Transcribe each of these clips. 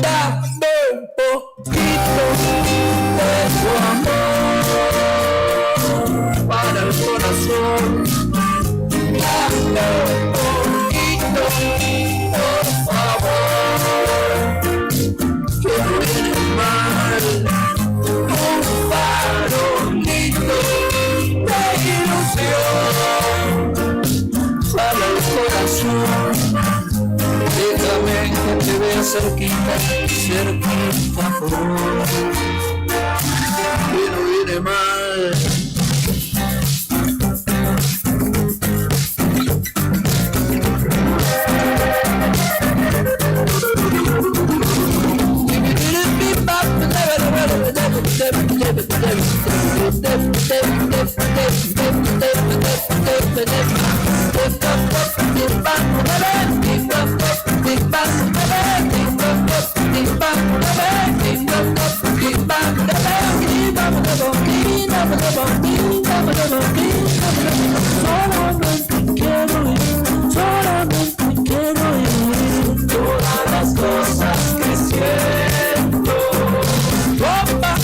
Dame un poquito de tu amor para el corazón. Dame un poquito, por favor, que no viene mal. Un farolito de ilusión para el corazón. Déjame que te vea cerquita, cerquita, por favor, que no viene mal. Solamente quiero ir, solamente quiero ir. Todas las cosas que siento. Todas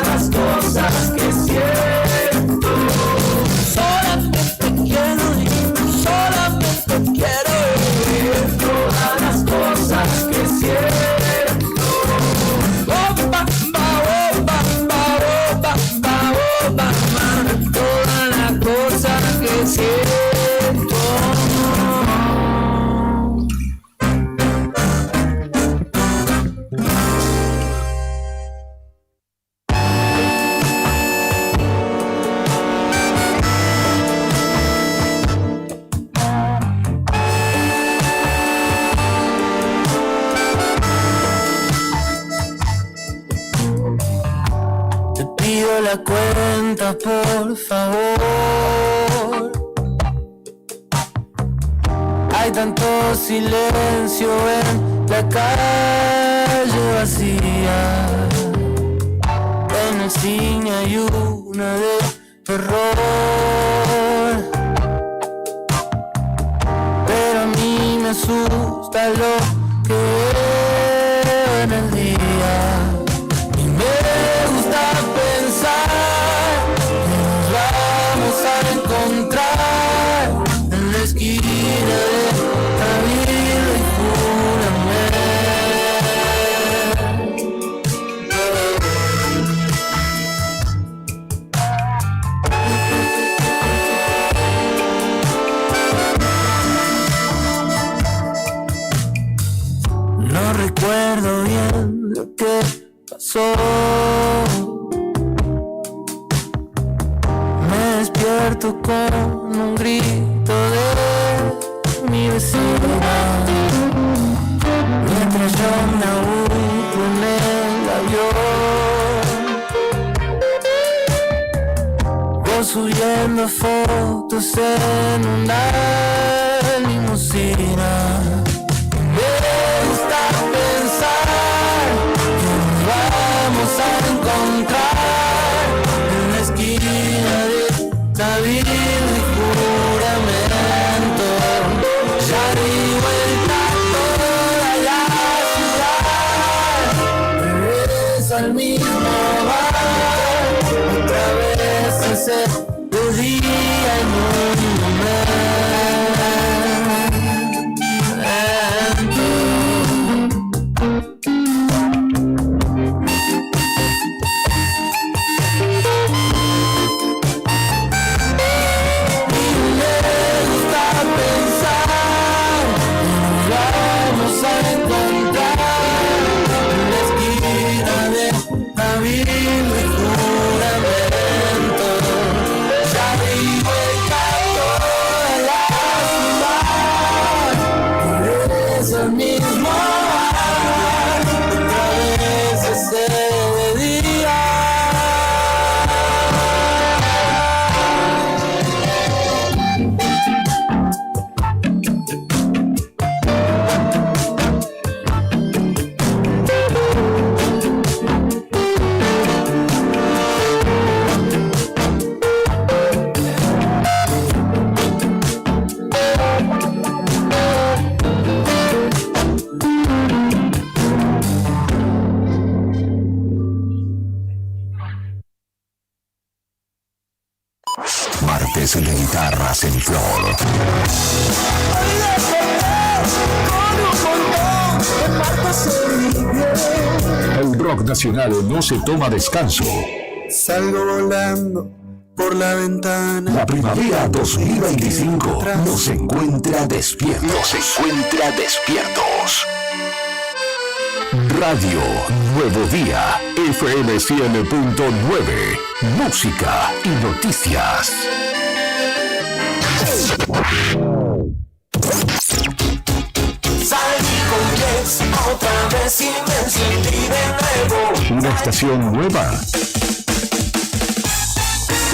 las cosas que siento. Solamente quiero ir, solamente quiero ir. Todas las cosas que siento. Todas las cosas que siento. Te pido la cuenta, por favor. Hay tanto silencio en la calle vacía. En el cine hay una de terror, pero a mí me asusta lo que veo en el día. Y me gusta pensar que nos vamos a encontrar en la esquina de Avila y no recuerdo bien lo que pasó. Me despierto con un grito de mi vecina, mientras yo me ahogo en el avión. Voy subiendo fotos en una limusina. Me gusta pensar que nos vamos a temas en flor. El rock nacional no se toma descanso. Salgo volando por la ventana. La primavera 2025 nos encuentra despiertos. Radio Nuevo Día, FM 100.9, música y noticias. Salí con 10 otra vez y me encendí de nuevo. Una estación nueva.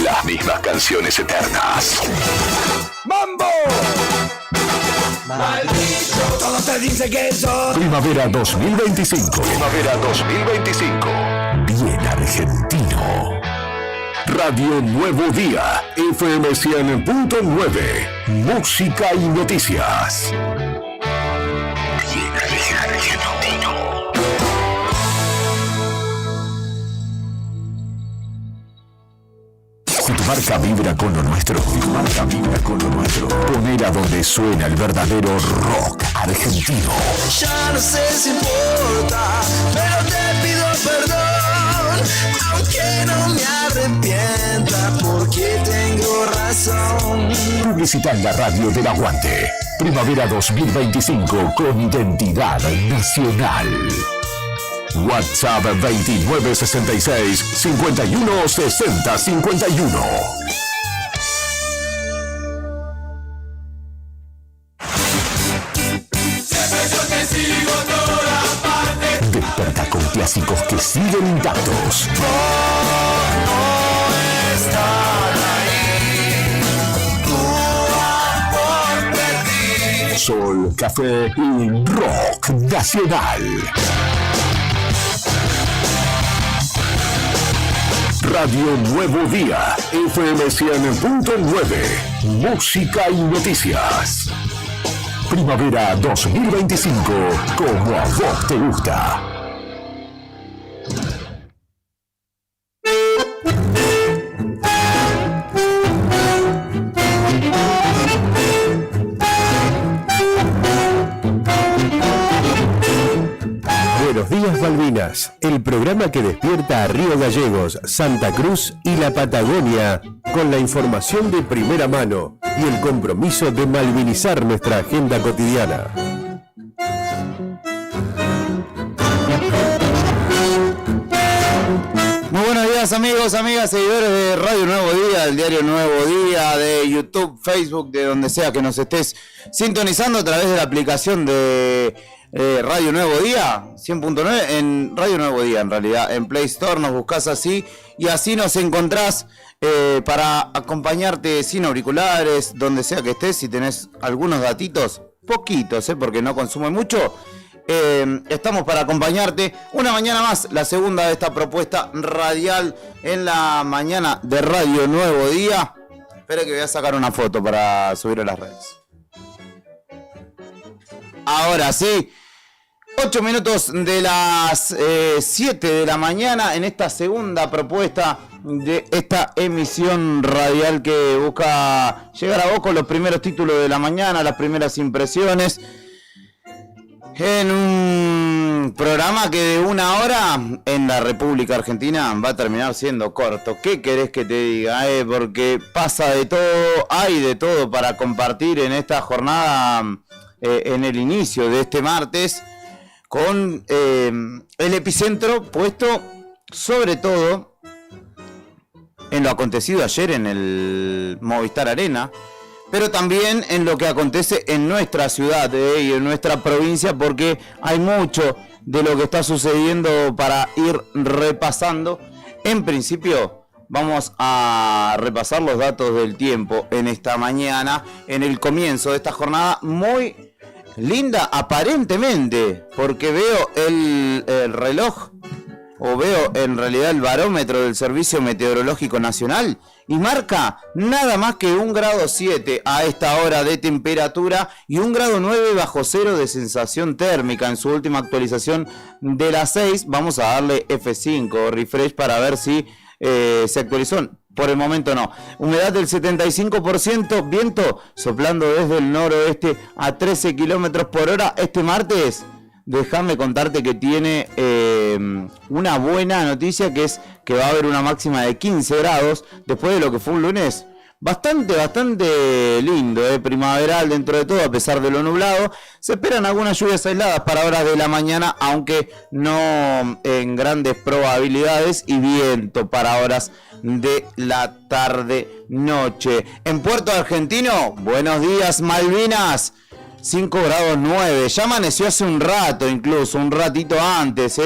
Las mismas canciones eternas. ¡Mambo! Maldito, todo te dice que soy. Primavera 2025. Bien argentino. Radio Nuevo Día, FM 100.9, música y noticias. Bien argentino. Si tu marca vibra con lo nuestro, poner a donde suena el verdadero rock argentino. Ya no sé si importa, pero te pido perdón, aunque no me arrepienta, porque tengo razón. Publicita en la radio del aguante. Primavera 2025 con identidad nacional. WhatsApp 2966 516051. Desperta con clásicos que siguen intactos. Sol, café y rock nacional. Radio Nuevo Día, FM 100.9, música y noticias. Primavera 2025, como a vos te gusta. Buenos días Malvinas, el programa que despierta a Río Gallegos, Santa Cruz y la Patagonia con la información de primera mano y el compromiso de malvinizar nuestra agenda cotidiana. Muy buenos días amigos, amigas, seguidores de Radio Nuevo Día, del diario Nuevo Día, de YouTube, Facebook, de donde sea que nos estés sintonizando a través de la aplicación de Radio Nuevo Día 100.9, en Radio Nuevo Día en realidad, en Play Store nos buscas así y así nos encontrás para acompañarte sin auriculares, donde sea que estés. Si tenés algunos datitos, poquitos, porque no consume mucho, estamos para acompañarte una mañana más, la segunda de esta propuesta radial en la mañana de Radio Nuevo Día. Espera que voy a sacar una foto para subir a las redes. Ahora sí, 8 minutos de las 7 de la mañana en esta segunda propuesta de esta emisión radial que busca llegar a vos con los primeros títulos de la mañana, las primeras impresiones, en un programa que de una hora en la República Argentina va a terminar siendo corto. ¿Qué querés que te diga? Porque pasa de todo, hay de todo para compartir en esta jornada, en el inicio de este martes, con el epicentro puesto sobre todo en lo acontecido ayer en el Movistar Arena, pero también en lo que acontece en nuestra ciudad y en nuestra provincia, porque hay mucho de lo que está sucediendo para ir repasando. En principio vamos a repasar los datos del tiempo en esta mañana, en el comienzo de esta jornada muy linda aparentemente, porque veo el reloj, o veo en realidad el barómetro del Servicio Meteorológico Nacional, y marca nada más que 1,7 grados a esta hora de temperatura y 1,9 grados bajo cero de sensación térmica en su última actualización de las 6. Vamos a darle F5 refresh para ver si se actualizó. por el momento no. Humedad del 75%, viento soplando desde el noroeste a 13 kilómetros por hora. Este martes, déjame contarte que tiene una buena noticia, que es que va a haber una máxima de 15 grados después de lo que fue un lunes bastante lindo, primaveral dentro de todo, a pesar de lo nublado. Se esperan algunas lluvias aisladas para horas de la mañana, aunque no en grandes probabilidades, y viento para horas de la tarde-noche. En Puerto Argentino, buenos días Malvinas, 5 grados 9, ya amaneció hace un rato, incluso un ratito antes,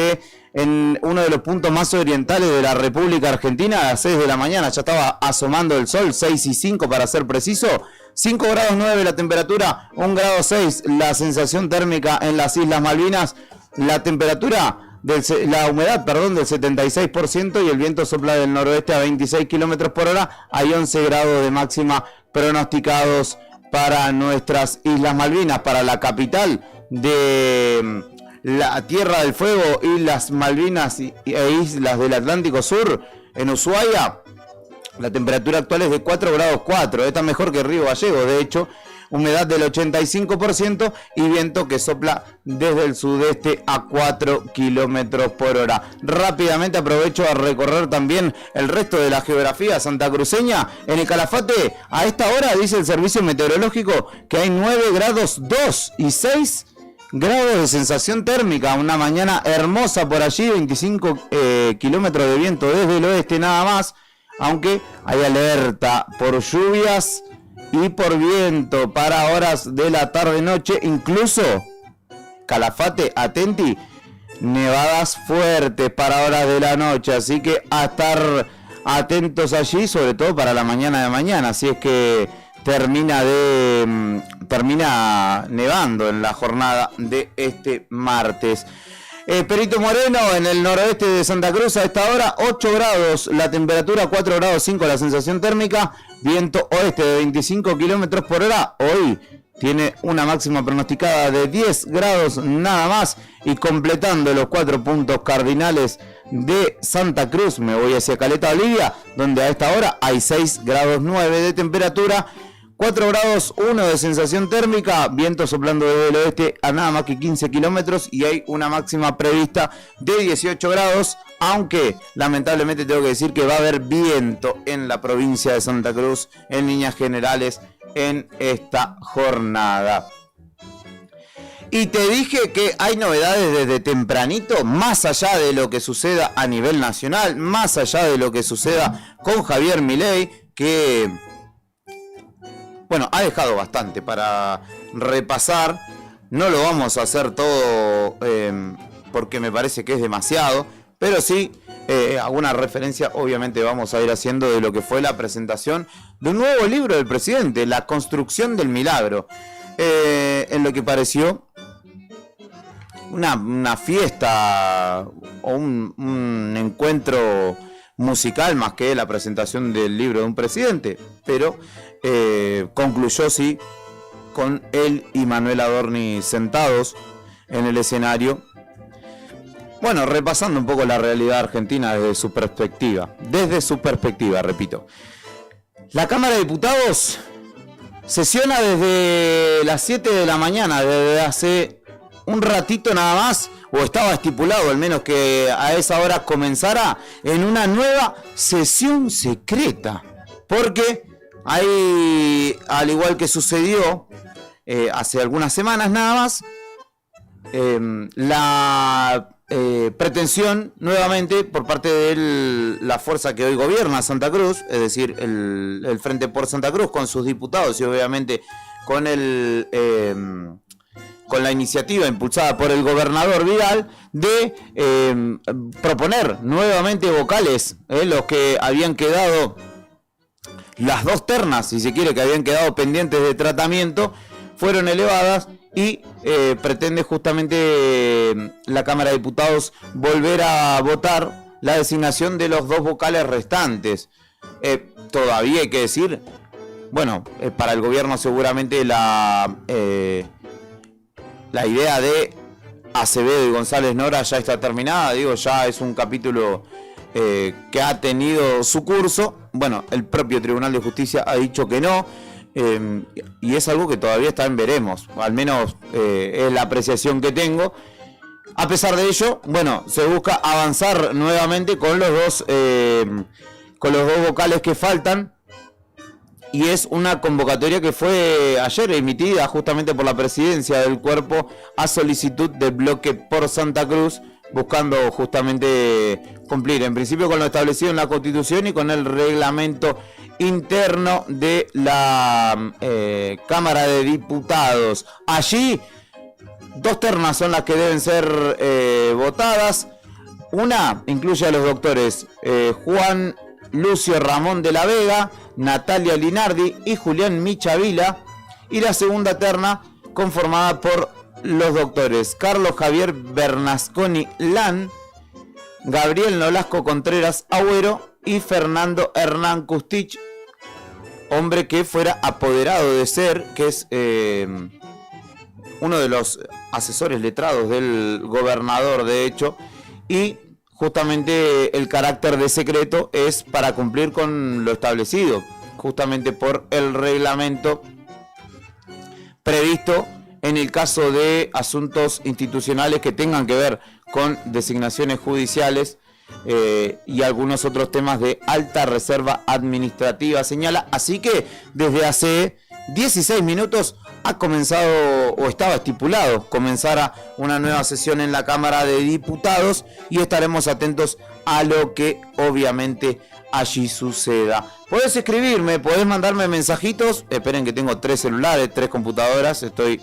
en uno de los puntos más orientales de la República Argentina, a las 6 de la mañana ya estaba asomando el sol, 6:05 para ser preciso. 5 grados 9 la temperatura, 1 grado 6 la sensación térmica en las Islas Malvinas. La temperatura, la humedad, del 76%, y el viento sopla del noroeste a 26 kilómetros por hora. Hay 11 grados de máxima pronosticados para nuestras Islas Malvinas, para la capital de la Tierra del Fuego, Islas Malvinas e Islas del Atlántico Sur, en Ushuaia. La temperatura actual es de 4 grados 4, está mejor que Río Gallegos, de hecho. Humedad del 85% y viento que sopla desde el sudeste a 4 kilómetros por hora. Rápidamente aprovecho a recorrer también el resto de la geografía santacruceña. En el Calafate, a esta hora, dice el servicio meteorológico que hay 9 grados 2 y 6 grados de sensación térmica. Una mañana hermosa por allí, 25 kilómetros de viento desde el oeste nada más, aunque hay alerta por lluvias y por viento para horas de la tarde-noche. Incluso, Calafate, atenti, nevadas fuertes para horas de la noche. Así que a estar atentos allí, sobre todo para la mañana de mañana, si es que termina nevando en la jornada de este martes. Perito Moreno, en el noroeste de Santa Cruz, a esta hora 8 grados la temperatura, 4 grados 5 la sensación térmica, viento oeste de 25 kilómetros por hora. Hoy tiene una máxima pronosticada de 10 grados nada más, y completando los 4 puntos cardinales de Santa Cruz, me voy hacia Caleta, Olivia, donde a esta hora hay 6 grados 9 de temperatura, 4 grados 1 de sensación térmica, viento soplando desde el oeste a nada más que 15 kilómetros, y hay una máxima prevista de 18 grados, aunque lamentablemente tengo que decir que va a haber viento en la provincia de Santa Cruz en líneas generales en esta jornada. Y te dije que hay novedades desde tempranito, más allá de lo que suceda a nivel nacional, más allá de lo que suceda con Javier Milei, que bueno, ha dejado bastante para repasar. No lo vamos a hacer todo porque me parece que es demasiado, pero sí alguna referencia obviamente vamos a ir haciendo de lo que fue la presentación de un nuevo libro del presidente, La construcción del milagro, en lo que pareció una fiesta o un encuentro musical más que la presentación del libro de un presidente, pero concluyó sí con él y Manuel Adorni sentados en el escenario, bueno, repasando un poco la realidad argentina desde su perspectiva, repito. La Cámara de Diputados sesiona desde las 7 de la mañana, desde hace un ratito nada más, o estaba estipulado al menos que a esa hora comenzara, en una nueva sesión secreta, porque hay, al igual que sucedió hace algunas semanas nada más, la pretensión nuevamente por parte de la fuerza que hoy gobierna Santa Cruz, es decir, el Frente por Santa Cruz, con sus diputados y obviamente con con la iniciativa impulsada por el gobernador Vidal de proponer nuevamente vocales, los que habían quedado, las dos ternas, si se quiere, que habían quedado pendientes de tratamiento, fueron elevadas, y pretende justamente la Cámara de Diputados volver a votar la designación de los dos vocales restantes. Todavía hay que decir, bueno, para el gobierno seguramente la idea de Acevedo y González Nora ya está terminada, digo, ya es un capítulo que ha tenido su curso. Bueno, el propio Tribunal de Justicia ha dicho que no, y es algo que todavía está en veremos, al menos es la apreciación que tengo. A pesar de ello, bueno, se busca avanzar nuevamente con los dos vocales que faltan, y es una convocatoria que fue ayer emitida justamente por la presidencia del cuerpo a solicitud del bloque por Santa Cruz, buscando justamente cumplir en principio con lo establecido en la Constitución y con el reglamento interno de la Cámara de Diputados. Allí 2 ternas son las que deben ser votadas. Una incluye a los doctores Juan Lucio Ramón de la Vega, Natalia Linardi y Julián Michavila, y la segunda terna conformada por los doctores Carlos Javier Bernasconi Lan, Gabriel Nolasco Contreras Agüero y Fernando Hernán Custich, hombre que fuera apoderado de SER, que es uno de los asesores letrados del gobernador, de hecho, y justamente el carácter de secreto es para cumplir con lo establecido, justamente por el reglamento previsto en el caso de asuntos institucionales que tengan que ver con designaciones judiciales y algunos otros temas de alta reserva administrativa, señala. Así que desde hace 16 minutos ha comenzado, o estaba estipulado, comenzara una nueva sesión en la Cámara de Diputados, y estaremos atentos a lo que obviamente allí suceda. Podés escribirme, podés mandarme mensajitos. Esperen que tengo 3 celulares, 3 computadoras, estoy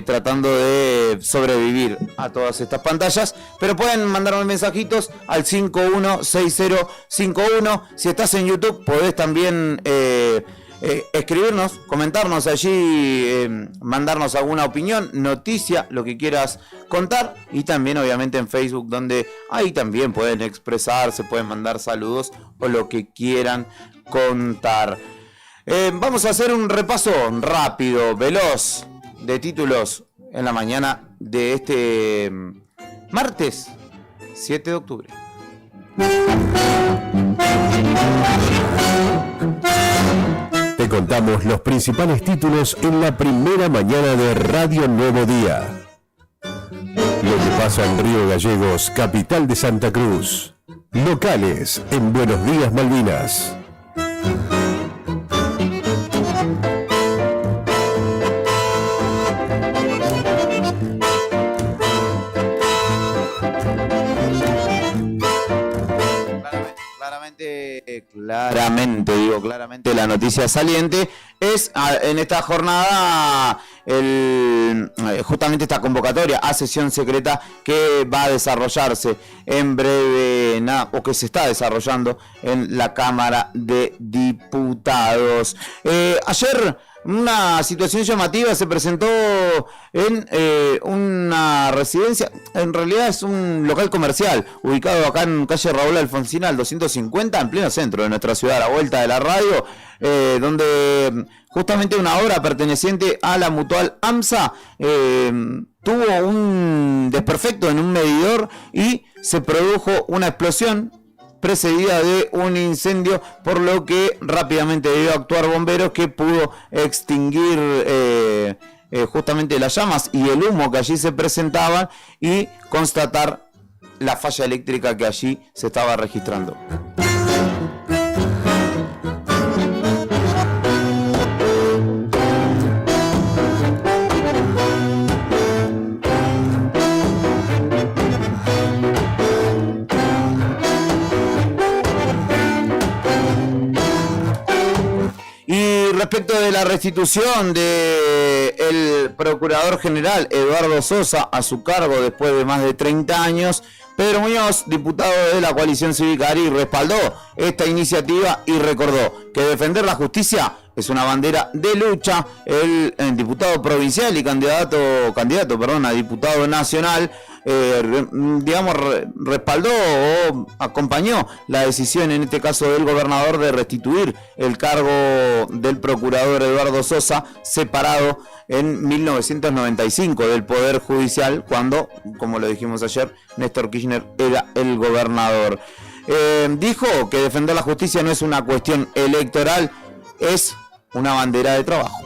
tratando de sobrevivir a todas estas pantallas, pero pueden mandarme mensajitos al 516051. Si estás en YouTube podés también escribirnos, comentarnos allí, mandarnos alguna opinión, noticia, lo que quieras contar, y también obviamente en Facebook, donde ahí también pueden expresarse, pueden mandar saludos o lo que quieran contar. Vamos a hacer un repaso rápido, veloz, de títulos en la mañana de este martes 7 de octubre. Te contamos los principales títulos en la primera mañana de Radio Nuevo Día. Lo que pasa en Río Gallegos, capital de Santa Cruz. Locales en Buenos Días Malvinas. Claramente la noticia saliente es en esta jornada justamente esta convocatoria a sesión secreta que va a desarrollarse en breve, o que se está desarrollando en la Cámara de Diputados. Ayer una situación llamativa se presentó en una residencia, en realidad es un local comercial ubicado acá en calle Raúl Alfonsina al 250, en pleno centro de nuestra ciudad, a la vuelta de la radio, donde justamente una obra perteneciente a la Mutual AMSA tuvo un desperfecto en un medidor y se produjo una explosión precedida de un incendio, por lo que rápidamente debió actuar bomberos, que pudo extinguir justamente las llamas y el humo que allí se presentaban y constatar la falla eléctrica que allí se estaba registrando. Respecto de la restitución del procurador general Eduardo Sosa a su cargo después de más de 30 años, Pedro Muñoz, diputado de la coalición cívica ARI, respaldó esta iniciativa y recordó que defender la justicia es una bandera de lucha. El diputado provincial y candidato a diputado nacional, respaldó o acompañó la decisión, en este caso del gobernador, de restituir el cargo del procurador Eduardo Sosa, separado en 1995 del Poder Judicial, cuando, como lo dijimos ayer, Néstor Kirchner era el gobernador. dijo que defender la justicia no es una cuestión electoral, es una bandera de trabajo.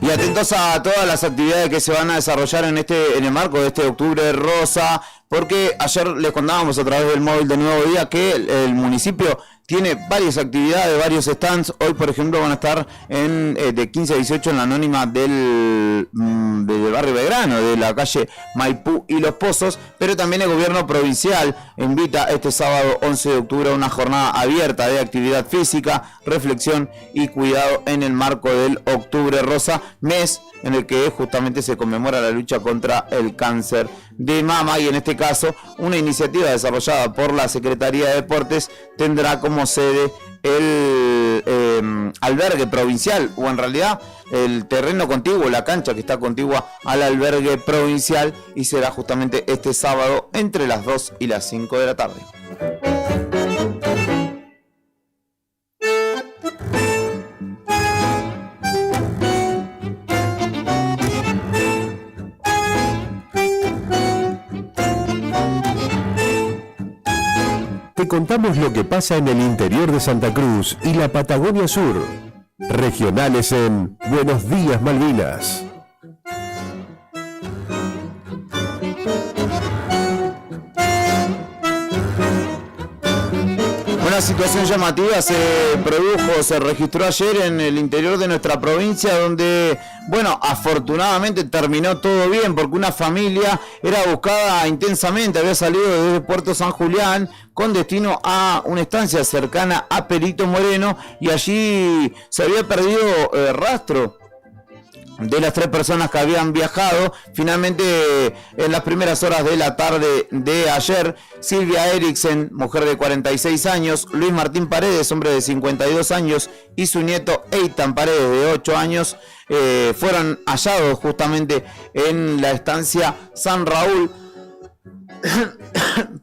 Y atentos a todas las actividades que se van a desarrollar en el marco de este Octubre Rosa, porque ayer les contábamos a través del móvil de Nuevo Día que el municipio tiene varias actividades, varios stands. Hoy, por ejemplo, van a estar de 15 a 18 en la anónima del barrio Belgrano, de la calle Maipú y Los Pozos, pero también el gobierno provincial invita este sábado 11 de octubre a una jornada abierta de actividad física, reflexión y cuidado en el marco del Octubre Rosa, mes en el que justamente se conmemora la lucha contra el cáncer de mama, y en este caso una iniciativa desarrollada por la Secretaría de Deportes tendrá como sede el albergue provincial, o en realidad el terreno contiguo, la cancha que está contigua al albergue provincial, y será justamente este sábado entre las 2 y las 5 de la tarde. Te contamos lo que pasa en el interior de Santa Cruz y la Patagonia Sur. Regionales en Buenos Días Malvinas. Una situación llamativa se registró ayer en el interior de nuestra provincia, donde, bueno, afortunadamente terminó todo bien, porque una familia era buscada intensamente, había salido desde Puerto San Julián con destino a una estancia cercana a Perito Moreno, y allí se había perdido rastro de las 3 personas que habían viajado. Finalmente, en las primeras horas de la tarde de ayer, Silvia Eriksen, mujer de 46 años, Luis Martín Paredes, hombre de 52 años, y su nieto Eitan Paredes, de 8 años, fueron hallados justamente en la estancia San Raúl,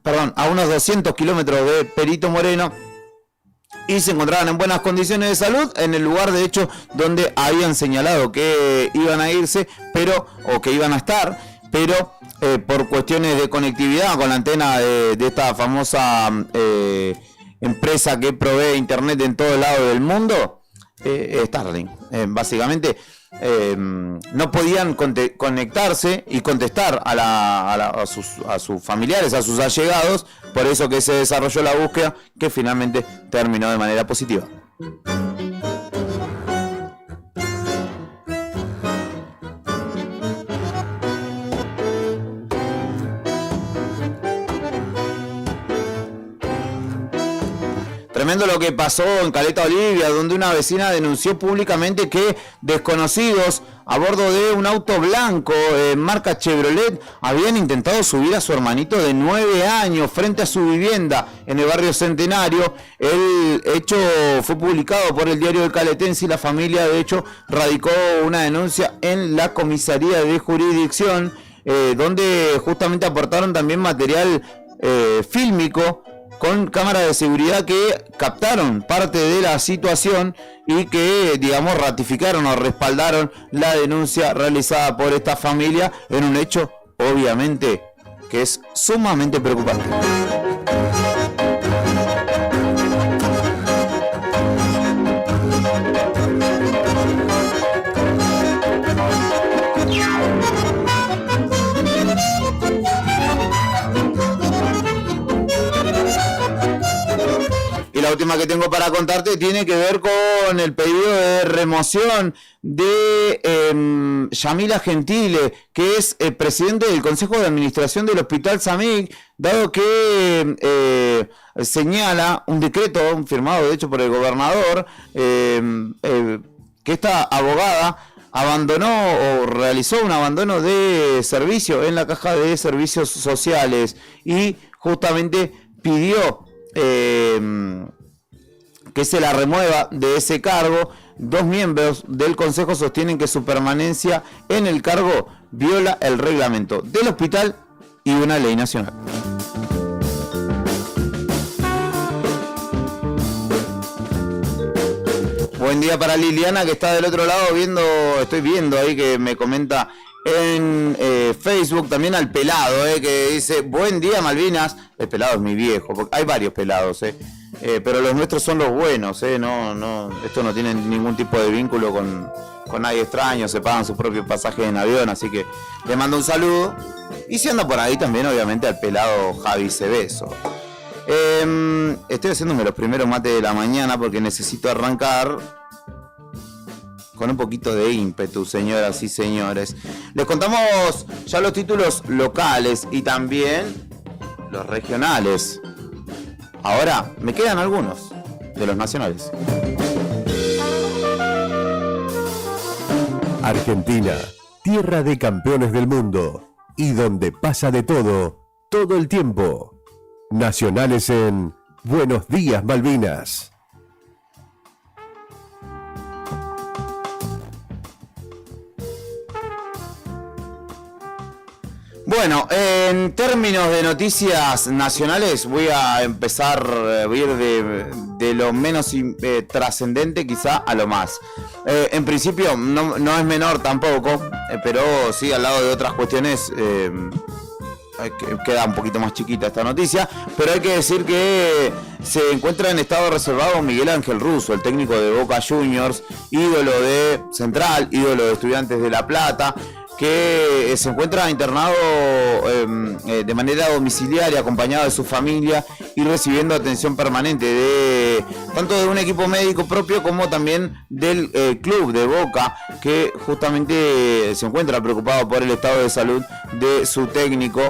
perdón, a unos 200 kilómetros de Perito Moreno, y se encontraban en buenas condiciones de salud en el lugar, de hecho, donde habían señalado que iban a irse, o que iban a estar, pero por cuestiones de conectividad con la antena de esta famosa empresa que provee internet en todo el lado del mundo, Starlink, básicamente, no podían conectarse y contestar a sus familiares, a sus allegados. Por eso que se desarrolló la búsqueda, que finalmente terminó de manera positiva. Tremendo lo que pasó en Caleta Olivia, donde una vecina denunció públicamente que desconocidos a bordo de un auto blanco marca Chevrolet habían intentado subir a su hermanito de 9 años frente a su vivienda en el barrio Centenario. El hecho fue publicado por el diario El Caletense, y la familia de hecho radicó una denuncia en la comisaría de jurisdicción, donde justamente aportaron también material fílmico con cámaras de seguridad que captaron parte de la situación y que, digamos, ratificaron o respaldaron la denuncia realizada por esta familia en un hecho, obviamente, que es sumamente preocupante. La última que tengo para contarte tiene que ver con el pedido de remoción de Yamila Gentile, que es presidente del Consejo de Administración del Hospital Samig, dado que señala un decreto firmado de hecho por el gobernador, que esta abogada abandonó o realizó un abandono de servicio en la Caja de Servicios Sociales, y justamente pidió que se la remueva de ese cargo. 2 miembros del Consejo sostienen que su permanencia en el cargo viola el reglamento del hospital y una ley nacional. Buen día para Liliana, que está del otro lado estoy viendo ahí que me comenta en Facebook, también al pelado, que dice, buen día Malvinas. El pelado es mi viejo, porque hay varios pelados, pero los nuestros son los buenos, no, esto no tiene ningún tipo de vínculo con nadie extraño, se pagan sus propios pasajes en avión, así que le mando un saludo. Y si anda por ahí también, obviamente, al pelado Javi Cebeso. Estoy haciéndome los primeros mates de la mañana porque necesito arrancar con un poquito de ímpetu, señoras y señores. Les contamos ya los títulos locales y también los regionales. Ahora me quedan algunos de los nacionales. Argentina, tierra de campeones del mundo y donde pasa de todo el tiempo. Nacionales en Buenos Días Malvinas. Bueno, en términos de noticias nacionales voy a empezar, voy a ir de lo menos trascendente quizá a lo más. En principio no es menor tampoco, pero sí al lado de otras cuestiones queda un poquito más chiquita esta noticia, pero hay que decir que se encuentra en estado reservado Miguel Ángel Russo, el técnico de Boca Juniors, ídolo de Central, ídolo de Estudiantes de La Plata, que se encuentra internado de manera domiciliaria, acompañado de su familia y recibiendo atención permanente tanto de un equipo médico propio como también del club de Boca, que justamente se encuentra preocupado por el estado de salud de su técnico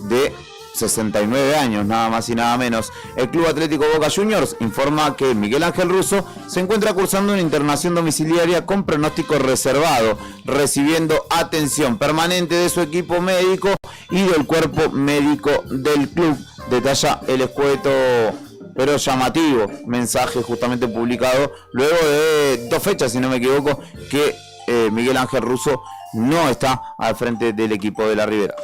de 69 años, nada más y nada menos. El Club Atlético Boca Juniors informa que Miguel Ángel Russo se encuentra cursando una internación domiciliaria con pronóstico reservado, recibiendo atención permanente de su equipo médico y del cuerpo médico del club. Detalla el escueto pero llamativo mensaje justamente publicado luego de 2 fechas, si no me equivoco, que Miguel Ángel Russo no está al frente del equipo de la Ribera.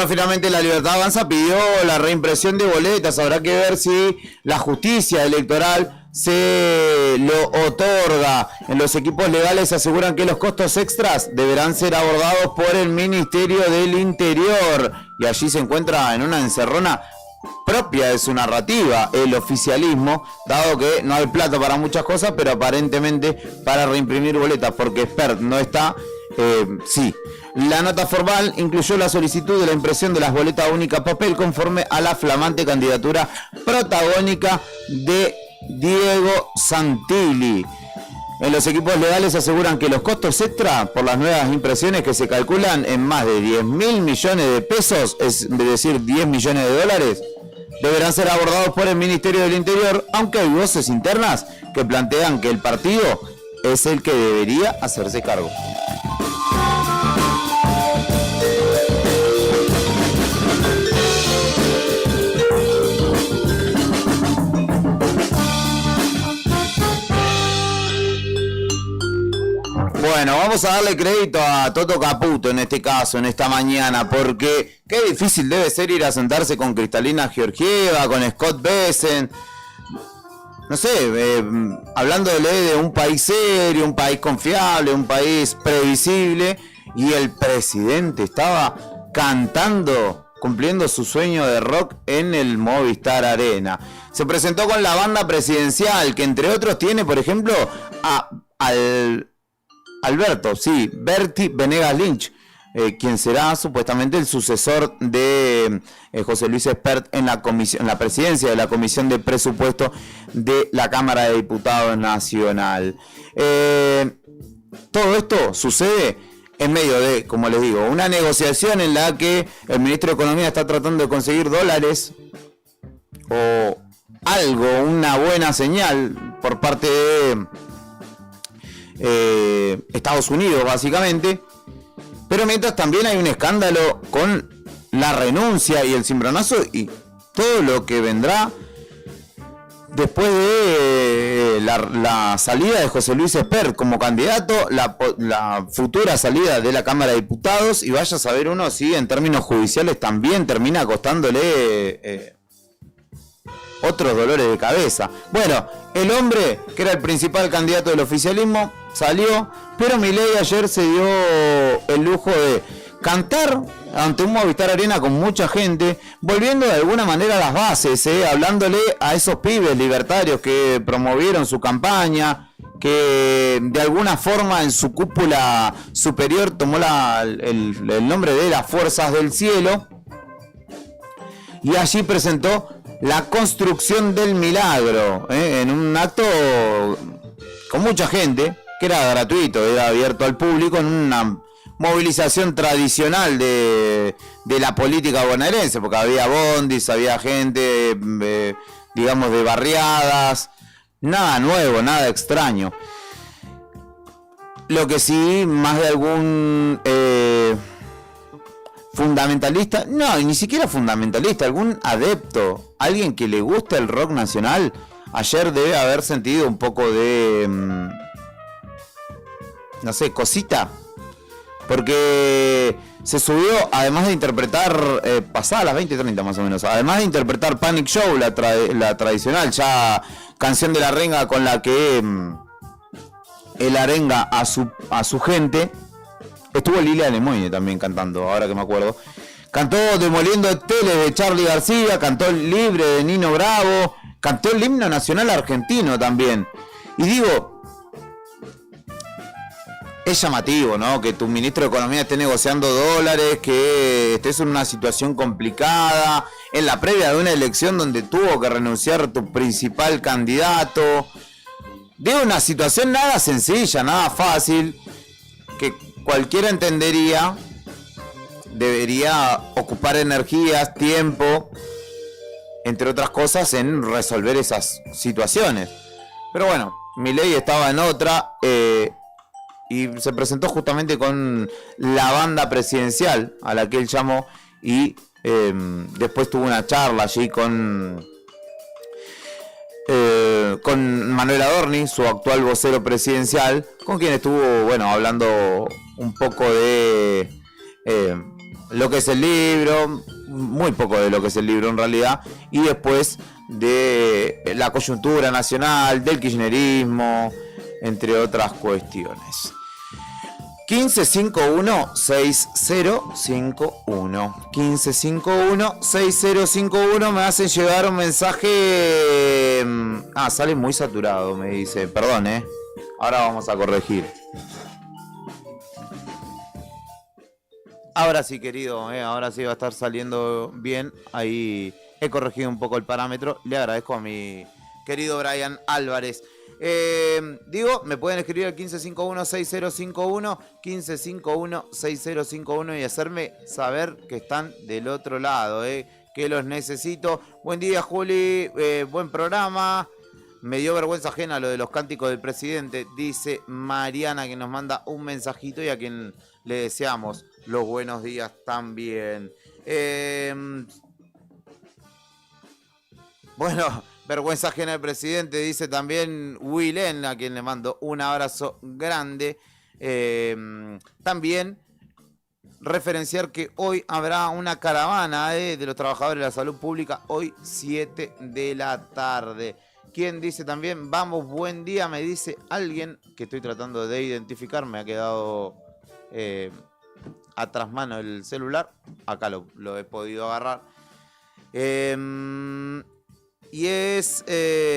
Finalmente la Libertad Avanza pidió la reimpresión de boletas. Habrá que ver si la justicia electoral se lo otorga. En los equipos legales aseguran que los costos extras deberán ser abordados por el Ministerio del Interior. Y allí se encuentra en una encerrona propia de su narrativa el oficialismo, dado que no hay plata para muchas cosas, pero aparentemente para reimprimir boletas, porque Spert no está. Sí. La nota formal incluyó la solicitud de la impresión de las boletas única papel conforme a la flamante candidatura protagónica de Diego Santilli. En los equipos legales aseguran que los costos extra por las nuevas impresiones, que se calculan en más de 10.000 millones de pesos, es decir, 10 millones de dólares, deberán ser abordados por el Ministerio del Interior, aunque hay voces internas que plantean que el partido es el que debería hacerse cargo. Bueno, vamos a darle crédito a Toto Caputo en este caso, en esta mañana, porque qué difícil debe ser ir a sentarse con Cristalina Georgieva, con Scott Bessent, no sé, hablándole de un país serio, un país confiable, un país previsible, y el presidente estaba cantando, cumpliendo su sueño de rock en el Movistar Arena. Se presentó con la banda presidencial, que entre otros tiene, por ejemplo, Berti Venegas Lynch, quien será supuestamente el sucesor de José Luis Espert en la presidencia de la Comisión de Presupuesto de la Cámara de Diputados Nacional. Todo esto sucede en medio de, como les digo, una negociación en la que el ministro de Economía está tratando de conseguir dólares o algo, una buena señal por parte de Estados Unidos, básicamente. Pero mientras también hay un escándalo con la renuncia y el cimbronazo y todo lo que vendrá después de la salida de José Luis Espert como candidato, la futura salida de la Cámara de Diputados, y vaya a saber uno si en términos judiciales también termina costándole otros dolores de cabeza. Bueno, el hombre que era el principal candidato del oficialismo salió, pero Milei ayer se dio el lujo de cantar ante un Movistar Arena con mucha gente, volviendo de alguna manera a las bases, hablándole a esos pibes libertarios que promovieron su campaña, que de alguna forma en su cúpula superior tomó el nombre de las Fuerzas del Cielo, y allí presentó la construcción del milagro, en un acto con mucha gente, que era gratuito, era abierto al público, en una movilización tradicional de la política bonaerense, porque había bondis, había gente, digamos, de barriadas, nada nuevo, nada extraño. Lo que sí, más de algún fundamentalista, no, ni siquiera fundamentalista, algún adepto, alguien que le gusta el rock nacional, ayer debe haber sentido un poco de, no sé, cosita, porque se subió, además de interpretar, pasadas las 20:30 más o menos, además de interpretar Panic Show, la tradicional ya canción de la renga con la que él arenga a su gente. Estuvo Lilia Lemoine también cantando, ahora que me acuerdo. Cantó Demoliendo Teles de Charly García, cantó Libre de Nino Bravo, cantó el himno nacional argentino también. Y digo, es llamativo, ¿no? Que tu ministro de Economía esté negociando dólares, que estés en una situación complicada, en la previa de una elección donde tuvo que renunciar tu principal candidato. De una situación nada sencilla, nada fácil, que cualquiera entendería, debería ocupar energías, tiempo, entre otras cosas, en resolver esas situaciones. Pero bueno, Milei estaba en otra, y se presentó justamente con la banda presidencial a la que él llamó, y después tuvo una charla allí con Manuel Adorni, su actual vocero presidencial, con quien estuvo, bueno, hablando un poco de lo que es el libro, muy poco de lo que es el libro en realidad, y después de la coyuntura nacional, del kirchnerismo, entre otras cuestiones. 1551-6051 1551-6051. Me hacen llegar un mensaje. Sale muy saturado, me dice. Perdón, ahora vamos a corregir. Ahora sí, querido, ahora sí va a estar saliendo bien. Ahí he corregido un poco el parámetro. Le agradezco a mi querido Brian Álvarez. Me pueden escribir al 1551-6051 1551-6051 y hacerme saber que están del otro lado, que los necesito. Buen día, Juli, buen programa. Me dio vergüenza ajena lo de los cánticos del presidente, dice Mariana, que nos manda un mensajito y a quien le deseamos los buenos días también. Bueno, vergüenza ajena del presidente, dice también Willen, a quien le mando un abrazo grande. También referenciar que hoy habrá una caravana de los trabajadores de la salud pública, hoy 7 de la tarde. ¿Quién dice también? Vamos, buen día, me dice alguien que estoy tratando de identificar, me ha quedado a trasmano el celular, acá lo he podido agarrar. Y es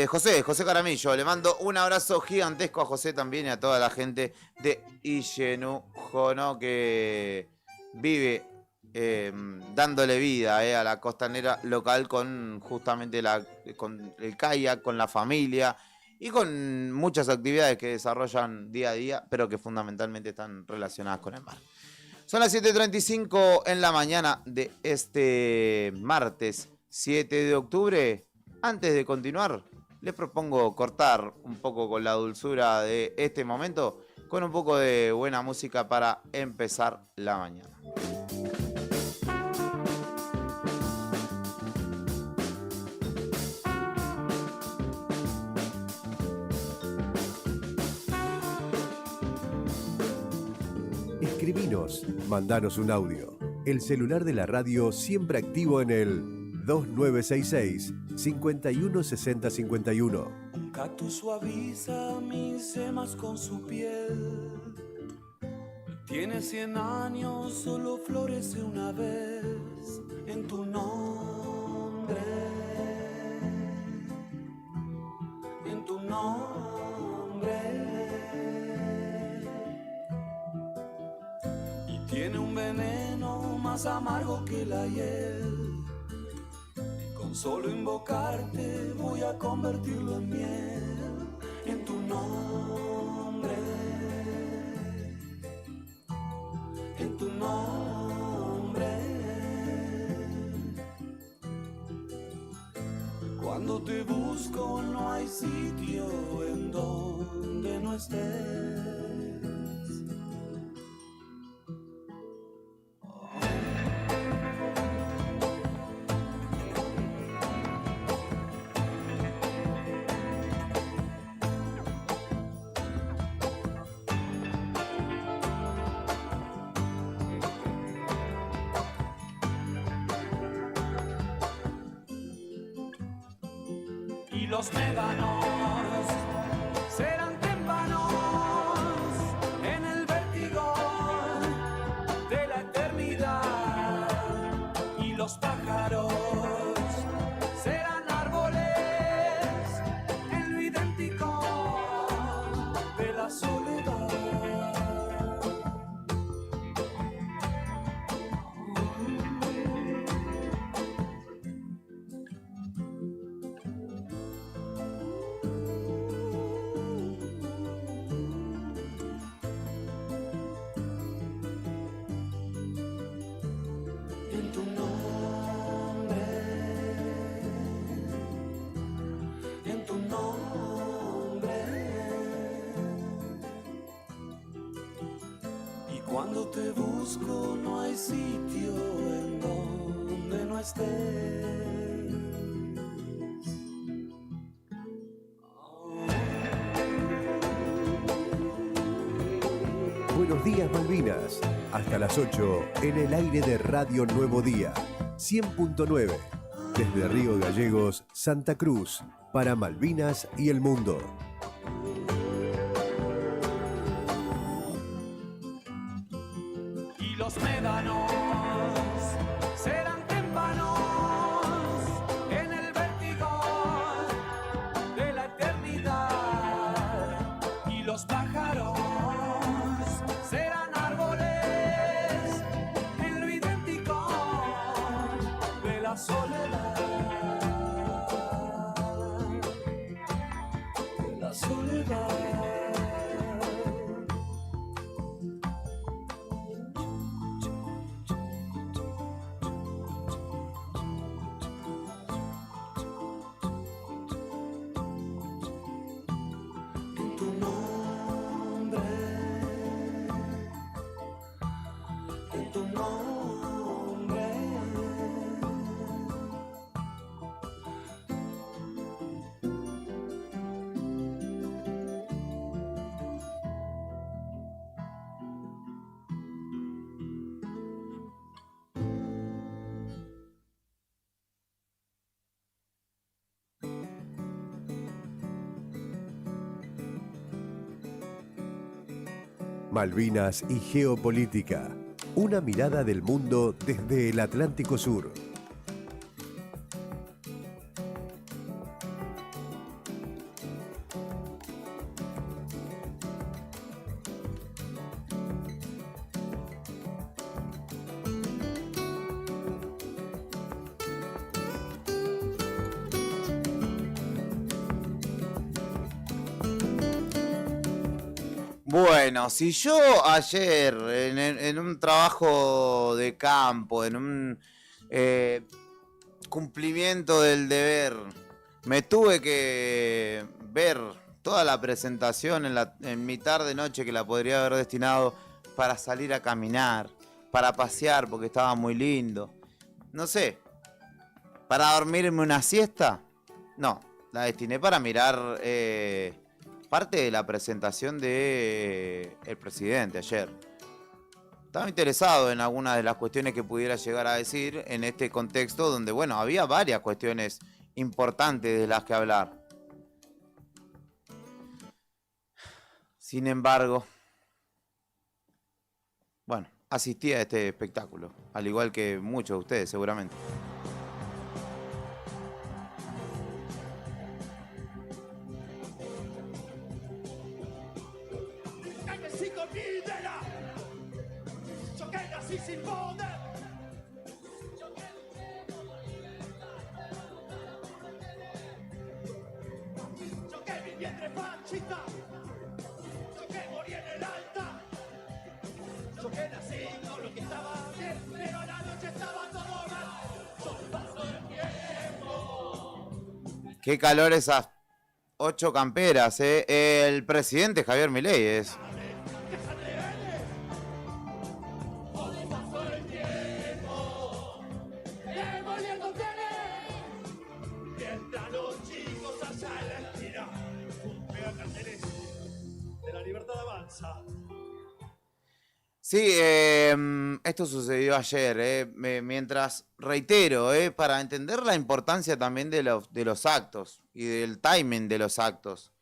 José Caramillo. Le mando un abrazo gigantesco a José también y a toda la gente de Illenujo, ¿no? Que vive dándole vida a la costanera local con justamente con el kayak, con la familia y con muchas actividades que desarrollan día a día, pero que fundamentalmente están relacionadas con el mar. Son las 7:35 en la mañana de este martes 7 de octubre. Antes de continuar, les propongo cortar un poco con la dulzura de este momento con un poco de buena música para empezar la mañana. Escribinos, mandanos un audio. El celular de la radio siempre activo en el 2966-516051. Un cactus suaviza mis semas con su piel. Tiene 100 años, solo florece una vez en tu nombre. En tu nombre. Y tiene un veneno más amargo que la hiel. Con solo invocarte voy a convertirlo en miel. En tu nombre. En tu nombre. Cuando te busco no hay sitio en donde no estés. Los médanos serán témpanos en el vértigo de la eternidad, y los pájaros serán árboles en lo idéntico de la soledad. Cuando te busco no hay sitio en donde no estés. Buenos días, Malvinas. Hasta las 8 en el aire de Radio Nuevo Día, 100.9, desde Río Gallegos, Santa Cruz, para Malvinas y el mundo. Los médanos serán témpanos en el vértigo de la eternidad, y los pájaros serán árboles en lo idéntico de la soledad. De la soledad. Malvinas y geopolítica. Una mirada del mundo desde el Atlántico Sur. Bueno, si yo ayer en un trabajo de campo, en un cumplimiento del deber, Me tuve que ver toda la presentación en mi tarde noche que la podría haber destinado para salir a caminar, para pasear porque estaba muy lindo. No sé, para dormirme una siesta. No, la destiné para mirar parte de la presentación de el presidente ayer. Estaba interesado en algunas de las cuestiones que pudiera llegar a decir en este contexto donde, bueno, había varias cuestiones importantes de las que hablar. Sin embargo, bueno, asistí a este espectáculo, al igual que muchos de ustedes seguramente. Qué calor esas 8 camperas, ¿eh? El presidente Javier Milei es. Sí, esto sucedió ayer, mientras, reitero, para entender la importancia también de los actos y del timing de los actos.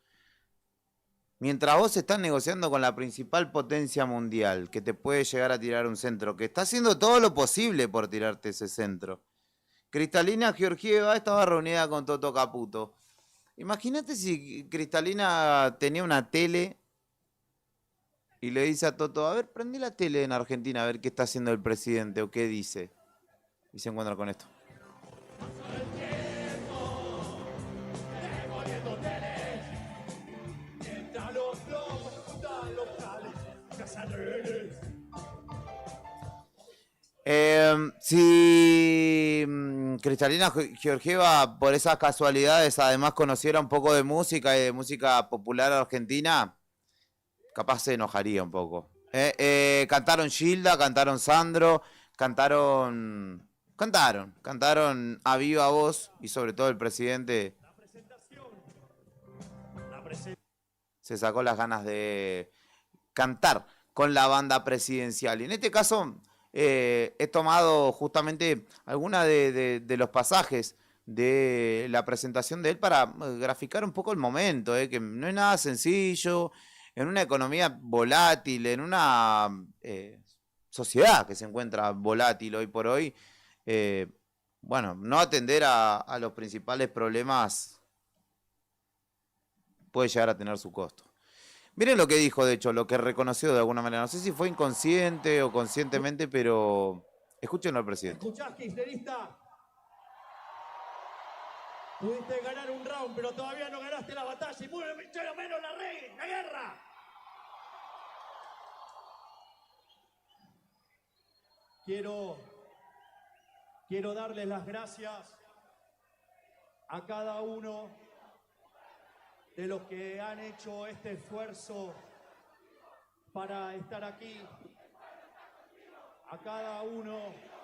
Mientras vos estás negociando con la principal potencia mundial, que te puede llegar a tirar un centro, que está haciendo todo lo posible por tirarte ese centro. Kristalina Georgieva estaba reunida con Toto Caputo. Imagínate si Kristalina tenía una tele y le dice a Toto, a ver, prendí la tele en Argentina a ver qué está haciendo el presidente o qué dice. Y se encuentra con esto. Si Kristalina Georgieva por esas casualidades además conociera un poco de música y de música popular argentina, capaz se enojaría un poco. Cantaron Gilda, cantaron Sandro, cantaron a viva voz y sobre todo el presidente se sacó las ganas de cantar con la banda presidencial. Y en este caso he tomado justamente algunos de los pasajes de la presentación de él para graficar un poco el momento, que no es nada sencillo. En una economía volátil, en una sociedad que se encuentra volátil hoy por hoy, bueno, no atender a los principales problemas puede llegar a tener su costo. Miren lo que dijo, de hecho, lo que reconoció de alguna manera. No sé si fue inconsciente o conscientemente, pero escúchenlo al presidente. ¿Escuchás, kirchnerista? Pudiste ganar un round, pero todavía no ganaste la batalla y mucho menos la guerra. Quiero darles las gracias a cada uno de los que han hecho este esfuerzo para estar aquí. A cada uno.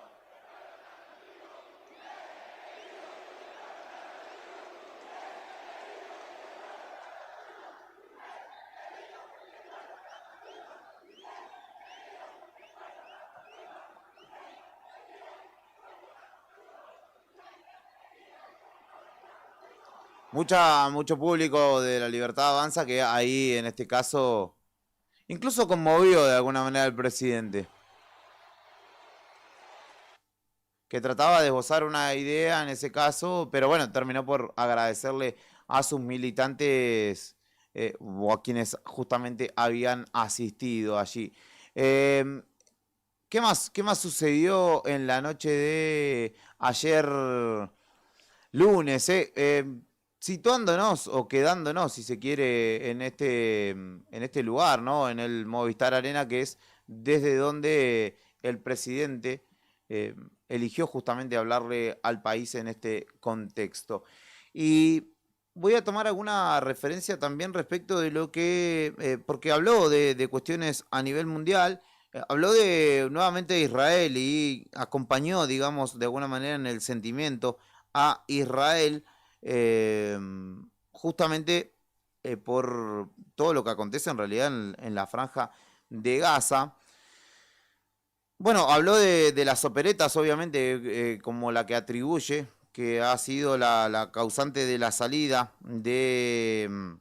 Mucho público de La Libertad Avanza que ahí en este caso incluso conmovió de alguna manera al presidente, que trataba de esbozar una idea en ese caso, pero bueno, terminó por agradecerle a sus militantes o a quienes justamente habían asistido allí. ¿Qué más sucedió en la noche de ayer lunes? Situándonos o quedándonos, si se quiere, en este lugar, ¿no? En el Movistar Arena, que es desde donde el presidente eligió justamente hablarle al país en este contexto. Y voy a tomar alguna referencia también respecto de lo que, porque habló de cuestiones a nivel mundial, habló nuevamente de Israel y acompañó, digamos, de alguna manera en el sentimiento a Israel, justamente por todo lo que acontece en realidad en la franja de Gaza. Bueno, habló de las operetas, obviamente, como la que atribuye, que ha sido la causante de la salida de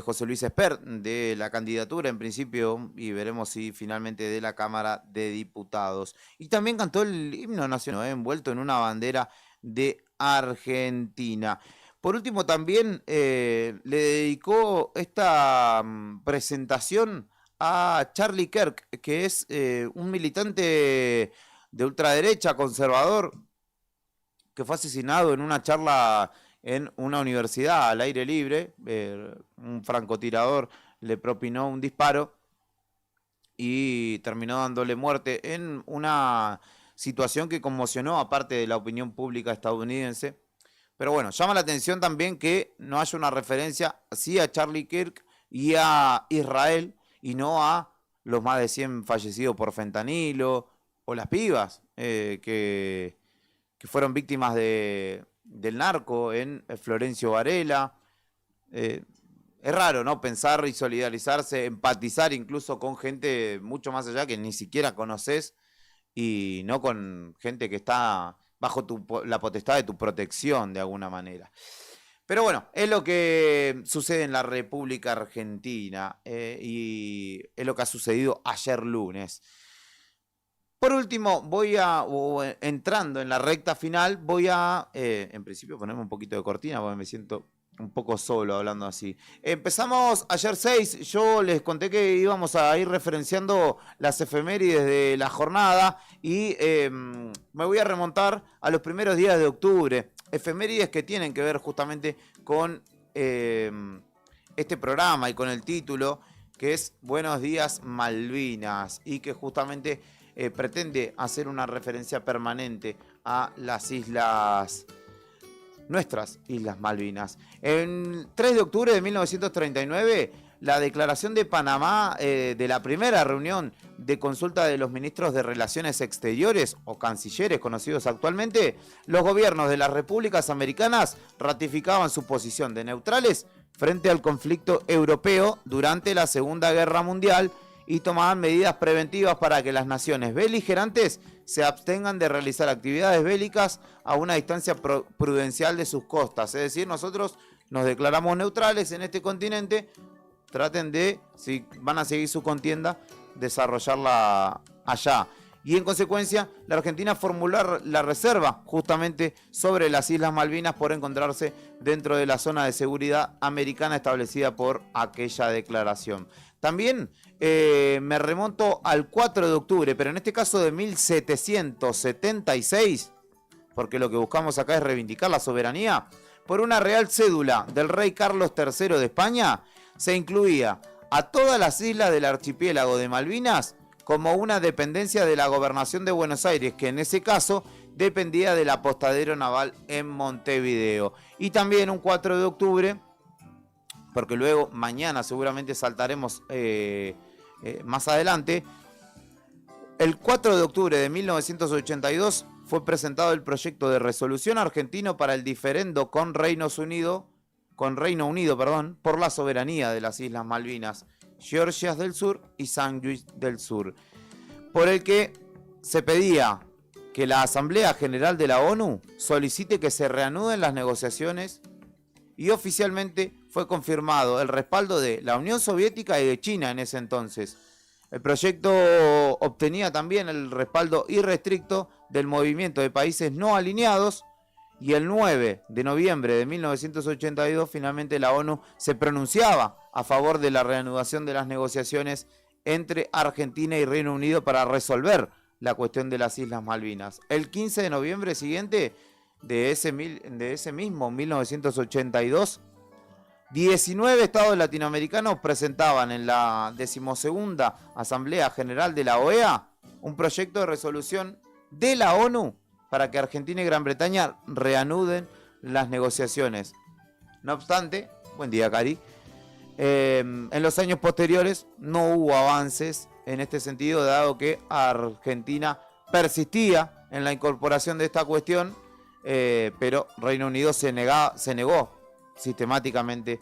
José Luis Espert de la candidatura en principio, y veremos si finalmente de la Cámara de Diputados. Y también cantó el himno nacional, envuelto en una bandera de Argentina. Por último, también le dedicó esta presentación a Charlie Kirk, que es un militante de ultraderecha, conservador, que fue asesinado en una charla en una universidad al aire libre. Un francotirador le propinó un disparo y terminó dándole muerte en una situación que conmocionó a parte de la opinión pública estadounidense. Pero bueno, llama la atención también que no haya una referencia sí a Charlie Kirk y a Israel, y no a los más de 100 fallecidos por fentanilo, o las pibas que fueron víctimas del narco en Florencio Varela. Es raro, ¿no? Pensar y solidarizarse, empatizar incluso con gente mucho más allá que ni siquiera conoces, y no con gente que está bajo la potestad de tu protección de alguna manera. Pero bueno, es lo que sucede en la República Argentina, y es lo que ha sucedido ayer lunes. Por último, entrando en la recta final, voy a, en principio, ponerme un poquito de cortina porque me siento un poco solo hablando así. Empezamos ayer 6, yo les conté que íbamos a ir referenciando las efemérides de la jornada, y me voy a remontar a los primeros días de octubre. Efemérides que tienen que ver justamente con este programa y con el título, que es Buenos Días Malvinas, y que justamente pretende hacer una referencia permanente a las islas, nuestras Islas Malvinas. El 3 de octubre de 1939, la declaración de Panamá de la primera reunión de consulta de los ministros de Relaciones Exteriores, o cancilleres conocidos actualmente, los gobiernos de las repúblicas americanas ratificaban su posición de neutrales frente al conflicto europeo durante la Segunda Guerra Mundial, y tomaban medidas preventivas para que las naciones beligerantes se abstengan de realizar actividades bélicas a una distancia prudencial de sus costas. Es decir, nosotros nos declaramos neutrales en este continente, traten de, si van a seguir su contienda, desarrollarla allá. Y en consecuencia, la Argentina formuló la reserva justamente sobre las Islas Malvinas por encontrarse dentro de la zona de seguridad americana establecida por aquella declaración. También me remonto al 4 de octubre, pero en este caso de 1776, porque lo que buscamos acá es reivindicar la soberanía. Por una real cédula del rey Carlos III de España, se incluía a todas las islas del archipiélago de Malvinas como una dependencia de la Gobernación de Buenos Aires, que en ese caso dependía del apostadero naval en Montevideo. Y también un 4 de octubre, porque luego mañana seguramente saltaremos más adelante, el 4 de octubre de 1982 fue presentado el proyecto de resolución argentino para el diferendo con Reino Unido, por la soberanía de las Islas Malvinas, Georgias del Sur y Sandwich del Sur, por el que se pedía que la Asamblea General de la ONU solicite que se reanuden las negociaciones, y oficialmente fue confirmado el respaldo de la Unión Soviética y de China en ese entonces. El proyecto obtenía también el respaldo irrestricto del movimiento de países no alineados, y el 9 de noviembre de 1982 finalmente la ONU se pronunciaba a favor de la reanudación de las negociaciones entre Argentina y Reino Unido para resolver la cuestión de las Islas Malvinas. El 15 de noviembre siguiente de ese mismo 1982, 19 estados latinoamericanos presentaban en la 12ª Asamblea General de la OEA un proyecto de resolución de la ONU para que Argentina y Gran Bretaña reanuden las negociaciones. No obstante, buen día, Cari, en los años posteriores no hubo avances en este sentido, dado que Argentina persistía en la incorporación de esta cuestión, pero Reino Unido se negó sistemáticamente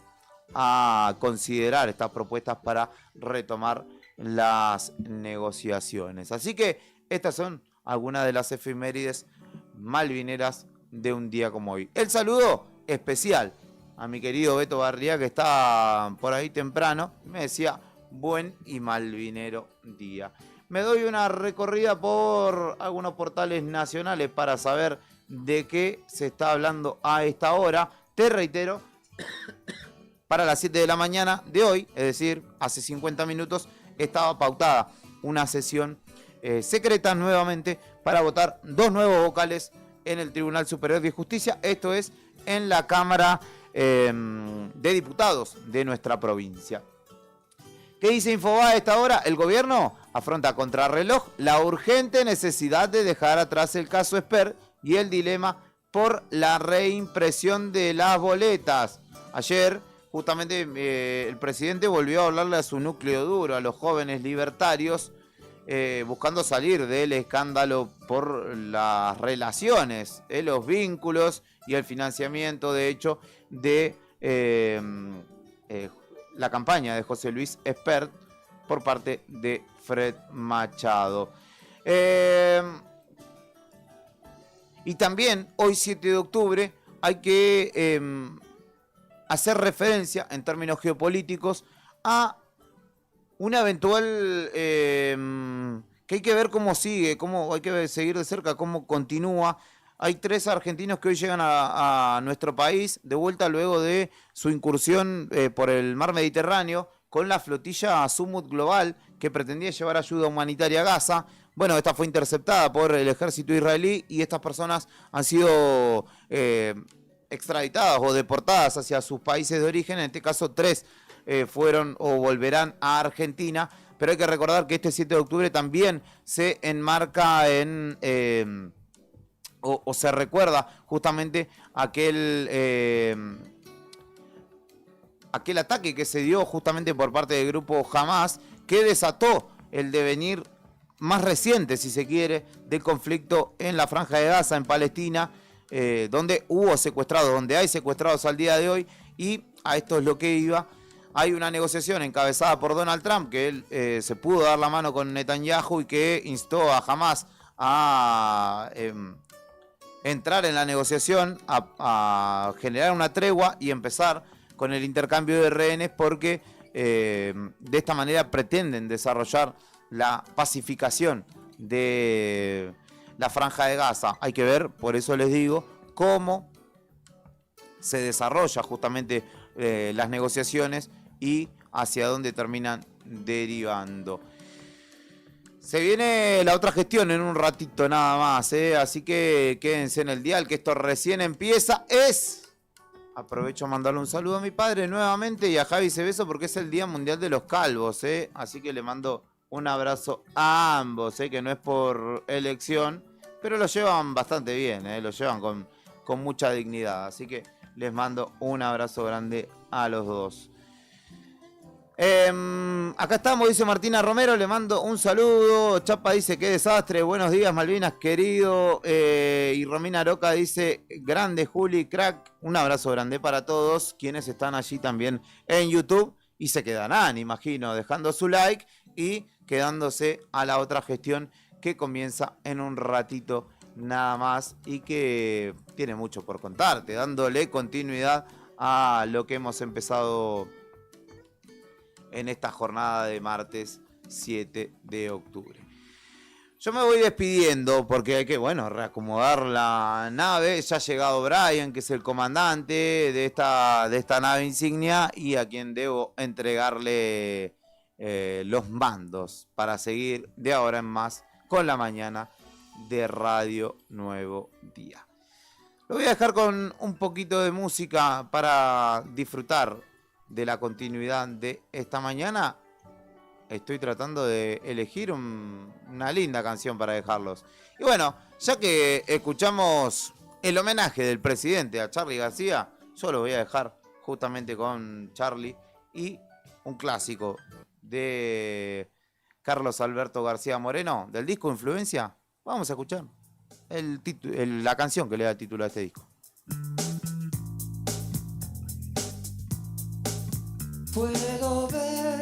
a considerar estas propuestas para retomar las negociaciones. Así que estas son algunas de las efemérides malvineras de un día como hoy. El saludo especial a mi querido Beto Barría, que está por ahí temprano, me decía buen y malvinero día. Me doy una recorrida por algunos portales nacionales para saber de qué se está hablando a esta hora. Te reitero, para las 7 de la mañana de hoy, es decir, hace 50 minutos, estaba pautada una sesión secreta nuevamente para votar 2 nuevos vocales en el Tribunal Superior de Justicia. Esto es en la Cámara de Diputados de nuestra provincia. ¿Qué dice Infobae a esta hora? El gobierno afronta a contrarreloj la urgente necesidad de dejar atrás el caso Esper y el dilema por la reimpresión de las boletas. Ayer, justamente, el presidente volvió a hablarle a su núcleo duro, a los jóvenes libertarios, buscando salir del escándalo por las relaciones, los vínculos y el financiamiento, de hecho, de la campaña de José Luis Espert por parte de Fred Machado. Y también, hoy 7 de octubre, hay que hacer referencia, en términos geopolíticos, a una eventual... que hay que ver cómo sigue, cómo hay que seguir de cerca, cómo continúa. Hay 3 argentinos que hoy llegan a nuestro país, de vuelta luego de su incursión por el mar Mediterráneo, con la flotilla Azumut Global, que pretendía llevar ayuda humanitaria a Gaza. Bueno, esta fue interceptada por el ejército israelí y estas personas han sido extraditadas o deportadas hacia sus países de origen. En este caso, 3 fueron o volverán a Argentina. Pero hay que recordar que este 7 de octubre también se enmarca en... O se recuerda justamente aquel ataque que se dio justamente por parte del grupo Hamas, que desató el devenir más reciente, si se quiere, del conflicto en la Franja de Gaza, en Palestina, donde hubo secuestrados, donde hay secuestrados al día de hoy, y a esto es lo que iba. Hay una negociación encabezada por Donald Trump, que él se pudo dar la mano con Netanyahu y que instó a Hamas a entrar en la negociación, a generar una tregua y empezar con el intercambio de rehenes, porque de esta manera pretenden desarrollar la pacificación de la Franja de Gaza. Hay que ver, por eso les digo, cómo se desarrolla justamente las negociaciones y hacia dónde terminan derivando. Se viene la otra gestión en un ratito nada más, así que quédense en el dial, que esto recién empieza. Aprovecho a mandarle un saludo a mi padre nuevamente y a Javi Cebeso, porque es el Día Mundial de los Calvos, así que le mando un abrazo a ambos, que no es por elección, pero lo llevan bastante bien, lo llevan con mucha dignidad, así que les mando un abrazo grande a los dos. Acá estamos, dice Martina Romero, le mando un saludo. Chapa dice, qué desastre, buenos días Malvinas, querido. Y Romina Aroca dice, grande Juli, crack. Un abrazo grande para todos quienes están allí también en YouTube y se quedarán, imagino, dejando su like y quedándose a la otra gestión que comienza en un ratito nada más y que tiene mucho por contarte, dándole continuidad a lo que hemos empezado en esta jornada de martes 7 de octubre. Yo me voy despidiendo porque hay que, reacomodar la nave. Ya ha llegado Brian, que es el comandante de esta nave insignia y a quien debo entregarle los mandos para seguir de ahora en más con la mañana de Radio Nuevo Día. Lo voy a dejar con un poquito de música para disfrutar de la continuidad de esta mañana estoy tratando de elegir una linda canción para dejarlos. Y bueno, ya que escuchamos el homenaje del presidente a Charly García, yo lo voy a dejar justamente con Charly y un clásico de Carlos Alberto García Moreno, del disco Influencia. Vamos a escuchar la canción que le da el título a este disco. Puedo ver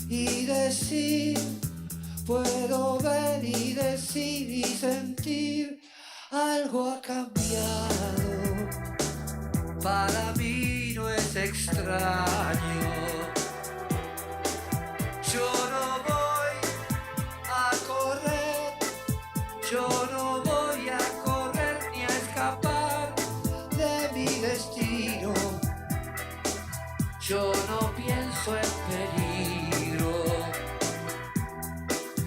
y decir, puedo ver y decir y sentir, algo ha cambiado, para mí no es extraño. Yo no voy a correr, yo no voy a correr ni a escapar de mi destino. Yo no pienso en peligro.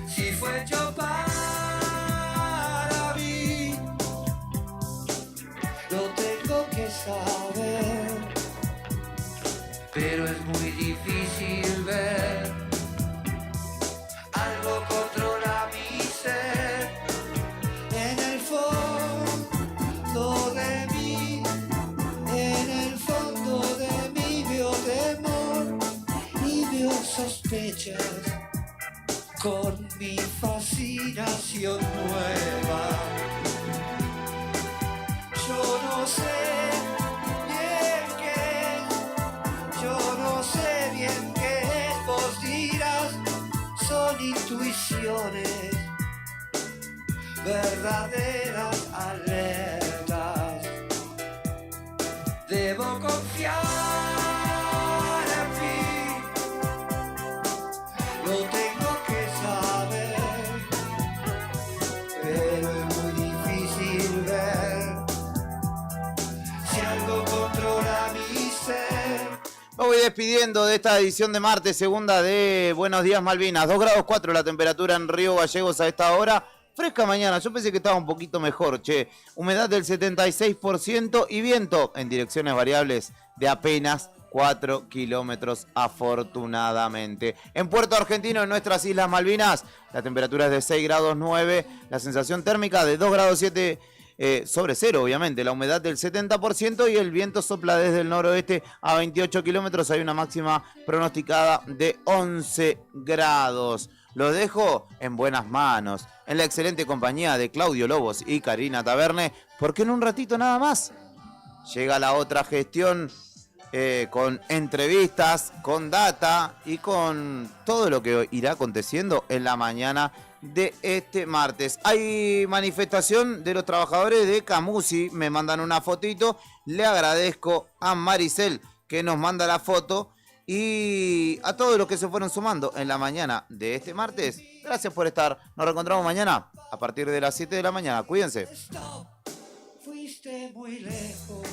Si fue hecho para mí, lo tengo que saber. Pero es muy difícil ver. Algo controla mi ser. En el fondo de mí, en el fondo de mí veo temor y veo sospechas con mi fascinación nueva. Yo no sé bien qué es, yo no sé bien qué es, vos dirás, son intuiciones, verdaderas alertas. Debo confiar en mí, lo tengo que saber, pero es muy difícil ver si algo controla mi ser. Me voy despidiendo de esta edición de martes, segunda de Buenos Días Malvinas. 2 grados 4 la temperatura en Río Gallegos a esta hora. Fresca mañana, yo pensé que estaba un poquito mejor, che. Humedad del 76% y viento en direcciones variables de apenas 4 kilómetros afortunadamente. En Puerto Argentino, en nuestras Islas Malvinas, la temperatura es de 6 grados 9, la sensación térmica de 2 grados 7 sobre cero, obviamente, la humedad del 70% y el viento sopla desde el noroeste a 28 kilómetros. Hay una máxima pronosticada de 11 grados. Los dejo en buenas manos, en la excelente compañía de Claudio Lobos y Karina Taberne, porque en un ratito nada más llega la otra gestión con entrevistas, con data y con todo lo que irá aconteciendo en la mañana de este martes. Hay manifestación de los trabajadores de Camusi, me mandan una fotito, le agradezco a Maricel que nos manda la foto y a todos los que se fueron sumando en la mañana de este martes. Gracias por estar, nos reencontramos mañana a partir de las 7 de la mañana, cuídense. Fuiste muy lejos,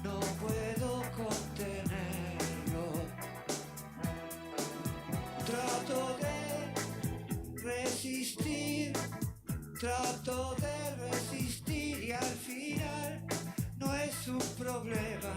no puedo contenerlo. Trato de resistir, trato de resistir y al final no es un problema.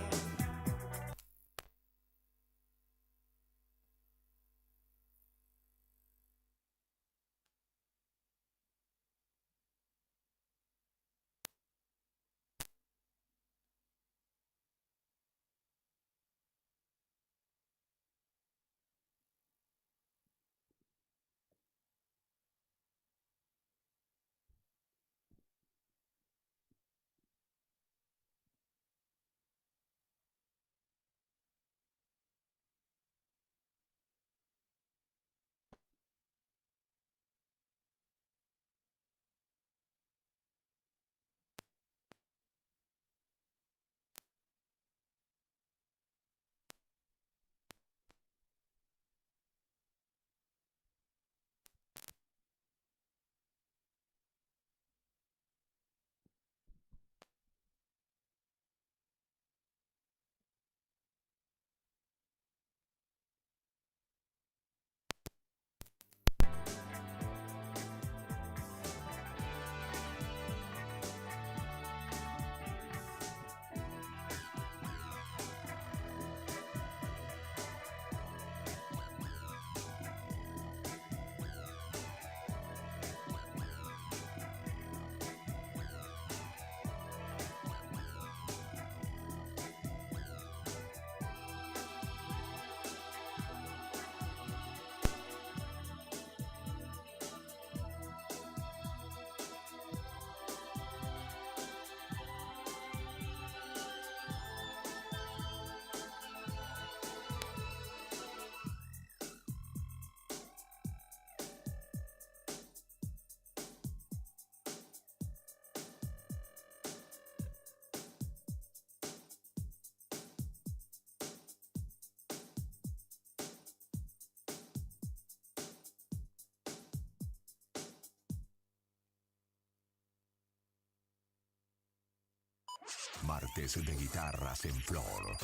Martes de guitarras en flor. Hoy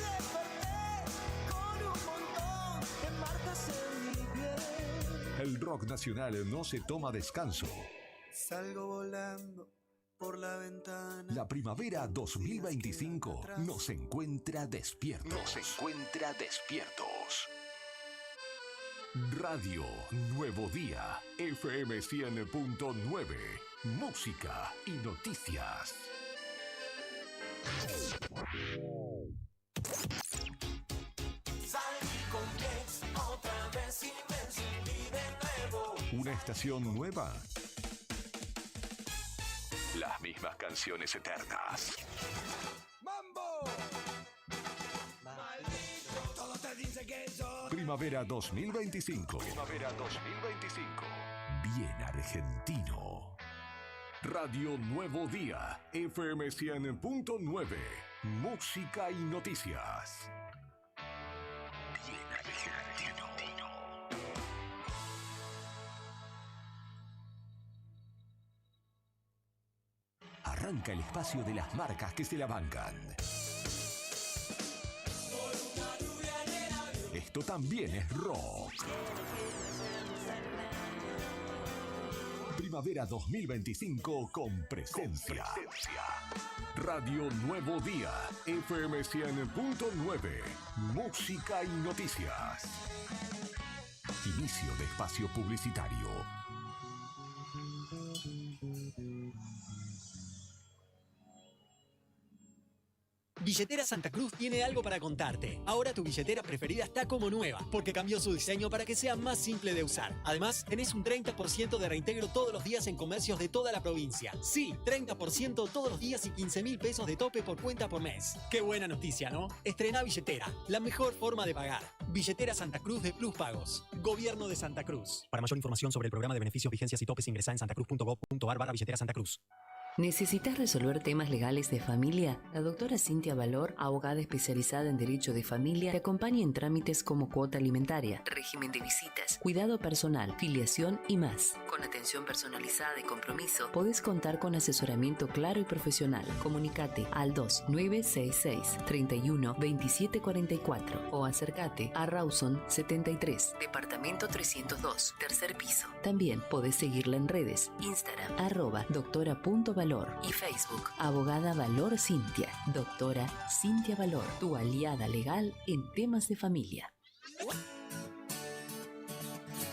desperté con un montón de marcas en mi piel. El rock nacional no se toma descanso. Salgo volando por la ventana. La primavera 2025 nos encuentra despiertos. Radio Nuevo Día, FM 100.9, música y noticias. Salí con Plex otra vez y me encendí de nuevo. Una estación nueva. Las mismas canciones eternas. ¡Mambo! Maldito, todo te dice que yo. Primavera 2025. Bien argentino. Radio Nuevo Día, FM 100.9, música y noticias. Bien argentino. Arranca el espacio de las marcas que se la bancan. Esto también es rock. Primavera 2025 con presencia. Radio Nuevo Día, FM 100.9, música y noticias. Inicio de espacio publicitario. Billetera Santa Cruz tiene algo para contarte. Ahora tu billetera preferida está como nueva, porque cambió su diseño para que sea más simple de usar. Además, tenés un 30% de reintegro todos los días en comercios de toda la provincia. Sí, 30% todos los días y 15.000 pesos de tope por cuenta por mes. Qué buena noticia, ¿no? Estrena billetera, la mejor forma de pagar. Billetera Santa Cruz de Plus Pagos. Gobierno de Santa Cruz. Para mayor información sobre el programa de beneficios, vigencias y topes, ingresá en santacruz.gov.ar/billetera Santa Cruz. ¿Necesitas resolver temas legales de familia? La doctora Cintia Valor, abogada especializada en Derecho de Familia, te acompaña en trámites como cuota alimentaria, régimen de visitas, cuidado personal, filiación y más. Con atención personalizada y compromiso, podés contar con asesoramiento claro y profesional. Comunicate al 2966-312744 o acércate a Rawson 73, departamento 302, tercer piso. También podés seguirla en redes, Instagram, @doctora.valor y Facebook, Abogada Valor Cintia. Doctora Cintia Valor, tu aliada legal en temas de familia.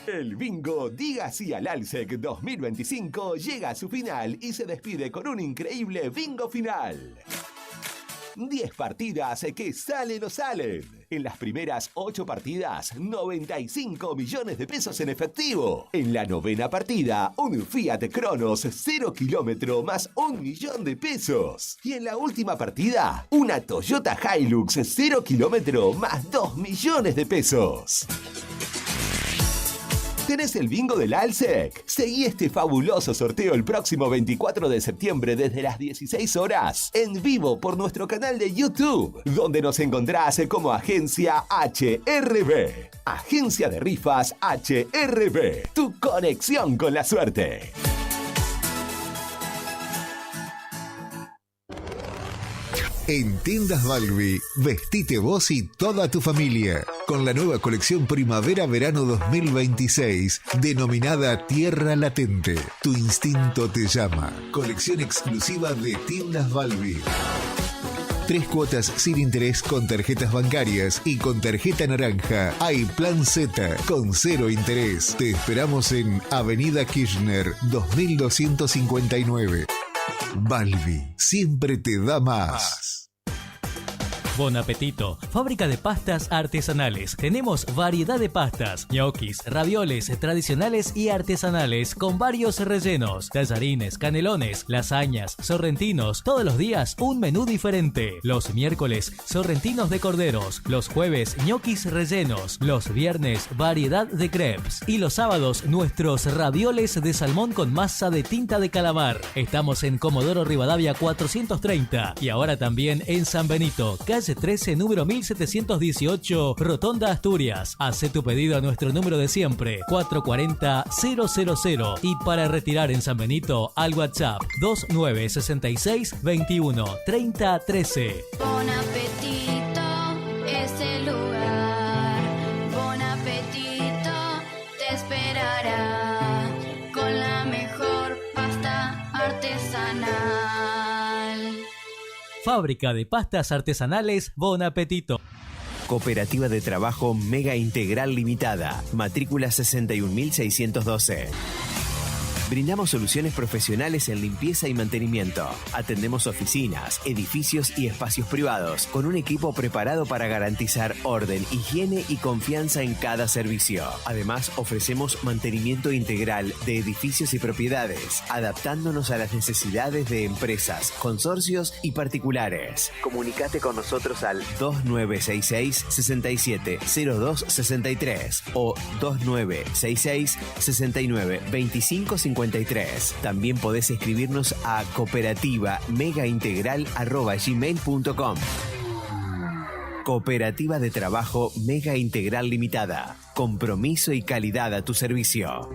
El bingo Diga Sí al Alsec 2025 llega a su final y se despide con un increíble bingo final. 10 partidas que salen o salen. En las primeras 8 partidas, 95 millones de pesos en efectivo. En la 9ª partida, un Fiat Cronos 0 kilómetro más 1 millón de pesos. Y en la última partida, una Toyota Hilux 0 kilómetro más 2 millones de pesos. ¿Tenés el bingo del Alsec? Seguí este fabuloso sorteo el próximo 24 de septiembre desde las 16 horas, en vivo por nuestro canal de YouTube, donde nos encontrás como Agencia HRB. Agencia de Rifas HRB, tu conexión con la suerte. En Tiendas Balbi, vestite vos y toda tu familia con la nueva colección Primavera-Verano 2026, denominada Tierra Latente. Tu instinto te llama. Colección exclusiva de Tiendas Balbi. 3 cuotas sin interés con tarjetas bancarias y con tarjeta naranja. Hay Plan Z con 0 interés. Te esperamos en Avenida Kirchner 2259. Balbi, siempre te da más. Bon apetito, fábrica de pastas artesanales. Tenemos variedad de pastas, ñoquis, ravioles tradicionales y artesanales con varios rellenos, tallarines, canelones, lasañas, sorrentinos. Todos los días un menú diferente. Los miércoles, sorrentinos de corderos. Los jueves, ñoquis rellenos. Los viernes, variedad de crepes. Y los sábados, nuestros ravioles de salmón con masa de tinta de calamar. Estamos en Comodoro Rivadavia 430 y ahora también en San Benito, calle Liniers 13, número 1718, Rotonda Asturias. Haz tu pedido a nuestro número de siempre, 440-000. Y para retirar en San Benito, al WhatsApp 2966 21 30 13. Bon apetito es el lugar. Bon apetito te esperará con la mejor pasta artesanal. Fábrica de pastas artesanales Bon Apetito. Cooperativa de Trabajo Mega Integral Limitada. Matrícula 61612. Brindamos soluciones profesionales en limpieza y mantenimiento. Atendemos oficinas, edificios y espacios privados con un equipo preparado para garantizar orden, higiene y confianza en cada servicio. Además, ofrecemos mantenimiento integral de edificios y propiedades, adaptándonos a las necesidades de empresas, consorcios y particulares. Comunicate con nosotros al 2966 670263 o 2966 69 25 53. También podés escribirnos a cooperativa-megaintegral@gmail.com. Cooperativa de Trabajo Mega Integral Limitada. Compromiso y calidad a tu servicio.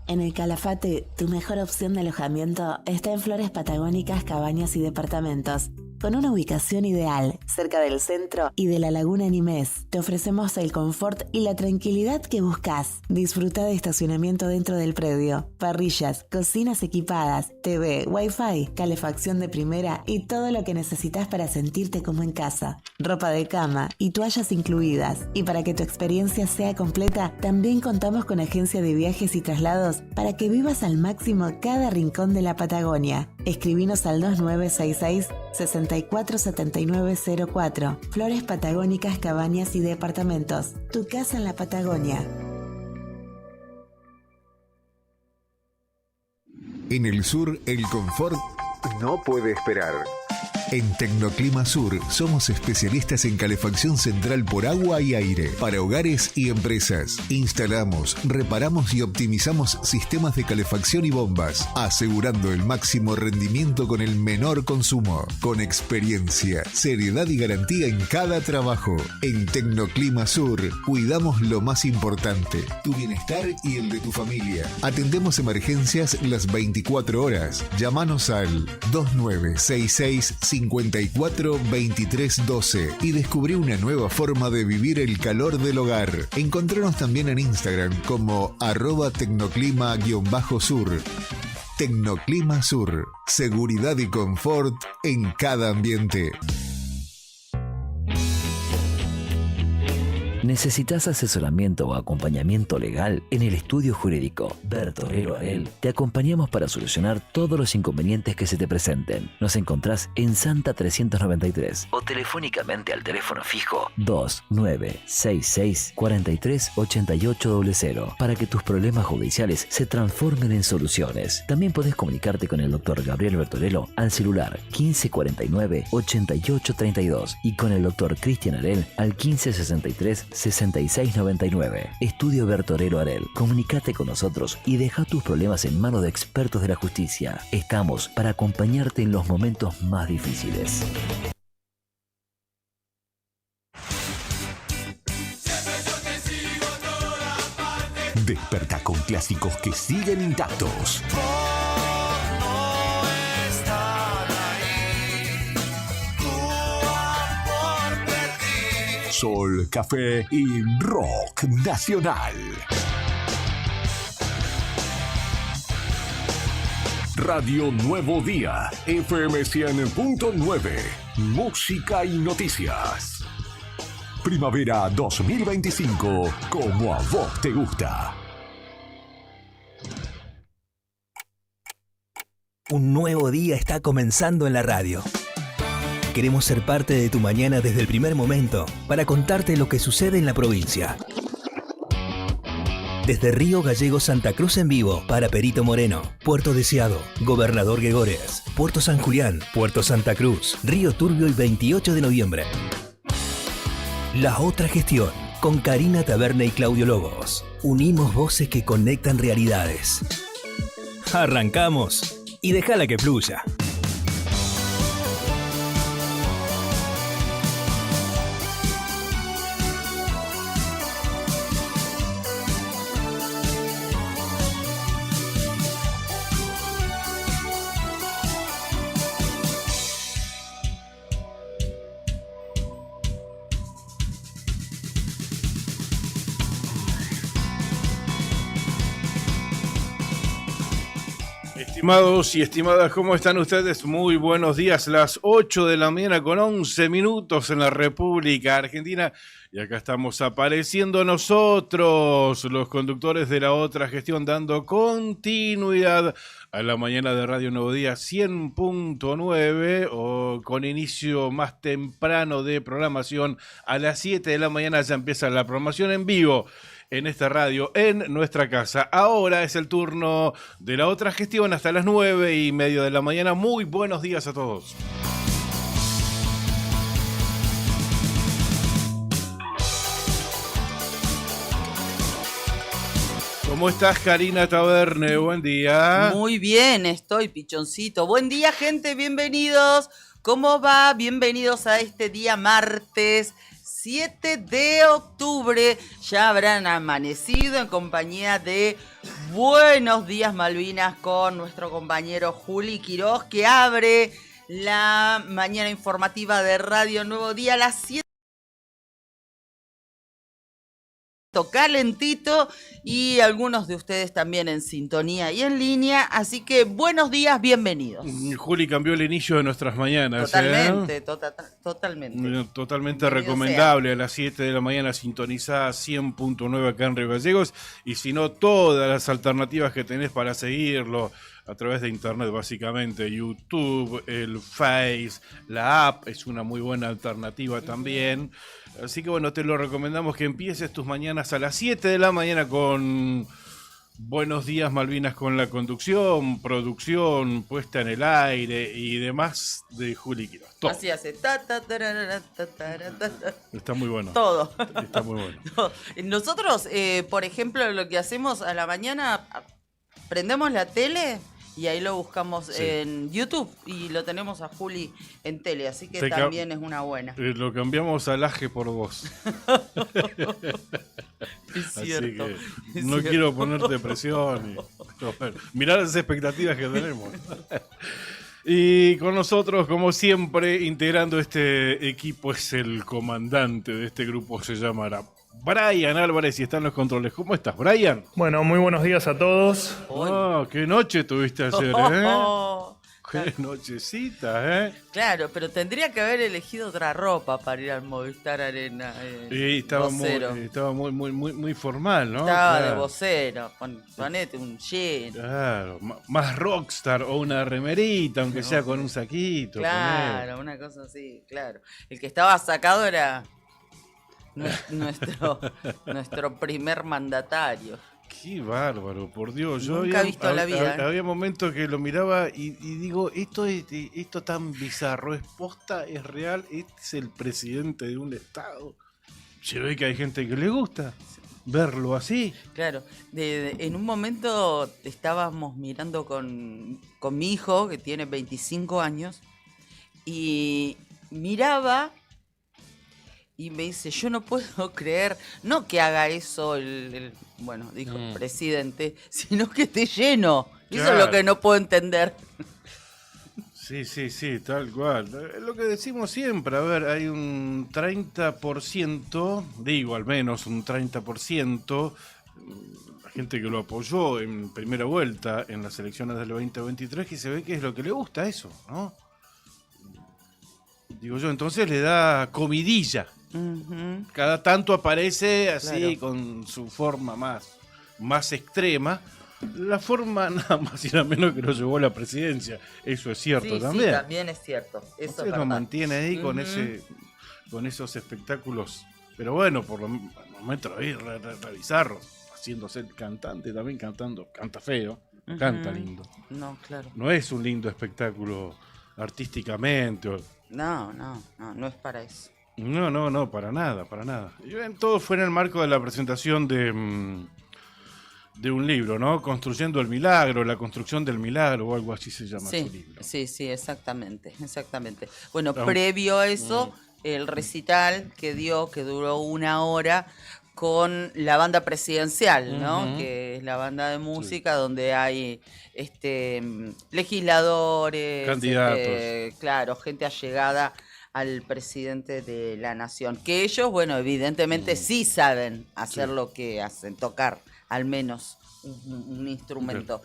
En el Calafate, tu mejor opción de alojamiento está en Flores Patagónicas, Cabañas y Departamentos. Con una ubicación ideal, cerca del centro y de la Laguna Nimés, te ofrecemos el confort y la tranquilidad que buscas. Disfruta de estacionamiento dentro del predio, parrillas, cocinas equipadas, TV, Wi-Fi, calefacción de primera y todo lo que necesitas para sentirte como en casa. Ropa de cama y toallas incluidas. Y para que tu experiencia sea completa, también contamos con agencia de viajes y traslados para que vivas al máximo cada rincón de la Patagonia. Escribinos al 2966 647904. Flores Patagónicas, Cabañas y Departamentos. Tu casa en la Patagonia. En el sur, el confort no puede esperar. En Tecnoclima Sur somos especialistas en calefacción central por agua y aire para hogares y empresas. Instalamos, reparamos y optimizamos sistemas de calefacción y bombas, asegurando el máximo rendimiento con el menor consumo. Con experiencia, seriedad y garantía en cada trabajo. En Tecnoclima Sur cuidamos lo más importante, tu bienestar y el de tu familia. Atendemos emergencias las 24 horas. Llámanos al 2966 54 23 12 y descubrí una nueva forma de vivir el calor del hogar. Encontranos también en Instagram como @tecnoclima_sur. Tecnoclima Sur. Seguridad y confort en cada ambiente. ¿Necesitas asesoramiento o acompañamiento legal? En el estudio jurídico Bertorero Arel te acompañamos para solucionar todos los inconvenientes que se te presenten. Nos encontrás en Santa 393 o telefónicamente al teléfono fijo 2966 43 8800 para que tus problemas judiciales se transformen en soluciones. También podés comunicarte con el Dr. Gabriel Bertorello al celular 1549 8832 y con el Dr. Cristian Arel al 1563 6699. Estudio Bertorello Arel. Comunicate con nosotros y deja tus problemas en manos de expertos de la justicia. Estamos para acompañarte en los momentos más difíciles. Desperta con clásicos que siguen intactos. Sol, café y rock nacional. Radio Nuevo Día, FM 100.9, música y noticias. Primavera 2025, como a vos te gusta. Un nuevo día está comenzando en la radio. Queremos ser parte de tu mañana desde el primer momento para contarte lo que sucede en la provincia. Desde Río Gallegos Santa Cruz en vivo para Perito Moreno, Puerto Deseado, Gobernador Gregores, Puerto San Julián, Puerto Santa Cruz, Río Turbio el 28 de noviembre. La otra gestión con Karina Taberna y Claudio Lobos. Unimos voces que conectan realidades. Arrancamos y déjala que fluya. Estimados y estimadas, ¿cómo están ustedes? Muy buenos días, las 8 de la mañana con 11 minutos en la República Argentina. Y acá estamos apareciendo nosotros, los conductores de la otra gestión, dando continuidad a la mañana de Radio Nuevo Día 100.9, o con inicio más temprano de programación. A las 7 de la mañana ya empieza la programación en vivo en esta radio, en nuestra casa. Ahora es el turno de la otra gestión hasta las 9:30 de la mañana. Muy buenos días a todos. ¿Cómo estás, Karina Taberne? Buen día. Muy bien, estoy, pichoncito. Buen día, gente, bienvenidos. ¿Cómo va? Bienvenidos a este día martes 7 de octubre. Ya habrán amanecido en compañía de Buenos Días Malvinas con nuestro compañero Juli Quiroz, que abre la mañana informativa de Radio Nuevo Día a las 7. Calentito, y algunos de ustedes también en sintonía y en línea, así que buenos días, bienvenidos. Juli cambió el inicio de nuestras mañanas. Totalmente, totalmente. Totalmente Bienvenido recomendable a las 7 de la mañana, sintonizada 100.9 acá en Río Gallegos, y si no, todas las alternativas que tenés para seguirlo a través de internet, básicamente YouTube, el Face, la app es una muy buena alternativa también. Así que bueno, te lo recomendamos que empieces tus mañanas a las 7 de la mañana con Buenos Días Malvinas, con la conducción, producción, puesta en el aire y demás de Juli Quiroz. Así hace. Está muy bueno. Todo. Está muy bueno. Nosotros, por ejemplo, lo que hacemos a la mañana, prendemos la tele y ahí lo buscamos en YouTube y lo tenemos a Juli en tele, así que también es una buena. Lo cambiamos al Aje por vos. Es cierto. Así que no quiero ponerte presión. Mirá las expectativas que tenemos. Y con nosotros, como siempre, integrando este equipo, es el comandante de este grupo, se llamará Brian Álvarez, y está en los controles. ¿Cómo estás, Brian? Bueno, muy buenos días a todos. Oh, qué noche tuviste ayer, ¿eh? Qué nochecita, ¿eh? Claro, pero tendría que haber elegido otra ropa para ir al Movistar Arena. Sí, estaba muy formal, ¿no? Estaba claro. de vocero, ponete un jean. Claro, más rockstar, o una remerita, aunque sea con un saquito. Claro, una cosa así, claro. El que estaba sacado era nuestro primer mandatario. Qué bárbaro, por Dios. Yo Nunca he visto la vida. Había momentos que lo miraba y digo, esto tan bizarro, ¿es posta? ¿Es real? ¿Este es el presidente de un estado? Se ve que hay gente que le gusta verlo así. Claro, en un momento estábamos mirando con mi hijo, que tiene 25 años, y miraba y me dice, yo no puedo creer, no que haga eso el presidente, sino que esté lleno. Claro. Eso es lo que no puedo entender. Sí, tal cual. Es lo que decimos siempre, a ver, hay un 30%, digo al menos un 30%, la gente que lo apoyó en primera vuelta en las elecciones del 2023, que se ve que es lo que le gusta eso, ¿no? Digo yo, entonces le da comidilla. Uh-huh. Cada tanto aparece así, claro, con su forma más extrema. La forma nada más y nada menos que lo llevó a la presidencia. Eso es cierto también. Sí, también es cierto. Eso lo mantiene ahí, uh-huh, con esos espectáculos. Pero bueno, por lo momento revisarlos, haciéndose el cantante también, canta feo, uh-huh, canta lindo. No, claro. No es un lindo espectáculo artísticamente. No es para eso. No, para nada. Todo fue en el marco de la presentación de un libro, ¿no? Construyendo el milagro, la construcción del milagro, o algo así se llama su libro. Sí, exactamente. Bueno, previo a eso, el recital que duró 1 hora, con la banda presidencial, ¿no? Uh-huh. Que es la banda de música, donde hay legisladores, candidatos, claro, gente allegada al presidente de la nación, que ellos, bueno, evidentemente sí saben hacer lo que hacen, tocar al menos un instrumento.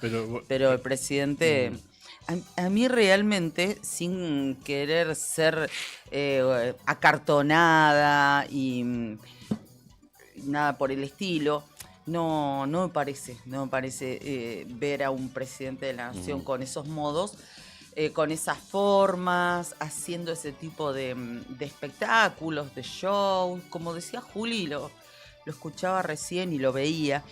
Pero el presidente... A mí realmente, sin querer ser acartonada y nada por el estilo, no me parece ver a un presidente de la nación con esos modos, con esas formas, haciendo ese tipo de espectáculos, de shows. Como decía Juli, lo escuchaba recién y lo veía.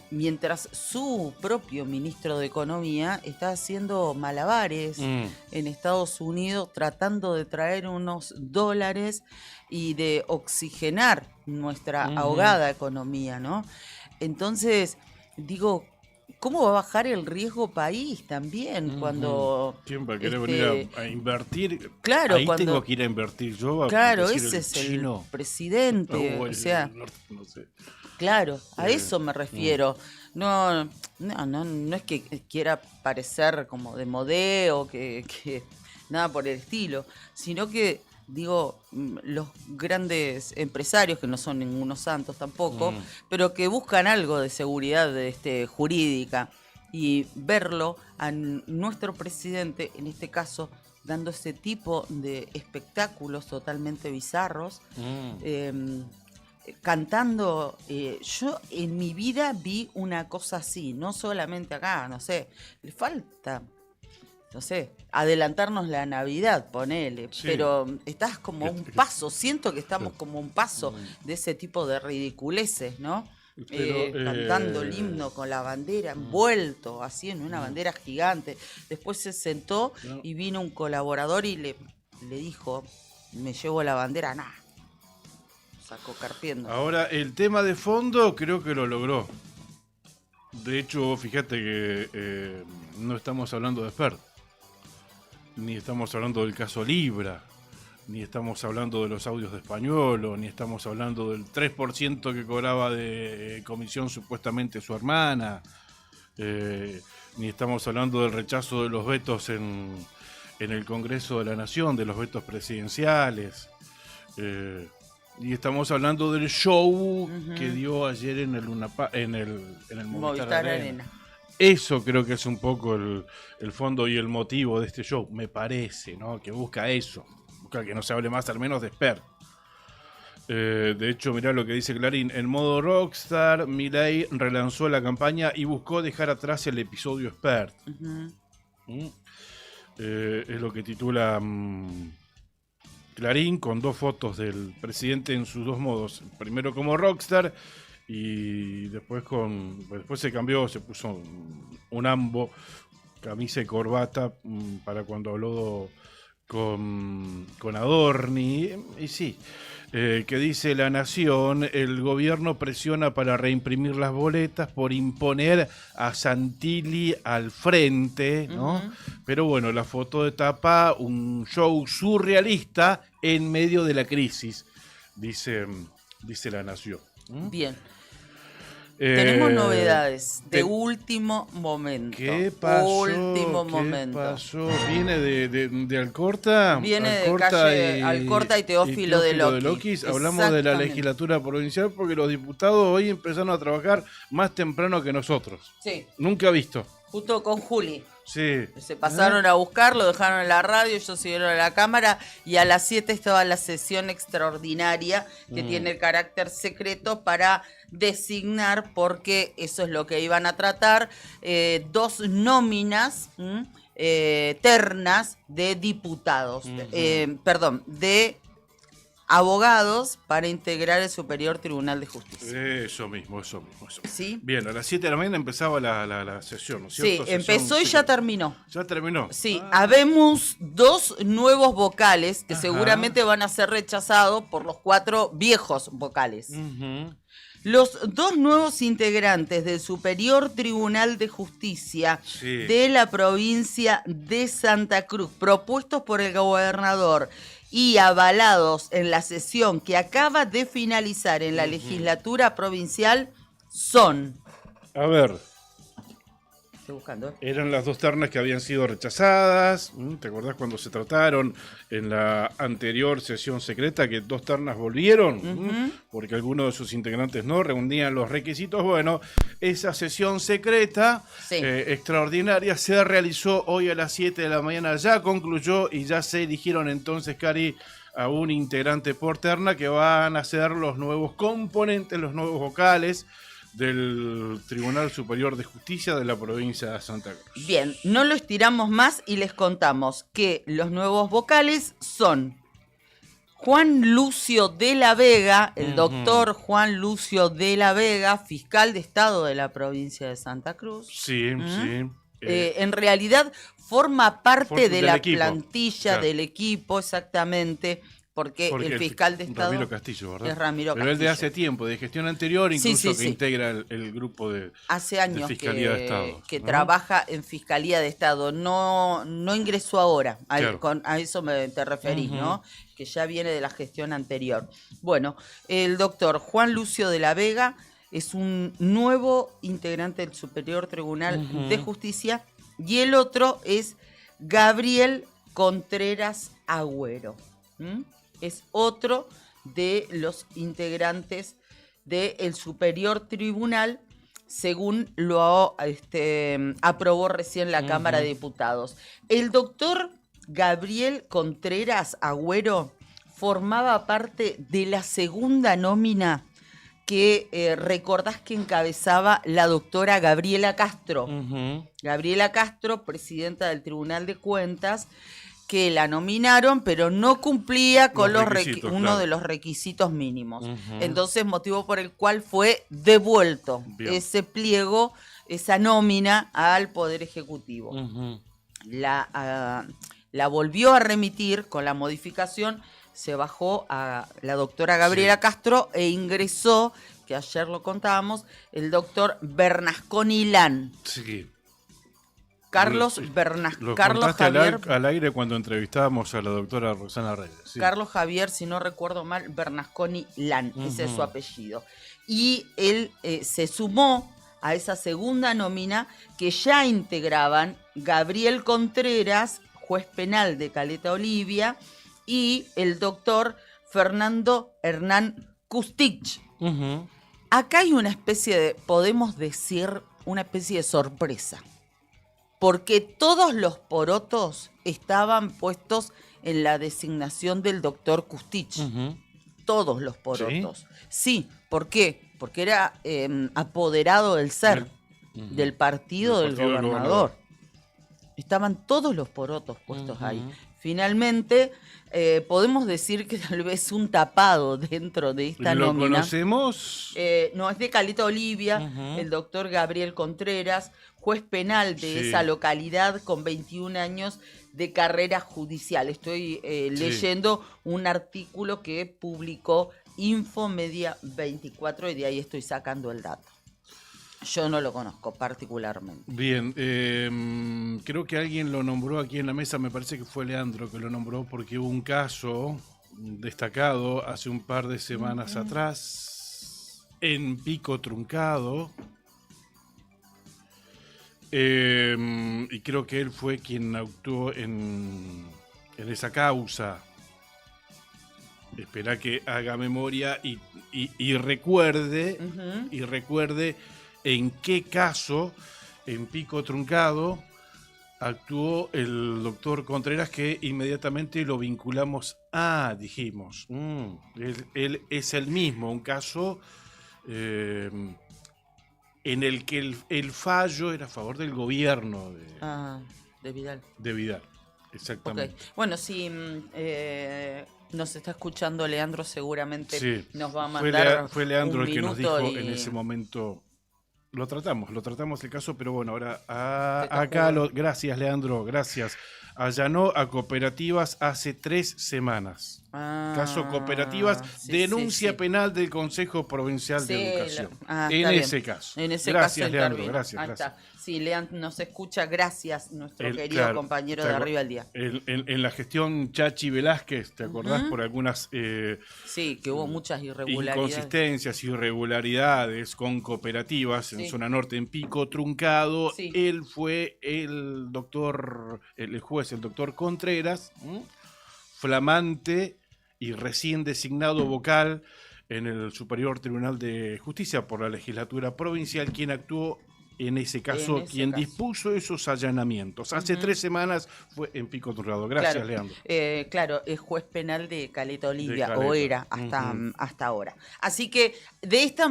Mientras su propio ministro de Economía está haciendo malabares en Estados Unidos, tratando de traer unos dólares y de oxigenar nuestra ahogada economía, ¿no? Entonces, digo, ¿cómo va a bajar el riesgo país también cuando... ¿Quién va a querer venir a invertir? Claro, ahí tengo que ir a invertir yo. Claro, ese es el presidente, o sea... No sé. Claro, a eso me refiero. No es que quiera parecer como de modeo, que nada por el estilo, sino que, digo, los grandes empresarios, que no son ningunos santos tampoco, pero que buscan algo de seguridad jurídica, y verlo a nuestro presidente, en este caso, dando ese tipo de espectáculos totalmente bizarros, cantando. Yo en mi vida vi una cosa así, no solamente acá, no sé, le falta, no sé, adelantarnos la Navidad, ponele, pero estás como un paso, siento que estamos como un paso de ese tipo de ridiculeces, ¿no? Cantando el himno con la bandera envuelto, así en una bandera gigante. Después se sentó y vino un colaborador y le dijo, me llevo la bandera, nada. Sacó carpiendo. Ahora, el tema de fondo creo que lo logró. De hecho, fíjate que no estamos hablando de Spert, ni estamos hablando del caso Libra, ni estamos hablando de los audios de Españolo, ni estamos hablando del 3% que cobraba de comisión supuestamente su hermana, ni estamos hablando del rechazo de los vetos en el Congreso de la Nación, de los vetos presidenciales. Y estamos hablando del show que dio ayer en el Movistar Arena. Eso creo que es un poco el fondo y el motivo de este show, me parece, ¿no? Que busca eso, busca que no se hable más al menos de Spert. De hecho, mirá lo que dice Clarín. En modo rockstar, Milei relanzó la campaña y buscó dejar atrás el episodio Spert. Es lo que titula... Clarín, con dos fotos del presidente en sus dos modos. Primero como rockstar y después se cambió, se puso un ambo, camisa y corbata para cuando habló con Adorni. Y sí, que dice La Nación, el gobierno presiona para reimprimir las boletas por imponer a Santilli al frente, ¿no? Pero bueno, la foto de tapa, un show surrealista en medio de la crisis, dice La Nación. Bien. Tenemos novedades de último momento. ¿Qué pasó? ¿Qué pasó? ¿Viene de Alcorta? Viene de calle Alcorta y Teófilo de Lokis. Hablamos de la legislatura provincial porque los diputados hoy empezaron a trabajar más temprano que nosotros. Sí. Nunca visto. Justo con Juli. Sí. Se pasaron a buscar, lo dejaron en la radio, ellos siguieron a la cámara y a las 7 estaba la sesión extraordinaria que tiene el carácter secreto para designar, porque eso es lo que iban a tratar, 2 nóminas ternas de diputados, de abogados para integrar el Superior Tribunal de Justicia. Eso mismo. ¿Sí? Bien, a las 7 de la mañana empezaba la sesión, ¿no es cierto? Sí, empezó y ya terminó. ¿Ya terminó? Sí, habemos 2 nuevos vocales que seguramente van a ser rechazados por los 4 viejos vocales. Los 2 nuevos integrantes del Superior Tribunal de Justicia de la provincia de Santa Cruz, propuestos por el gobernador y avalados en la sesión que acaba de finalizar en la legislatura provincial, son... A ver. Estoy buscando. Eran las 2 ternas que habían sido rechazadas. ¿Te acordás cuando se trataron en la anterior sesión secreta que 2 ternas volvieron? Porque algunos de sus integrantes no reunían los requisitos. Bueno, esa sesión secreta extraordinaria se realizó hoy a las 7 de la mañana. Ya concluyó y ya se eligieron entonces, Cari, a un integrante por terna que van a ser los nuevos componentes, los nuevos vocales del Tribunal Superior de Justicia de la provincia de Santa Cruz. Bien, no lo estiramos más y les contamos que los nuevos vocales son Juan Lucio de la Vega, el doctor Juan Lucio de la Vega, fiscal de Estado de la provincia de Santa Cruz. Sí, sí. En realidad forma parte de la equipo, plantilla claro, del equipo, exactamente. Porque el fiscal de Estado Ramiro Castillo, ¿verdad? es Ramiro Pero Castillo. Él de hace tiempo, de gestión anterior, incluso sí. que integra el grupo de, hace años de Fiscalía de Estado. que ¿no? trabaja en Fiscalía de Estado. No ingresó ahora, Claro. a eso te referís, ¿no? Que ya viene de la gestión anterior. Bueno, el doctor Juan Lucio de la Vega es un nuevo integrante del Superior Tribunal de Justicia y el otro es Gabriel Contreras Agüero. Es otro de los integrantes del Superior Tribunal, según lo aprobó recién la Cámara de Diputados. El doctor Gabriel Contreras Agüero formaba parte de la segunda nómina que recordás que encabezaba la doctora Gabriela Castro. Gabriela Castro, presidenta del Tribunal de Cuentas, que la nominaron, pero no cumplía con uno de los requisitos mínimos. Entonces, motivo por el cual fue devuelto ese pliego, esa nómina al Poder Ejecutivo. La volvió a remitir con la modificación, se bajó a la doctora Gabriela Castro e ingresó, que ayer lo contábamos, el doctor Bernasconi Lan. Sí. Carlos Javier al aire cuando entrevistábamos a la doctora Roxana Reyes. Sí. Carlos Javier, si no recuerdo mal, Bernasconi Lan, ese es su apellido. Y él se sumó a esa segunda nómina que ya integraban Gabriel Contreras, juez penal de Caleta Olivia, y el doctor Fernando Hernán Custich. Acá hay una especie de, podemos decir, una especie de sorpresa. Porque todos los porotos estaban puestos en la designación del doctor Custich. Todos los porotos. Sí, ¿por qué? Porque era apoderado del SER, del partido del gobernador. Estaban todos los porotos puestos ahí. Finalmente, podemos decir que tal vez un tapado dentro de esta nómina. ¿Lo conocemos? No, es de Caleta Olivia, el doctor Gabriel Contreras, juez penal de esa localidad con 21 años de carrera judicial. Estoy leyendo un artículo que publicó Infomedia 24 y de ahí estoy sacando el dato. Yo no lo conozco particularmente. Bien, creo que alguien lo nombró aquí en la mesa, me parece que fue Leandro que lo nombró porque hubo un caso destacado hace un par de semanas atrás en Pico Truncado. Y creo que él fue quien actuó en esa Espera que haga memoria y recuerde en qué caso en Pico Truncado actuó el doctor Contreras, que inmediatamente lo vinculamos dijimos, él es el mismo, un caso en el que el fallo era a favor del gobierno de Vidal. De Vidal, exactamente. Okay. Bueno, si nos está escuchando Leandro, seguramente nos va a mandar fue Leandro el que nos dijo y en ese momento. Lo tratamos el caso, pero bueno, ahora acá, gracias Leandro, gracias. Allanó a cooperativas hace 3 semanas. Caso Cooperativas, denuncia penal del Consejo Provincial de Educación. En ese caso. En ese gracias, caso Leandro, intervino. gracias. Ahí gracias. está. Sí, Leandro nos escucha, gracias, nuestro querido Claro, compañero de Arriba del Día. En la gestión Chachi Velázquez, ¿te acordás? Por algunas sí, que hubo muchas irregularidades. Inconsistencias, irregularidades con cooperativas en zona norte, en Pico Truncado. Sí. Él fue el juez, el doctor Contreras, flamante y recién designado vocal en el Superior Tribunal de Justicia por la legislatura provincial, quien actuó en ese caso, quien dispuso esos allanamientos. Hace 3 semanas fue en Pico Truncado. Gracias, claro, Leandro. Claro, es juez penal de Caleta Olivia, De Caleta. o era hasta ahora. Así que de esta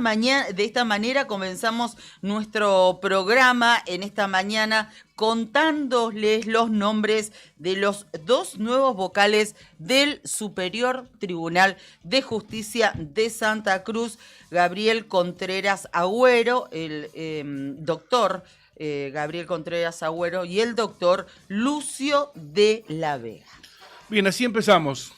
manera comenzamos nuestro programa en esta mañana contándoles los nombres de los 2 nuevos vocales del Superior Tribunal de Justicia de Santa Cruz, Gabriel Contreras Agüero, el doctor Gabriel Contreras Agüero y el doctor Lucio de la Vega. Bien, así empezamos.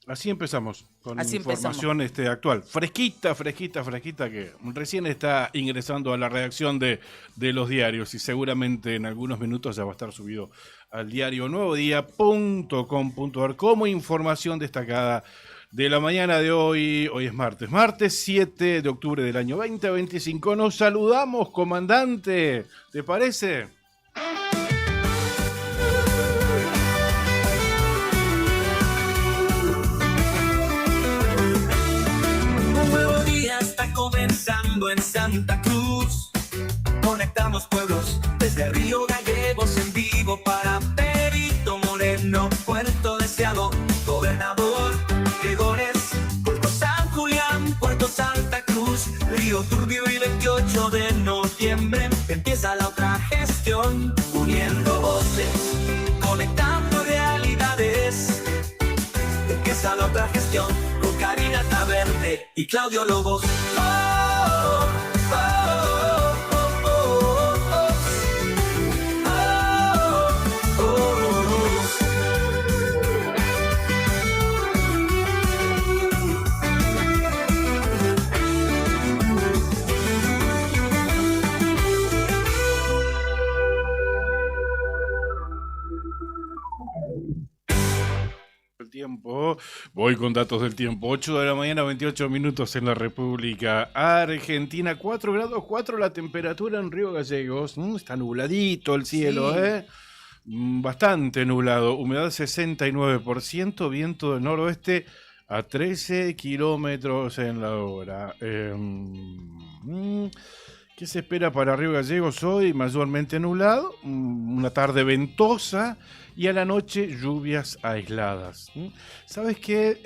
Así empezamos con información actual. Fresquita, que recién está ingresando a la redacción de los diarios y seguramente en algunos minutos ya va a estar subido al diario nuevodía.com.ar como información destacada de la mañana de hoy. Hoy es martes 7 de octubre del año 2025. Nos saludamos, comandante. ¿Te parece? Comenzando en Santa Cruz, conectamos pueblos desde Río Gallegos en vivo para Perito Moreno, Puerto Deseado, Gobernador Gregores, Puerto San Julián, Puerto Santa Cruz, Río Turbio y 28 de noviembre empieza la otra gestión, uniendo voces, conectando realidades. Empieza la otra gestión con Karina Taverne y Claudio Lobos. Tiempo. Voy con datos del tiempo. 8 de la mañana, 28 minutos en la República Argentina. 4 grados 4 la temperatura en Río Gallegos. Está nubladito el cielo, sí. Bastante nublado. Humedad 69%. Viento del noroeste a 13 kilómetros en la hora. ¿Qué se espera para Río Gallegos hoy? Mayormente nublado. Una tarde ventosa. Y a la noche lluvias aisladas. ¿Sabes qué?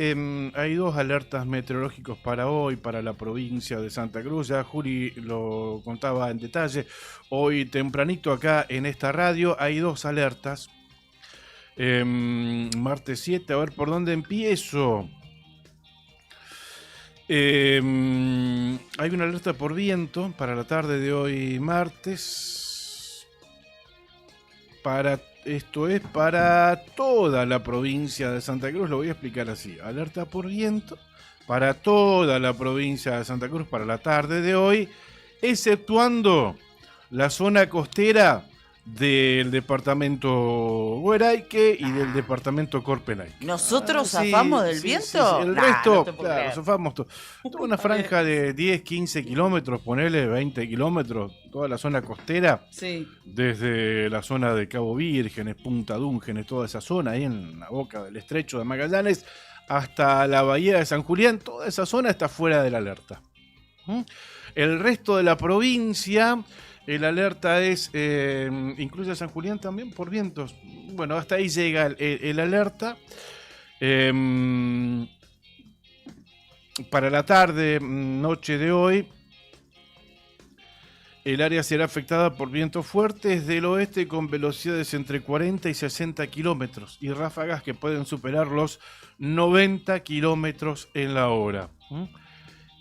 Hay 2 alertas meteorológicos para hoy, para la provincia de Santa Cruz. Ya Juli lo contaba en detalle. Hoy tempranito acá en esta radio hay 2 alertas. Martes 7, a ver por dónde empiezo. Hay una alerta por viento para la tarde de hoy martes. Esto es para toda la provincia de Santa Cruz, lo voy a explicar así. Alerta por viento para toda la provincia de Santa Cruz para la tarde de hoy, exceptuando la zona costera del departamento Gueraique y del departamento Corpenay. ¿Nosotros zafamos del viento? Sí. El resto, claro, zafamos todo. Toda una franja de 10, 15 kilómetros, ponele 20 kilómetros, toda la zona costera, desde la zona de Cabo Vírgenes, Punta Dúngenes, toda esa zona, ahí en la boca del estrecho de Magallanes, hasta la bahía de San Julián, toda esa zona está fuera de la alerta. El resto de la provincia... El alerta incluye a San Julián también por vientos. Bueno, hasta ahí llega el alerta. Para la tarde, noche de hoy, el área será afectada por vientos fuertes del oeste con velocidades entre 40 y 60 kilómetros y ráfagas que pueden superar los 90 kilómetros en la hora.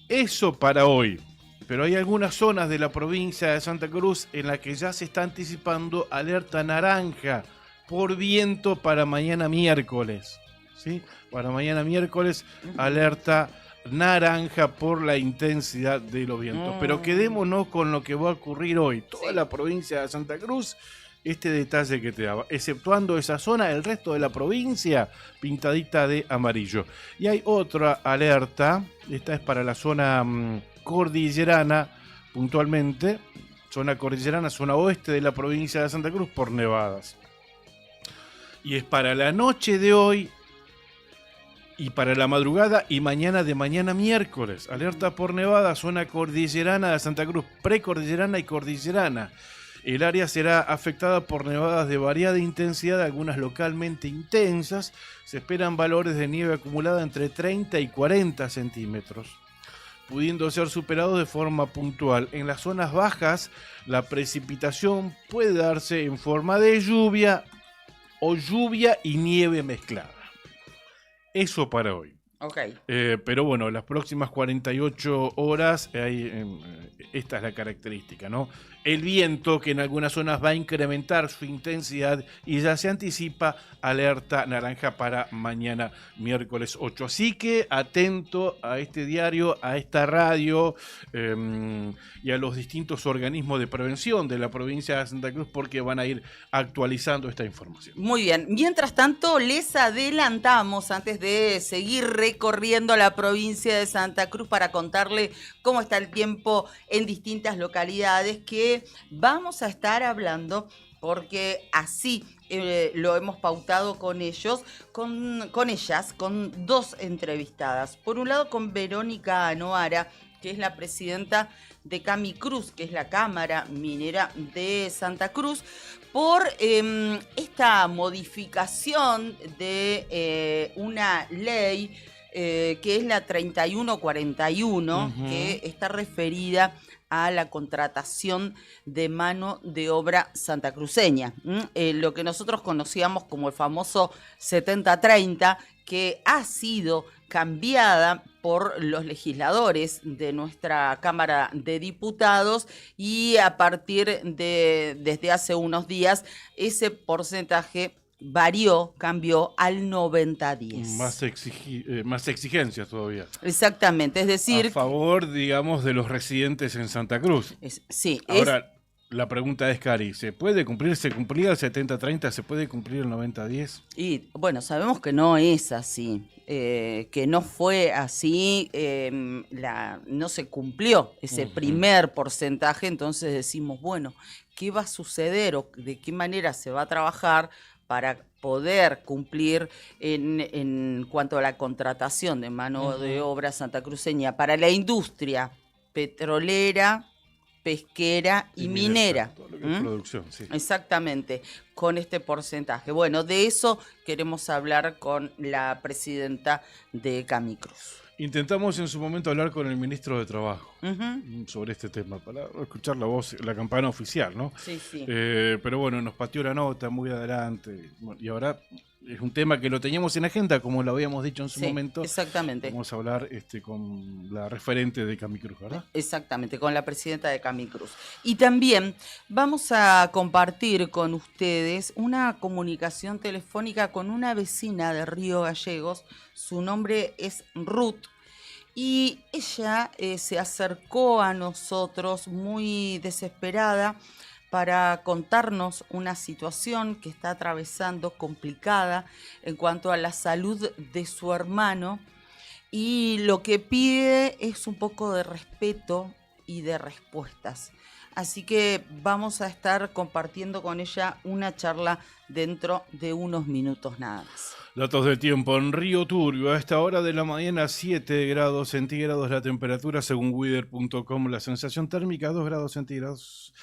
Eso para hoy. Pero hay algunas zonas de la provincia de Santa Cruz en las que ya se está anticipando alerta naranja por viento para mañana miércoles. ¿sí? Para mañana miércoles, alerta naranja por la intensidad de los vientos. Pero quedémonos con lo que va a ocurrir hoy. Toda la provincia de Santa Cruz, este detalle que te daba, exceptuando esa zona, el resto de la provincia pintadita de amarillo. Y hay otra alerta, esta es para la zona cordillerana, puntualmente, zona cordillerana, zona oeste de la provincia de Santa Cruz por nevadas. Y es para la noche de hoy y para la madrugada y mañana de mañana miércoles. Alerta por nevada, zona cordillerana de Santa Cruz, precordillerana y cordillerana. El área será afectada por nevadas de variada intensidad, algunas localmente intensas. Se esperan valores de nieve acumulada entre 30 y 40 centímetros, pudiendo ser superados de forma puntual. En las zonas bajas, la precipitación puede darse en forma de lluvia o lluvia y nieve mezclada. Eso para hoy. Okay. Pero bueno, las próximas 48 horas, esta es la característica, ¿no? El viento, que en algunas zonas va a incrementar su intensidad y ya se anticipa alerta naranja para mañana miércoles 8. Así que atento a este diario, a esta radio y a los distintos organismos de prevención de la provincia de Santa Cruz, porque van a ir actualizando esta información. Muy bien. Mientras tanto, les adelantamos, antes de seguir recorriendo la provincia de Santa Cruz para contarle cómo está el tiempo en distintas localidades, que vamos a estar hablando, porque así lo hemos pautado con ellos, con ellas, con dos entrevistadas. Por un lado, con Verónica Anoara, que es la presidenta de Camicruz, que es la Cámara Minera de Santa Cruz, por esta modificación de una ley que es la 3141, que está referida a la contratación de mano de obra santacruceña. Lo que nosotros conocíamos como el famoso 70-30, que ha sido cambiada por los legisladores de nuestra Cámara de Diputados, y a partir de desde hace unos días ese porcentaje cambió al 90-10. Más exigencias todavía. Exactamente, es decir... A favor, digamos, de los residentes en Santa Cruz. Sí. Ahora, la pregunta es, Cari, ¿se puede cumplir? ¿Se cumplía el 70-30? ¿Se puede cumplir el 90-10? Y bueno, sabemos que no es así, que no fue así, no se cumplió ese primer porcentaje. Entonces decimos, bueno, ¿qué va a suceder o de qué manera se va a trabajar para poder cumplir en cuanto a la contratación de mano de obra santacruceña para la industria petrolera, pesquera y minera? Todo lo que es producción, sí. Exactamente, con este porcentaje. Bueno, de eso queremos hablar con la presidenta de Camicruz. Intentamos en su momento hablar con el ministro de Trabajo sobre este tema, para escuchar la voz, la campana oficial, ¿no? Sí. Pero bueno, nos pateó la nota muy adelante. Bueno, y ahora es un tema que lo teníamos en agenda, como lo habíamos dicho en su momento. Exactamente. Vamos a hablar con la referente de Camicruz, ¿verdad? Exactamente, con la presidenta de Camicruz. Y también vamos a compartir con ustedes una comunicación telefónica con una vecina de Río Gallegos. Su nombre es Ruth. Y ella se acercó a nosotros muy desesperada para contarnos una situación que está atravesando complicada en cuanto a la salud de su hermano, y lo que pide es un poco de respeto y de respuestas. Así que vamos a estar compartiendo con ella una charla dentro de unos minutos nada más. Datos del tiempo en Río Turbio. A esta hora de la mañana, 7 grados centígrados la temperatura según weather.com. La sensación térmica, 2 grados centígrados.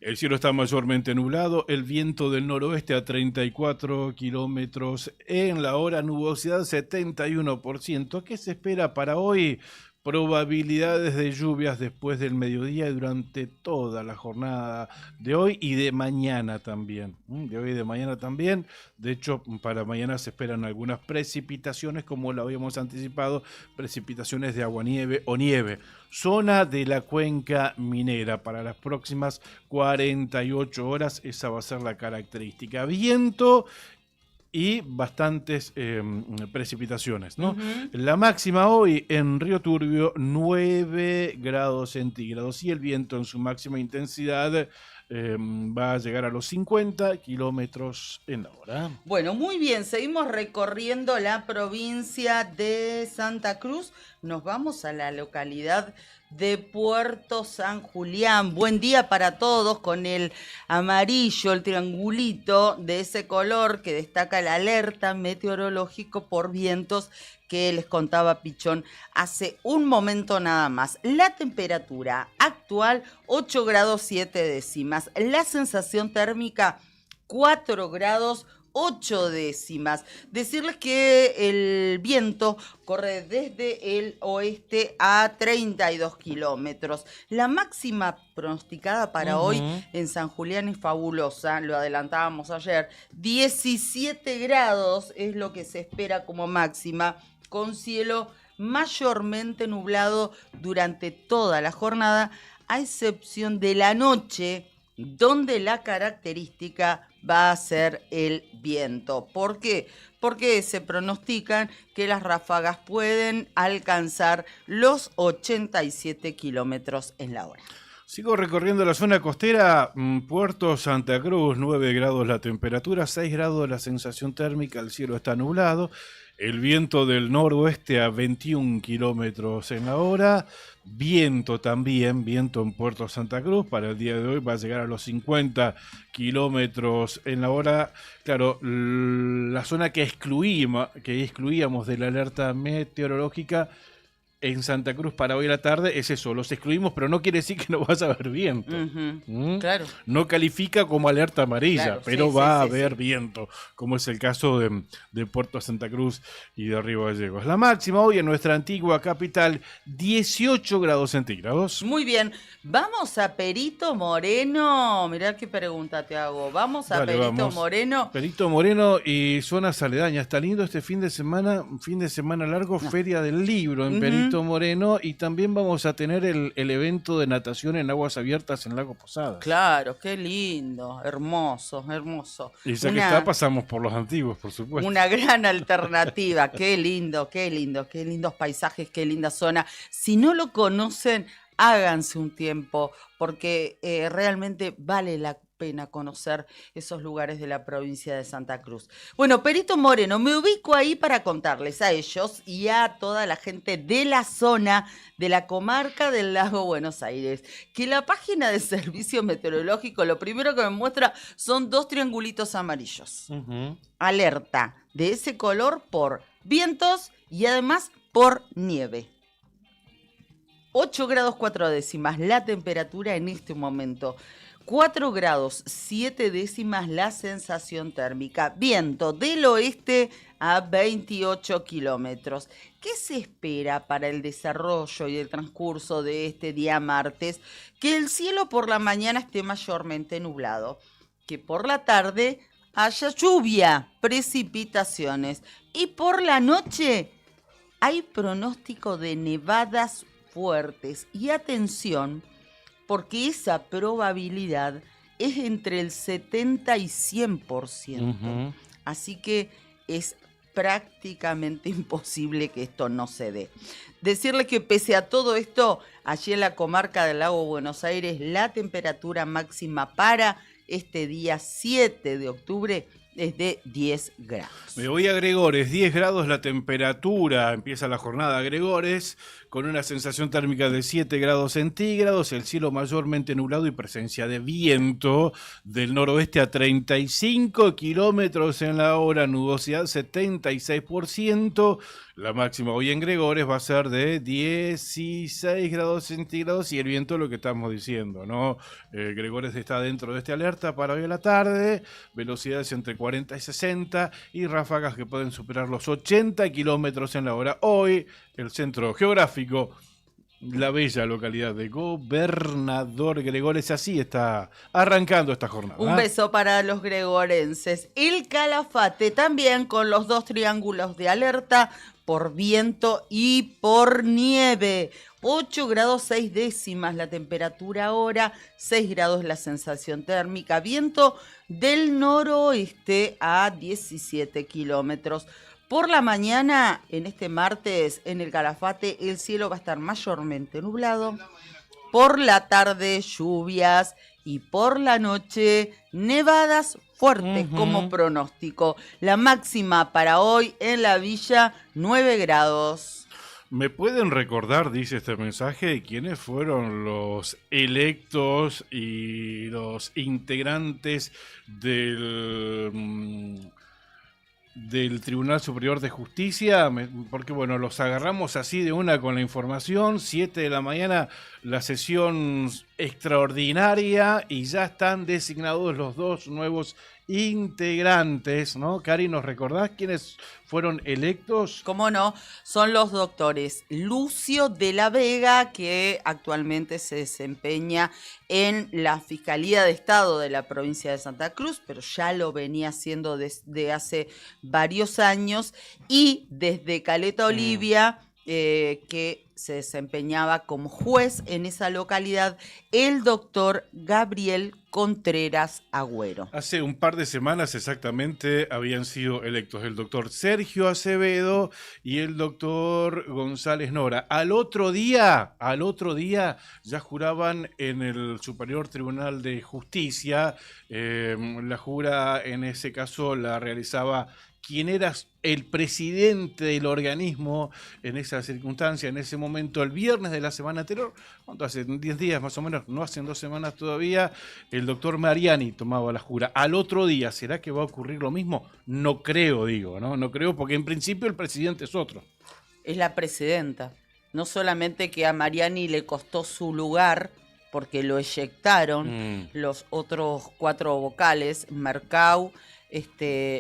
El cielo está mayormente nublado. El viento del noroeste a 34 kilómetros en la hora. Nubosidad 71%. ¿Qué se espera para hoy? Probabilidades de lluvias después del mediodía y durante toda la jornada de hoy y de mañana también. De hoy y de mañana también. De hecho, para mañana se esperan algunas precipitaciones, como lo habíamos anticipado, precipitaciones de aguanieve o nieve. Zona de la cuenca minera. Para las próximas 48 horas esa va a ser la característica. Viento y bastantes precipitaciones, ¿no? La máxima hoy en Río Turbio, 9 grados centígrados, y el viento en su máxima intensidad va a llegar a los 50 kilómetros en la hora. Bueno, muy bien, seguimos recorriendo la provincia de Santa Cruz. Nos vamos a la localidad de Puerto San Julián. Buen día para todos, con el amarillo, el triangulito de ese color que destaca el alerta meteorológico por vientos que les contaba Pichón hace un momento nada más. La temperatura actual 8 grados 7 décimas. La sensación térmica 4 grados 8 décimas. Decirles que el viento corre desde el oeste a 32 kilómetros. La máxima pronosticada para hoy en San Julián es fabulosa, lo adelantábamos ayer. 17 grados es lo que se espera como máxima, con cielo mayormente nublado durante toda la jornada, a excepción de la noche, donde la característica va a ser el viento. ¿Por qué? Porque se pronostican que las ráfagas pueden alcanzar los 87 kilómetros en la hora. Sigo recorriendo la zona costera, Puerto Santa Cruz, 9 grados la temperatura, 6 grados la sensación térmica, el cielo está nublado. El viento del noroeste a 21 kilómetros en la hora. Viento también, viento en Puerto Santa Cruz. Para el día de hoy va a llegar a los 50 kilómetros en la hora. Claro, la zona que excluíamos de la alerta meteorológica en Santa Cruz para hoy a la tarde es eso, los excluimos, pero no quiere decir que no vas a haber viento. Claro. No califica como alerta amarilla, Claro, pero sí, va a sí, haber viento, como es el caso de Puerto Santa Cruz y de Río Gallegos. La máxima hoy en nuestra antigua capital, 18 grados centígrados. Muy bien, vamos a Perito Moreno. Mirá qué pregunta te hago. Vamos a Dale, Perito vamos. Moreno. Perito Moreno y zonas aledañas. Está lindo este fin de semana largo, Feria del Libro en Perito Moreno, y también vamos a tener el evento de natación en aguas abiertas en Lago Posadas. Claro, qué lindo, hermoso, hermoso. Y ya que está, pasamos por los antiguos, por supuesto. Una gran alternativa, qué lindo, qué lindos paisajes, qué linda zona. Si no lo conocen, háganse un tiempo, porque realmente vale la pena conocer esos lugares de la provincia de Santa Cruz. Bueno, Perito Moreno, me ubico ahí para contarles a ellos y a toda la gente de la zona de la comarca del Lago Buenos Aires, que la página de servicio meteorológico lo primero que me muestra son 2 triangulitos amarillos. Alerta de ese color por vientos y además por nieve. 8 grados 4 décimas la temperatura en este momento. 4 grados 7 décimas la sensación térmica. Viento del oeste a 28 kilómetros. ¿Qué se espera para el desarrollo y el transcurso de este día martes? Que el cielo por la mañana esté mayormente nublado. Que por la tarde haya lluvia, precipitaciones. Y por la noche hay pronóstico de nevadas fuertes. Y atención, porque esa probabilidad es entre el 70 y 100%. Así que es prácticamente imposible que esto no se dé. Decirles que pese a todo esto, allí en la comarca del Lago Buenos Aires, la temperatura máxima para este día 7 de octubre es de 10 grados. Me voy a Gregores, 10 grados la temperatura, empieza la jornada Gregores, con una sensación térmica de 7 grados centígrados, el cielo mayormente nublado y presencia de viento del noroeste a 35 kilómetros en la hora, nubosidad 76%, la máxima hoy en Gregores va a ser de 16 grados centígrados y el viento lo que estamos diciendo, ¿no? Gregores está dentro de esta alerta para hoy a la tarde, velocidades entre 40 y 60 y ráfagas que pueden superar los 80 kilómetros en la hora. Hoy el centro geográfico, la bella localidad de Gobernador Gregores, así está arrancando esta jornada. Un beso para los gregorenses. El Calafate también con los 2 triángulos de alerta por viento y por nieve. 8 grados 6 décimas la temperatura ahora, 6 grados la sensación térmica, viento del noroeste a 17 kilómetros. Por la mañana, en este martes, en el Calafate, el cielo va a estar mayormente nublado. Por la tarde, lluvias y por la noche, nevadas fuertes como pronóstico. La máxima para hoy en la villa, 9 grados. ¿Me pueden recordar, dice este mensaje, quiénes fueron los electos y los integrantes del Tribunal Superior de Justicia? Porque bueno, los agarramos así de una con la información, 7 de la mañana, la sesión extraordinaria y ya están designados los 2 nuevos integrantes, ¿no? Cari, ¿nos recordás quiénes fueron electos? ¿Cómo no? Son los doctores Lucio de la Vega, que actualmente se desempeña en la Fiscalía de Estado de la provincia de Santa Cruz, pero ya lo venía haciendo desde hace varios años, y desde Caleta Olivia, que se desempeñaba como juez en esa localidad, el doctor Gabriel Contreras Agüero. Hace un par de semanas exactamente habían sido electos el doctor Sergio Acevedo y el doctor González Nora. Al otro día ya juraban en el Superior Tribunal de Justicia. La jura en ese caso la realizaba quien era el presidente del organismo en esa circunstancia, en ese momento, el viernes de la semana anterior, ¿cuánto hace? 10 días más o menos, no hacen 2 semanas todavía, el doctor Mariani tomaba la jura. Al otro día, ¿será que va a ocurrir lo mismo? No creo, ¿no? No creo, porque en principio el presidente es otro. Es la presidenta. No solamente que a Mariani le costó su lugar, porque lo eyectaron los otros 4 vocales, Mercau,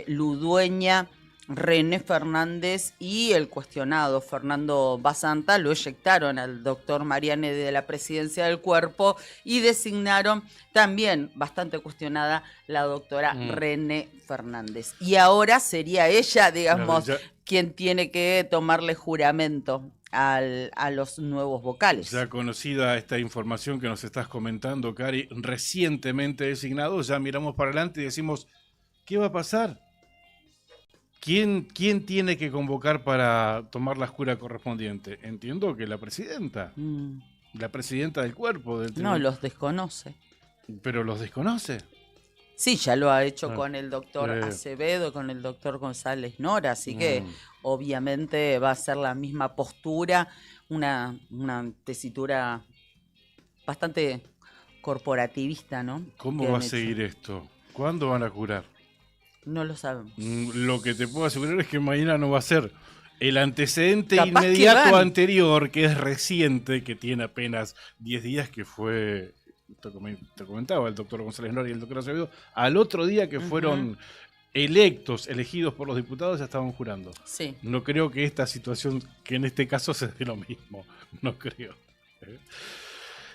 Ludueña, René Fernández y el cuestionado Fernando Basanta, lo eyectaron al doctor Mariani de la presidencia del cuerpo y designaron también, bastante cuestionada, la doctora René Fernández. Y ahora sería ella, digamos, quien tiene que tomarle juramento a los nuevos vocales. Ya conocida esta información que nos estás comentando, Cari, recientemente designado, ya miramos para adelante y decimos, ¿qué va a pasar? ¿Quién tiene que convocar para tomar la jura correspondiente? Entiendo que la presidenta. La presidenta del cuerpo. Del no, los desconoce. ¿Pero los desconoce? Sí, ya lo ha hecho con el doctor Acevedo, con el doctor González Nora, así que obviamente va a ser la misma postura, una tesitura bastante corporativista, ¿no? ¿Cómo va a seguir esto? ¿Cuándo van a jurar? No lo sabemos. Lo que te puedo asegurar es que mañana no va a ser. El antecedente inmediato anterior, que es reciente, que tiene apenas 10 días, que fue, te comentaba el doctor González Nora y el doctor Acevedo, al otro día que fueron elegidos por los diputados, ya estaban jurando. Sí. No creo que esta situación, que en este caso se dé lo mismo, no creo.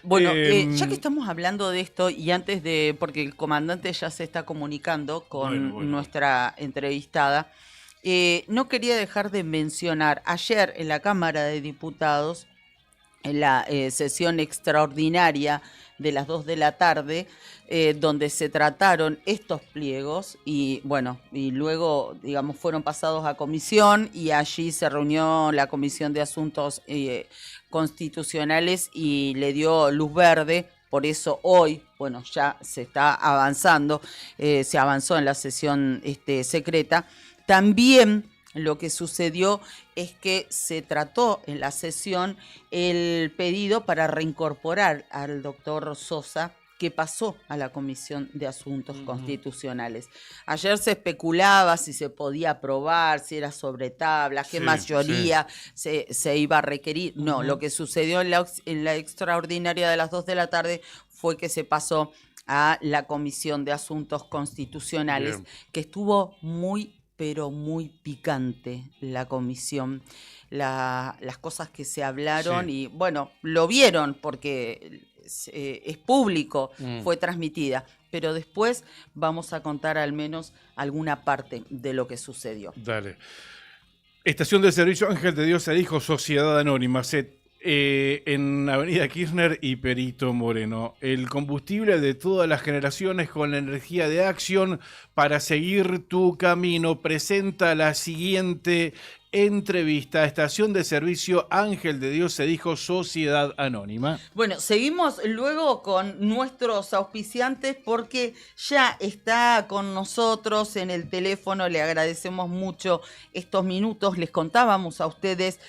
Bueno, ya que estamos hablando de esto y antes de, porque el comandante ya se está comunicando con nuestra entrevistada, no quería dejar de mencionar, ayer en la Cámara de Diputados, en la sesión extraordinaria de las 2 de la tarde, donde se trataron estos pliegos y bueno, y luego, digamos, fueron pasados a comisión y allí se reunió la Comisión de Asuntos Constitucionales y le dio luz verde. Por eso hoy, bueno, ya se está avanzando, se avanzó en la sesión secreta. También lo que sucedió es que se trató en la sesión el pedido para reincorporar al doctor Sosa, que pasó a la Comisión de Asuntos Constitucionales. Ayer se especulaba si se podía aprobar, si era sobre tabla, qué mayoría se iba a requerir. No, lo que sucedió en la extraordinaria de las 2 de la tarde fue que se pasó a la Comisión de Asuntos Constitucionales, que estuvo pero muy picante la comisión, las cosas que se hablaron y bueno, lo vieron porque es público, fue transmitida, pero después vamos a contar al menos alguna parte de lo que sucedió. Dale. Estación de servicio Ángel de Dios se dijo Sociedad Anónima, en Avenida Kirchner y Perito Moreno. El combustible de todas las generaciones con la energía de Acción para seguir tu camino. Presenta la siguiente entrevista. Estación de servicio Ángel de Dios se dijo Sociedad Anónima. Bueno, seguimos luego con nuestros auspiciantes porque ya está con nosotros en el teléfono. Le agradecemos mucho estos minutos. Les contábamos a ustedes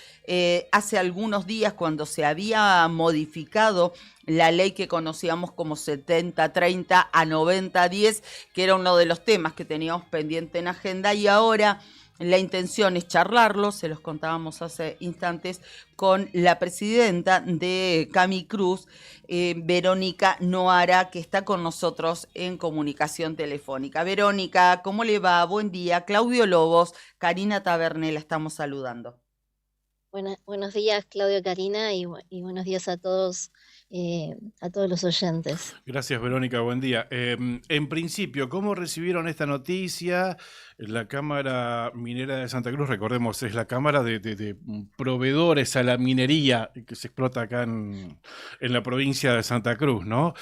hace algunos días cuando se había modificado la ley que conocíamos como 70-30 a 90-10, que era uno de los temas que teníamos pendiente en agenda, y ahora la intención es charlarlo, se los contábamos hace instantes, con la presidenta de Camicruz, Verónica Noara, que está con nosotros en comunicación telefónica. Verónica, ¿cómo le va? Buen día. Claudio Lobos, Karina Taberné, la estamos saludando. Buenos días, Claudio, Karina, y buenos días a todos los oyentes. Gracias, Verónica, buen día. En principio, ¿cómo recibieron esta noticia? La Cámara Minera de Santa Cruz, recordemos, es la Cámara de proveedores a la minería que se explota acá en la provincia de Santa Cruz, ¿no?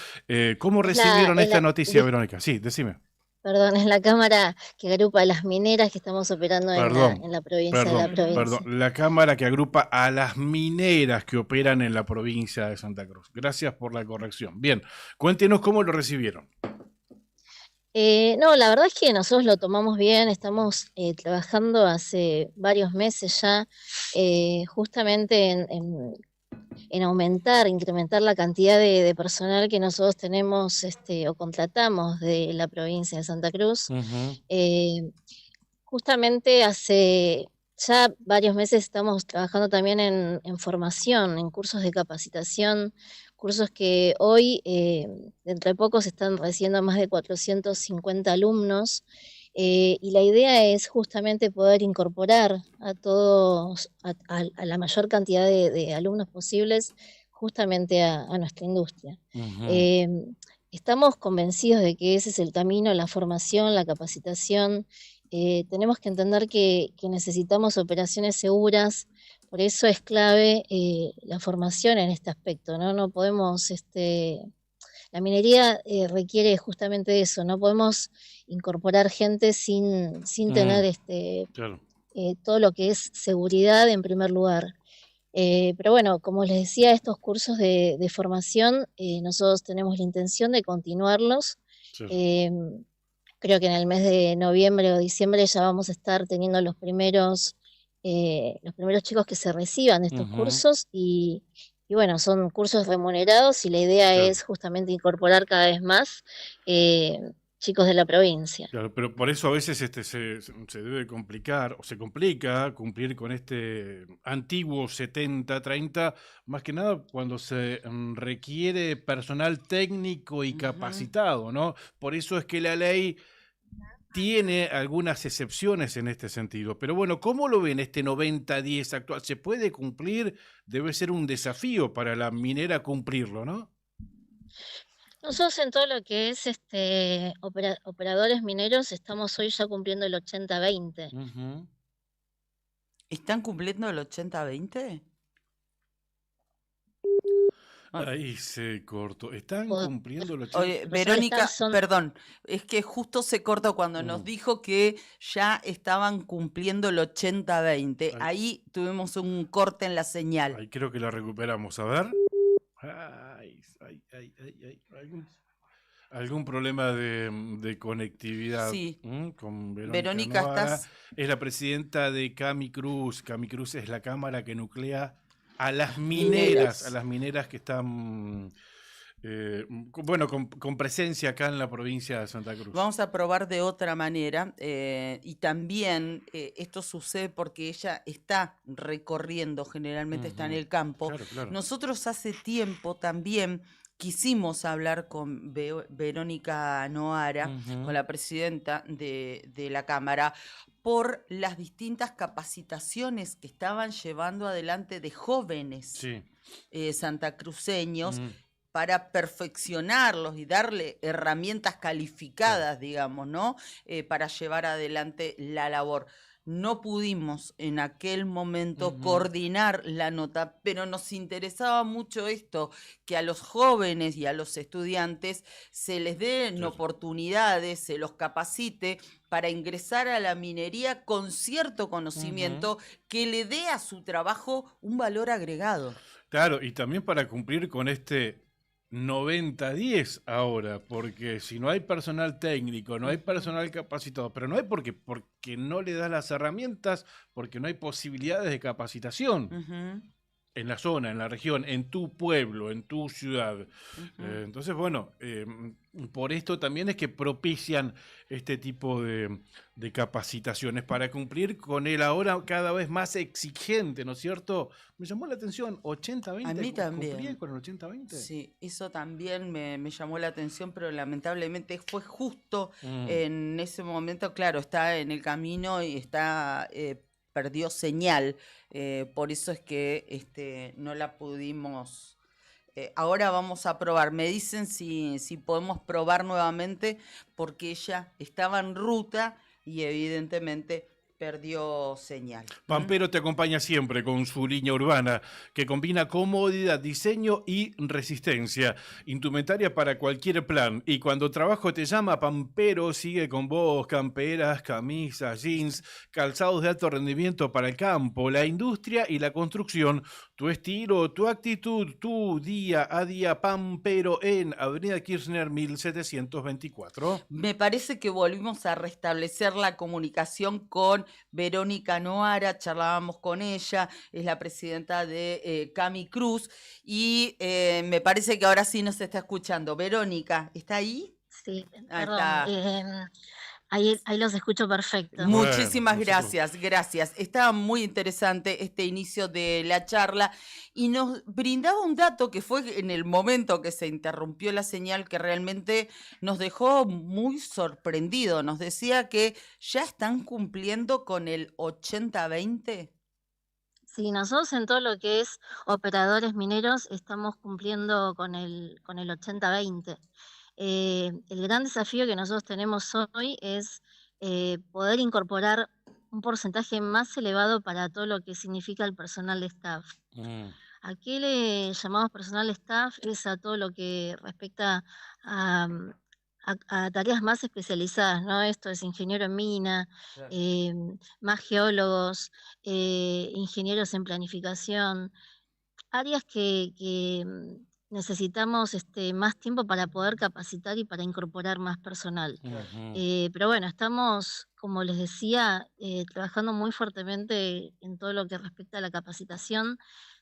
¿Cómo recibieron esta noticia, Verónica? Sí, decime. Perdón, es la Cámara que agrupa a las mineras que estamos operando en la provincia de la provincia. Perdón, la Cámara que agrupa a las mineras que operan en la provincia de Santa Cruz. Gracias por la corrección. Bien, cuéntenos cómo lo recibieron. No, la verdad es que nosotros lo tomamos bien, estamos trabajando hace varios meses ya justamente en incrementar la cantidad de personal que nosotros tenemos o contratamos de la provincia de Santa Cruz. Justamente hace ya varios meses estamos trabajando también en formación, en cursos de capacitación, cursos que hoy, dentro de poco, se están recibiendo más de 450 alumnos. Y la idea es justamente poder incorporar a todos, a la mayor cantidad de alumnos posibles, justamente a nuestra industria. Estamos convencidos de que ese es el camino, la formación, la capacitación. Tenemos que entender que necesitamos operaciones seguras, por eso es clave la formación en este aspecto, ¿no? No podemos... La minería requiere justamente eso, no podemos incorporar gente sin tener Claro. todo lo que es seguridad en primer lugar. Pero bueno, como les decía, estos cursos de formación, nosotros tenemos la intención de continuarlos. Sí. Creo que en el mes de noviembre o diciembre ya vamos a estar teniendo los primeros chicos que se reciban de estos cursos y bueno, son cursos remunerados y la idea es justamente incorporar cada vez más chicos de la provincia. Claro, pero por eso a veces se debe complicar, o se complica cumplir con este antiguo 70-30, más que nada cuando se requiere personal técnico y capacitado, ¿no? Por eso es que la ley tiene algunas excepciones en este sentido. Pero bueno, ¿cómo lo ven este 90-10 actual? ¿Se puede cumplir? Debe ser un desafío para la minera cumplirlo, ¿no? Nosotros en todo lo que es operadores mineros estamos hoy ya cumpliendo el 80-20. ¿Están cumpliendo el 80-20? Ahí se cortó. ¿Están cumpliendo el 80? Oye, Verónica, perdón, es que justo se cortó cuando nos dijo que ya estaban cumpliendo el 80-20. Ahí tuvimos un corte en la señal. Ahí creo que la recuperamos. A ver. ¿Algún problema de conectividad? Sí. Con Verónica, Noara. estás... Es la presidenta de Camicruz. Camicruz es la cámara que nuclea a las mineras que están, con presencia acá en la provincia de Santa Cruz. Vamos a probar de otra manera y también esto sucede porque ella está recorriendo, generalmente está en el campo. Claro. Nosotros hace tiempo también quisimos hablar con Verónica Noara, con la presidenta de la Cámara, por las distintas capacitaciones que estaban llevando adelante de jóvenes santacruceños para perfeccionarlos y darle herramientas calificadas, digamos, ¿no? Para llevar adelante la labor. no pudimos en aquel momento coordinar la nota, pero nos interesaba mucho esto, que a los jóvenes y a los estudiantes se les den oportunidades, se los capacite para ingresar a la minería con cierto conocimiento que le dé a su trabajo un valor agregado. Claro, y también para cumplir con este 90-10 ahora, porque si no hay personal técnico, no hay personal capacitado, pero no hay porque no le das las herramientas, porque no hay posibilidades de capacitación en la zona, en la región, en tu pueblo, en tu ciudad. Entonces, bueno, por esto también es que propician este tipo de capacitaciones para cumplir con el ahora cada vez más exigente, ¿no es cierto? Me llamó la atención, 80-20. A mí también. ¿Cumplían con el 80-20? Sí, eso también me llamó la atención, pero lamentablemente fue justo en ese momento, claro, está en el camino y está... perdió señal, por eso es que no la pudimos. Ahora vamos a probar. Me dicen si podemos probar nuevamente, porque ella estaba en ruta y evidentemente perdió señal. Pampero te acompaña siempre con su línea urbana, que combina comodidad, diseño y resistencia. Indumentaria para cualquier plan. Y cuando trabajo te llama, Pampero sigue con vos. Camperas, camisas, jeans, calzados de alto rendimiento para el campo, la industria y la construcción. Tu estilo, tu actitud, tu día a día. Pampero en Avenida Kirchner 1724. Me parece que volvimos a restablecer la comunicación con Verónica Noara, charlábamos con ella, es la presidenta de Cami Cruz, y me parece que ahora sí nos está escuchando. Verónica, ¿está ahí? Sí, Ahí perdón. está. Ahí los escucho perfecto. Muchísimas gracias. Estaba muy interesante este inicio de la charla y nos brindaba un dato que fue en el momento que se interrumpió la señal que realmente nos dejó muy sorprendido. Nos decía que ya están cumpliendo con el 80-20. Sí, nosotros en todo lo que es operadores mineros estamos cumpliendo con el 80-20. El gran desafío que nosotros tenemos hoy es poder incorporar un porcentaje más elevado para todo lo que significa el personal de staff. ¿A qué le llamamos personal de staff? Es a todo lo que respecta a tareas más especializadas, ¿no? Esto es ingeniero en mina, más geólogos, ingenieros en planificación, áreas que necesitamos más tiempo para poder capacitar y para incorporar más personal. Pero bueno, estamos, como les decía, trabajando muy fuertemente en todo lo que respecta a la capacitación.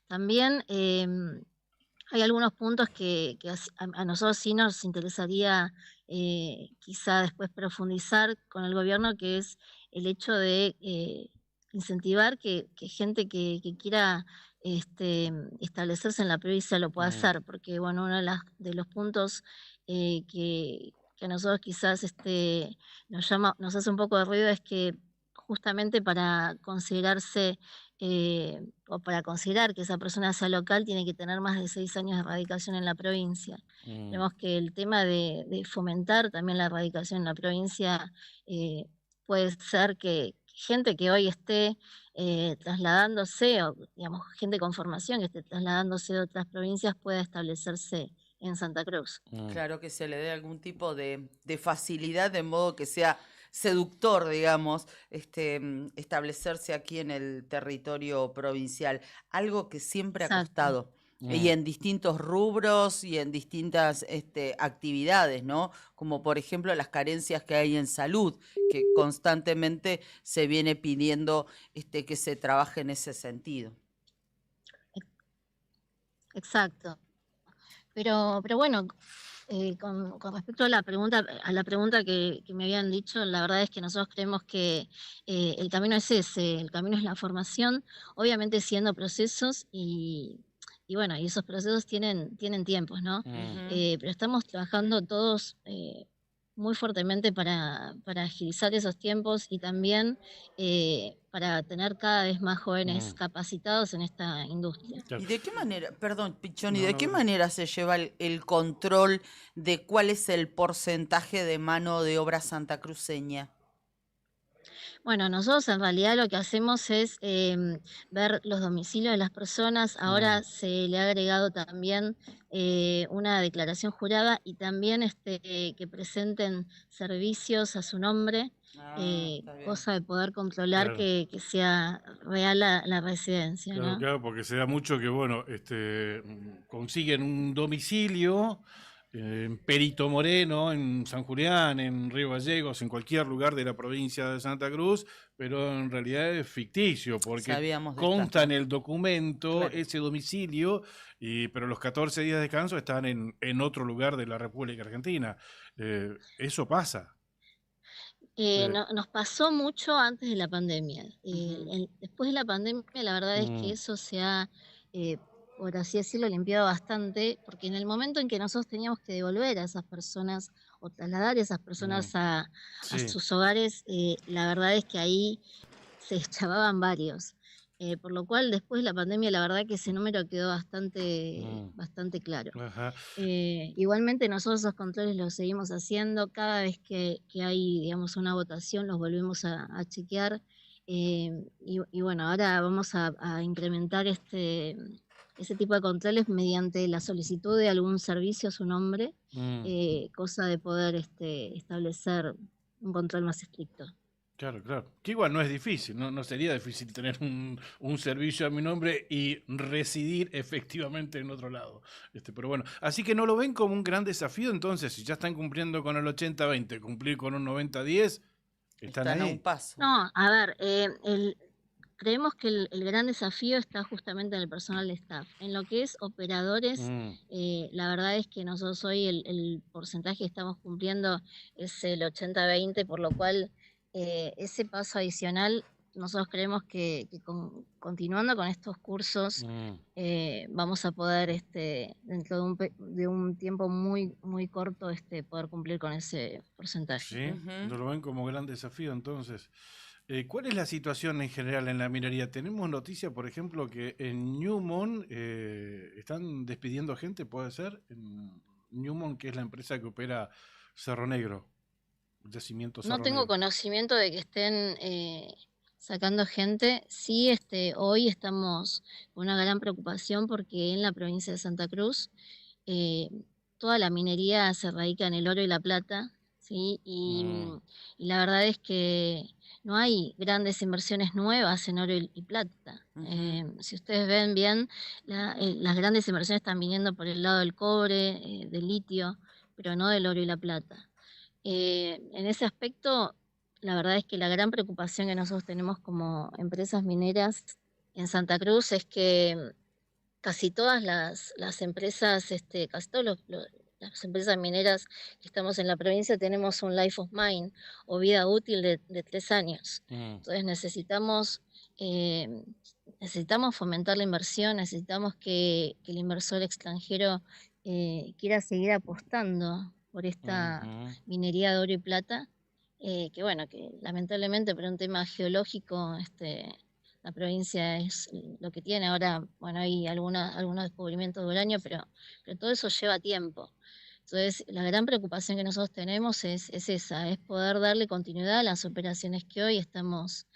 También hay algunos puntos que a nosotros sí nos interesaría quizá después profundizar con el gobierno, que es el hecho de incentivar que gente que quiera establecerse en la provincia lo pueda hacer, porque bueno, uno de los puntos que a nosotros quizás nos hace un poco de ruido es que justamente para considerarse o para considerar que esa persona sea local tiene que tener más de 6 años de radicación en la provincia. Vemos que el tema de fomentar también la radicación en la provincia puede ser que gente que hoy esté trasladándose, o digamos, gente con formación que esté trasladándose de otras provincias pueda establecerse en Santa Cruz. Claro, que se le dé algún tipo de facilidad, de modo que sea seductor, digamos, establecerse aquí en el territorio provincial. Algo que siempre ha costado. Y en distintos rubros y en distintas actividades, ¿no? Como por ejemplo las carencias que hay en salud, que constantemente se viene pidiendo que se trabaje en ese sentido. Exacto. Pero bueno, con respecto a la pregunta que me habían dicho, la verdad es que nosotros creemos que el camino es ese, el camino es la formación, obviamente siendo procesos y bueno, y esos procesos tienen tiempos, ¿no? Pero estamos trabajando todos muy fuertemente para agilizar esos tiempos y también para tener cada vez más jóvenes capacitados en esta industria. ¿Y de qué manera, perdón, Pichoni, de qué manera se lleva el control de cuál es el porcentaje de mano de obra santacruceña? Bueno, nosotros en realidad lo que hacemos es ver los domicilios de las personas. Ahora se le ha agregado también una declaración jurada y también que presenten servicios a su nombre, cosa de poder controlar Claro. que sea real la residencia, Claro, ¿no? claro, porque se da mucho que, bueno, consiguen un domicilio en Perito Moreno, en San Julián, en Río Gallegos, en cualquier lugar de la provincia de Santa Cruz, pero en realidad es ficticio, porque Sabíamos de consta esta. en el documento Claro. ese domicilio, pero los 14 días de descanso están en otro lugar de la República Argentina. Eso pasa. Nos pasó mucho antes de la pandemia. Después de la pandemia, la verdad es que Mm. eso se ha, por así decirlo, limpiado bastante, porque en el momento en que nosotros teníamos que devolver a esas personas o trasladar a esas personas a Sí. sus hogares, la verdad es que ahí se echaban varios. Por lo cual, después de la pandemia, la verdad que ese número quedó bastante claro. Ajá. Igualmente nosotros esos controles los seguimos haciendo, cada vez que hay, digamos, una votación los volvemos a chequear, y bueno, ahora vamos a incrementar ese tipo de controles mediante la solicitud de algún servicio a su nombre, cosa de poder establecer un control más estricto. Claro, claro. Que igual no es difícil, no sería difícil tener un servicio a mi nombre y residir efectivamente en otro lado. Pero bueno, así que no lo ven como un gran desafío, entonces, si ya están cumpliendo con el 80-20, cumplir con un 90-10, están Están a ahí. un paso. No, a ver, creemos que el gran desafío está justamente en el personal de staff. En lo que es operadores, la verdad es que nosotros hoy el porcentaje que estamos cumpliendo es el 80-20, por lo cual ese paso adicional, nosotros creemos que continuando con estos cursos vamos a poder, dentro de un tiempo muy, muy corto, poder cumplir con ese porcentaje. Sí, no lo ven como gran desafío, entonces. ¿Cuál es la situación en general en la minería? Tenemos noticia, por ejemplo, que en Newmont están despidiendo gente, ¿puede ser? En Newmont, que es la empresa que opera Cerro Negro, el yacimiento Cerro No tengo Negro. conocimiento de que estén sacando gente. Sí, hoy estamos con una gran preocupación porque en la provincia de Santa Cruz toda la minería se radica en el oro y la plata, ¿sí? Y la verdad es que no hay grandes inversiones nuevas en oro y plata. Si ustedes ven bien, las grandes inversiones están viniendo por el lado del cobre, del litio, pero no del oro y la plata. En ese aspecto, la verdad es que la gran preocupación que nosotros tenemos como empresas mineras en Santa Cruz es que casi todas las empresas, casi todas las empresas mineras que estamos en la provincia tenemos un life of mine o vida útil de 3 años. Entonces necesitamos fomentar la inversión, necesitamos que el inversor extranjero quiera seguir apostando por esta minería de oro y plata, que bueno, que lamentablemente por un tema geológico la provincia es lo que tiene. Ahora, bueno, hay algunos descubrimientos de uranio, pero todo eso lleva tiempo. Entonces, la gran preocupación que nosotros tenemos es esa, es poder darle continuidad a las operaciones que hoy estamos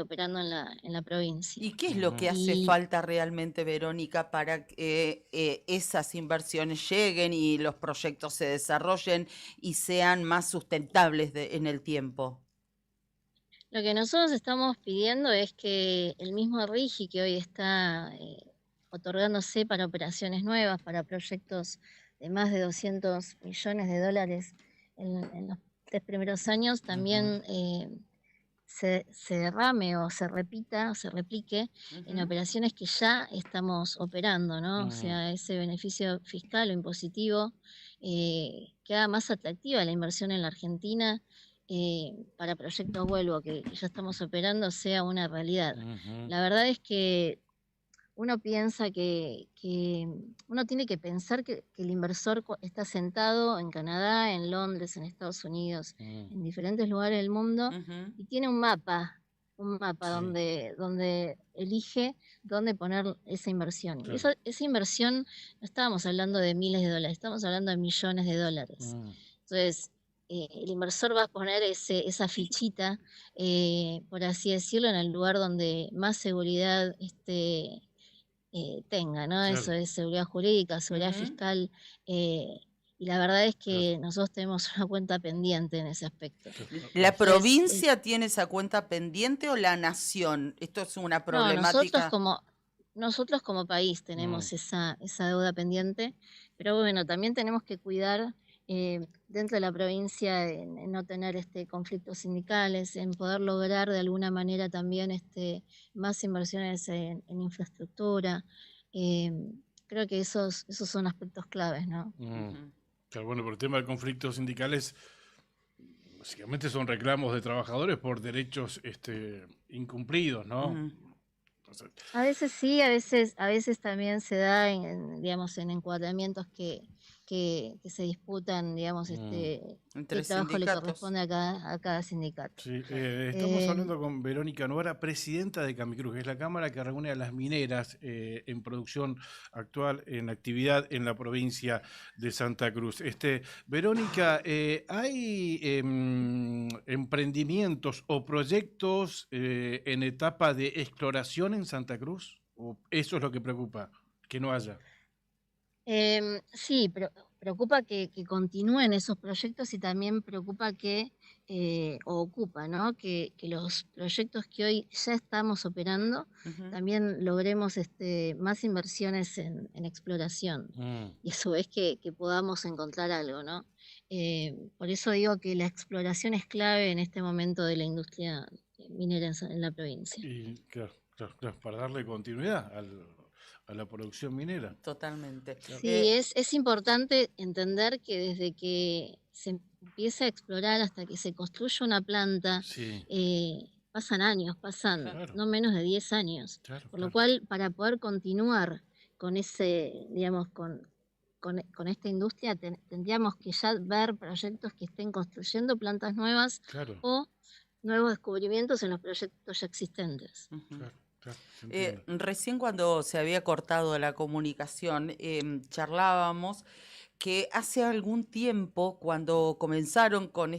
operando en la provincia. ¿Y qué es lo que hace falta realmente, Verónica, para que esas inversiones lleguen y los proyectos se desarrollen y sean más sustentables en el tiempo? Lo que nosotros estamos pidiendo es que el mismo RIGI que hoy está otorgándose para operaciones nuevas, para proyectos de más de 200 millones de dólares en los 3 primeros años, también se derrame o se repita o se replique en operaciones que ya estamos operando, ¿no? O sea, ese beneficio fiscal o impositivo que haga más atractiva la inversión en la Argentina para proyectos vuelvo que ya estamos operando sea una realidad. La verdad es que uno piensa que uno tiene que pensar que el inversor está sentado en Canadá, en Londres, en Estados Unidos, en diferentes lugares del mundo, y tiene un mapa donde elige dónde poner esa inversión. Claro. Esa inversión, no estábamos hablando de miles de dólares, estamos hablando de millones de dólares. Entonces, el inversor va a poner esa fichita, por así decirlo, en el lugar donde más seguridad tenga, ¿no? Claro. Eso es seguridad jurídica, seguridad fiscal, y la verdad es que nosotros tenemos una cuenta pendiente en ese aspecto. ¿La Entonces, provincia tiene esa cuenta pendiente o la nación? Esto es una no, problemática. nosotros como país tenemos esa deuda pendiente, pero bueno, también tenemos que cuidar dentro de la provincia en no tener conflictos sindicales, en poder lograr de alguna manera también más inversiones en infraestructura. Creo que esos son aspectos claves, ¿no? Claro, bueno, por el tema de conflictos sindicales, básicamente son reclamos de trabajadores por derechos incumplidos, ¿no? Entonces, A veces sí, a veces también se da digamos, en encuadramientos que se disputan, digamos, Entre qué trabajo le sindicatos. corresponde a cada sindicato. sí, estamos hablando con Verónica Novara, presidenta de Camicruz, que es la cámara que reúne a las mineras en producción actual, en actividad en la provincia de Santa Cruz. Verónica, ¿hay emprendimientos o proyectos en etapa de exploración en Santa Cruz? ¿O eso es lo que preocupa, que no haya? Sí, pero preocupa que continúen esos proyectos y también preocupa o ocupa, ¿no? Que los proyectos que hoy ya estamos operando también logremos más inversiones en exploración y a su vez que podamos encontrar algo, ¿no? Por eso digo que la exploración es clave en este momento de la industria minera en la provincia. Y claro, para darle continuidad a la producción minera. Totalmente. Sí, es importante entender que desde que se empieza a explorar hasta que se construye una planta, pasan años, no menos de 10 años. Por lo cual, para poder continuar con digamos, con esta industria, tendríamos que ya ver proyectos que estén construyendo plantas nuevas o nuevos descubrimientos en los proyectos ya existentes. Recién cuando se había cortado la comunicación, charlábamos que hace algún tiempo, cuando comenzaron con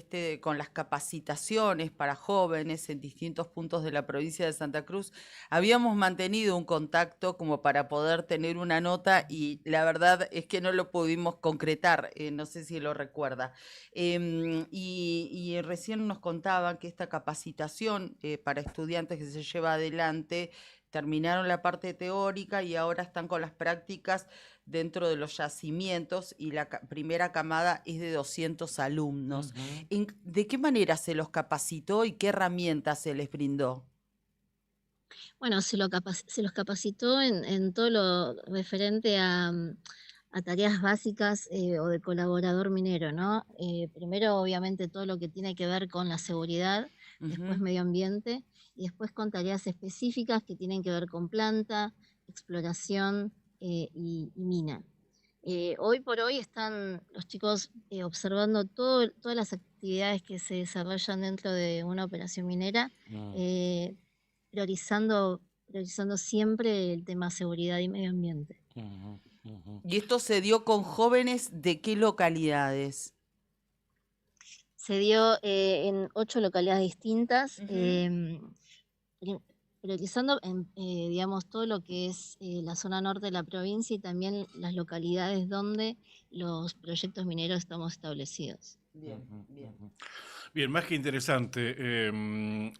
las capacitaciones para jóvenes en distintos puntos de la provincia de Santa Cruz, habíamos mantenido un contacto como para poder tener una nota y la verdad es que no lo pudimos concretar, no sé si lo recuerda. Y recién nos contaban que esta capacitación para estudiantes que se lleva adelante, terminaron la parte teórica y ahora están con las prácticas dentro de los yacimientos y la primera camada es de 200 alumnos. ¿De qué manera se los capacitó y qué herramientas se les brindó? Bueno, se los capacitó en todo lo referente a tareas básicas o de colaborador minero, ¿no? Primero, obviamente, todo lo que tiene que ver con la seguridad, después medio ambiente, y después con tareas específicas que tienen que ver con planta, exploración y mina. Hoy por hoy están los chicos observando todas las actividades que se desarrollan dentro de una operación minera, priorizando siempre el tema seguridad y medio ambiente. ¿Y esto se dio con jóvenes de qué localidades? Se dio en 8 localidades distintas, priorizando digamos, todo lo que es la zona norte de la provincia y también las localidades donde los proyectos mineros estamos establecidos. Bien, más que interesante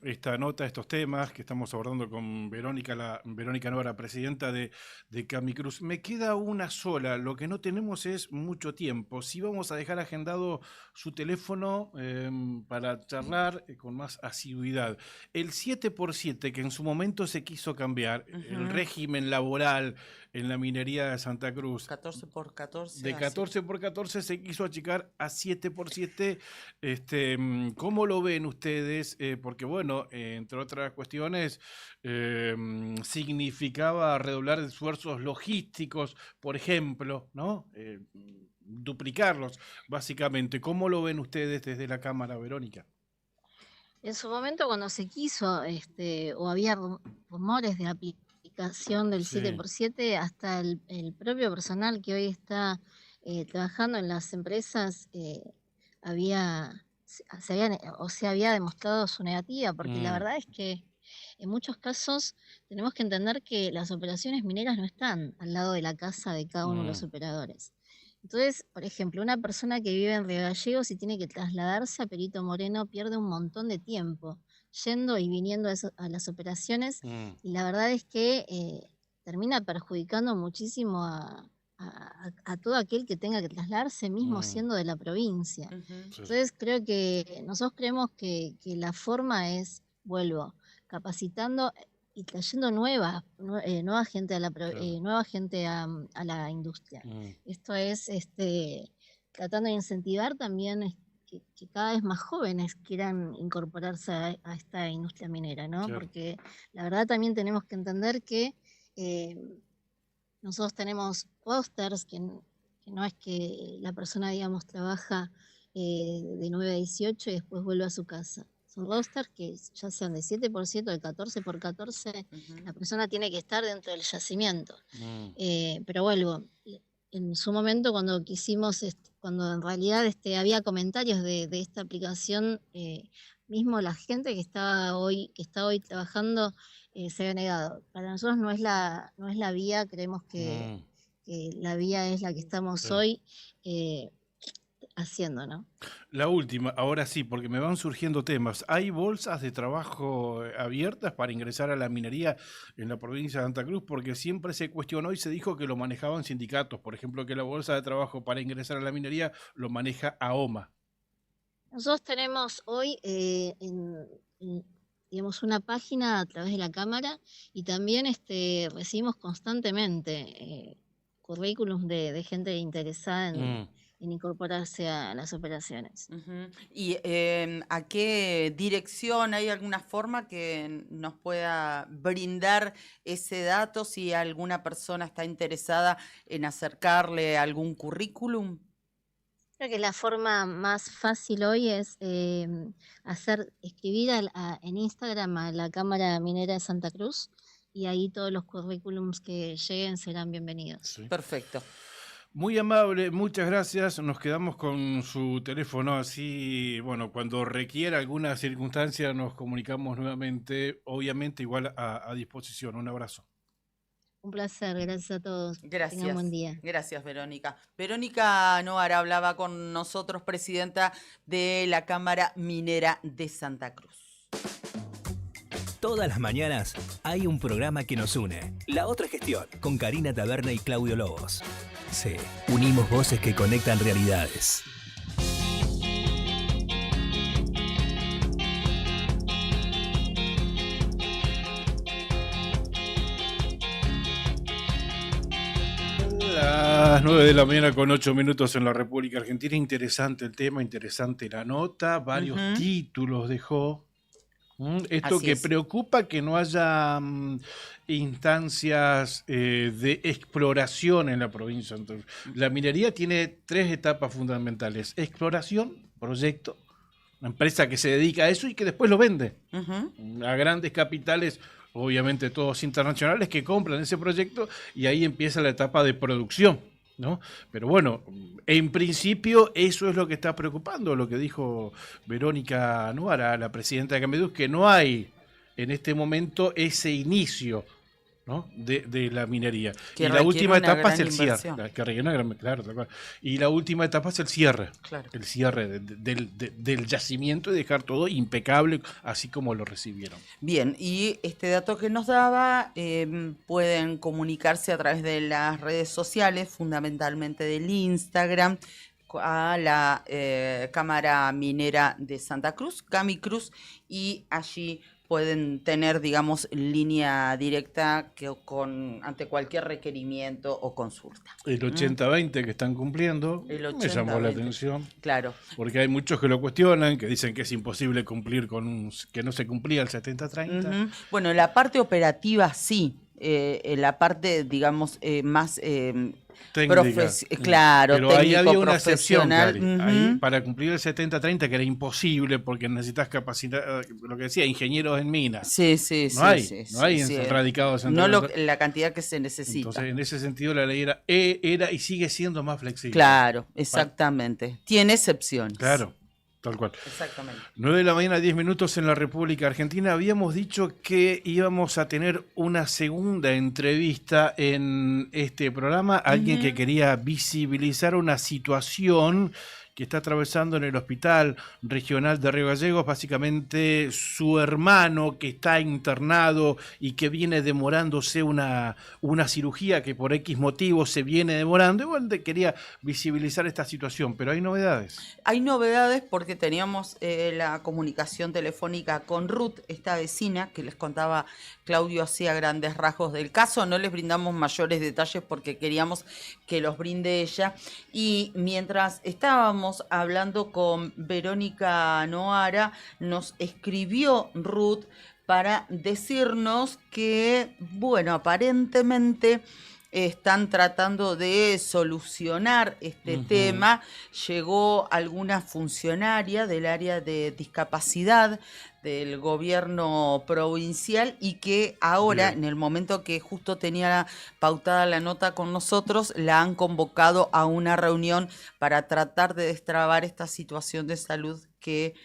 esta nota, estos temas que estamos abordando con Verónica Novara, presidenta de Camicruz. Me queda una sola, lo que no tenemos es mucho tiempo. Sí vamos a dejar agendado su teléfono para charlar con más asiduidad. El 7x7 que en su momento se quiso cambiar, el régimen laboral en la minería de Santa Cruz. 14x14. De 14x14 se quiso achicar a 7x7. ¿Cómo lo ven ustedes? Porque bueno, entre otras cuestiones, significaba redoblar esfuerzos logísticos, por ejemplo, ¿no? Duplicarlos, básicamente. ¿Cómo lo ven ustedes desde la Cámara, Verónica? En su momento, cuando se quiso, o había rumores de aplicación del 7x7, hasta el propio personal que hoy está trabajando en las empresas se había demostrado su negativa, porque la Mm. verdad es que en muchos casos tenemos que entender que las operaciones mineras no están al lado de la casa de cada uno de los Mm. operadores. Entonces, por ejemplo, una persona que vive en Río Gallegos y tiene que trasladarse a Perito Moreno pierde un montón de tiempo yendo y viniendo a las operaciones, Mm. y la verdad es que termina perjudicando muchísimo a todo aquel que tenga que trasladarse, mismo Mm. siendo de la provincia. Ujú. Sí. Entonces creo que nosotros creemos que la forma es, vuelvo, capacitando y trayendo nueva gente Claro. nueva gente a la industria. Mm. Esto es tratando de incentivar también que cada vez más jóvenes quieran incorporarse a esta industria minera, ¿no? Claro. Porque la verdad también tenemos que entender que eh, nosotros tenemos rosters que no es que la persona, digamos, trabaja de 9 a 18 y después vuelve a su casa. Son rosters que ya sean de 7x7, de 14x14, la persona tiene que estar dentro del yacimiento. Mm. Pero vuelvo, en su momento cuando cuando en realidad había comentarios de esta aplicación, mismo la gente que está hoy trabajando se había negado. Para nosotros no es la vía, creemos que la vía es la que estamos Sí. hoy haciendo, ¿no? La última, ahora sí, porque me van surgiendo temas. ¿Hay bolsas de trabajo abiertas para ingresar a la minería en la provincia de Santa Cruz? Porque siempre se cuestionó y se dijo que lo manejaban sindicatos. Por ejemplo, que la bolsa de trabajo para ingresar a la minería lo maneja AOMA. Nosotros tenemos hoy digamos, una página a través de la Cámara, y también recibimos constantemente currículums de gente interesada en incorporarse a las operaciones. Ujú. ¿Y a qué dirección? ¿Hay alguna forma que nos pueda brindar ese dato si alguna persona está interesada en acercarle algún currículum? Creo que la forma más fácil hoy es escribir en Instagram a la Cámara Minera de Santa Cruz, y ahí todos los currículums que lleguen serán bienvenidos. Sí. Perfecto. Muy amable, muchas gracias. Nos quedamos con su teléfono, así, bueno, cuando requiera alguna circunstancia nos comunicamos nuevamente, obviamente igual a disposición. Un abrazo. Un placer, gracias a todos. Gracias. Tengan buen día. Gracias, Verónica. Verónica Noar hablaba con nosotros, presidenta de la Cámara Minera de Santa Cruz. Todas las mañanas hay un programa que nos une. La Otra Gestión, con Karina Taberna y Claudio Lobos. Sí, unimos voces que conectan realidades. Las 9 de la mañana con 8 minutos en la República Argentina. Interesante el tema, interesante la nota. Varios Ujú. títulos dejó. Esto Así que es. preocupa que no haya instancias de exploración en la provincia. Entonces, la minería tiene 3 etapas fundamentales: exploración, proyecto, una empresa que se dedica a eso y que después lo vende Ujú. a grandes capitales, obviamente todos internacionales, que compran ese proyecto, y ahí empieza la etapa de producción, ¿no? Pero bueno, en principio eso es lo que está preocupando, lo que dijo Verónica Nuara, la presidenta de Cameduz, que no hay en este momento ese inicio, ¿no? de la minería. Que y la requiere última una etapa es gran el cierre. inversión. Que requiere una gran- claro, tal cual. Y la última etapa es el cierre. Claro. El cierre del yacimiento, y dejar todo impecable así como lo recibieron. Bien, y este dato que nos daba, pueden comunicarse a través de las redes sociales, fundamentalmente del Instagram, a la Cámara Minera de Santa Cruz, Camicruz, y allí pueden tener, digamos, línea directa ante cualquier requerimiento o consulta. El 80-20 que están cumpliendo El me llamó la 80-20. atención. Claro. Porque hay muchos que lo cuestionan, que dicen que es imposible cumplir que no se cumplía el 70-30. Ujú. Bueno, la parte operativa sí, la parte, digamos, más técnica. Claro, pero técnico, ahí había una excepción, profesional. Cari. Ahí, para cumplir el 70-30, que era imposible porque necesitas capacitar, lo que decía, ingenieros en minas. Sí, sí, no hay, sí. no hay sí. radicados en no la cantidad que se necesita. Entonces, en ese sentido, la ley era y sigue siendo más flexible. Claro, exactamente. Tiene excepciones. Claro. Tal cual. Exactamente. 9 de la mañana, 10 minutos en la República Argentina. Habíamos dicho que íbamos a tener una segunda entrevista en este programa. Alguien que quería visibilizar una situación que está atravesando en el Hospital Regional de Río Gallegos, básicamente su hermano que está internado y que viene demorándose una cirugía que por X motivo se viene demorando. Y bueno, quería visibilizar esta situación, pero hay novedades. Hay novedades porque teníamos la comunicación telefónica con Ruth, esta vecina que les contaba Claudio hacía grandes rasgos del caso. No les brindamos mayores detalles porque queríamos que los brinde ella. Y mientras estábamos hablando con Verónica Noara, nos escribió Ruth para decirnos que, bueno, aparentemente están tratando de solucionar este tema. Llegó alguna funcionaria del área de discapacidad del gobierno provincial y que ahora, en el momento que justo tenía pautada la nota con nosotros, la han convocado a una reunión para tratar de destrabar esta situación de salud que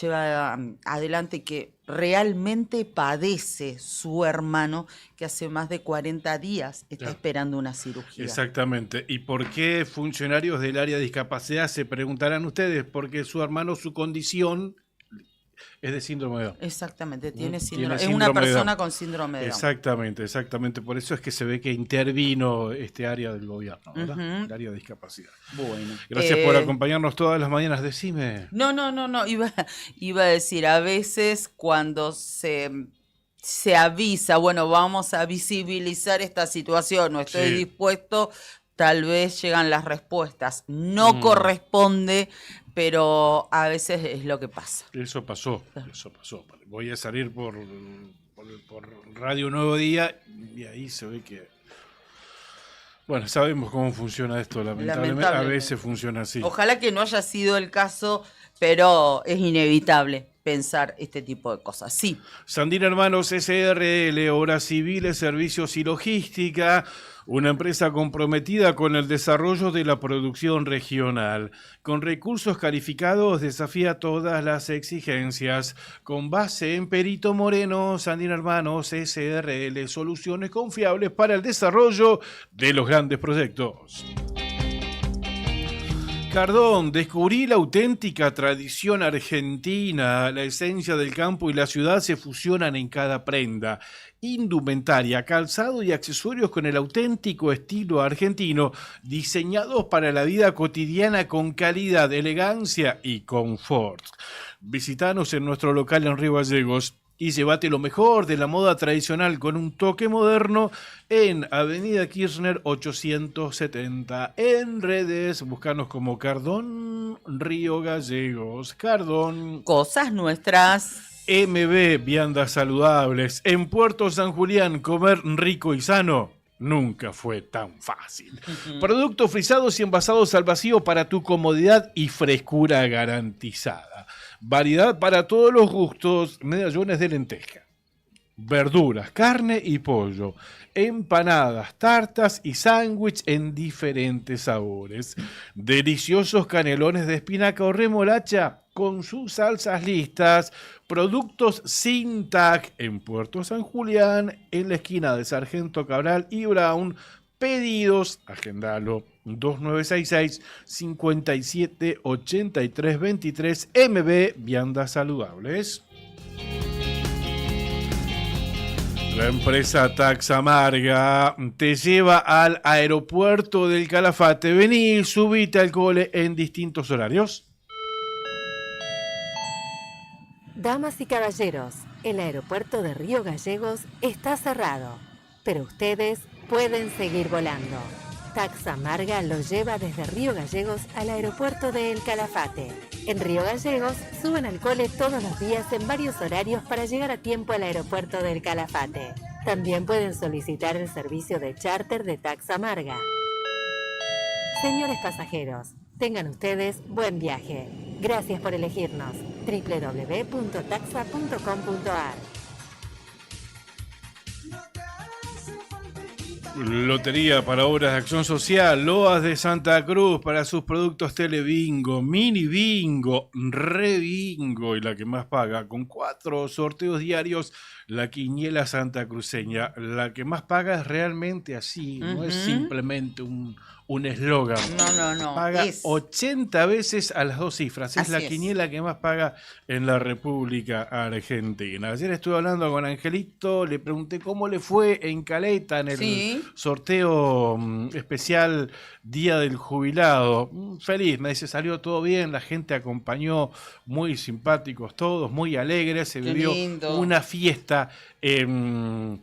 lleva adelante, que realmente padece su hermano, que hace más de 40 días está esperando una cirugía. Exactamente. ¿Y por qué funcionarios del área de discapacidad? Se preguntarán ustedes, porque su hermano, su condición es de síndrome de Down. Exactamente, tiene síndrome. Es una persona con síndrome de Down. Exactamente. Por eso es que se ve que intervino este área del gobierno, ¿verdad? El área de discapacidad. Bueno. Gracias por acompañarnos todas las mañanas. Decime. No. Iba a decir, a veces cuando se avisa, bueno, vamos a visibilizar esta situación, no estoy dispuesto, tal vez llegan las respuestas. No corresponde, pero a veces es lo que pasa. Eso pasó. Voy a salir por Radio Nuevo Día y ahí se ve que... Bueno, sabemos cómo funciona esto, lamentablemente. A veces funciona así. Ojalá que no haya sido el caso, pero es inevitable pensar este tipo de cosas. Sí. Sandina Hermanos SRL, Obras Civiles, Servicios y Logística, una empresa comprometida con el desarrollo de la producción regional. Con recursos calificados desafía todas las exigencias. Con base en Perito Moreno, Sandina Hermanos SRL, soluciones confiables para el desarrollo de los grandes proyectos. Cardón, descubrí la auténtica tradición argentina. La esencia del campo y la ciudad se fusionan en cada prenda. Indumentaria, calzado y accesorios con el auténtico estilo argentino, diseñados para la vida cotidiana con calidad, elegancia y confort. Visítanos en nuestro local en Río Gallegos y llévate lo mejor de la moda tradicional con un toque moderno en Avenida Kirchner 870. En redes, búscanos como Cardón Río Gallegos. Cardón. Cosas nuestras. MB Viandas Saludables. En Puerto San Julián, comer rico y sano nunca fue tan fácil. Productos frisados y envasados al vacío para tu comodidad y frescura garantizada. Variedad para todos los gustos, medallones de lenteja, verduras, carne y pollo, empanadas, tartas y sándwich en diferentes sabores. Deliciosos canelones de espinaca o remolacha con sus salsas listas. Productos sin tag en Puerto San Julián, en la esquina de Sargento Cabral y Brown. Pedidos, agendalo, 2966-578323, MB Viandas Saludables. La empresa Taxamarga te lleva al aeropuerto del Calafate. Vení, subite al cole en distintos horarios. Damas y caballeros, el aeropuerto de Río Gallegos está cerrado, pero ustedes pueden seguir volando. Taxamarga los lleva desde Río Gallegos al aeropuerto de El Calafate. En Río Gallegos suben al cole todos los días en varios horarios para llegar a tiempo al aeropuerto del Calafate. También pueden solicitar el servicio de charter de Taxa Amarga. Señores pasajeros, tengan ustedes buen viaje. Gracias por elegirnos. www.taxa.com.ar. Lotería para obras de acción social, Loas de Santa Cruz para sus productos Telebingo, Mini Bingo, Rebingo y la que más paga, con 4 sorteos diarios, la quiniela santacruceña. La que más paga es realmente así, no es simplemente un eslogan. No. Paga 80 veces a las 2 cifras. Es Así la es. quiniela que más paga en la República Argentina. Ayer estuve hablando con Angelito, le pregunté cómo le fue en Caleta en el sorteo especial Día del Jubilado. Feliz, me dice, salió todo bien, la gente acompañó, muy simpáticos todos, muy alegres, se Qué vivió lindo. una fiesta en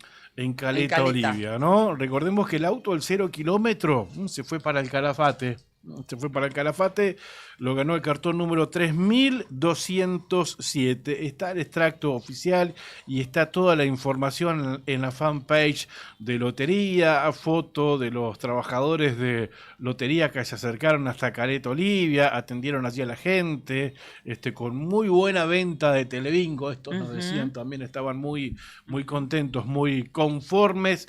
Caleta, Olivia, ¿no? Recordemos que el auto del 0 kilómetro se fue para el Calafate. Lo ganó el cartón número 3207. Está el extracto oficial y está toda la información en la fanpage de Lotería, foto de los trabajadores de Lotería que se acercaron hasta Caleta Olivia, atendieron allí a la gente, con muy buena venta de Telebingo. Esto nos decían también, estaban muy, muy contentos, muy conformes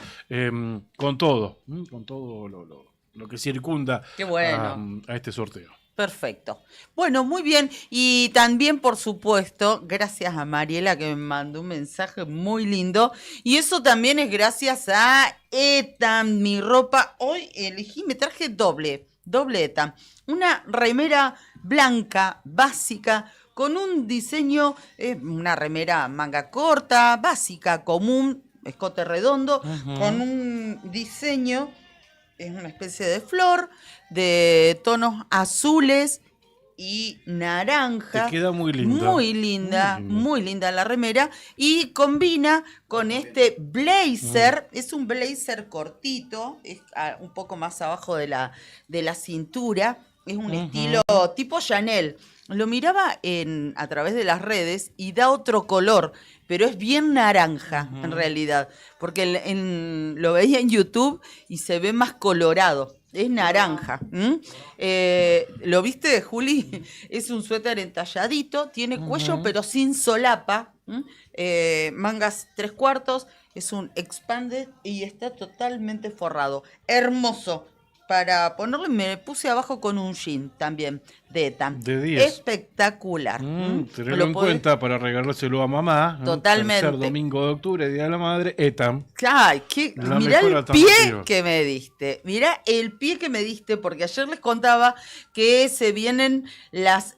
con todo lo que circunda Qué bueno. a este sorteo. Perfecto. Bueno, muy bien. Y también, por supuesto, gracias a Mariela que me mandó un mensaje muy lindo. Y eso también es gracias a Etam, mi ropa. Hoy elegí, me traje doble Etam. Una remera blanca, básica, con un diseño, una remera manga corta, básica, común, escote redondo, con un diseño... Es una especie de flor de tonos azules y naranja. Te queda muy linda. Muy linda la remera. Y combina con este blazer. Es un blazer cortito, es un poco más abajo de la cintura. Es un estilo tipo Chanel. Lo miraba a través de las redes y da otro color, pero es bien naranja en realidad, porque lo veía en YouTube y se ve más colorado. Es naranja. ¿Lo viste, Juli? Es un suéter entalladito, tiene cuello pero sin solapa, mangas 3/4, es un expanded y está totalmente forrado. Hermoso. Para ponerlo, me puse abajo con un jean también de Etam. De 10. Espectacular. Tenerlo en cuenta para regalárselo a mamá. Totalmente. Tercer domingo de octubre, Día de la Madre, Etam. Ay, mirá mejor el pie alternativa. que me diste. Mirá el pie que me diste, porque ayer les contaba que se vienen las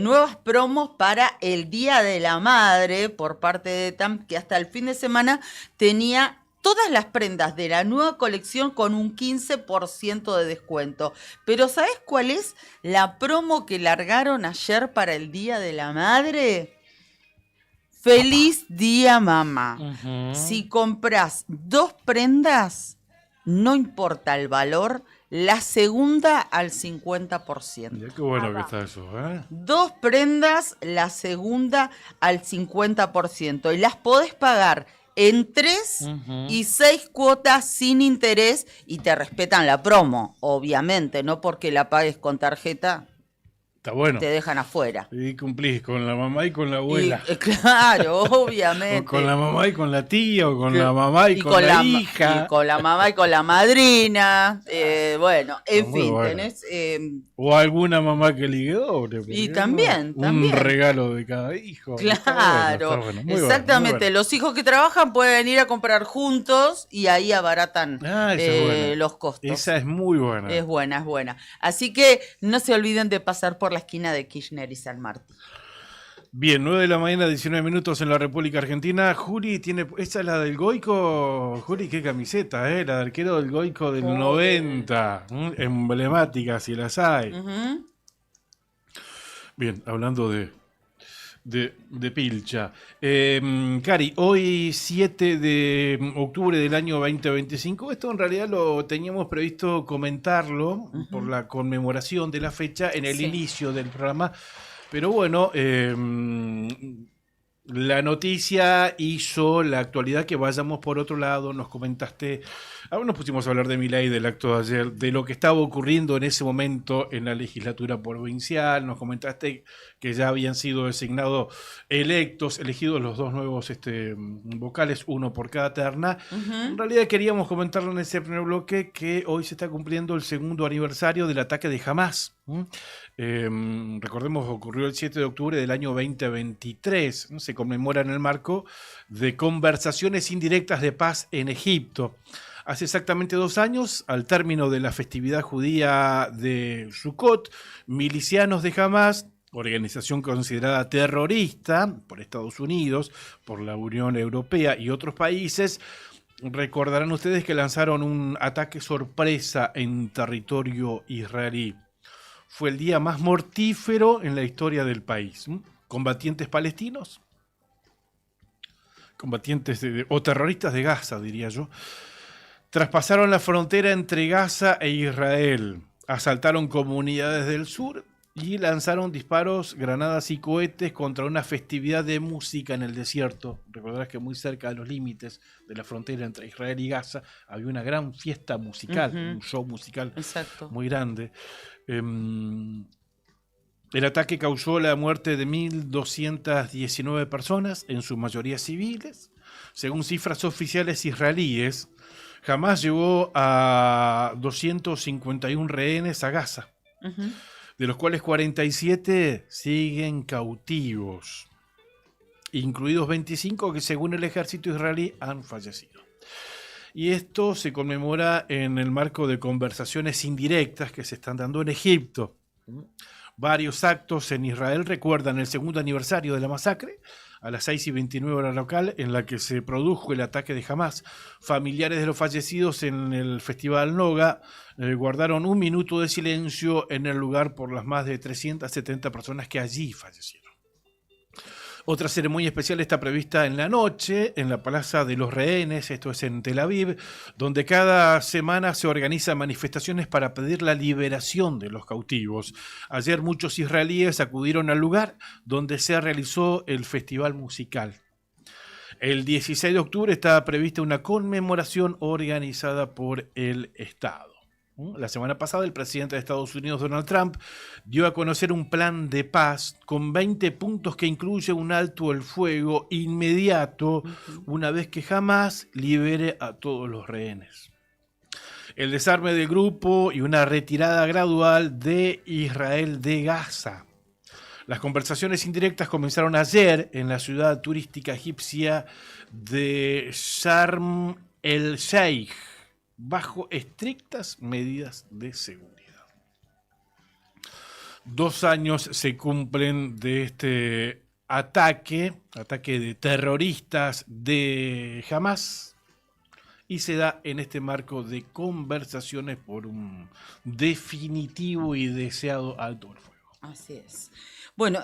nuevas promos para el Día de la Madre por parte de Etam, que hasta el fin de semana tenía todas las prendas de la nueva colección con un 15% de descuento. Pero ¿sabes cuál es la promo que largaron ayer para el Día de la Madre? ¡Feliz Día, mamá! Si compras 2 prendas, no importa el valor, la segunda al 50%. Mirá qué bueno que está eso, ¿eh? 2 prendas, la segunda al 50%. Y las podés pagar en 3 y 6 cuotas sin interés y te respetan la promo, obviamente, no porque la pagues con tarjeta. Está bueno. Te dejan afuera. Y cumplís con la mamá y con la abuela. Claro, obviamente. O con la mamá y con la tía, o con la mamá y con la hija. Y con la mamá y con la madrina. Bueno, en Muy fin, bueno. tenés... O alguna mamá que ligue doble. Y ¿no? también. Un regalo de cada hijo. Claro, Está bueno, muy exactamente. bueno, muy bueno. Los hijos que trabajan pueden ir a comprar juntos y ahí abaratan Esa es buena. los costos. Esa es muy buena. Es buena, es buena. Así que no se olviden de pasar por la esquina de Kirchner y San Martín. Bien, 9 de la mañana, 19 minutos en la República Argentina. Juli tiene... ¿Esa es la del Goico? Juli, qué camiseta, ¿eh? La de arquero del Goico del 90. Emblemática, si las hay. Bien, hablando de pilcha. Cari, hoy 7 de octubre del año 2025, esto en realidad lo teníamos previsto comentarlo por la conmemoración de la fecha en el inicio del programa, pero bueno, La noticia hizo la actualidad que vayamos por otro lado. Nos comentaste, ahora nos pusimos a hablar de Milei, del acto de ayer, de lo que estaba ocurriendo en ese momento en la legislatura provincial. Nos comentaste que ya habían sido elegidos los dos nuevos vocales, uno por cada terna. En realidad queríamos comentarle en ese primer bloque que hoy se está cumpliendo el 2º aniversario del ataque de Hamás. Recordemos, ocurrió el 7 de octubre del año 2023, ¿no? Se conmemora en el marco de conversaciones indirectas de paz en Egipto. Hace exactamente 2 años, al término de la festividad judía de Sukkot, milicianos de Hamás, organización considerada terrorista por Estados Unidos, por la Unión Europea y otros países, recordarán ustedes que lanzaron un ataque sorpresa en territorio israelí. Fue el día más mortífero en la historia del país. Combatientes palestinos, o terroristas de Gaza, diría yo, traspasaron la frontera entre Gaza e Israel, asaltaron comunidades del sur y lanzaron disparos, granadas y cohetes contra una festividad de música en el desierto. Recordarás que muy cerca de los límites de la frontera entre Israel y Gaza había una gran fiesta musical, un show musical muy grande. El ataque causó la muerte de 1.219 personas, en su mayoría civiles. Según cifras oficiales israelíes, Hamás llevó a 251 rehenes a Gaza, de los cuales 47 siguen cautivos, incluidos 25 que según el ejército israelí han fallecido. Y esto se conmemora en el marco de conversaciones indirectas que se están dando en Egipto. Varios actos en Israel recuerdan el 2º aniversario de la masacre, a las 6:29 hora local, en la que se produjo el ataque de Hamás. Familiares de los fallecidos en el Festival Noga guardaron 1 minuto de silencio en el lugar por las más de 370 personas que allí fallecieron. Otra ceremonia especial está prevista en la noche en la Plaza de los Rehenes, esto es en Tel Aviv, donde cada semana se organizan manifestaciones para pedir la liberación de los cautivos. Ayer muchos israelíes acudieron al lugar donde se realizó el festival musical. El 16 de octubre está prevista una conmemoración organizada por el Estado. La semana pasada el presidente de Estados Unidos, Donald Trump, dio a conocer un plan de paz con 20 puntos que incluye un alto el fuego inmediato una vez que Hamás libere a todos los rehenes, el desarme del grupo y una retirada gradual de Israel de Gaza. Las conversaciones indirectas comenzaron ayer en la ciudad turística egipcia de Sharm el Sheikh, bajo estrictas medidas de seguridad. 2 años se cumplen de este ataque de terroristas de Hamás, y se da en este marco de conversaciones por un definitivo y deseado alto el fuego. Así es. Bueno,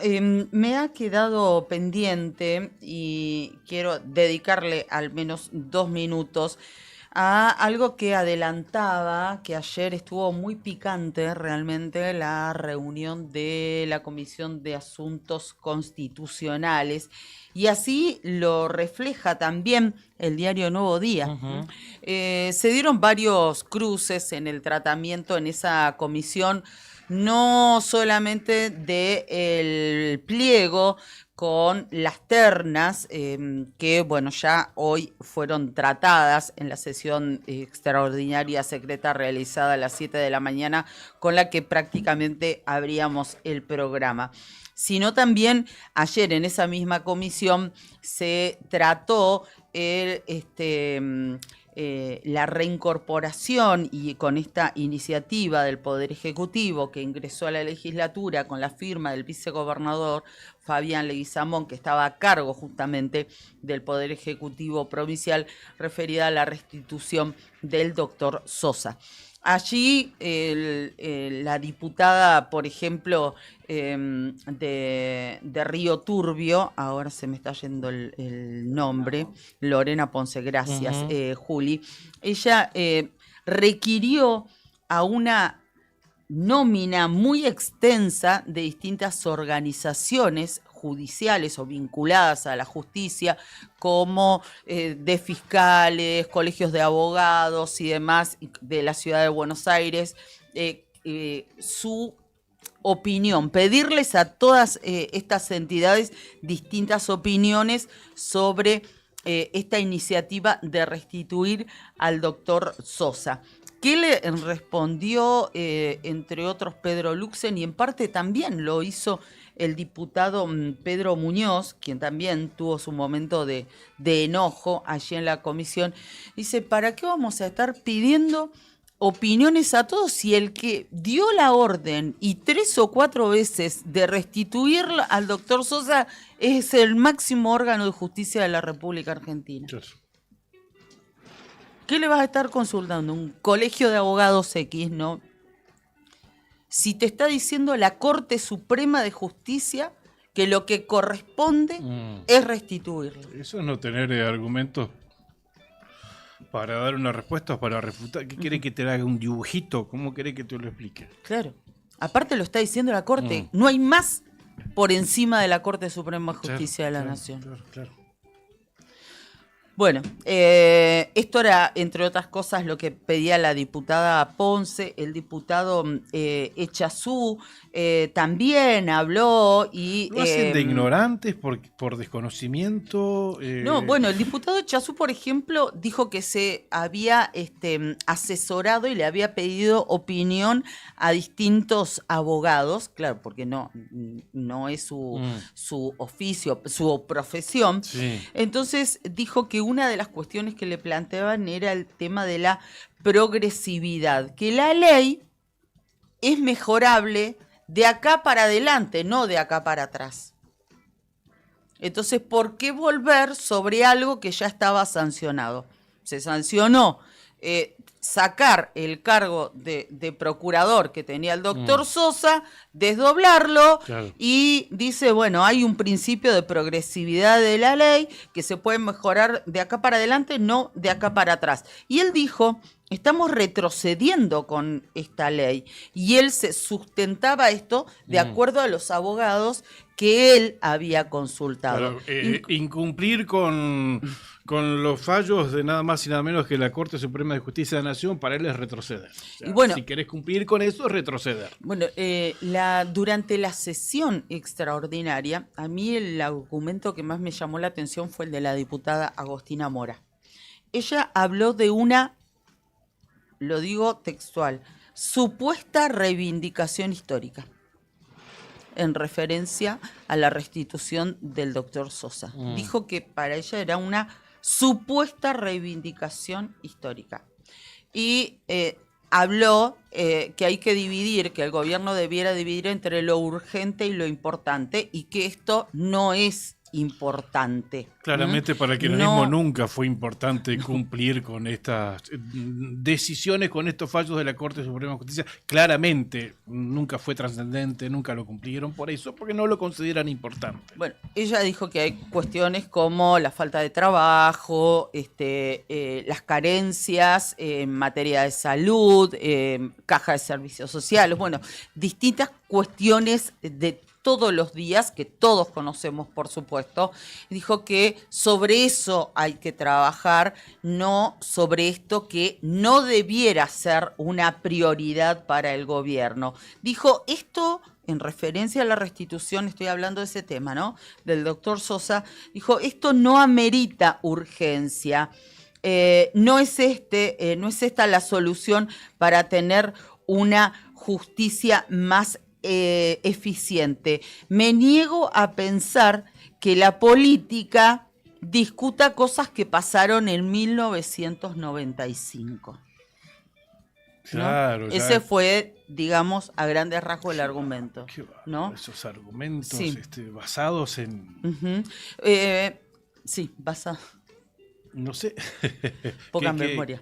me ha quedado pendiente y quiero dedicarle al menos 2 minutos a algo que adelantaba, que ayer estuvo muy picante realmente, la reunión de la Comisión de Asuntos Constitucionales, y así lo refleja también el diario Nuevo Día. Se dieron varios cruces en el tratamiento en esa comisión, no solamente del pliego con las ternas que, bueno, ya hoy fueron tratadas en la sesión extraordinaria secreta realizada a las 7 de la mañana, con la que prácticamente abríamos el programa, sino también ayer en esa misma comisión se trató la reincorporación, y con esta iniciativa del Poder Ejecutivo que ingresó a la legislatura con la firma del vicegobernador Fabián Leguizamón, que estaba a cargo justamente del Poder Ejecutivo provincial, referida a la restitución del doctor Sosa. Allí la diputada, por ejemplo, de Río Turbio, ahora se me está yendo el nombre, Lorena Ponce, gracias, Juli, ella requirió a una nómina muy extensa de distintas organizaciones judiciales o vinculadas a la justicia, como de fiscales, colegios de abogados y demás de la ciudad de Buenos Aires, su opinión, pedirles a todas estas entidades distintas opiniones sobre esta iniciativa de restituir al doctor Sosa. ¿Qué le respondió, entre otros, Pedro Luxen? Y en parte también lo hizo el diputado Pedro Muñoz, quien también tuvo su momento de enojo allí en la comisión. Dice, ¿para qué vamos a estar pidiendo opiniones a todos si el que dio la orden y 3 o 4 veces de restituir al doctor Sosa es el máximo órgano de justicia de la República Argentina? ¿Qué le vas a estar consultando? Un colegio de abogados X, ¿no? Si te está diciendo la Corte Suprema de Justicia que lo que corresponde es restituirlo. Eso es no tener argumentos para dar una respuesta o para refutar. ¿Qué quiere que te haga un dibujito? ¿Cómo quiere que te lo explique? Claro. Aparte lo está diciendo la Corte. No hay más por encima de la Corte Suprema de Justicia de la Nación. Claro. Bueno, esto era, entre otras cosas, lo que pedía la diputada Ponce. El diputado Echazú también habló y... ¿Lo hacen de ignorantes por desconocimiento? No, bueno, el diputado Echazú, por ejemplo, dijo que se había asesorado y le había pedido opinión a distintos abogados, claro, porque no es su oficio, su profesión. Sí. Entonces dijo que una de las cuestiones que le planteaban era el tema de la progresividad, que la ley es mejorable de acá para adelante, no de acá para atrás. Entonces, ¿por qué volver sobre algo que ya estaba sancionado? Se sancionó sacar el cargo de procurador que tenía el doctor Sosa, desdoblarlo, claro. Y dice, bueno, hay un principio de progresividad de la ley que se puede mejorar de acá para adelante, no de acá para atrás. Y él dijo, estamos retrocediendo con esta ley. Y él se sustentaba esto de acuerdo a los abogados que él había consultado. Claro, incumplir con los fallos de nada más y nada menos que la Corte Suprema de Justicia de la Nación, para él es retroceder. O sea, y bueno, si querés cumplir con eso, es retroceder. Bueno, durante la sesión extraordinaria, a mí el argumento que más me llamó la atención fue el de la diputada Agostina Mora. Ella habló de una, lo digo textual, supuesta reivindicación histórica, en referencia a la restitución del doctor Sosa. Dijo que para ella era una supuesta reivindicación histórica. Y habló que hay que dividir, que el gobierno debiera dividir entre lo urgente y lo importante, y que esto no es importante. Claramente para el kirchnerismo nunca fue importante cumplir con estas decisiones, con estos fallos de la Corte Suprema de Justicia. Claramente nunca fue trascendente, nunca lo cumplieron por eso, porque no lo consideran importante. Bueno, ella dijo que hay cuestiones como la falta de trabajo, las carencias en materia de salud, caja de servicios sociales, bueno, distintas cuestiones de todos los días, que todos conocemos, por supuesto. Dijo que sobre eso hay que trabajar, no sobre esto que no debiera ser una prioridad para el gobierno. Dijo esto en referencia a la restitución, estoy hablando de ese tema, ¿no?, del doctor Sosa. Dijo, esto no amerita urgencia, no es esta la solución para tener una justicia más eficiente. Me niego a pensar que la política discuta cosas que pasaron en 1995. Claro, ¿no? Ese fue, digamos, a grandes rasgos el argumento. ¿No? Esos argumentos sí. Basados en... sí, basados. No sé. Poca memoria.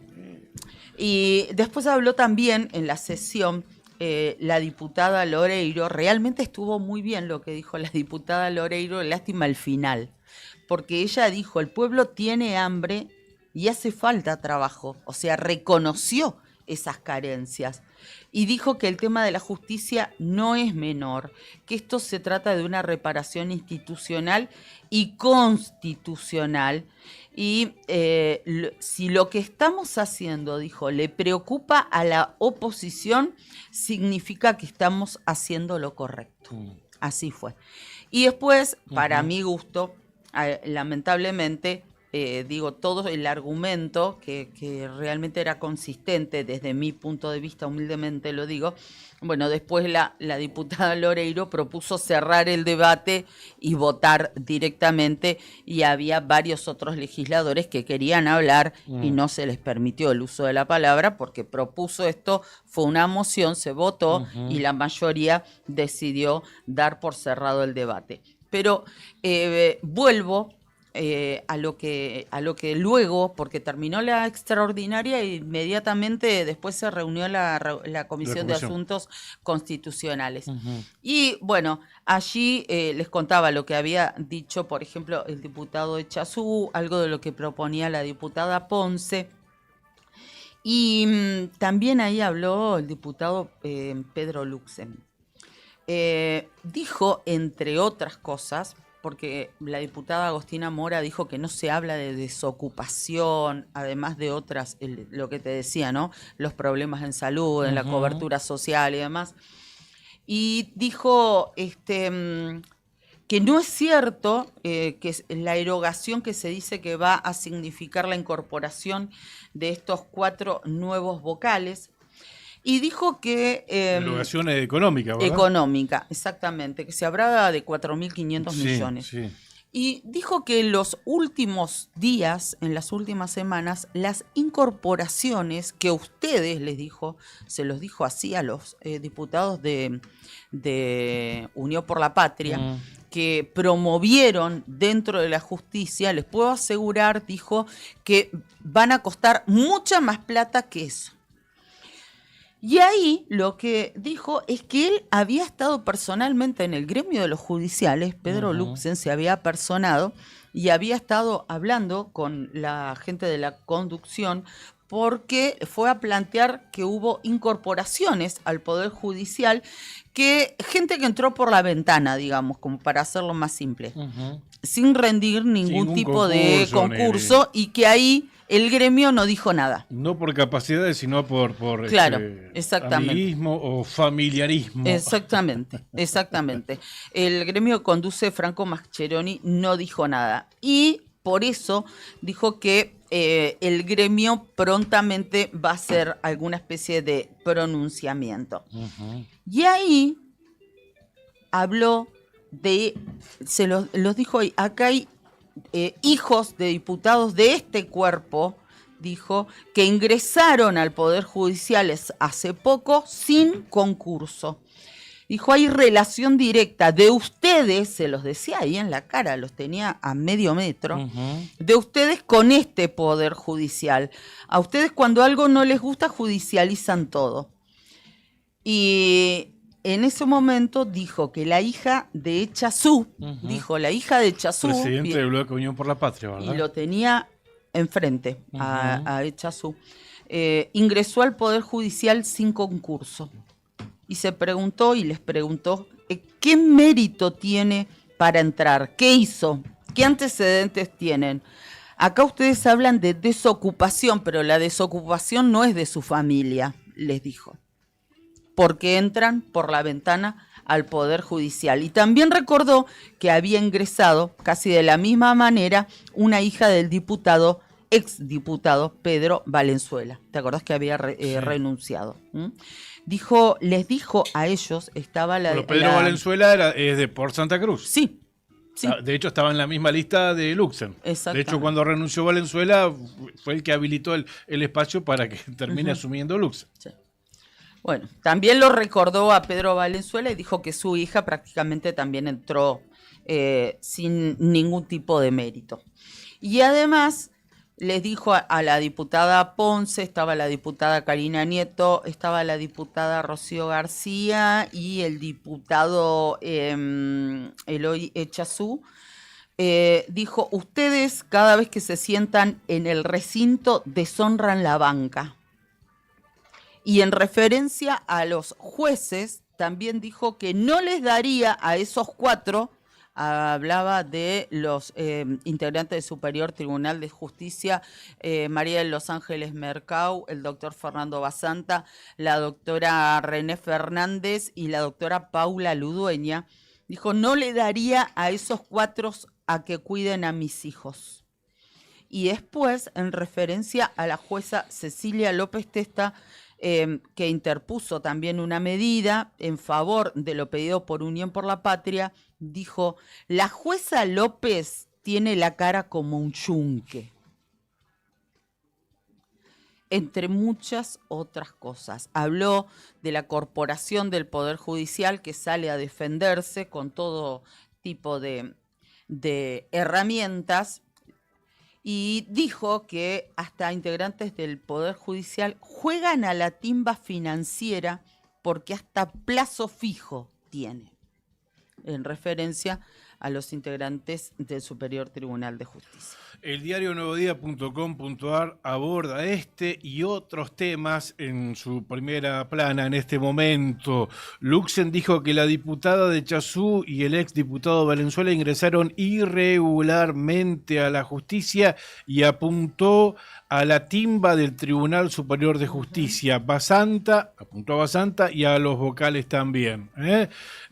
Y después habló también en la sesión la diputada Loreiro. Realmente estuvo muy bien lo que dijo la diputada Loreiro, lástima el final, porque ella dijo, el pueblo tiene hambre y hace falta trabajo, o sea, reconoció esas carencias. y dijo que el tema de la justicia no es menor, que esto se trata de una reparación institucional y constitucional. Y si lo que estamos haciendo, dijo, le preocupa a la oposición, significa que estamos haciendo lo correcto. Así fue. Y después, para mi gusto, lamentablemente, todo el argumento que realmente era consistente desde mi punto de vista, humildemente lo digo, bueno, después la diputada Loreiro propuso cerrar el debate y votar directamente, y había varios otros legisladores que querían hablar y no se les permitió el uso de la palabra porque propuso esto, fue una moción, se votó y la mayoría decidió dar por cerrado el debate. Pero vuelvo a lo que luego, porque terminó la extraordinaria e inmediatamente después se reunió la Comisión de Asuntos Constitucionales. Y bueno, allí les contaba lo que había dicho, por ejemplo, el diputado Echazú, algo de lo que proponía la diputada Ponce. Y también ahí habló el diputado Pedro Luxem. Dijo, entre otras cosas, porque la diputada Agostina Mora dijo que no se habla de desocupación, además de otras, lo que te decía, ¿no? Los problemas en salud, en la cobertura social y demás. Y dijo que no es cierto que la erogación que se dice que va a significar la incorporación de estos 4 nuevos vocales. Y dijo que... erogación económica, ¿verdad? Económica, exactamente, que se hablaba de 4.500 millones. Sí. Y dijo que en los últimos días, en las últimas semanas, las incorporaciones que ustedes, les dijo, se los dijo así a los diputados de Unión por la Patria, que promovieron dentro de la justicia, les puedo asegurar, dijo, que van a costar mucha más plata que eso. Y ahí lo que dijo es que él había estado personalmente en el gremio de los judiciales, Pedro Luxem se había personado y había estado hablando con la gente de la conducción porque fue a plantear que hubo incorporaciones al Poder Judicial, que gente que entró por la ventana, digamos, como para hacerlo más simple, sin rendir ningún tipo de concurso, y que ahí el gremio no dijo nada. No por capacidades, sino por claro, exactamente, amiguismo o familiarismo. Exactamente. El gremio que conduce Franco Mascheroni no dijo nada. Y por eso dijo que el gremio prontamente va a hacer alguna especie de pronunciamiento. Y ahí habló los dijo ahí, acá hay hijos de diputados de este cuerpo, dijo, que ingresaron al Poder Judicial hace poco sin concurso. Dijo, hay relación directa de ustedes, se los decía ahí en la cara, los tenía a medio metro, de ustedes con este Poder Judicial. A ustedes cuando algo no les gusta, judicializan todo. Y en ese momento dijo que la hija de Echazú, presidente del Bloque Unión por la Patria, ¿verdad? Y lo tenía enfrente a Echazú, ingresó al Poder Judicial sin concurso. Y les preguntó, ¿qué mérito tiene para entrar? ¿Qué hizo? ¿Qué antecedentes tienen? Acá ustedes hablan de desocupación, pero la desocupación no es de su familia, les dijo, porque entran por la ventana al Poder Judicial. Y también recordó que había ingresado, casi de la misma manera, una hija del exdiputado Pedro Valenzuela. ¿Te acordás que había renunciado? Les dijo a ellos, estaba la... Pero Pedro Valenzuela es de por Santa Cruz. Sí. De hecho, estaba en la misma lista de Luxem. De hecho, cuando renunció Valenzuela, fue el que habilitó el espacio para que termine asumiendo Luxem. Sí. Bueno, también lo recordó a Pedro Valenzuela y dijo que su hija prácticamente también entró sin ningún tipo de mérito. Y además les dijo a la diputada Ponce, estaba la diputada Karina Nieto, estaba la diputada Rocío García y el diputado Eloy Echazú, dijo, ustedes cada vez que se sientan en el recinto deshonran la banca. Y en referencia a los jueces, también dijo que no les daría a esos 4, hablaba de los integrantes del Superior Tribunal de Justicia, María de Los Ángeles Mercau, el doctor Fernando Basanta, la doctora René Fernández y la doctora Paula Ludueña. Dijo, no le daría a esos 4 a que cuiden a mis hijos. Y después, en referencia a la jueza Cecilia López Testa, que interpuso también una medida en favor de lo pedido por Unión por la Patria, dijo, la jueza López tiene la cara como un yunque. Entre muchas otras cosas. Habló de la corporación del Poder Judicial que sale a defenderse con todo tipo de herramientas. Y dijo que hasta integrantes del Poder Judicial juegan a la timba financiera porque hasta plazo fijo tiene, en referencia a los integrantes del Superior Tribunal de Justicia. El diario nuevodía.com.ar aborda este y otros temas en su primera plana en este momento. Luxen dijo que la diputada de Chazú y el exdiputado Valenzuela ingresaron irregularmente a la justicia y apuntó a la timba del Tribunal Superior de Justicia. Apuntó a Basanta y a los vocales también,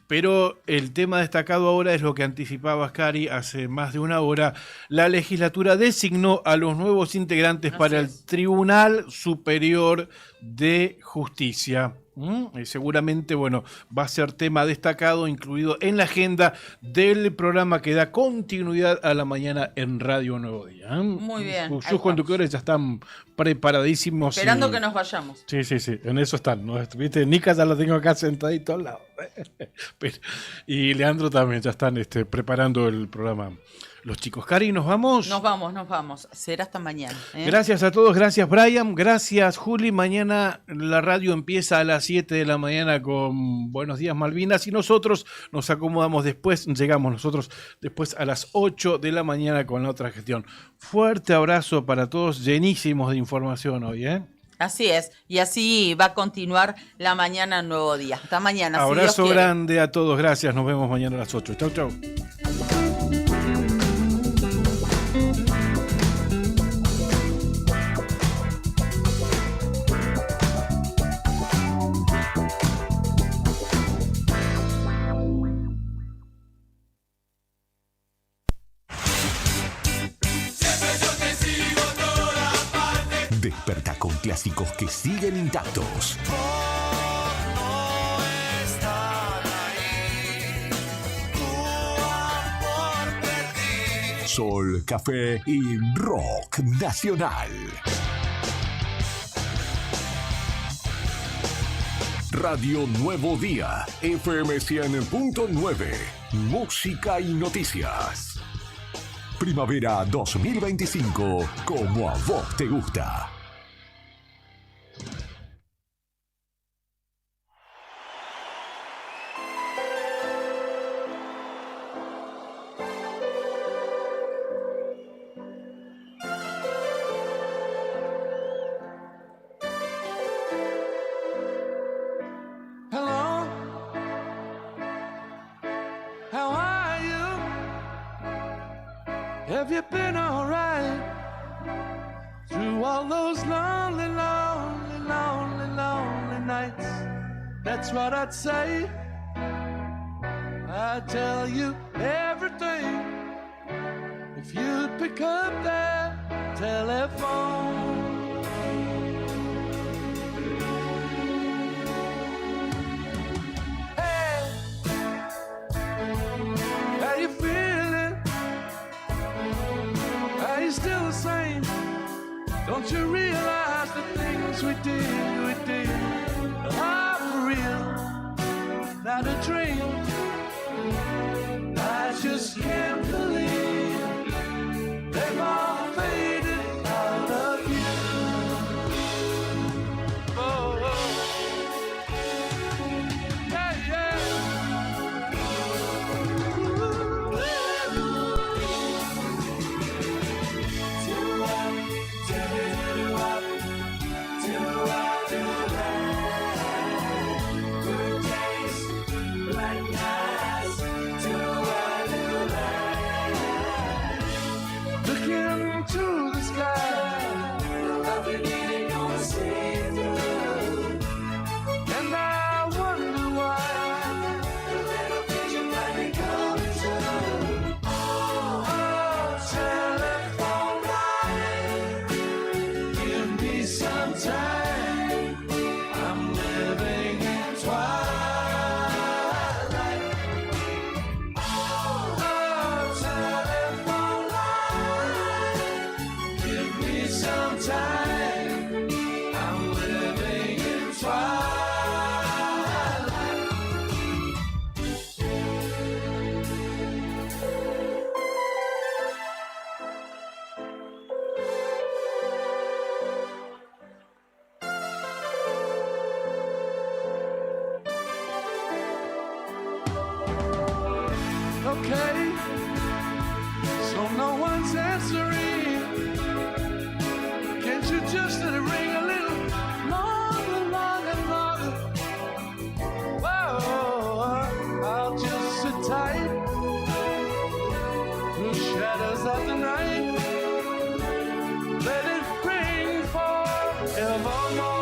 Pero el tema destacado ahora es lo que anticipaba Ascari hace más de una hora. La legislatura designó a los nuevos integrantes para el Tribunal Superior de Justicia. Seguramente, bueno, va a ser tema destacado, incluido en la agenda del programa que da continuidad a la mañana en Radio Nuevo Día. Muy bien. Sus conductores ya están preparadísimos. Esperando que nos vayamos. Sí, en eso están. ¿No? ¿Viste? Nica ya lo tengo acá sentadito al lado. Y Leandro también ya están preparando el programa. Los chicos, Cari, ¿nos vamos? Nos vamos. Será hasta mañana. Gracias a todos, gracias Brian, gracias Juli. Mañana la radio empieza a las 7 de la mañana con Buenos Días Malvinas y nosotros nos acomodamos después, llegamos nosotros después a las 8 de la mañana con la otra gestión. Fuerte abrazo para todos, llenísimos de información hoy, Así es, y así va a continuar la mañana en Nuevo Día. Hasta mañana. Abrazo si Dios grande a todos, gracias, nos vemos mañana a las 8. Chau. Despertá con clásicos que siguen intactos. Sol, café y rock nacional. Radio Nuevo Día, FM 100.9, música y noticias. Primavera 2025, como a vos te gusta. Hello, how are you? Have you been alright through all those lonely, lonely, lonely, lonely nights? That's what I'd say. I'd tell you everything if you'd pick up that telephone. Hey, how you feeling? Are you still the same? Don't you realize the things we did are for real, not a dream? I just can't believe they've all faded out of you. Oh, oh. Yeah, yeah. Ooh, Sensory. Can't you just let it ring a little longer, longer, longer? Whoa, I'll just sit tight through shadows of the night. Let it ring forevermore.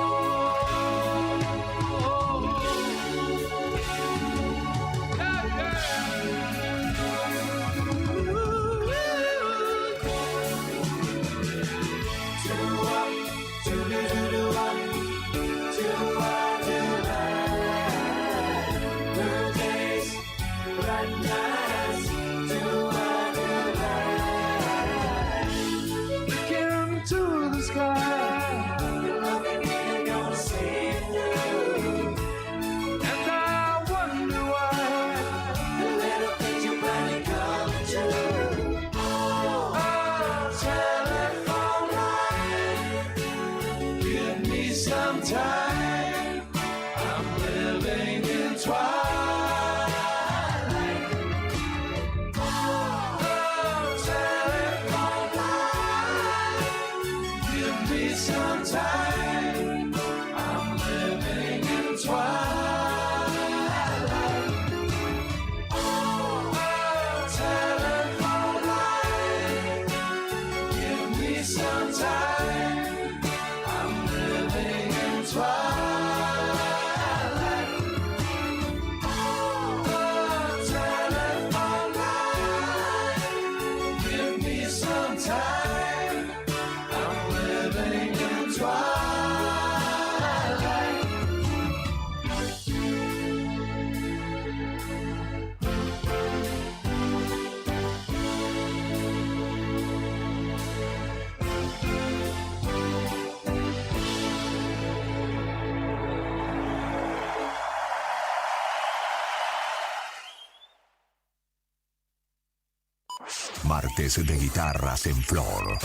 Martes de guitarras en flor. Hoy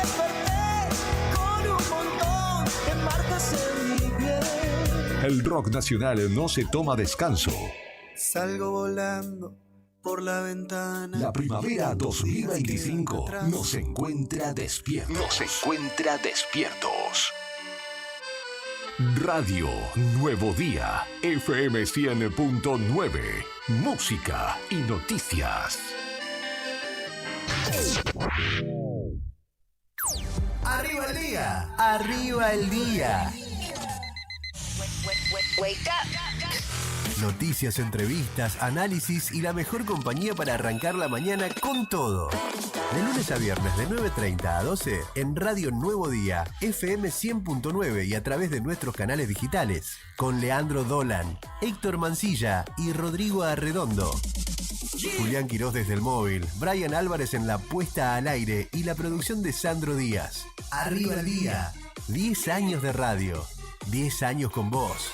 desperté con un montón de marcas en mi piel. El rock nacional no se toma descanso. Salgo volando por la ventana. La primavera 2025 nos encuentra despiertos. Radio Nuevo Día, FM 100.9, música y noticias. ¡Arriba el día! ¡Arriba el día! Noticias, entrevistas, análisis y la mejor compañía para arrancar la mañana con todo. De lunes a viernes de 9:30 a 12 en Radio Nuevo Día, FM 100.9 y a través de nuestros canales digitales. Con Leandro Dolan, Héctor Mancilla y Rodrigo Arredondo. Julián Quirós desde el móvil, Brian Álvarez en la puesta al aire y la producción de Sandro Díaz. Arriba el día. 10 años de radio. 10 años con vos.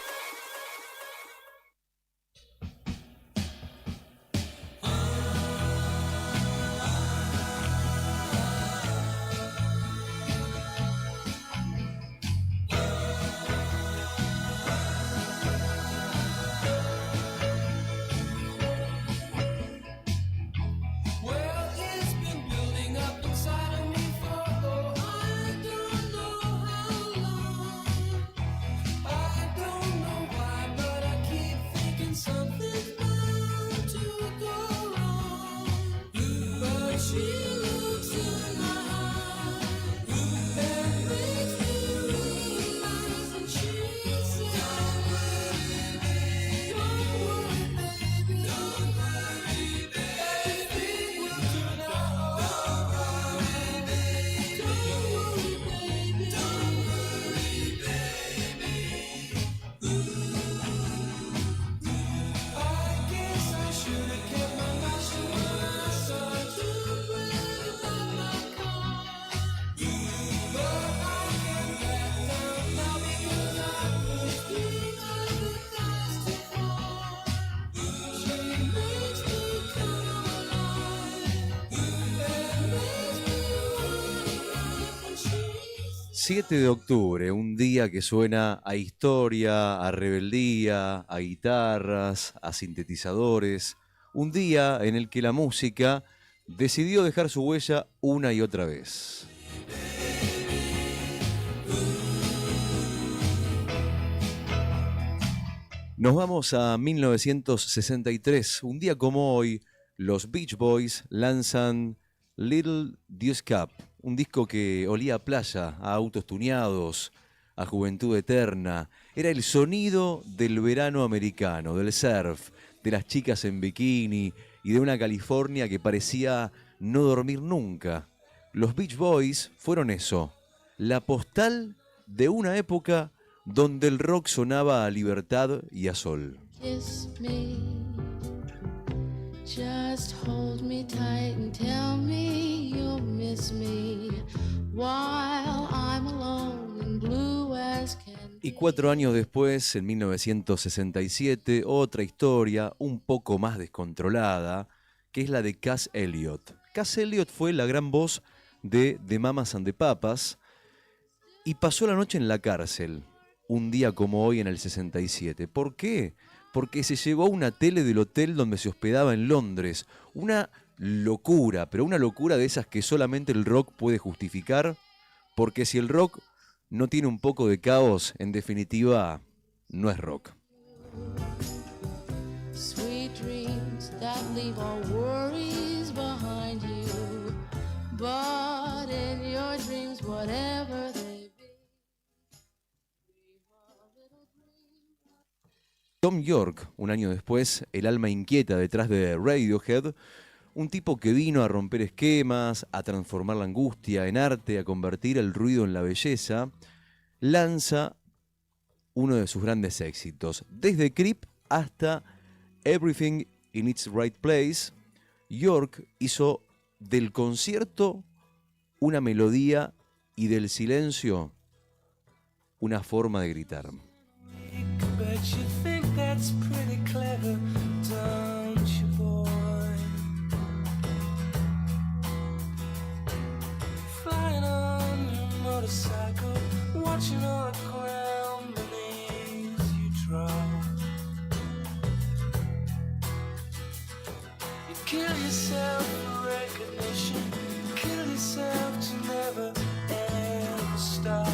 ...7 de octubre, un día que suena a historia, a rebeldía, a guitarras, a sintetizadores. Un día en el que la música decidió dejar su huella una y otra vez. Nos vamos a 1963. Un día como hoy, los Beach Boys lanzan Little Deuce Cup, un disco que olía a playa, a autos tuneados, a juventud eterna. Era el sonido del verano americano, del surf, de las chicas en bikini y de una California que parecía no dormir nunca. Los Beach Boys fueron eso, la postal de una época donde el rock sonaba a libertad y a sol. Kiss me, just hold me tight and tell me you'll miss me while I'm alone and blue as can be. Y 4 años después, en 1967, otra historia un poco más descontrolada, que es la de Cass Elliot. Cass Elliot fue la gran voz de The Mamas and the Papas y pasó la noche en la cárcel. Un día como hoy en el 67. ¿Por qué? Porque se llevó una tele del hotel donde se hospedaba en Londres. Una locura, pero una locura de esas que solamente el rock puede justificar, porque si el rock no tiene un poco de caos, en definitiva, no es rock. Sweet dreams that leave all worries behind you, but in your dreams whatever they Tom York, un año después, el alma inquieta detrás de Radiohead, un tipo que vino a romper esquemas, a transformar la angustia en arte, a convertir el ruido en la belleza, lanza uno de sus grandes éxitos. Desde Creep hasta Everything in its Right Place, York hizo del concierto una melodía y del silencio una forma de gritar. Bet you think that's pretty clever, don't you, boy? Flying on your motorcycle, watching all the ground beneath you drop. You kill yourself for recognition, kill yourself to never ever stop.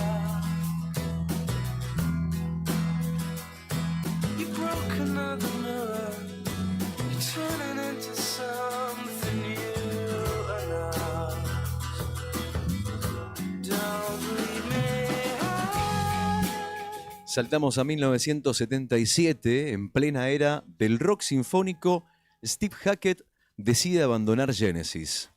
Another mirror, you're turning into something new enough. Don't leave me high. Saltamos a 1977, en plena era del rock sinfónico. Steve Hackett decide abandonar Genesis.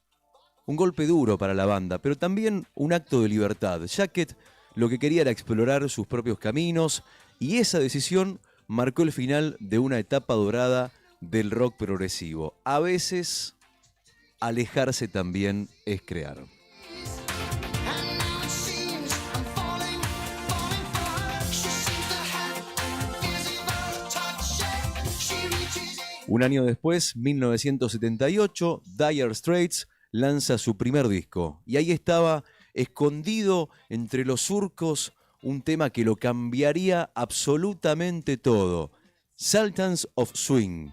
Un golpe duro para la banda, pero también un acto de libertad. Hackett lo que quería era explorar sus propios caminos y esa decisión marcó el final de una etapa dorada del rock progresivo. A veces, alejarse también es crear. Un año después, 1978, Dire Straits lanza su primer disco. Y ahí estaba, escondido entre los surcos, un tema que lo cambiaría absolutamente todo. Sultans of Swing.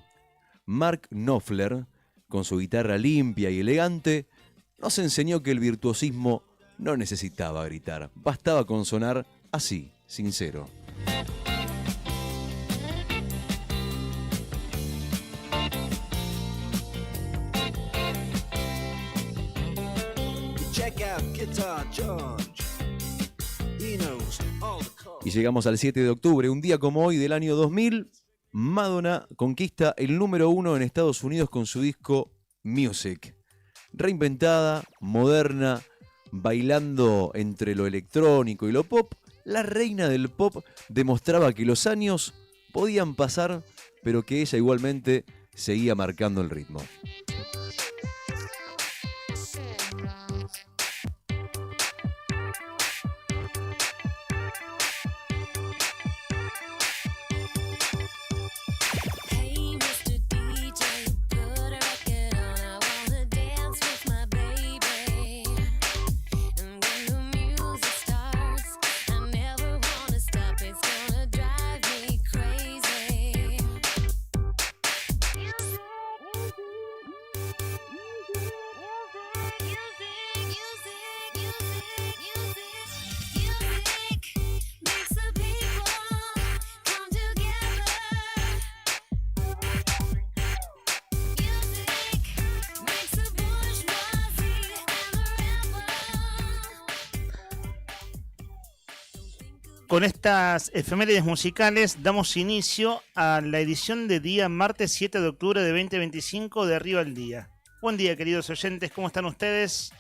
Mark Knopfler, con su guitarra limpia y elegante, nos enseñó que el virtuosismo no necesitaba gritar. Bastaba con sonar así, sincero. Check out Guitar George. Y llegamos al 7 de octubre, un día como hoy del año 2000, Madonna conquista el número 1 en Estados Unidos con su disco Music. Reinventada, moderna, bailando entre lo electrónico y lo pop, la reina del pop demostraba que los años podían pasar, pero que ella igualmente seguía marcando el ritmo. Con estas efemérides musicales damos inicio a la edición de día martes 7 de octubre de 2025 de Arriba al Día. Buen día, queridos oyentes, ¿cómo están ustedes?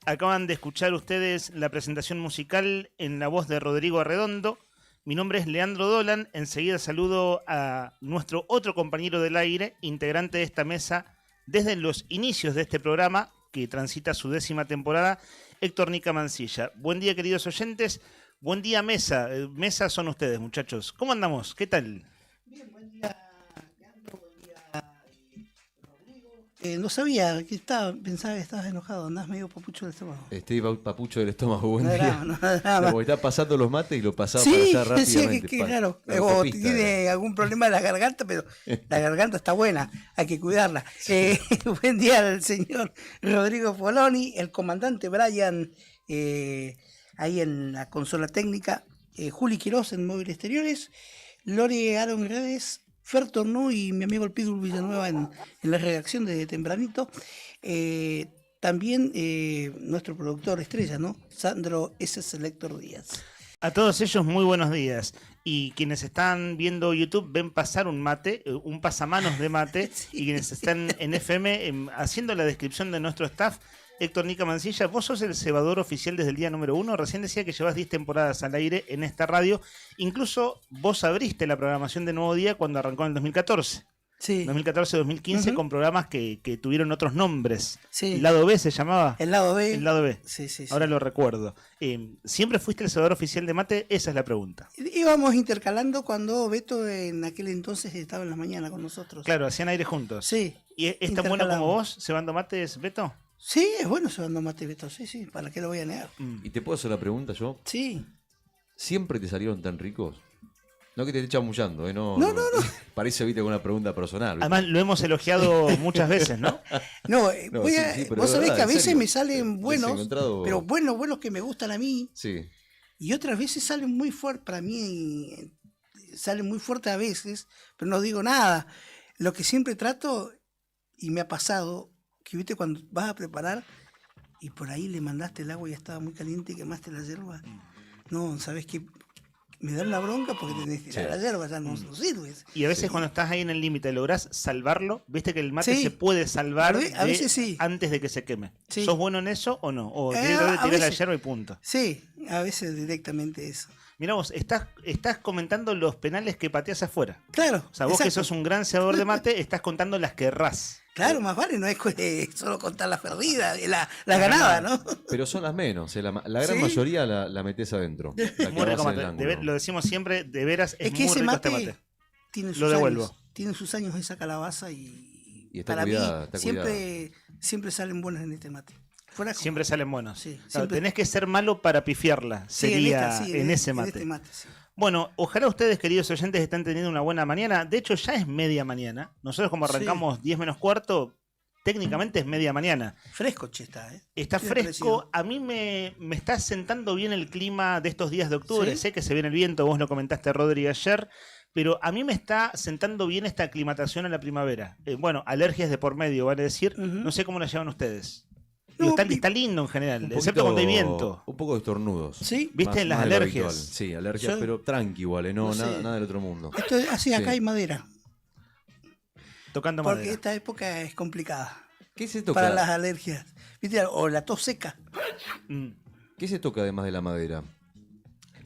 Acaban de escuchar ustedes la presentación musical en la voz de Rodrigo Arredondo. Mi nombre es Leandro Dolan. Enseguida saludo a nuestro otro compañero del aire, integrante de esta mesa desde los inicios de este programa, que transita su 10ª temporada, Héctor Nica Mancilla. Buen día, queridos oyentes. Buen día, mesa. Mesa son ustedes, muchachos. ¿Cómo andamos? ¿Qué tal? Bien, buen día, Leandro. Buen día, Rodrigo. No sabía que pensaba que estabas enojado. Andás medio papucho del estómago. Estoy papucho del estómago. Buen no día. No, nada. Porque está pasando los mates y lo pasaba sí, para allá rápidamente. Sí, claro. O tiene algún problema en la garganta, pero la garganta está buena. Hay que cuidarla. Sí. Buen día al señor Rodrigo Poloni, el comandante Brian... ahí en la consola técnica, Juli Quiroz en móviles exteriores, Lore Aaron Redes, Fer Tornú y mi amigo el Pidul Villanueva en la redacción desde tempranito. También nuestro productor estrella, ¿no? Sandro S. Selector Díaz. A todos ellos, muy buenos días. Y quienes están viendo YouTube ven pasar un mate, un pasamanos de mate, sí. Y quienes están en FM haciendo la descripción de nuestro staff, Héctor Nica Mancilla, vos sos el cebador oficial desde el día número 1. Recién decía que llevas 10 temporadas al aire en esta radio. Incluso vos abriste la programación de Nuevo Día cuando arrancó en el 2014. Sí. 2014-2015 con programas que tuvieron otros nombres. Sí. ¿El lado B se llamaba? El lado B. El lado B. Sí. Ahora lo recuerdo. ¿Siempre fuiste el cebador oficial de mate? Esa es la pregunta. Íbamos intercalando cuando Beto en aquel entonces estaba en la mañana con nosotros. Claro, hacían aire juntos. Sí. ¿Y es tan bueno como vos, cebando mates, Beto? Sí, es bueno cebando mate, Beto. Sí. ¿Para qué lo voy a negar? ¿Y te puedo hacer la pregunta yo? Sí. ¿Siempre te salieron tan ricos? No que te esté chamullando, ¿eh? No. Parece, viste, con una pregunta personal. ¿Viste? Además, lo hemos elogiado muchas veces, ¿no? Vos sabés que a veces me salen buenos, pero buenos que me gustan a mí. Sí. Y otras veces salen muy fuertes, para mí salen muy fuertes a veces, pero no digo nada. Lo que siempre trato, y me ha pasado, que viste cuando vas a preparar y por ahí le mandaste el agua y ya estaba muy caliente y quemaste la yerba. No, ¿sabés qué? Me da una bronca porque tenés que tirar la yerba, ya no sirve. Y a veces cuando estás ahí en el límite lográs salvarlo, viste que el mate se puede salvar a veces sí. Antes de que se queme. Sí. ¿Sos bueno en eso o no? O tirás la yerba y punto. Sí, a veces directamente eso. Mirá vos, estás comentando los penales que pateás afuera. Claro. O sea, vos que sos un gran cebador de mate, estás contando las que errás. Claro, más vale, no es solo contar las perdidas, la ganada, ¿no? Pero son las menos, la gran mayoría la metés adentro. Muy rico mate. Lo decimos siempre, de veras, es muy que ese rico mate este mate. Tiene sus lo devuelvo. Años, tiene sus años esa calabaza y está para cuidada, mí siempre salen buenos en este mate. Siempre salen buenos. Sí, claro, tenés que ser malo para pifiarla, sería en ese mate. En este mate, sí. Bueno, ojalá ustedes, queridos oyentes, estén teniendo una buena mañana. De hecho, ya es media mañana. Nosotros como arrancamos 10 menos cuarto, técnicamente es media mañana. Fresco, che, está, ¿eh? Está fresco. A mí me está sentando bien el clima de estos días de octubre. ¿Sí? Sé que se viene el viento, vos lo comentaste, Rodri, ayer. Pero a mí me está sentando bien esta aclimatación a la primavera. Bueno, alergias de por medio, vale decir. No sé cómo la llevan ustedes. Está lindo en general, excepto cuando hay viento. Un poco de estornudos. ¿Sí? ¿Viste en las alergias? Sí, alergias, pero tranqui igual, nada del otro mundo. Esto es así, acá hay madera. Tocando madera. Porque esta época es complicada. ¿Qué se toca? Para las alergias. ¿Viste? O la tos seca. ¿Qué se toca además de la madera?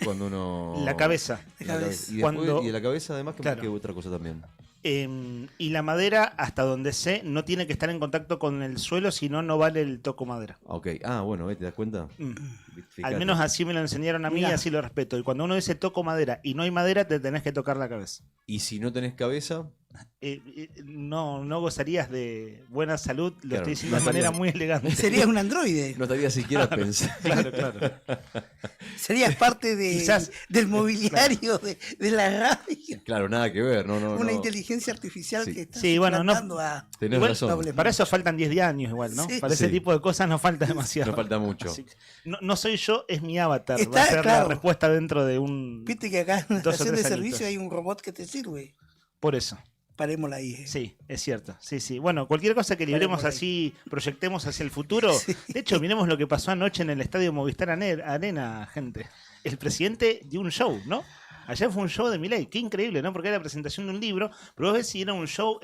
Cuando uno... La cabeza. Y de la cabeza además, que otra cosa también. Y la madera, hasta donde sé, no tiene que estar en contacto con el suelo, si no, no vale el toco madera. Ok, bueno, ¿te das cuenta? Al menos así me lo enseñaron a mí y así lo respeto. Y cuando uno dice toco madera y no hay madera, te tenés que tocar la cabeza. ¿Y si no tenés cabeza? No gozarías de buena salud, lo estoy diciendo de manera muy elegante. Serías un androide. No estaría siquiera pensando. Claro. Serías parte del mobiliario de la radio. Claro, nada que ver. Una inteligencia artificial que está tratando a... Tenés razón. Para eso faltan 10 años igual, ¿no? Sí. Para ese tipo de cosas no falta demasiado. No falta mucho. No soy yo, es mi avatar. Va a ser la respuesta dentro de un... Viste que acá en la estación de servicio hay un robot que te sirve. Por eso. parémosla ahí. Sí, es cierto. Sí, sí. Bueno, cualquier cosa que libremos así, proyectemos hacia el futuro. Sí. De hecho, miremos lo que pasó anoche en el estadio Movistar Arena, gente. El presidente dio un show, ¿no? Ayer fue un show de Milei, qué increíble, ¿no? Porque era la presentación de un libro, pero vos ves si era un show,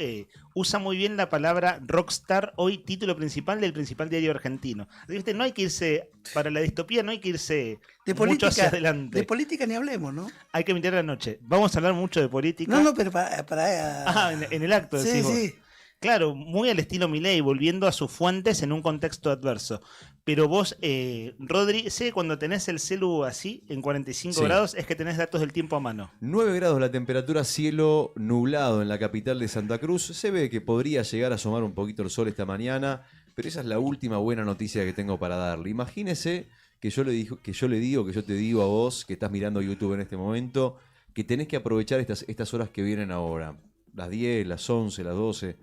usa muy bien la palabra rockstar, hoy título principal del principal diario argentino. ¿Viste? No hay que irse, para la distopía no hay que irse de mucho política, hacia adelante. De política ni hablemos, ¿no? Hay que meter la noche. Vamos a hablar mucho de política. No, pero para en el acto, decís vos. Sí. Claro, muy al estilo Milei, volviendo a sus fuentes en un contexto adverso. Pero vos, Rodri, sé que cuando tenés el celu así, en 45 grados, es que tenés datos del tiempo a mano. 9 grados la temperatura, cielo nublado en la capital de Santa Cruz. Se ve que podría llegar a asomar un poquito el sol esta mañana, pero esa es la última buena noticia que tengo para darle. Imagínese que yo te digo a vos, que estás mirando YouTube en este momento, que tenés que aprovechar estas horas que vienen ahora. Las 10, las 11, las 12...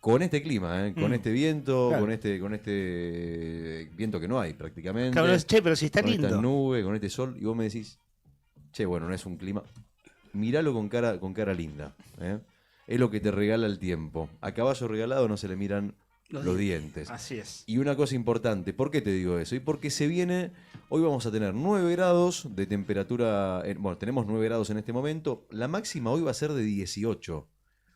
Con este clima, con este viento, claro. con este viento que no hay prácticamente. Claro, che, pero si está con lindo. Esta nube, con este sol, y vos me decís, che, bueno, no es un clima. Míralo con cara linda. Es lo que te regala el tiempo. A caballo regalado no se le miran los dientes. Así es. Y una cosa importante, ¿por qué te digo eso? Y porque se viene, hoy vamos a tener 9 grados de temperatura, bueno, tenemos 9 grados en este momento, la máxima hoy va a ser de 18.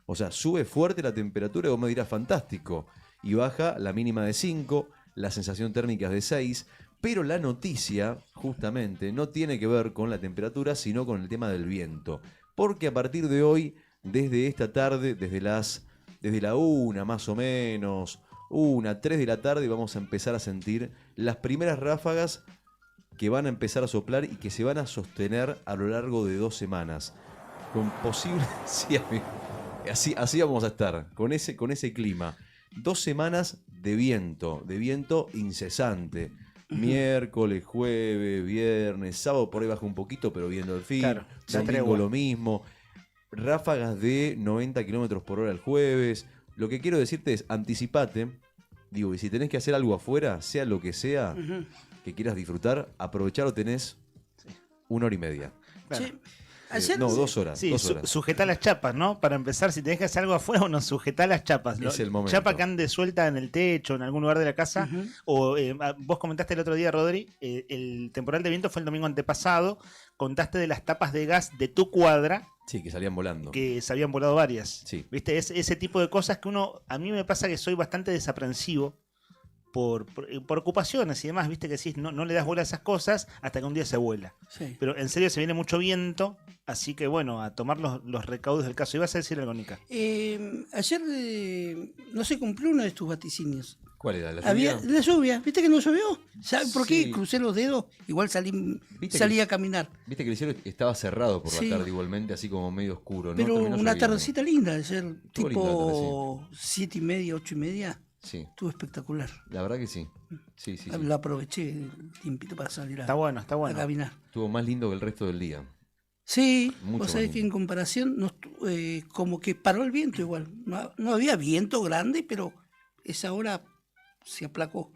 O sea, sube fuerte la temperatura y vos me dirás fantástico. Y baja la mínima de 5, la sensación térmica es de 6. Pero la noticia, justamente, no tiene que ver con la temperatura, sino con el tema del viento. Porque a partir de hoy, desde esta tarde, desde la 1 más o menos, 3 de la tarde, vamos a empezar a sentir las primeras ráfagas que van a empezar a soplar y que se van a sostener a lo largo de 2 semanas. Con posible... Sí, amigo. Así vamos a estar, con ese clima. 2 semanas de viento incesante. Miércoles, jueves, viernes, sábado por ahí baja un poquito, pero viendo el fin. Claro, domingo lo mismo. Ráfagas de 90 kilómetros por hora el jueves. Lo que quiero decirte es, anticipate. Digo, y si tenés que hacer algo afuera, sea lo que sea, que quieras disfrutar, aprovechar, tenés 1 hora y media. Claro. Sí. No, 2 horas. Sí, 2 horas. Sujetá las chapas, ¿no? Para empezar, si tenés que hacer algo afuera, no, sujetá las chapas. Es el momento. Chapa que ande suelta en el techo, en algún lugar de la casa. O vos comentaste el otro día, Rodri, el temporal de viento fue el domingo antepasado. Contaste de las tapas de gas de tu cuadra. Sí, que salían volando. Que se habían volado varias. Sí. ¿Viste? Ese tipo de cosas que a mí me pasa que soy bastante desaprensivo. Por ocupaciones y demás, viste que sí, no le das bola a esas cosas hasta que un día se vuela. Sí. Pero en serio se viene mucho viento, así que bueno, a tomar los recaudos del caso. ¿Ibas a decir algo, Nica? Ayer no se cumplió uno de tus vaticinios. ¿Cuál era? ¿La lluvia? La lluvia, ¿viste que no llovió? ¿Sabes por qué? Crucé los dedos, igual salí a caminar. Viste que el cielo estaba cerrado por la tarde igualmente, así como medio oscuro. Pero ¿no? una tardecita linda, ayer Estuvo tipo 7:30, 8:30. Sí. Estuvo espectacular. La verdad que sí. Sí. Lo aproveché tiempito para salir está bueno. a caminar. Estuvo más lindo que el resto del día. Sí, vos sabés que en comparación como que paró el viento igual. No había viento grande, pero esa hora se aplacó.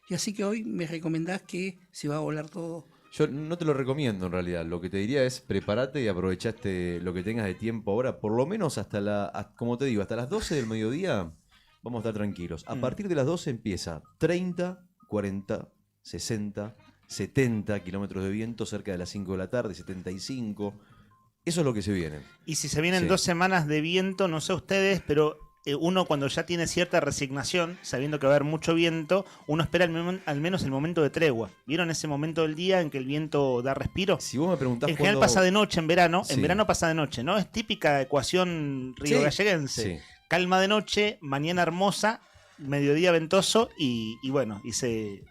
Y así que hoy me recomendás que se va a volar todo. Yo no te lo recomiendo en realidad. Lo que te diría es prepárate y aprovechaste lo que tengas de tiempo ahora. Por lo menos como te digo, hasta las 12 del mediodía... Vamos a estar tranquilos. A partir de las 12 empieza 30, 40, 60, 70 kilómetros de viento, cerca de las 5 de la tarde, 75. Eso es lo que se viene. Y si se vienen 2 semanas de viento, no sé ustedes, pero uno cuando ya tiene cierta resignación, sabiendo que va a haber mucho viento, uno espera al menos el momento de tregua. ¿Vieron ese momento del día en que el viento da respiro? Si vos me preguntás en general pasa de noche en verano. Sí. En verano pasa de noche, ¿no? Es típica ecuación riogalleguense. Sí. Calma de noche, mañana hermosa, mediodía ventoso y bueno, y se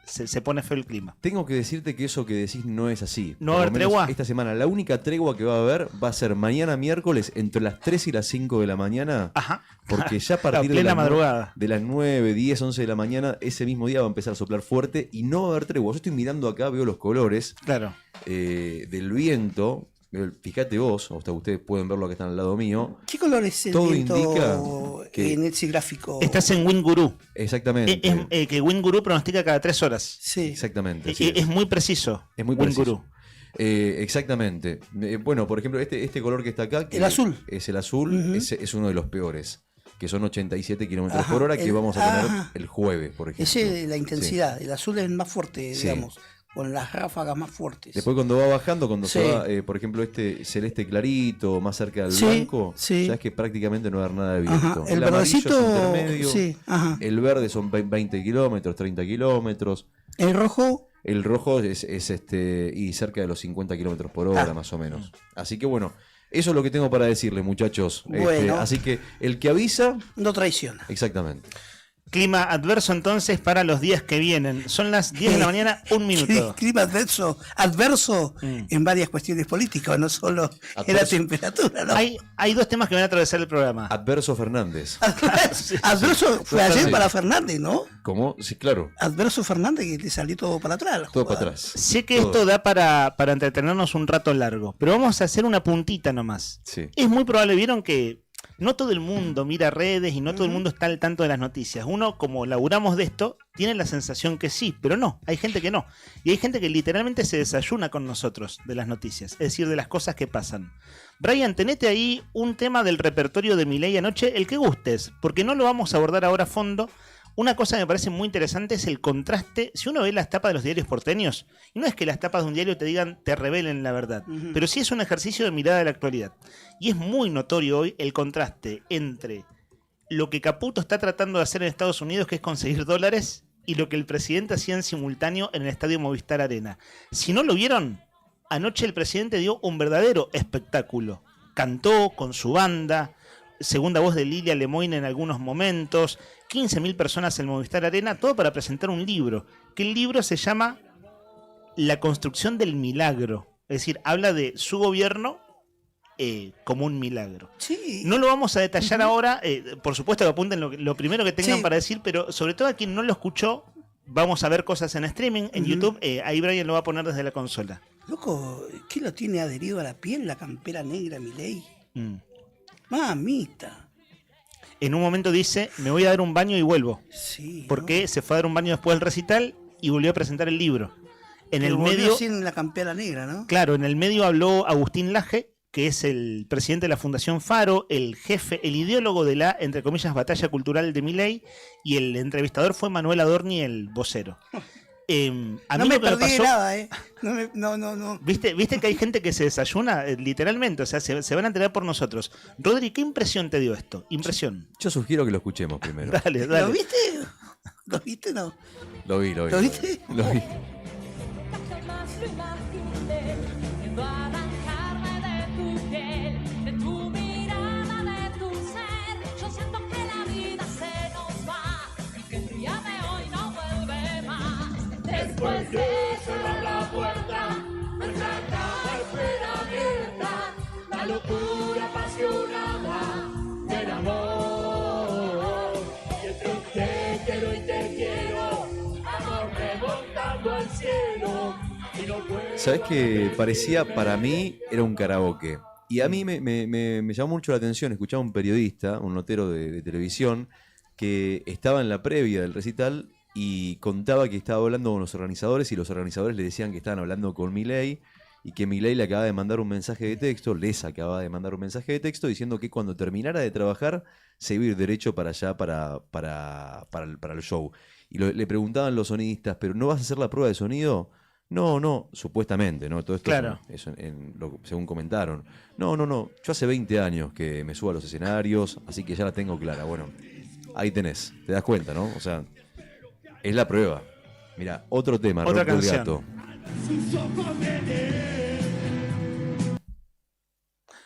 pone feo el clima. Tengo que decirte que eso que decís no es así. ¿No va a haber tregua? Esta semana la única tregua que va a haber va a ser mañana miércoles entre las 3 y las 5 de la mañana. Ajá. Porque ya a partir de las 9, 10, 11 de la mañana, ese mismo día va a empezar a soplar fuerte y no va a haber tregua. Yo estoy mirando acá, veo los colores del viento. Fíjate vos, ustedes pueden verlo que están al lado mío. ¿Qué color es el todo viento indica que en ese gráfico? Estás en WindGuru. Exactamente. Que WindGuru pronostica cada 3 horas. Sí. Exactamente. Es muy preciso. Es muy preciso. Exactamente. Bueno, por ejemplo, este color que está acá, que el azul. Es el azul, es uno de los peores, que son 87 kilómetros Ajá, por hora, que el- vamos a tener ajá. el jueves, por ejemplo. Ese es la intensidad. Sí. El azul es más fuerte, Sí. digamos, con las ráfagas más fuertes. Después cuando va bajando, cuando Sí. se va, por ejemplo, este celeste clarito, más cerca del Sí, blanco, sí. ya es que prácticamente no va a haber nada de Ajá, viento. el amarillo verdecito, es intermedio, sí, ajá. el verde son 20 kilómetros, 30 kilómetros. El rojo, El rojo es y cerca de los 50 kilómetros por hora, Ah. más o menos. Así que bueno, eso es lo que tengo para decirles, muchachos. Bueno. Así que el que avisa. no traiciona. Exactamente. Clima adverso entonces para los días que vienen. Son las 10 de la mañana, 1 minuto. Clima adverso en varias cuestiones políticas, no solo en la Adverso. temperatura, ¿no? Hay dos temas que van a atravesar el programa. Adverso Fernández. Adverso fue ayer Sí. para Fernández, ¿no? ¿Cómo? Sí, claro. Adverso Fernández, que le salió todo para atrás. Todo para atrás. Sé que Todo. esto da para entretenernos un rato largo, pero vamos a hacer una puntita nomás. Sí. Es muy probable, vieron que no todo el mundo mira redes y no todo el mundo está al tanto de las noticias. Uno, como laburamos de esto, tiene la sensación que sí, pero no, hay gente que no. Y hay gente que literalmente se desayuna con nosotros de las noticias, es decir, de las cosas que pasan. Brian, tenete ahí un tema del repertorio de Milei anoche, el que gustes, porque no lo vamos a abordar ahora a fondo. Una cosa que me parece muy interesante es el contraste. Si uno ve las tapas de los diarios porteños, y no es que las tapas de un diario te digan, te revelen la verdad, pero sí es un ejercicio de mirada de la actualidad. Y es muy notorio hoy el contraste entre lo que Caputo está tratando de hacer en Estados Unidos, que es conseguir dólares, y lo que el presidente hacía en simultáneo en el estadio Movistar Arena. Si no lo vieron, anoche el presidente dio un verdadero espectáculo. Cantó con su banda, segunda voz de Lilia Lemoyne en algunos momentos, 15.000 personas en el Movistar Arena, todo para presentar un libro, que el libro se llama La construcción del milagro. Es decir, habla de su gobierno como un milagro. Sí. No lo vamos a detallar ahora, por supuesto que apunten lo primero que tengan Sí. para decir, pero sobre todo a quien no lo escuchó, vamos a ver cosas en streaming, en YouTube, ahí Brian lo va a poner desde la consola. Loco, ¿qué lo tiene adherido a la piel, la campera negra, Milei? Mm. Mamita. En un momento dice, me voy a dar un baño y vuelvo. Sí. Porque se fue a dar un baño después del recital y volvió a presentar el libro. En el volvió medio, sin la campera negra, ¿no? claro, en el medio habló Agustín Laje, que es el presidente de la Fundación Faro, el jefe, el ideólogo de la, entre comillas, batalla cultural de Milei, y el entrevistador fue Manuel Adorni, el vocero. A No mí me lo que perdí de pasó, nada, ¿eh? No. ¿Viste que hay gente que se desayuna literalmente? O sea, se van a enterar por nosotros. Rodri, ¿qué impresión te dio esto? Impresión. Yo sugiero que lo escuchemos primero. Dale. ¿Lo viste? ¿Lo viste no? Lo vi. ¿Lo viste? Lo vi. Jamás lo imaginé, viendo arrancarme de tu piel, de tu mirada, de tu ser. Yo siento que la vida se nos va y que el día de hoy no vuelve más. Después de cerrar la puerta, nuestra cama espera abierta, la locura apasionada del amor. Y entre un te quiero y te quiero, amor remontando al cielo. Y no puedo. ¿Sabes qué? Parecía, para mí, era un karaoke. Y a mí me llamó mucho la atención, escuchaba un periodista, un notero de televisión, que estaba en la previa del recital y contaba que estaba hablando con los organizadores y los organizadores le decían que estaban hablando con Milei y que Milei le acaba de mandar un mensaje de texto, les acaba de mandar un mensaje de texto diciendo que cuando terminara de trabajar se iba a ir derecho para allá para el show. Y le preguntaban los sonidistas, ¿pero no vas a hacer la prueba de sonido? No, supuestamente, ¿no? Todo esto Claro. según comentaron. No, yo hace 20 años que me subo a los escenarios, así que ya la tengo clara. Bueno, ahí tenés, te das cuenta, ¿no? O sea, es la prueba. Mira, otro tema, Otra Rocco el canción. Gato.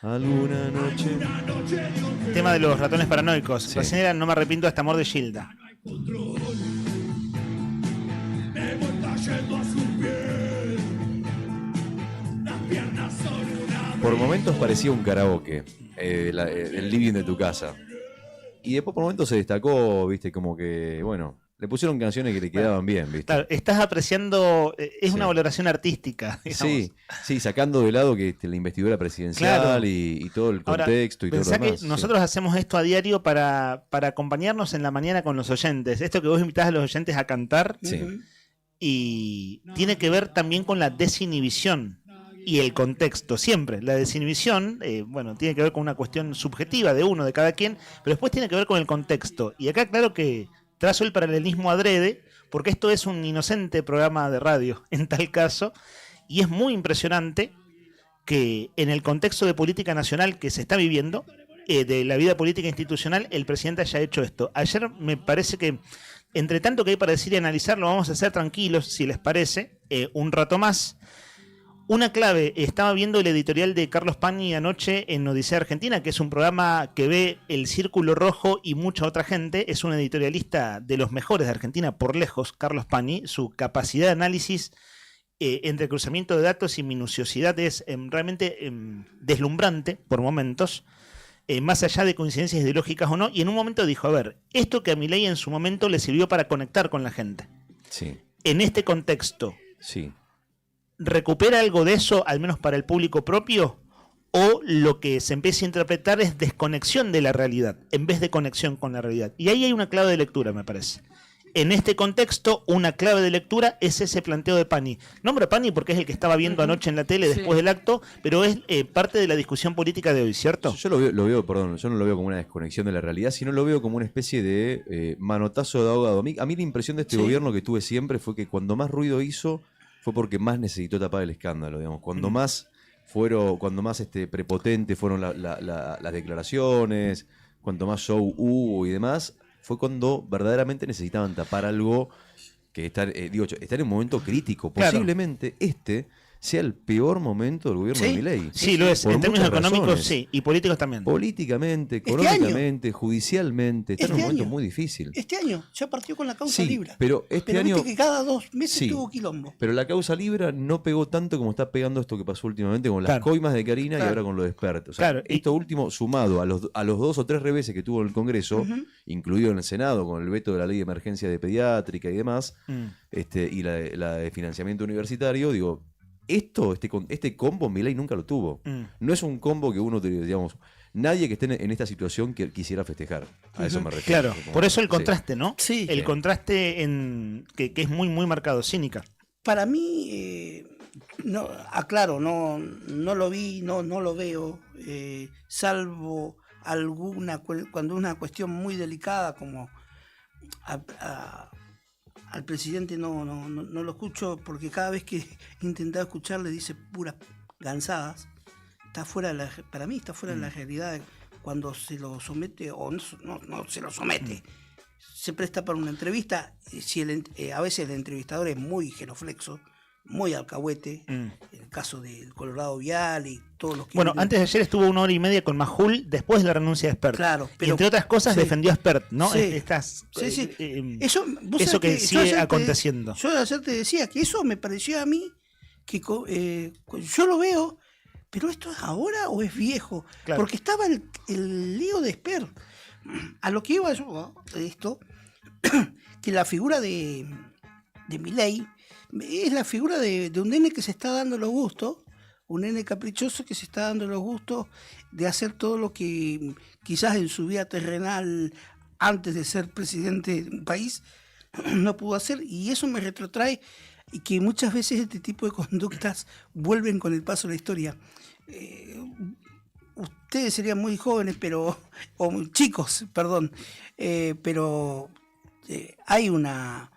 Alguna noche. Tema de los ratones paranoicos. Recién era No me arrepiento de este amor de Gilda. Me voy cayendo a su piel. Las piernas son una. Por momentos parecía un karaoke, el living de tu casa. Y después por momentos se destacó, viste, como que, bueno, le pusieron canciones que le quedaban bien, viste. Claro, estás apreciando, es una valoración artística. Digamos. Sí, sacando de lado que la investidura presidencial Claro. y todo el Ahora, contexto y todo lo pensá demás. que nosotros hacemos esto a diario para acompañarnos en la mañana con los oyentes. Esto que vos invitás a los oyentes a cantar Sí. y tiene que ver también con la desinhibición. y el contexto, siempre. La desinhibición, bueno, tiene que ver con una cuestión subjetiva de uno, de cada quien, pero después tiene que ver con el contexto. Y acá, claro que trazo el paralelismo adrede, porque esto es un inocente programa de radio, en tal caso, y es muy impresionante que en el contexto de política nacional que se está viviendo, de la vida política institucional, el presidente haya hecho esto. Ayer me parece que, entre tanto que hay para decir y analizar, lo vamos a hacer tranquilos, si les parece, un rato más. Una clave, estaba viendo el editorial de Carlos Pani anoche en Odisea Argentina, que es un programa que ve el Círculo Rojo y mucha otra gente. Es un editorialista de los mejores de Argentina, por lejos, Carlos Pani. Su capacidad de análisis entre cruzamiento de datos y minuciosidad es realmente deslumbrante por momentos, más allá de coincidencias ideológicas o no. Y en un momento dijo, a ver, esto que a Milei en su momento le sirvió para conectar con la gente. Sí. En este contexto, Sí. ¿recupera algo de eso, al menos para el público propio? ¿O lo que se empieza a interpretar es desconexión de la realidad, en vez de conexión con la realidad? Y ahí hay una clave de lectura, me parece. En este contexto, una clave de lectura es ese planteo de Pani. Nombro a Pani porque es el que estaba viendo anoche en la tele después del acto, pero es parte de la discusión política de hoy, ¿cierto? Yo lo veo, perdón, yo no lo veo como una desconexión de la realidad, sino lo veo como una especie de manotazo de ahogado. A mí la impresión de este gobierno que tuve siempre fue que cuando más ruido hizo, fue porque más necesitó tapar el escándalo, digamos. Cuando más prepotentes fueron las declaraciones, cuanto más show hubo y demás, fue cuando verdaderamente necesitaban tapar algo que está en un momento crítico. Posiblemente sea el peor momento del gobierno de Milei. Sí, lo es. Por En términos muchas económicos, razones. sí. Y políticos también. Políticamente, económicamente, judicialmente. Está en un momento muy difícil. Este año ya partió con la causa Sí, Libra. pero este año... viste que cada 2 meses Sí. tuvo quilombo. Pero la causa Libra no pegó tanto como está pegando esto que pasó últimamente con las coimas de Karina y ahora con lo de Spert. O sea, esto último, sumado a los 2 o 3 reveses que tuvo en el Congreso, incluido en el Senado, con el veto de la ley de emergencia de pediátrica y demás, y la de financiamiento universitario, digo, este combo Milei nunca lo tuvo. No es un combo que uno, digamos, nadie que esté en esta situación que quisiera festejar. A eso me refiero. Claro, por eso el contraste, ¿no? Sí. El contraste que es muy, muy marcado. Cínica. Para mí, no, aclaro, no lo vi, no lo veo, salvo cuando una cuestión muy delicada como al presidente no lo escucho, porque cada vez que he intentado escucharle dice puras gansadas. Para mí está fuera de la realidad cuando se lo somete o no se lo somete. Se presta para una entrevista, a veces el entrevistador es muy genuflexo, muy alcahuete, el caso del Colorado Vial y todos los que... Bueno, antes de ayer estuvo 1 hora y media con Majul después de la renuncia de Spert. Claro, y entre otras cosas defendió a Spert, ¿no? Sí. Eso que sigue aconteciendo. Yo ayer te decía que eso me pareció a mí, que yo lo veo, pero ¿esto es ahora o es viejo? Claro. Porque estaba el lío de Spert. A lo que iba yo, esto, que la figura de Milei es la figura de un nene que se está dando los gustos, un nene caprichoso que se está dando los gustos de hacer todo lo que quizás en su vida terrenal, antes de ser presidente de un país, no pudo hacer, y eso me retrotrae y que muchas veces este tipo de conductas vuelven con el paso de la historia. Ustedes serían muy jóvenes, o muy chicos, perdón, pero hay una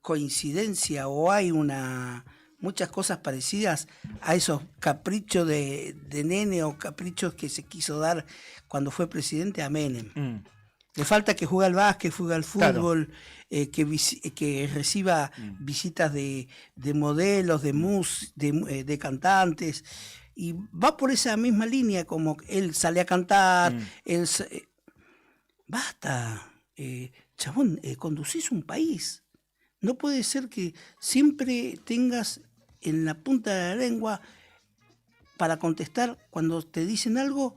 coincidencia o hay muchas cosas parecidas a esos caprichos de nene o caprichos que se quiso dar cuando fue presidente a Menem. Le falta que juegue al básquet, juegue al fútbol, que reciba visitas de modelos, de cantantes, y va por esa misma línea, como él sale a cantar, basta, chabón, conducís un país. No puede ser que siempre tengas en la punta de la lengua para contestar cuando te dicen algo,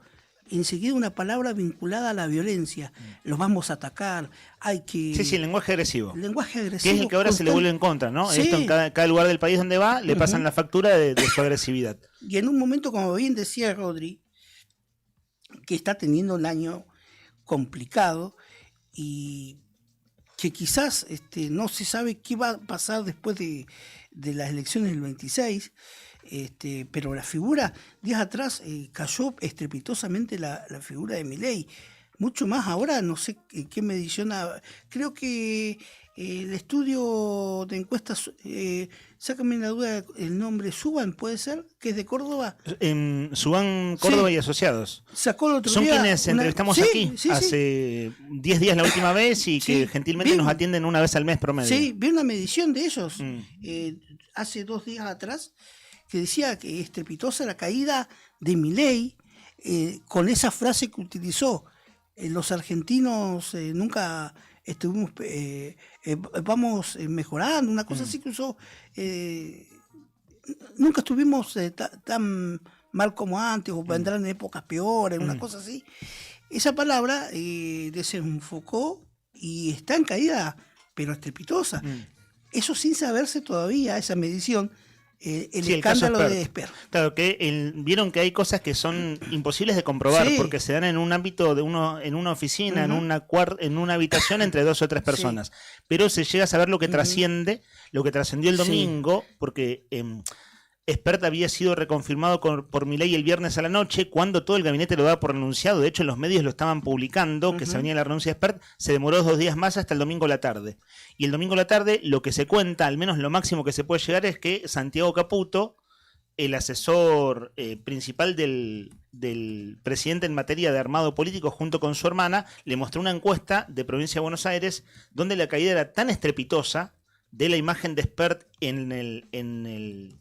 enseguida una palabra vinculada a la violencia. Los vamos a atacar, hay que... Sí, el lenguaje agresivo. El lenguaje agresivo. Que es el que ahora se le vuelve en contra, ¿no? Sí. Esto en cada lugar del país donde va, le pasan la factura de su agresividad. Y en un momento, como bien decía Rodri, que está teniendo un año complicado y que quizás no se sabe qué va a pasar después de las elecciones del 26, pero la figura, días atrás cayó estrepitosamente la figura de Milei. Mucho más ahora, no sé qué medición, creo que el estudio de encuestas, sácame la duda, el nombre, Suban, ¿puede ser? ¿Que es de Córdoba? Suban, Córdoba y Asociados. Sacó el otro Son día quienes entrevistamos aquí hace 10 días la última vez y que gentilmente nos atienden una vez al mes promedio. Sí, vi una medición de ellos hace 2 días atrás que decía que estrepitosa la caída de Milei con esa frase que utilizó. Los argentinos nunca estuvimos, vamos mejorando, una cosa así que usó, nunca estuvimos tan mal como antes, o vendrán épocas peores, una cosa así. Esa palabra desenfocó y está en caída, pero estrepitosa. Eso sin saberse todavía, esa medición, el escándalo de Esper. Claro, que vieron que hay cosas que son imposibles de comprobar porque se dan en un ámbito en una oficina, en una habitación entre 2 o 3 personas. Pero se llega a saber lo que trasciende, lo que trascendió el domingo, porque Espert había sido reconfirmado por Milei el viernes a la noche, cuando todo el gabinete lo daba por renunciado. De hecho, los medios lo estaban publicando, que se venía la renuncia de Espert. Se demoró 2 días más hasta el domingo a la tarde. Y el domingo a la tarde, lo que se cuenta, al menos lo máximo que se puede llegar, es que Santiago Caputo, el asesor principal del presidente en materia de armado político, junto con su hermana, le mostró una encuesta de Provincia de Buenos Aires, donde la caída era tan estrepitosa de la imagen de Espert en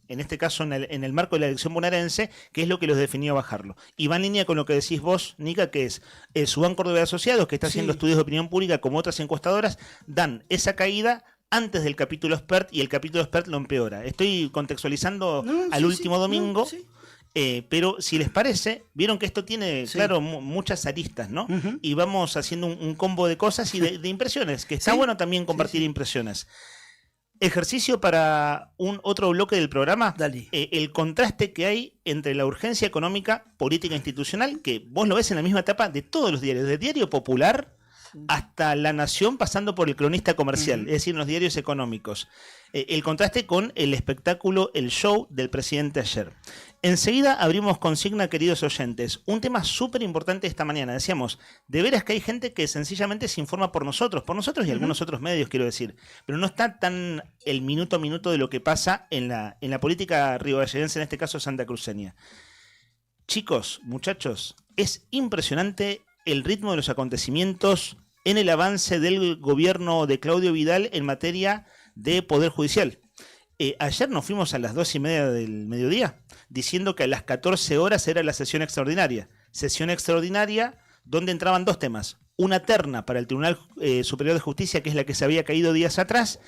este caso en el marco de la elección bonaerense, que es lo que los definió a bajarlo. Y va en línea con lo que decís vos, Nica, que es Suban Córdoba y Asociados, que está haciendo estudios de opinión pública como otras encuestadoras, dan esa caída antes del capítulo Espert y el capítulo Espert lo empeora. Estoy contextualizando al último domingo. Pero si les parece, vieron que esto tiene, claro, muchas aristas, ¿no? Y vamos haciendo un combo de cosas y de impresiones, que está bueno también compartir impresiones. Ejercicio para otro bloque del programa. El contraste que hay entre la urgencia económica, política institucional, que vos lo ves en la misma etapa de todos los diarios, de Diario Popular hasta La Nación, pasando por El Cronista Comercial, es decir, los diarios económicos. El contraste con el espectáculo, el show del presidente ayer. Enseguida abrimos consigna, queridos oyentes. Un tema súper importante esta mañana. Decíamos, de veras que hay gente que sencillamente se informa por nosotros y algunos otros medios, quiero decir. Pero no está tan el minuto a minuto de lo que pasa en la política ribayayense, en este caso santacruceña. Chicos, muchachos, es impresionante el ritmo de los acontecimientos en el avance del gobierno de Claudio Vidal en materia de Poder Judicial. Ayer nos fuimos a las 2:30 del mediodía diciendo que a las 14 horas era la sesión extraordinaria. Sesión extraordinaria donde entraban 2 temas. Una terna para el Tribunal Superior de Justicia, que es la que se había caído días atrás,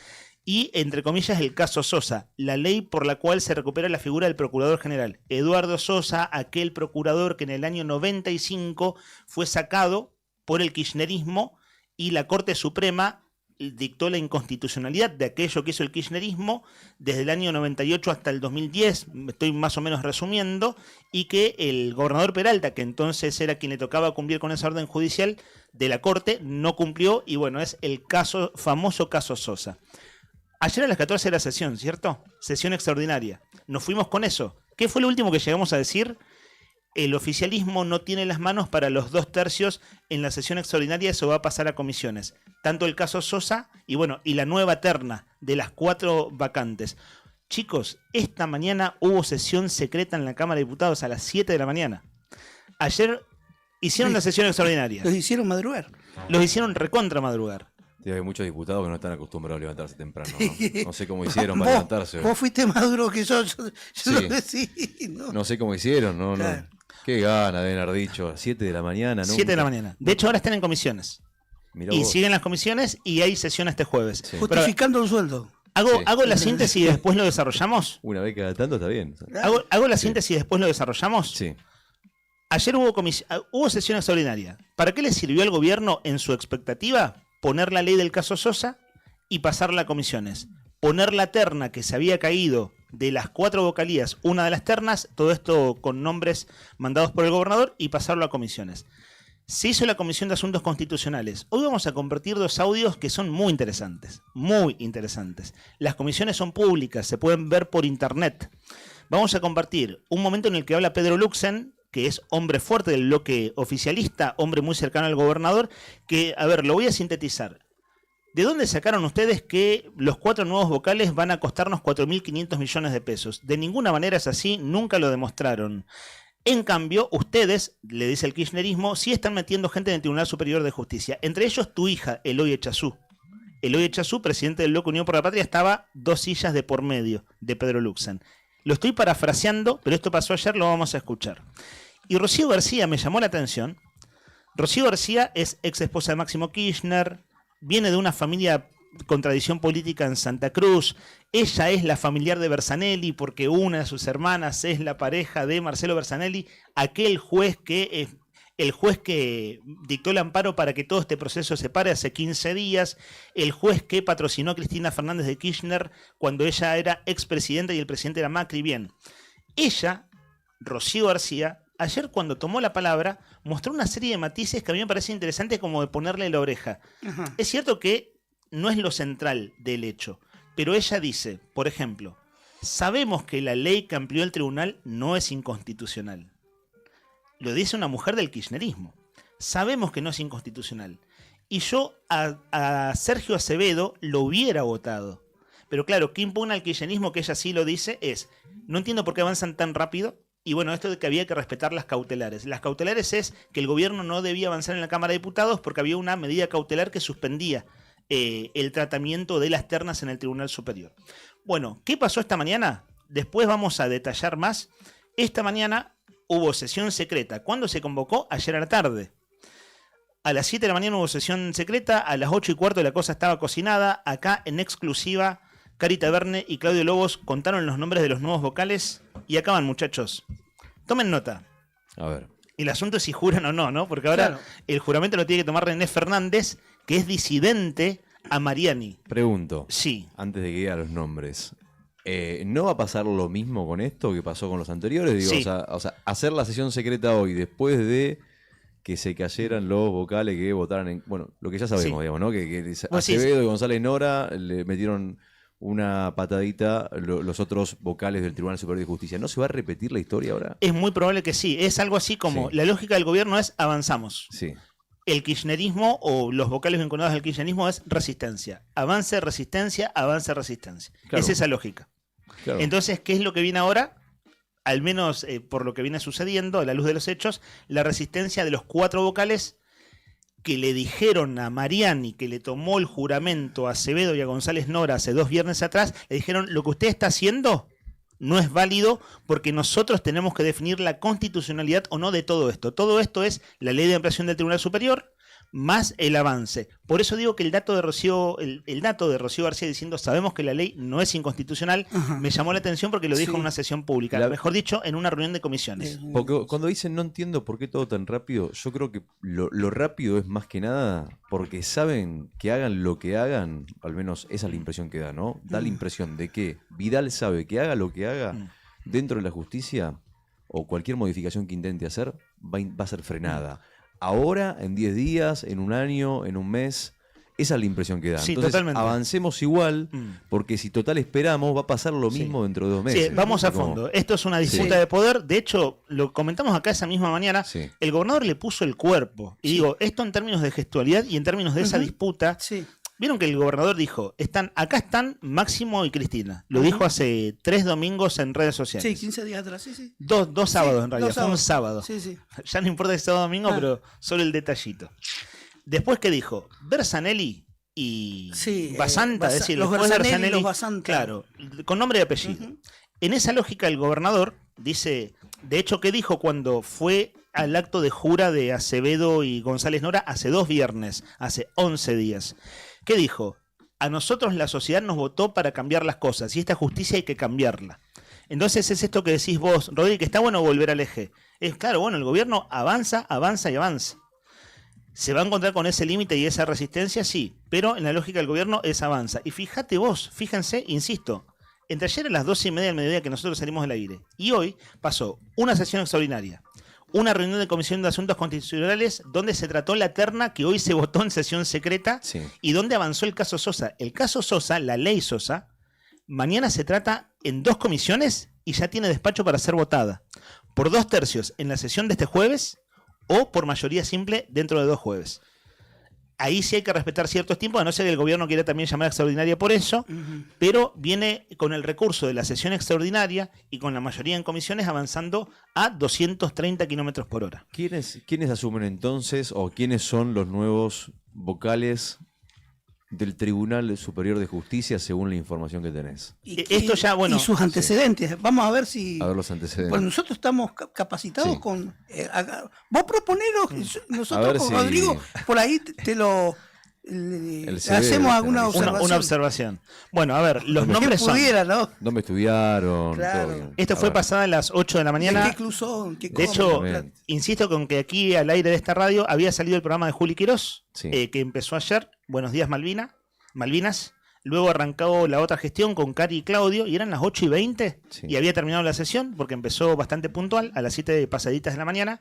y, entre comillas, el caso Sosa, la ley por la cual se recupera la figura del Procurador General. Eduardo Sosa, aquel procurador que en el año 95 fue sacado por el kirchnerismo y la Corte Suprema dictó la inconstitucionalidad de aquello que hizo el kirchnerismo desde el año 98 hasta el 2010, estoy más o menos resumiendo, y que el gobernador Peralta, que entonces era quien le tocaba cumplir con esa orden judicial de la Corte, no cumplió, y bueno, es el famoso caso Sosa. Ayer a las 14 era sesión, ¿cierto? Sesión extraordinaria. Nos fuimos con eso. ¿Qué fue lo último que llegamos a decir? El oficialismo no tiene las manos para los 2/3 en la sesión extraordinaria, eso va a pasar a comisiones. Tanto el caso Sosa y la nueva terna de las 4 vacantes. Chicos, esta mañana hubo sesión secreta en la Cámara de Diputados a las 7 de la mañana. Ayer hicieron la sesión extraordinaria. Los hicieron madrugar. Los hicieron recontra madrugar. Hay muchos diputados que no están acostumbrados a levantarse temprano, ¿no? No sé cómo hicieron para levantarse. Vos fuiste más duro que yo no sé cómo hicieron, ¿no? Claro. Qué gana deben haber dicho, 7 de la mañana, ¿no? 7 de la mañana. De hecho, ahora están en comisiones. Mirá vos. Siguen las comisiones y hay sesión este jueves. Sí. Justificando el sueldo. Hago la síntesis y después lo desarrollamos. Una vez cada tanto está bien. Hago la síntesis y después lo desarrollamos. Sí. Ayer hubo sesión extraordinaria. ¿Para qué le sirvió al gobierno en su expectativa poner la ley del caso Sosa y pasarla a comisiones? Poner la terna que se había caído de las 4 vocalías, una de las ternas, todo esto con nombres mandados por el gobernador, y pasarlo a comisiones. Se hizo la Comisión de Asuntos Constitucionales. Hoy vamos a compartir 2 audios que son muy interesantes, muy interesantes. Las comisiones son públicas, se pueden ver por internet. vamos a compartir un momento en el que habla Pedro Luxen, que es hombre fuerte del bloque oficialista, hombre muy cercano al gobernador, que, a ver, lo voy a sintetizar. ¿De dónde sacaron ustedes que los 4 nuevos vocales van a costarnos 4.500 millones de pesos? De ninguna manera es así, nunca lo demostraron. En cambio, ustedes, le dice el kirchnerismo, sí están metiendo gente en el Tribunal Superior de Justicia. Entre ellos, tu hija, Eloy Echazú. Eloy Echazú, presidente del bloque Unión por la Patria, estaba 2 sillas de por medio de Pedro Luxen. Lo estoy parafraseando, pero esto pasó ayer, lo vamos a escuchar. Y Rocío García me llamó la atención. Rocío García es ex esposa de Máximo Kirchner, viene de una familia con tradición política en Santa Cruz. Ella es la familiar de Bersanelli porque una de sus hermanas es la pareja de Marcelo Bersanelli, aquel juez que el juez que dictó el amparo para que todo este proceso se pare hace 15 días, el juez que patrocinó a Cristina Fernández de Kirchner cuando ella era expresidenta y el presidente era Macri. Bien, ella, Rocío García, ayer cuando tomó la palabra mostró una serie de matices que a mí me parece interesante, como de ponerle la oreja. Ajá. Es cierto que no es lo central del hecho, pero ella dice, por ejemplo, sabemos que la ley que amplió el tribunal no es inconstitucional. Lo dice una mujer del kirchnerismo. Sabemos que no es inconstitucional. Y yo a Sergio Acevedo lo hubiera votado. Pero claro, ¿qué impugna al kirchnerismo que ella sí lo dice? No entiendo por qué avanzan tan rápido. Y bueno, esto de que había que respetar las cautelares. Las cautelares es que el gobierno no debía avanzar en la Cámara de Diputados porque había una medida cautelar que suspendía el tratamiento de las ternas en el Tribunal Superior. Bueno, ¿qué pasó esta mañana? Después vamos a detallar más. Esta mañana hubo sesión secreta. ¿Cuándo se convocó? Ayer a la tarde. A las 7 de la mañana hubo sesión secreta, a las 8:15 la cosa estaba cocinada. Acá en exclusiva, Cari Taverne y Claudio Lobos contaron los nombres de los nuevos vocales y acaban, muchachos. Tomen nota. A ver. El asunto es si juran o no, ¿no? Porque ahora el juramento lo tiene que tomar René Fernández, que es disidente a Mariani. Pregunto. Sí. Antes de que diga los nombres. ¿No va a pasar lo mismo con esto que pasó con los anteriores? Digo, Sí. o sea, hacer la sesión secreta hoy después de que se cayeran los vocales que votaran en... Bueno, lo que ya sabemos, Sí. digamos, ¿no? Que Vos decís- Acevedo y González Nora le metieron una patadita los otros vocales del Tribunal Superior de Justicia. ¿No se va a repetir la historia ahora? Es muy probable que sí. Es algo así como, la lógica del gobierno es avanzamos. Sí. El kirchnerismo o los vocales vinculados al kirchnerismo es resistencia. Avance, resistencia, avance, resistencia. Claro. Es esa lógica. Claro. Entonces, ¿qué es lo que viene ahora? Al menos por lo que viene sucediendo, a la luz de los hechos, la resistencia de los 4 vocales que le dijeron a Mariani, que le tomó el juramento a Acevedo y a González Nora hace 2 viernes atrás, le dijeron, lo que usted está haciendo no es válido porque nosotros tenemos que definir la constitucionalidad o no de todo esto. Todo esto es la ley de ampliación del Tribunal Superior más el avance. Por eso digo que el dato de Rocío, el dato de Rocío García diciendo sabemos que la ley no es inconstitucional, me llamó la atención porque lo dijo en una sesión pública, mejor dicho, en una reunión de comisiones. Porque cuando dicen no entiendo por qué todo tan rápido, yo creo que lo rápido es más que nada porque saben que hagan lo que hagan, al menos esa es la impresión que da, ¿no? Da la impresión de que Vidal sabe que haga lo que haga dentro de la justicia o cualquier modificación que intente hacer va a ser frenada. Ahora, en 10 días, en un año, en un mes, esa es la impresión que da. Sí, Entonces, totalmente. avancemos igual, porque si total esperamos, va a pasar lo mismo dentro de 2 meses. Sí, vamos a Como- fondo. Esto es una disputa Sí. de poder. De hecho, lo comentamos acá esa misma mañana. Sí. El gobernador le puso el cuerpo. Y digo, esto en términos de gestualidad y en términos de esa disputa. Vieron que el gobernador dijo, acá están Máximo y Cristina. Lo dijo hace 3 domingos en redes sociales. Sí, 15 días atrás, sí. Dos sábados en realidad, 2 fue un sábados. sábado. Sí. Ya no importa que sea domingo, pero solo el detallito. Después que dijo, Bersanelli y Basanta, es decir, los después de Bersanelli y los Basanta. claro, con nombre y apellido. En esa lógica el gobernador dice, de hecho, ¿qué dijo cuando fue al acto de jura de Acevedo y González Nora hace 2 viernes, hace 11 días? ¿Qué dijo? A nosotros la sociedad nos votó para cambiar las cosas y esta justicia hay que cambiarla. Entonces es esto que decís vos, Rodri, que está bueno volver al eje. Es claro, bueno, el gobierno avanza, avanza y avanza. ¿Se va a encontrar con ese límite y esa resistencia? Sí, pero en la lógica del gobierno es avanza. Y fíjate vos, fíjense, insisto, entre ayer a las 12:30 del mediodía que nosotros salimos del aire y hoy pasó una sesión extraordinaria, una reunión de Comisión de Asuntos Constitucionales donde se trató la terna que hoy se votó en sesión secreta y donde avanzó el caso Sosa. El caso Sosa, la ley Sosa, mañana se trata en 2 comisiones y ya tiene despacho para ser votada por 2/3 en la sesión de este jueves o por mayoría simple dentro de 2 jueves. Ahí sí hay que respetar ciertos tiempos, a no ser que el gobierno quiera también llamar extraordinaria por eso, pero viene con el recurso de la sesión extraordinaria y con la mayoría en comisiones avanzando a 230 kilómetros por hora. ¿Quiénes asumen entonces o quiénes son los nuevos vocales del Tribunal Superior de Justicia según la información que tenés? Esto ya, bueno, y sus antecedentes. Vamos a ver si... A ver los antecedentes. Pues nosotros estamos capacitados Sí. con... vos proponelo, A nosotros ver con si- Rodrigo, por ahí te lo... hacemos alguna observación. Una observación. Bueno, a ver, los Que nombres son... pudiera, ¿no? ¿Dónde estudiaron? Claro. Todo bien. Esto A fue ver. pasada a las 8 de la mañana. ¿De qué club son? ¿Qué De comen? hecho, Exactamente. insisto con que aquí al aire de esta radio había salido el programa de Juli Quirós, Sí. que empezó ayer, Buenos Días Malvinas, luego arrancó la otra gestión con Cari y Claudio, y eran las 8:20, Sí. y había terminado la sesión, porque empezó bastante puntual, a las 7 pasaditas de la mañana,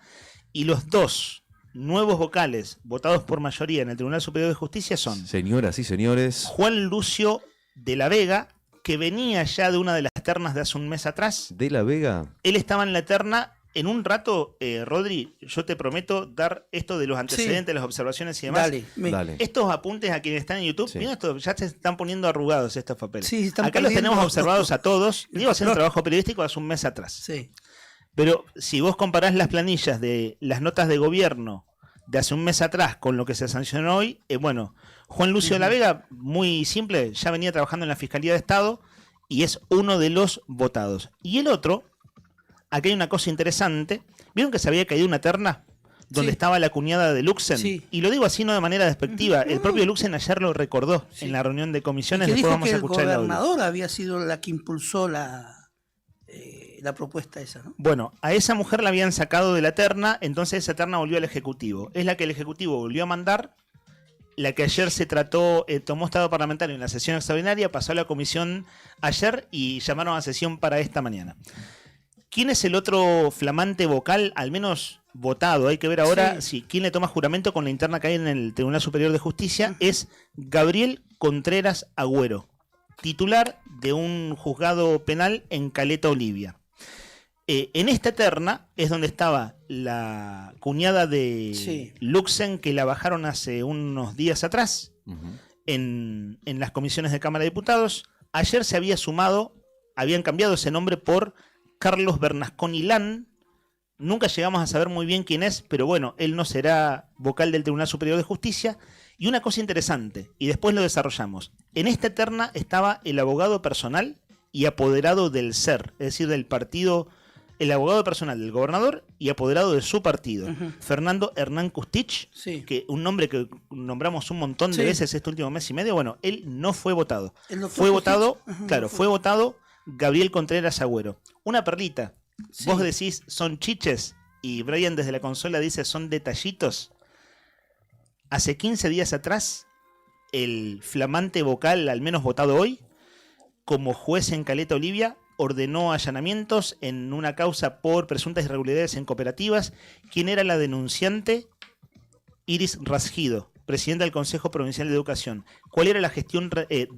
y los 2 nuevos vocales votados por mayoría en el Tribunal Superior de Justicia son Señoras y señores, Juan Lucio de la Vega, que venía ya de una de las ternas de hace un mes atrás. de la Vega. Él estaba en la terna. En un rato, Rodri, yo te prometo dar esto de los antecedentes, las observaciones y demás. Dale. Estos apuntes a quienes están en YouTube, Sí. miren esto, ya se están poniendo arrugados estos papeles. Sí, están Acá los perdiendo- tenemos observados a todos. Digo, hacer un trabajo periodístico hace un mes atrás. Sí. Pero si vos comparás las planillas de las notas de gobierno de hace un mes atrás con lo que se sancionó hoy, bueno, Juan Lucio de la Vega, muy simple, ya venía trabajando en la Fiscalía de Estado y es uno de los votados. Y el otro, aquí hay una cosa interesante, ¿vieron que se había caído una terna donde Sí. estaba la cuñada de Luxen? Sí. Y lo digo así no de manera despectiva, el propio Luxen ayer lo recordó en la reunión de comisiones, Que después dijo vamos que a el escuchar el audio. gobernador había sido la que impulsó la propuesta esa, ¿no? Bueno, a esa mujer la habían sacado de la terna, entonces esa terna volvió al Ejecutivo. Es la que el Ejecutivo volvió a mandar, la que ayer se trató, tomó estado parlamentario en la sesión extraordinaria, pasó a la comisión ayer y llamaron a sesión para esta mañana. ¿Quién es el otro flamante vocal, al menos votado? Hay que ver ahora si quién le toma juramento con la interna que hay en el Tribunal Superior de Justicia. Es Gabriel Contreras Agüero, titular de un juzgado penal en Caleta Olivia. En esta terna es donde estaba la cuñada de Luxen, que la bajaron hace unos días atrás en las comisiones de Cámara de Diputados. Ayer se había sumado, habían cambiado ese nombre por Carlos Bernasconi Lan. Nunca llegamos a saber muy bien quién es, pero bueno, él no será vocal del Tribunal Superior de Justicia. Y una cosa interesante, y después lo desarrollamos. En esta terna estaba el abogado personal y apoderado del SER, es decir, del partido, el abogado personal del gobernador y apoderado de su partido, Fernando Hernán Custich, que un nombre que nombramos un montón de veces este último mes y medio. Bueno, él no fue votado. El doctor Fue votado, Custich, ajá, claro, no fue. fue votado Gabriel Contreras Agüero. Una perlita. Vos decís son chiches y Brian desde la consola dice son detallitos. Hace 15 días atrás, el flamante vocal, al menos votado hoy, como juez en Caleta Olivia, ordenó allanamientos en una causa por presuntas irregularidades en cooperativas. ¿Quién era la denunciante? Iris Rasgido, presidenta del Consejo Provincial de Educación. ¿Cuál era la gestión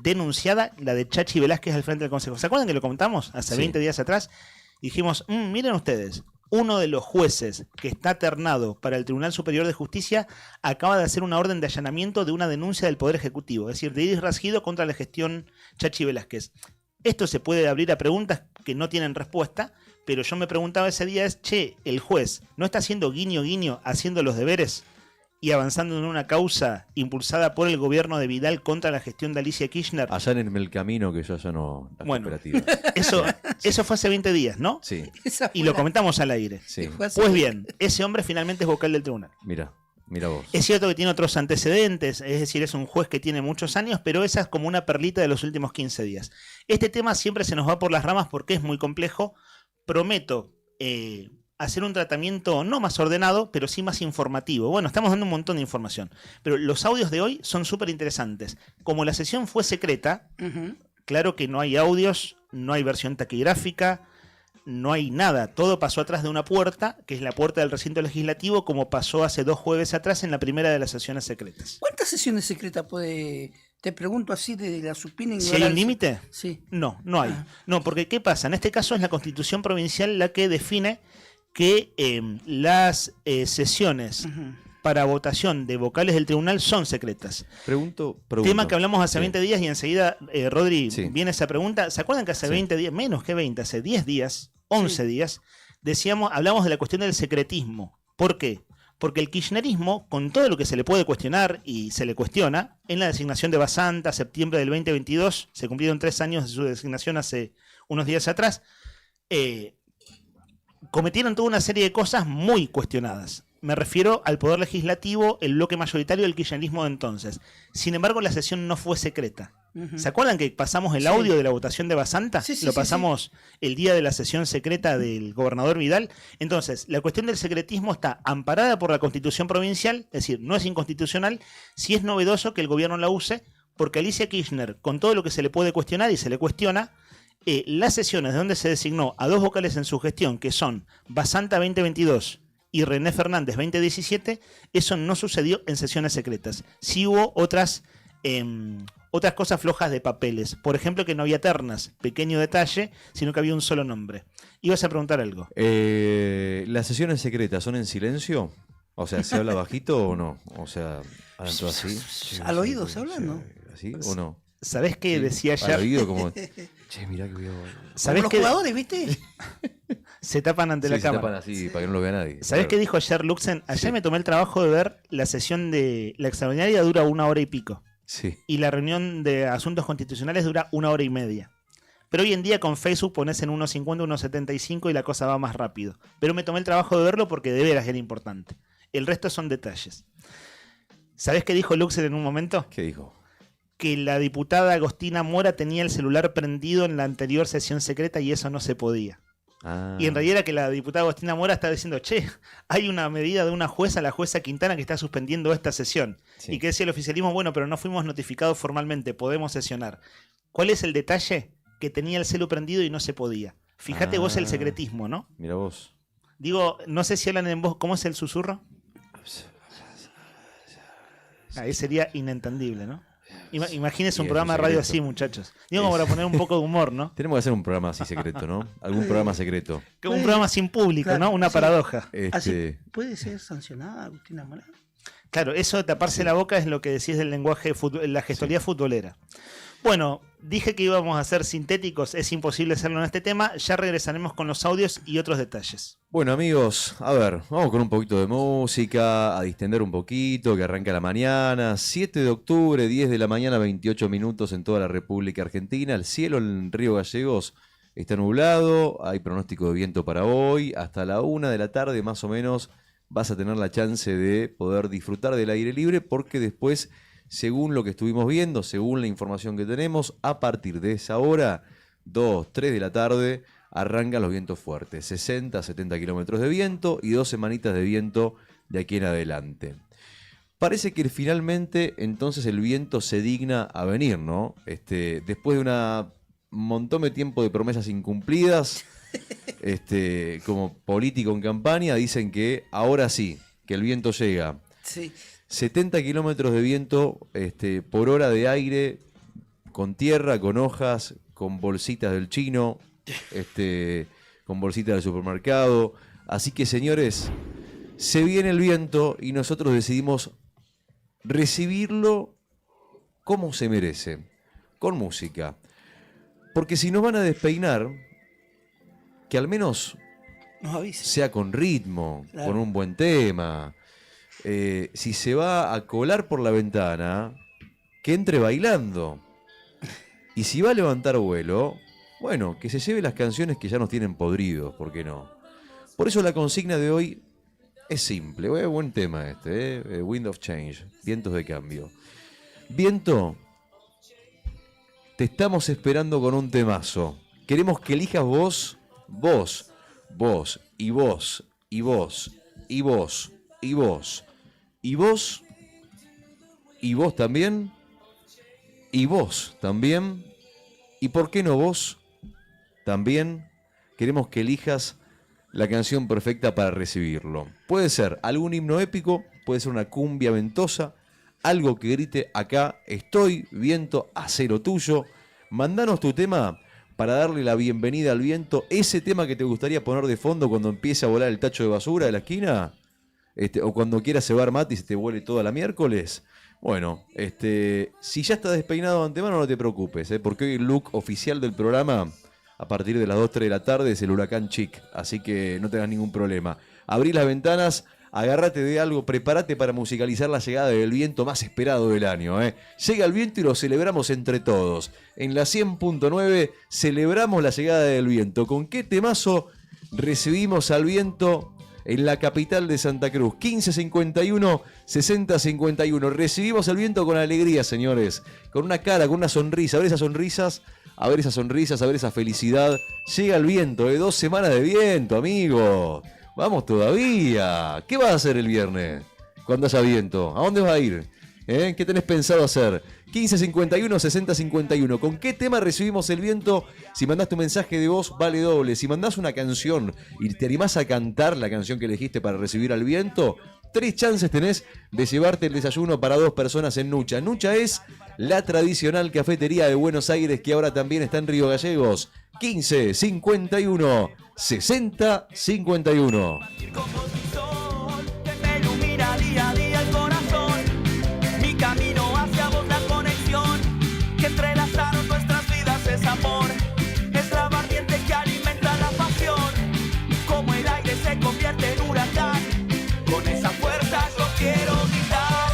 denunciada? La de Chachi Velázquez al frente del Consejo. ¿Se acuerdan que lo comentamos hace 20 días atrás? Dijimos, miren ustedes, uno de los jueces que está ternado para el Tribunal Superior de Justicia acaba de hacer una orden de allanamiento de una denuncia del Poder Ejecutivo, es decir, de Iris Rasgido contra la gestión Chachi Velázquez. Esto se puede abrir a preguntas que no tienen respuesta, pero yo me preguntaba ese día el juez ¿no está haciendo guiño guiño, haciendo los deberes y avanzando en una causa impulsada por el gobierno de Vidal contra la gestión de Alicia Kirchner? Allá en el camino que yo ya no... las Bueno, cooperativas. eso fue hace 20 días, ¿no? Sí. Y lo comentamos al aire. Sí. Pues bien, ese hombre finalmente es vocal del tribunal. Mira vos. Es cierto que tiene otros antecedentes, es decir, es un juez que tiene muchos años, pero esa es como una perlita de los últimos 15 días. Este tema siempre se nos va por las ramas porque es muy complejo. Prometo hacer un tratamiento no más ordenado, pero sí más informativo. Bueno, estamos dando un montón de información, pero los audios de hoy son súper interesantes. Como la sesión fue secreta, claro que no hay audios, no hay versión taquigráfica, no hay nada. Todo pasó atrás de una puerta, que es la puerta del recinto legislativo, como pasó hace 2 jueves atrás en la primera de las sesiones secretas. ¿Cuántas sesiones secretas puede Te pregunto así de la supina ¿Si hay un límite? Sí. No, no hay. No, porque ¿qué pasa? En este caso es la Constitución Provincial la que define que las sesiones para votación de vocales del tribunal son secretas. Pregunto. Tema que hablamos hace 20 días y enseguida, Rodri, Sí. viene esa pregunta. ¿Se acuerdan que hace 20 días, menos que 20, hace 10 días, 11 días, hablamos de la cuestión del secretismo? ¿Por qué? Porque el kirchnerismo, con todo lo que se le puede cuestionar y se le cuestiona, en la designación de Basanta, septiembre del 2022, se cumplieron 3 años de su designación hace unos días atrás, cometieron toda una serie de cosas muy cuestionadas. Me refiero al Poder Legislativo, el bloque mayoritario del kirchnerismo de entonces. Sin embargo, la sesión no fue secreta. ¿Se acuerdan que pasamos el audio de la votación de Basanta? Lo pasamos el día de la sesión secreta del gobernador Vidal. Entonces, la cuestión del secretismo está amparada por la Constitución Provincial, es decir, no es inconstitucional. Sí es novedoso que el gobierno la use, porque Alicia Kirchner, con todo lo que se le puede cuestionar y se le cuestiona, las sesiones donde se designó a 2 vocales en su gestión, que son Basanta 2022 y René Fernández 2017, eso no sucedió en sesiones secretas. Sí hubo otras cosas flojas de papeles. Por ejemplo, que no había ternas, pequeño detalle, sino que había un solo nombre. Ibas a preguntar algo. ¿Las sesiones secretas son en silencio? O sea, ¿se habla bajito o no? O sea, adentro así. Al oído se habla, ¿no? ¿Así o no? ¿Sabés qué decía ayer? Al oído como... Che, mirá que voy a... ¿Sabés los jugadores, viste? Se tapan ante la cámara. Se tapan así para que no lo vea nadie. ¿Sabés qué dijo ayer Luxen? Ayer me tomé el trabajo de ver la sesión de... La extraordinaria dura 1 hora y pico. Sí. Y la reunión de asuntos constitucionales dura 1 hora y media. Pero hoy en día con Facebook pones en 1.50, 1.75 y la cosa va más rápido. Pero me tomé el trabajo de verlo porque de veras era importante. El resto son detalles. ¿Sabés qué dijo Luxen en un momento? ¿Qué dijo? Que la diputada Agostina Mora tenía el celular prendido en la anterior sesión secreta y eso no se podía. Y en realidad era que la diputada Agostina Mora estaba diciendo, che, hay una medida de una jueza, la jueza Quintana, que está suspendiendo esta sesión. Sí. Y que decía el oficialismo, bueno, pero no fuimos notificados formalmente, podemos sesionar. ¿Cuál es el detalle? Que tenía el celu prendido y no se podía. Fíjate vos el secretismo, ¿no? Mira vos. Digo, no sé si hablan en voz, ¿cómo es el susurro? Ahí sería inentendible, ¿no? Imagínense un programa de radio así, muchachos. Digo, como para poner un poco de humor, ¿no? Tenemos que hacer un programa así secreto, ¿no? Algún programa secreto. Como un programa sin público, Claro, ¿no? Una sí. paradoja. Así, ¿puede ser sancionada Agustina Mora? Claro, eso de taparse la boca es lo que decís del lenguaje, la gestualidad futbolera. Bueno, dije que íbamos a ser sintéticos, es imposible hacerlo en este tema. Ya regresaremos con los audios y otros detalles. Bueno, amigos, a ver, vamos con un poquito de música, a distender un poquito, que arranca la mañana. 7 de octubre, 10 de la mañana, 28 minutos en toda la República Argentina. El cielo en Río Gallegos está nublado, hay pronóstico de viento para hoy. Hasta la 1 de la tarde, más o menos, vas a tener la chance de poder disfrutar del aire libre, porque después, según lo que estuvimos viendo, según la información que tenemos, a partir de esa hora, 2, 3 de la tarde, arrancan los vientos fuertes, 60, 70 kilómetros de viento y 2 semanitas de viento de aquí en adelante. Parece que finalmente entonces el viento se digna a venir, ¿no? Después de un montón de tiempo de promesas incumplidas, como político en campaña, dicen que ahora sí, que el viento llega. Sí. 70 kilómetros de viento por hora de aire, con tierra, con hojas, con bolsitas del chino, con bolsitas del supermercado. Así que, señores, se viene el viento y nosotros decidimos recibirlo como se merece, con música. Porque si nos van a despeinar, que al menos Nos avisa. sea con ritmo, Claro. con un buen tema. Si se va a colar por la ventana, que entre bailando. Y si va a levantar vuelo, bueno, que se lleve las canciones que ya nos tienen podridos, ¿por qué no? Por eso la consigna de hoy es simple, buen tema Wind of Change, vientos de cambio. Viento, te estamos esperando con un temazo. Queremos que elijas vos, y vos, y vos, y vos, y vos, y vos, y vos también, y vos también, y por qué no vos también. Queremos que elijas la canción perfecta para recibirlo. Puede ser algún himno épico, puede ser una cumbia ventosa, algo que grite acá estoy, viento, hacé lo tuyo. Mandanos tu tema para darle la bienvenida al viento. Ese tema que te gustaría poner de fondo cuando empiece a volar el tacho de basura de la esquina, o cuando quieras cebar mate y se te vuele toda la miércoles. Bueno, si ya está despeinado de antemano, no te preocupes, porque hoy el look oficial del programa, a partir de las 2-3 de la tarde, es el huracán chic, así que no tengas ningún problema. Abrí las ventanas, agárrate de algo, prepárate para musicalizar la llegada del viento más esperado del año. Llega el viento y lo celebramos entre todos. En la 100.9 celebramos la llegada del viento. ¿Con qué temazo recibimos al viento en la capital de Santa Cruz? 1551 6051. Recibimos al viento con alegría, señores. Con una cara, con una sonrisa. A ver esas sonrisas, a ver esas sonrisas, a ver esa felicidad. Llega el viento, 2 semanas de viento, amigo. Vamos todavía. ¿Qué vas a hacer el viernes cuando haya viento? ¿A dónde vas a ir? ¿Qué tenés pensado hacer? 1551 6051. ¿Con qué tema recibimos el viento? Si mandás tu mensaje de voz, vale doble. Si mandás una canción y te animás a cantar la canción que elegiste para recibir al viento, 3 chances tenés de llevarte el desayuno para 2 personas en Nucha. Nucha es la tradicional cafetería de Buenos Aires que ahora también está en Río Gallegos. 1551 6051. Me ilumina día a día el corazón, mi camino hacia vos, la conexión que entrelazaron nuestras vidas es amor, es la vertiente que alimenta la pasión, como el aire se convierte en huracán, con esa fuerza yo quiero gritar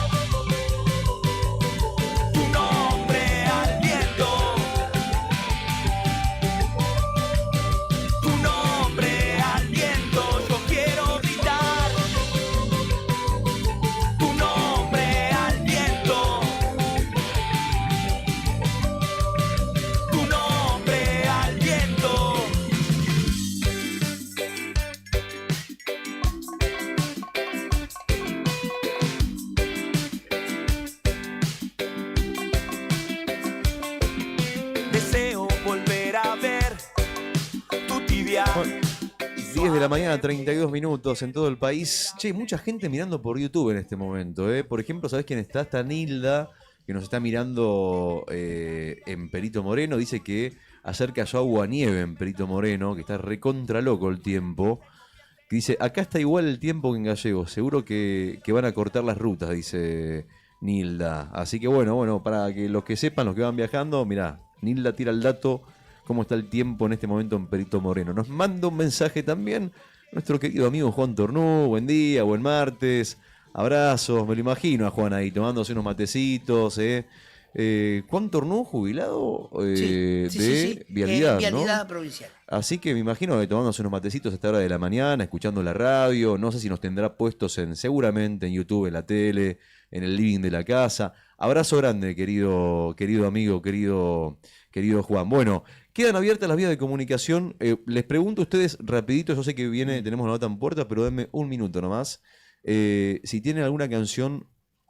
tu nombre al viento, tu nombre al viento, yo quiero gritar tu nombre al viento, tu nombre al viento. Deseo volver a ver tu tibia. 10 de la mañana, 32 minutos en todo el país. Che, mucha gente mirando por YouTube en este momento. Por ejemplo, ¿sabés quién está? Está Nilda, que nos está mirando en Perito Moreno. Dice que ayer cayó agua nieve en Perito Moreno, que está recontra loco el tiempo. Que dice, acá está igual el tiempo que en Gallegos. Seguro que van a cortar las rutas, dice Nilda. Así que bueno, para que los que sepan, los que van viajando, mirá, Nilda tira el dato. ¿Cómo está el tiempo en este momento en Perito Moreno? Nos manda un mensaje también nuestro querido amigo Juan Tornú. Buen día, buen martes. Abrazos, me lo imagino a Juan ahí tomándose unos matecitos. Juan Tornú, jubilado de Vialidad, Vialidad ¿no? provincial. Así que me imagino que tomándose unos matecitos a esta hora de la mañana, escuchando la radio. No sé si nos tendrá puestos seguramente en YouTube, en la tele, en el living de la casa. Abrazo grande, querido amigo, querido Juan. Bueno, quedan abiertas las vías de comunicación. Les pregunto a ustedes rapidito, yo sé que tenemos la nota en puerta, pero denme un minuto nomás. Si tienen alguna canción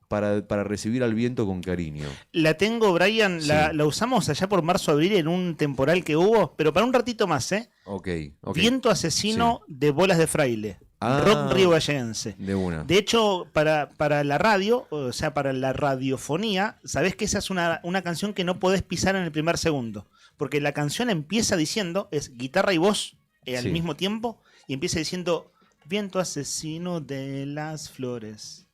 para recibir al viento con cariño. La tengo, Brian, Sí. la usamos allá por marzo-abril en un temporal que hubo, pero para un ratito más, Ok. Viento asesino de Bolas de Fraile. Rock riogalleguense. De una. De hecho, para la radio, o sea, para la radiofonía, sabés que esa es una canción que no podés pisar en el primer segundo. Porque la canción empieza diciendo, es guitarra y voz al Sí. mismo tiempo, y empieza diciendo, viento asesino de las flores.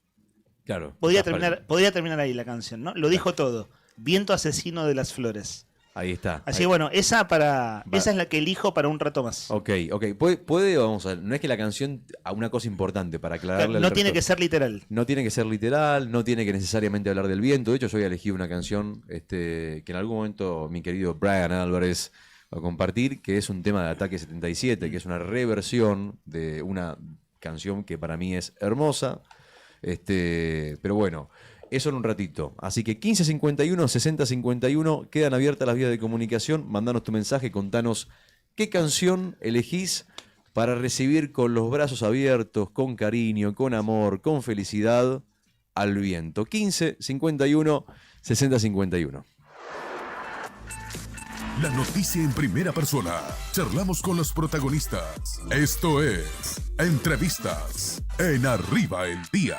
Claro. Podría terminar ahí la canción, ¿no? Lo dijo todo. Viento asesino de las flores. Ahí está. Así ahí. que bueno, esa es la que elijo para un rato más. Ok. Puede, vamos a ver, no es que la canción, una cosa importante para aclararle. No tiene que ser literal. No tiene que ser literal, no tiene que necesariamente hablar del viento. De hecho, yo voy a elegir una canción que en algún momento mi querido Brian Álvarez va a compartir, que es un tema de Ataque 77, que es una reversión de una canción que para mí es hermosa. Pero bueno, eso en un ratito. Así que 1551 6051, quedan abiertas las vías de comunicación. Mandanos tu mensaje, contanos qué canción elegís para recibir con los brazos abiertos, con cariño, con amor, con felicidad al viento. 1551 6051. La noticia en primera persona. Charlamos con los protagonistas. Esto es Entrevistas en Arriba el Día.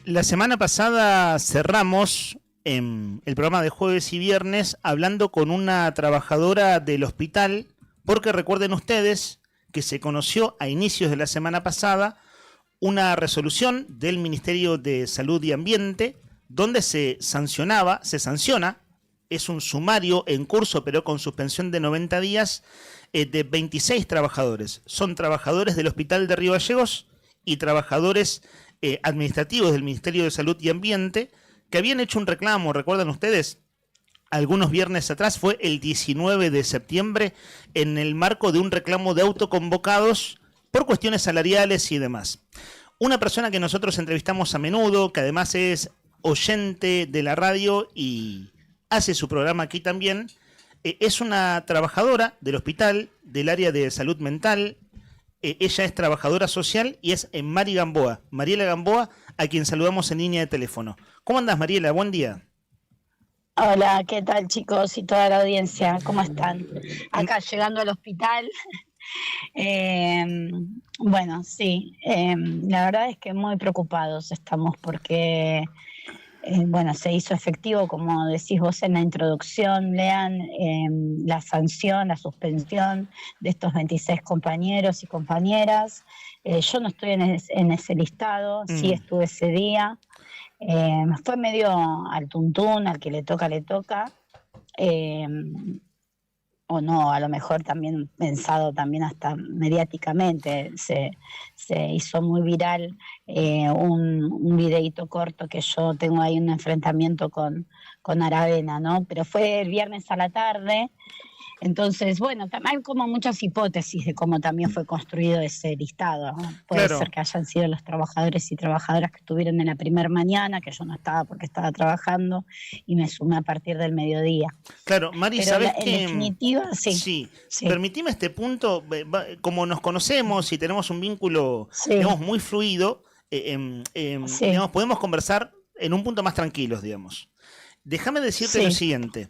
La semana pasada cerramos el programa de jueves y viernes hablando con una trabajadora del hospital, porque recuerden ustedes que se conoció a inicios de la semana pasada una resolución del Ministerio de Salud y Ambiente donde se sanciona, es un sumario en curso pero con suspensión de 90 días de 26 trabajadores. Son trabajadores del Hospital de Río Gallegos y trabajadores administrativos del Ministerio de Salud y Ambiente que habían hecho un reclamo, ¿recuerdan ustedes? Algunos viernes atrás, fue el 19 de septiembre, en el marco de un reclamo de autoconvocados por cuestiones salariales y demás. Una persona que nosotros entrevistamos a menudo, que además es oyente de la radio y hace su programa aquí también, es una trabajadora del hospital, del área de salud mental. Ella es trabajadora social y es Mari Gamboa, Mariela Gamboa, a quien saludamos en línea de teléfono. ¿Cómo andás, Mariela? Buen día. Hola, ¿qué tal, chicos y toda la audiencia? ¿Cómo están? Acá llegando al hospital. Bueno, sí, la verdad es que muy preocupados estamos porque, bueno, se hizo efectivo, como decís vos en la introducción, Lean, la sanción, la suspensión de estos 26 compañeros y compañeras. Yo no estoy en ese listado, sí estuve ese día. Fue medio al tuntún, al que le toca, o no, a lo mejor también pensado también hasta mediáticamente, se hizo muy viral un videíto corto que yo tengo ahí un enfrentamiento con Aravena, ¿no? Pero fue el viernes a la tarde. Entonces, bueno, hay como muchas hipótesis de cómo también fue construido ese listado, ¿no? Puede ser que hayan sido los trabajadores y trabajadoras que estuvieron en la primera mañana, que yo no estaba porque estaba trabajando y me sumé a partir del mediodía. Claro, Mari, pero ¿sabes en qué? definitiva, sí. Permitime este punto, como nos conocemos y tenemos un vínculo, digamos, muy fluido, digamos, podemos conversar en un punto más tranquilos, digamos. Déjame decirte lo siguiente.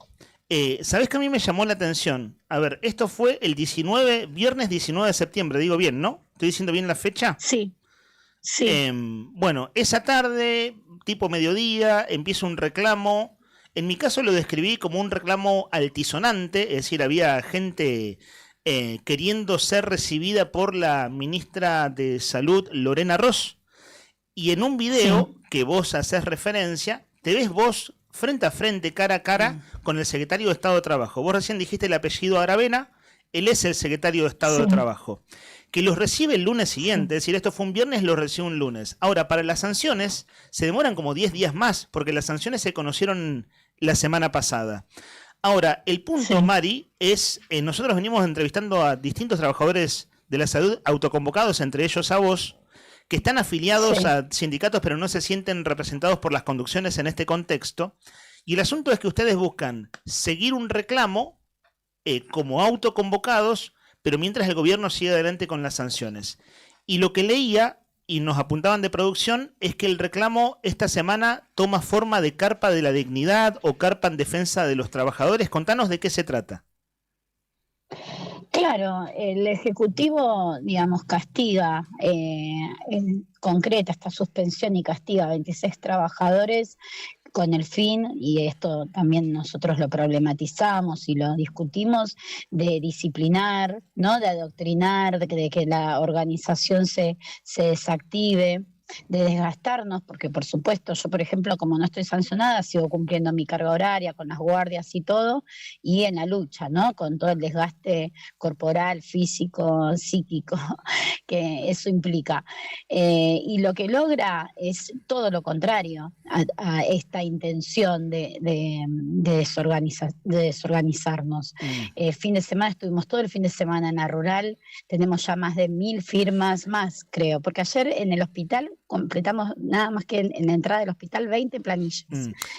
¿Sabés que a mí me llamó la atención? A ver, esto fue el viernes 19 de septiembre, digo bien, ¿no? ¿Estoy diciendo bien la fecha? Sí. Bueno, esa tarde, tipo mediodía, empieza un reclamo. En mi caso lo describí como un reclamo altisonante, es decir, había gente queriendo ser recibida por la ministra de Salud, Lorena Ross, y en un video que vos haces referencia, te ves vos frente a frente, cara a cara, con el secretario de Estado de Trabajo. Vos recién dijiste el apellido Aravena, él es el secretario de Estado de Trabajo, que los recibe el lunes siguiente, es decir, esto fue un viernes, los recibe un lunes. Ahora, para las sanciones, se demoran como 10 días más, porque las sanciones se conocieron la semana pasada. Ahora, el punto, Mari, es, nosotros venimos entrevistando a distintos trabajadores de la salud autoconvocados, entre ellos a vos, que están afiliados a sindicatos pero no se sienten representados por las conducciones en este contexto. Y el asunto es que ustedes buscan seguir un reclamo como autoconvocados, pero mientras el gobierno sigue adelante con las sanciones. Y lo que leía, y nos apuntaban de producción, es que el reclamo esta semana toma forma de carpa de la dignidad o carpa en defensa de los trabajadores. Contanos de qué se trata. Claro, el Ejecutivo, digamos, castiga, concreta esta suspensión y castiga a 26 trabajadores con el fin, y esto también nosotros lo problematizamos y lo discutimos, de disciplinar, ¿no? De adoctrinar, de que la organización se desactive, de desgastarnos, porque por supuesto yo, por ejemplo, como no estoy sancionada, sigo cumpliendo mi carga horaria con las guardias y todo, y en la lucha, ¿no? Con todo el desgaste corporal, físico, psíquico que eso implica. Y lo que logra es todo lo contrario a esta intención de desorganizarnos. Fin de semana estuvimos todo el fin de semana en la rural, tenemos ya más de 1000 firmas más, creo, porque ayer en el hospital completamos nada más que en la entrada del hospital 20 planillas.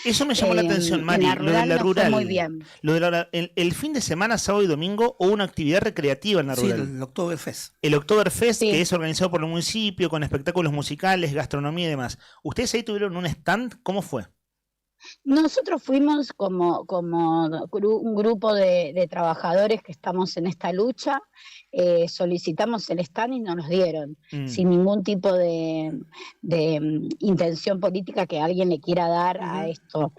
Eso me llamó la atención, Mari, lo de la rural. Muy bien. Lo de el fin de semana, sábado y domingo, hubo una actividad recreativa en la rural. Sí, el Oktoberfest. El Oktoberfest, que es organizado por el municipio, con espectáculos musicales, gastronomía y demás. ¿Ustedes ahí tuvieron un stand? ¿Cómo fue? Nosotros fuimos como un grupo de trabajadores que estamos en esta lucha, solicitamos el stand y nos los dieron, sin ningún tipo de intención política que alguien le quiera dar a esto.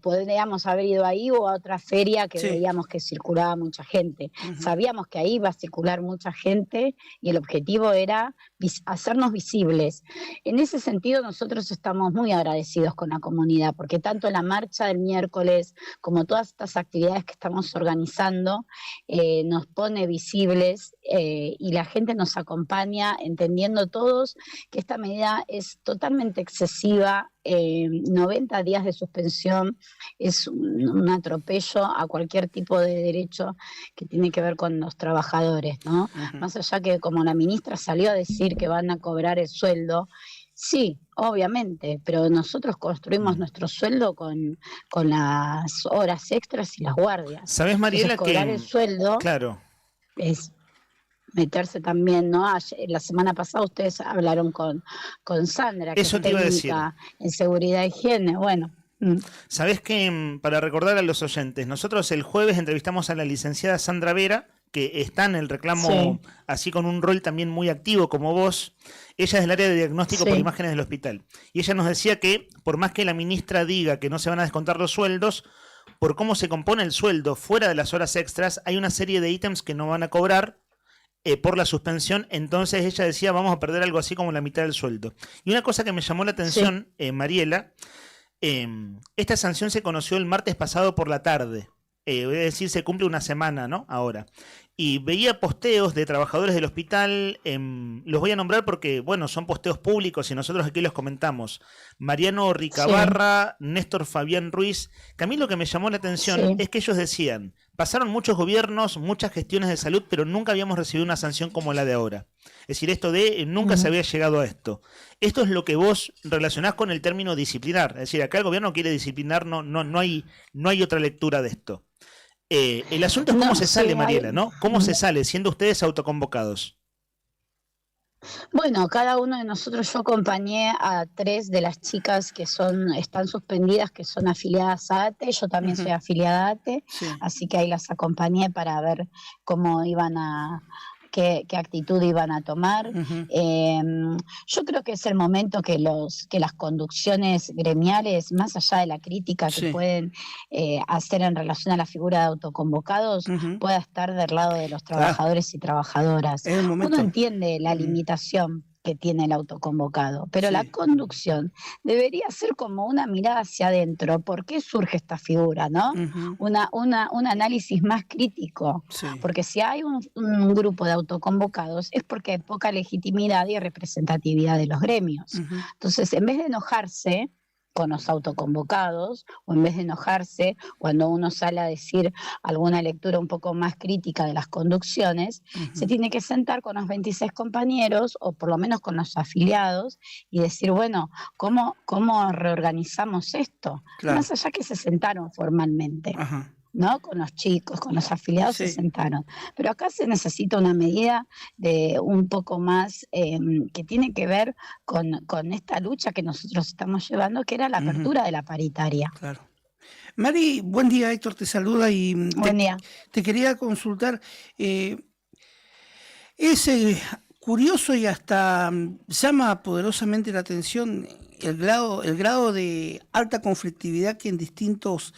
Podríamos haber ido ahí o a otra feria que veíamos que circulaba mucha gente. Sabíamos que ahí iba a circular mucha gente y el objetivo era hacernos visibles. En ese sentido nosotros estamos muy agradecidos con la comunidad, porque tanto la marcha del miércoles como todas estas actividades que estamos organizando nos pone visibles y la gente nos acompaña entendiendo todos que esta medida es totalmente excesiva. 90 días de suspensión es un atropello a cualquier tipo de derecho que tiene que ver con los trabajadores, ¿no? Más allá que como la ministra salió a decir que van a cobrar el sueldo, sí, obviamente, pero nosotros construimos nuestro sueldo con las horas extras y las guardias. ¿Sabés, Mariela, entonces, cobrar que el sueldo es meterse también, ¿no? La semana pasada ustedes hablaron con Sandra, que Eso es te iba a técnica en seguridad e higiene, bueno. Sabés que, para recordar a los oyentes, nosotros el jueves entrevistamos a la licenciada Sandra Vera, que está en el reclamo, así con un rol también muy activo como vos. Ella es del área de diagnóstico por imágenes del hospital. Y ella nos decía que, por más que la ministra diga que no se van a descontar los sueldos, por cómo se compone el sueldo fuera de las horas extras, hay una serie de ítems que no van a cobrar por la suspensión. Entonces ella decía, vamos a perder algo así como la mitad del sueldo. Y una cosa que me llamó la atención, Mariela, esta sanción se conoció el martes pasado por la tarde. Es decir, se cumple una semana, ¿no? Ahora. Y veía posteos de trabajadores del hospital, los voy a nombrar porque, bueno, son posteos públicos y nosotros aquí los comentamos. Mariano Ricabarra, Néstor Fabián Ruiz, que a mí lo que me llamó la atención es que ellos decían, pasaron muchos gobiernos, muchas gestiones de salud, pero nunca habíamos recibido una sanción como la de ahora. Es decir, esto de nunca se había llegado a esto. Esto es lo que vos relacionás con el término disciplinar. Es decir, acá el gobierno quiere disciplinar, no hay otra lectura de esto. El asunto es cómo se sale, Mariela, ¿no? ¿Cómo se sale siendo ustedes autoconvocados? Bueno, cada uno de nosotros, yo acompañé a 3 de las chicas que están suspendidas, que son afiliadas a ATE, yo también soy afiliada a ATE, así que ahí las acompañé para ver cómo iban qué actitud iban a tomar. Yo creo que es el momento que las conducciones gremiales, más allá de la crítica que pueden hacer en relación a la figura de autoconvocados, pueda estar del lado de los trabajadores y trabajadoras. Uno entiende la limitación que tiene el autoconvocado, pero la conducción debería ser como una mirada hacia adentro. ¿Por qué surge esta figura, no? Un análisis más crítico, porque si hay un grupo de autoconvocados es porque hay poca legitimidad y representatividad de los gremios. Entonces, en vez de enojarse con los autoconvocados, o en vez de enojarse cuando uno sale a decir alguna lectura un poco más crítica de las conducciones, se tiene que sentar con los 26 compañeros, o por lo menos con los afiliados, y decir, bueno, ¿cómo reorganizamos esto? Más allá que se sentaron formalmente. ¿No? Con los chicos, con los afiliados se sentaron. Pero acá se necesita una medida de un poco más que tiene que ver con esta lucha que nosotros estamos llevando, que era la apertura de la paritaria. Claro. Mari, buen día, Héctor te saluda y buen día. Te quería consultar. Es curioso y hasta llama poderosamente la atención el grado de alta conflictividad que en distintos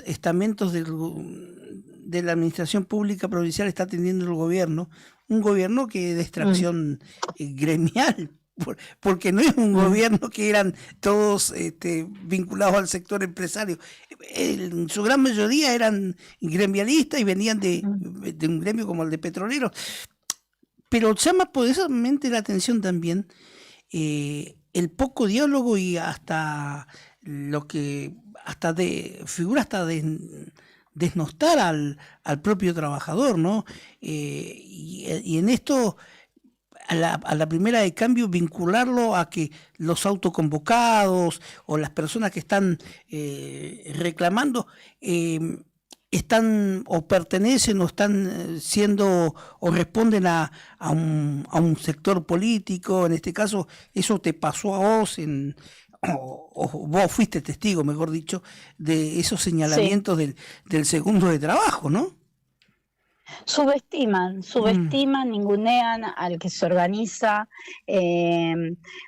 estamentos de la administración pública provincial está teniendo el gobierno, un gobierno que es de extracción gremial, porque no es un gobierno que eran todos vinculados al sector empresario. En su gran mayoría eran gremialistas y venían de un gremio como el de petroleros. Pero llama poderosamente la atención también el poco diálogo y hasta lo que figura hasta desnostar al propio trabajador, ¿no? Y en esto, a la primera de cambio, vincularlo a que los autoconvocados o las personas que están reclamando están o pertenecen o están siendo o responden a un sector político. En este caso, eso te pasó a vos o vos fuiste testigo, mejor dicho, de esos señalamientos del segundo de trabajo, ¿no? Subestiman, ningunean al que se organiza,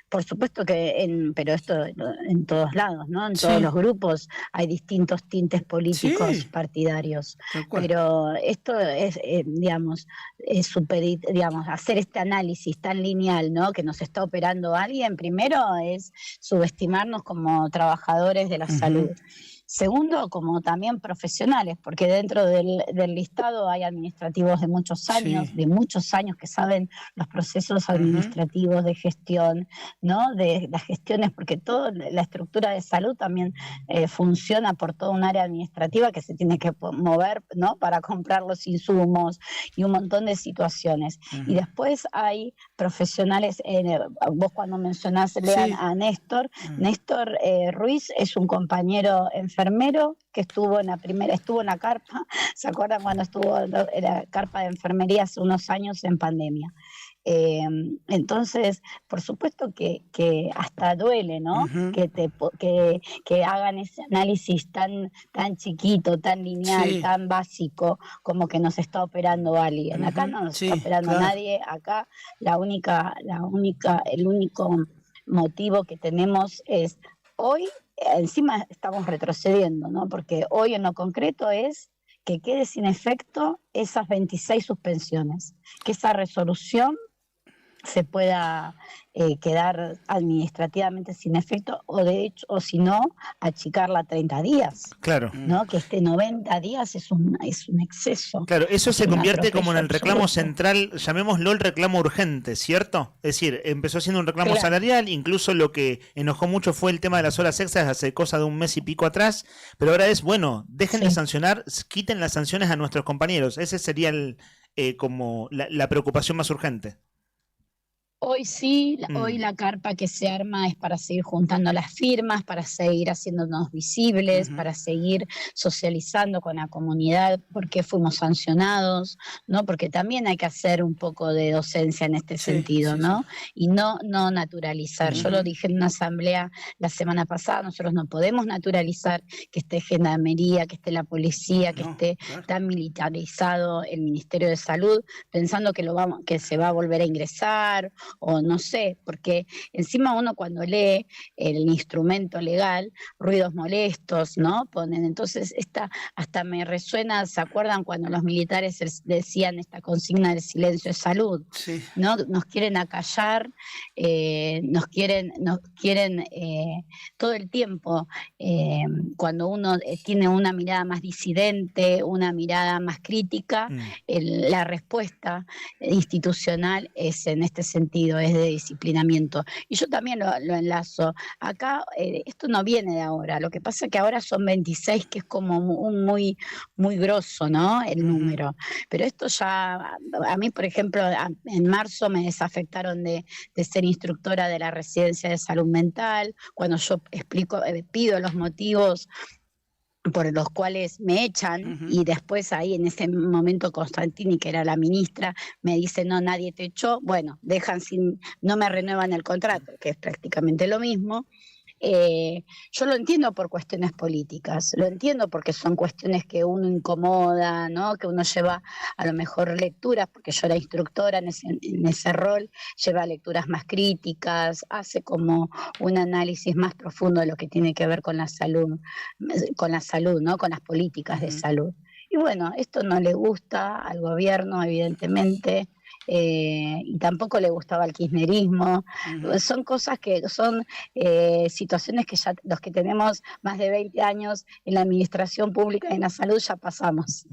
por supuesto que, pero esto en todos lados, ¿no? En todos los grupos hay distintos tintes políticos partidarios, pero esto es, digamos, hacer este análisis tan lineal, ¿no? Que nos está operando alguien, primero es subestimarnos como trabajadores de la salud. Segundo, como también profesionales, porque dentro del listado hay administrativos de muchos años, que saben los procesos administrativos de gestión, ¿no? De las gestiones, porque toda la estructura de salud también funciona por toda un área administrativa que se tiene que mover, ¿no? Para comprar los insumos y un montón de situaciones. Y después hay profesionales, vos cuando mencionás, Lean, a Néstor, Néstor Ruiz es un compañero enfermero que estuvo en la carpa, ¿se acuerdan cuando estuvo en la carpa de enfermería hace unos años en pandemia? Entonces, por supuesto que hasta duele, ¿no? Que hagan ese análisis tan chiquito, tan lineal, tan básico, como que nos está operando alguien. Acá no nos está operando nadie, acá el único motivo que tenemos es hoy. Encima estamos retrocediendo, ¿no? Porque hoy en lo concreto es que quede sin efecto esas 26 suspensiones, que esa resolución se pueda quedar administrativamente sin efecto, o de hecho, o si no, achicarla a 30 días. Claro. ¿No? Que 90 días es un exceso. Claro, eso se convierte como en el reclamo central, llamémoslo el reclamo urgente, ¿cierto? Es decir, empezó siendo un reclamo salarial, incluso lo que enojó mucho fue el tema de las horas extras hace cosa de un mes y pico atrás, pero ahora es, bueno, dejen de sancionar, quiten las sanciones a nuestros compañeros. Ese sería como la preocupación más urgente. Hoy hoy la carpa que se arma es para seguir juntando las firmas, para seguir haciéndonos visibles, para seguir socializando con la comunidad, porque fuimos sancionados, ¿no? Porque también hay que hacer un poco de docencia en este sentido, ¿no? Y no naturalizar. Yo lo dije en una asamblea la semana pasada, nosotros no podemos naturalizar que esté gendarmería, que esté la policía, que esté tan militarizado el Ministerio de Salud, pensando que se va a volver a ingresar, o no sé, porque encima uno cuando lee el instrumento legal, ruidos molestos, ¿no? Ponen, entonces hasta me resuena, ¿se acuerdan cuando los militares decían esta consigna del silencio de salud? ¿No? Nos quieren acallar, nos quieren todo el tiempo, cuando uno tiene una mirada más disidente, una mirada más crítica, la respuesta institucional es en este sentido, es de disciplinamiento. Y yo también lo enlazo. Acá esto no viene de ahora, lo que pasa es que ahora son 26, que es como muy, muy grosso, ¿no? El número. Pero esto ya, a mí, por ejemplo, en marzo me desafectaron de ser instructora de la residencia de salud mental, cuando yo pido los motivos por los cuales me echan, y después ahí en ese momento Constantini, que era la ministra, me dice, no, nadie te echó, bueno, no me renuevan el contrato, que es prácticamente lo mismo. Yo lo entiendo por cuestiones políticas, lo entiendo porque son cuestiones que uno incomoda, ¿no? Que uno lleva a lo mejor lecturas, porque yo era instructora en ese rol, lleva lecturas más críticas, hace como un análisis más profundo de lo que tiene que ver con la salud, ¿no? Con las políticas de salud. Y bueno, esto no le gusta al gobierno, evidentemente. Y tampoco le gustaba el kirchnerismo. Son cosas que son situaciones que ya los que tenemos más de 20 años en la administración pública y en la salud ya pasamos,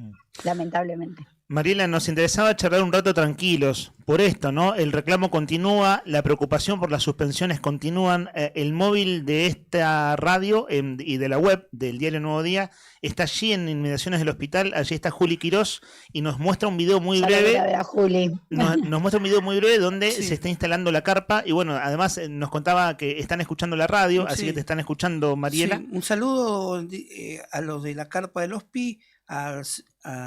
lamentablemente. Mariela, nos interesaba charlar un rato tranquilos por esto, ¿no? El reclamo continúa, la preocupación por las suspensiones continúan, el móvil de esta radio y de la web del diario Nuevo Día está allí en inmediaciones del hospital, allí está Juli Quirós y nos muestra un video muy breve. Nos muestra un video muy breve donde se está instalando la carpa y bueno, además nos contaba que están escuchando la radio, así que te están escuchando, Mariela. Sí, un saludo a los de la carpa del HOSPI, a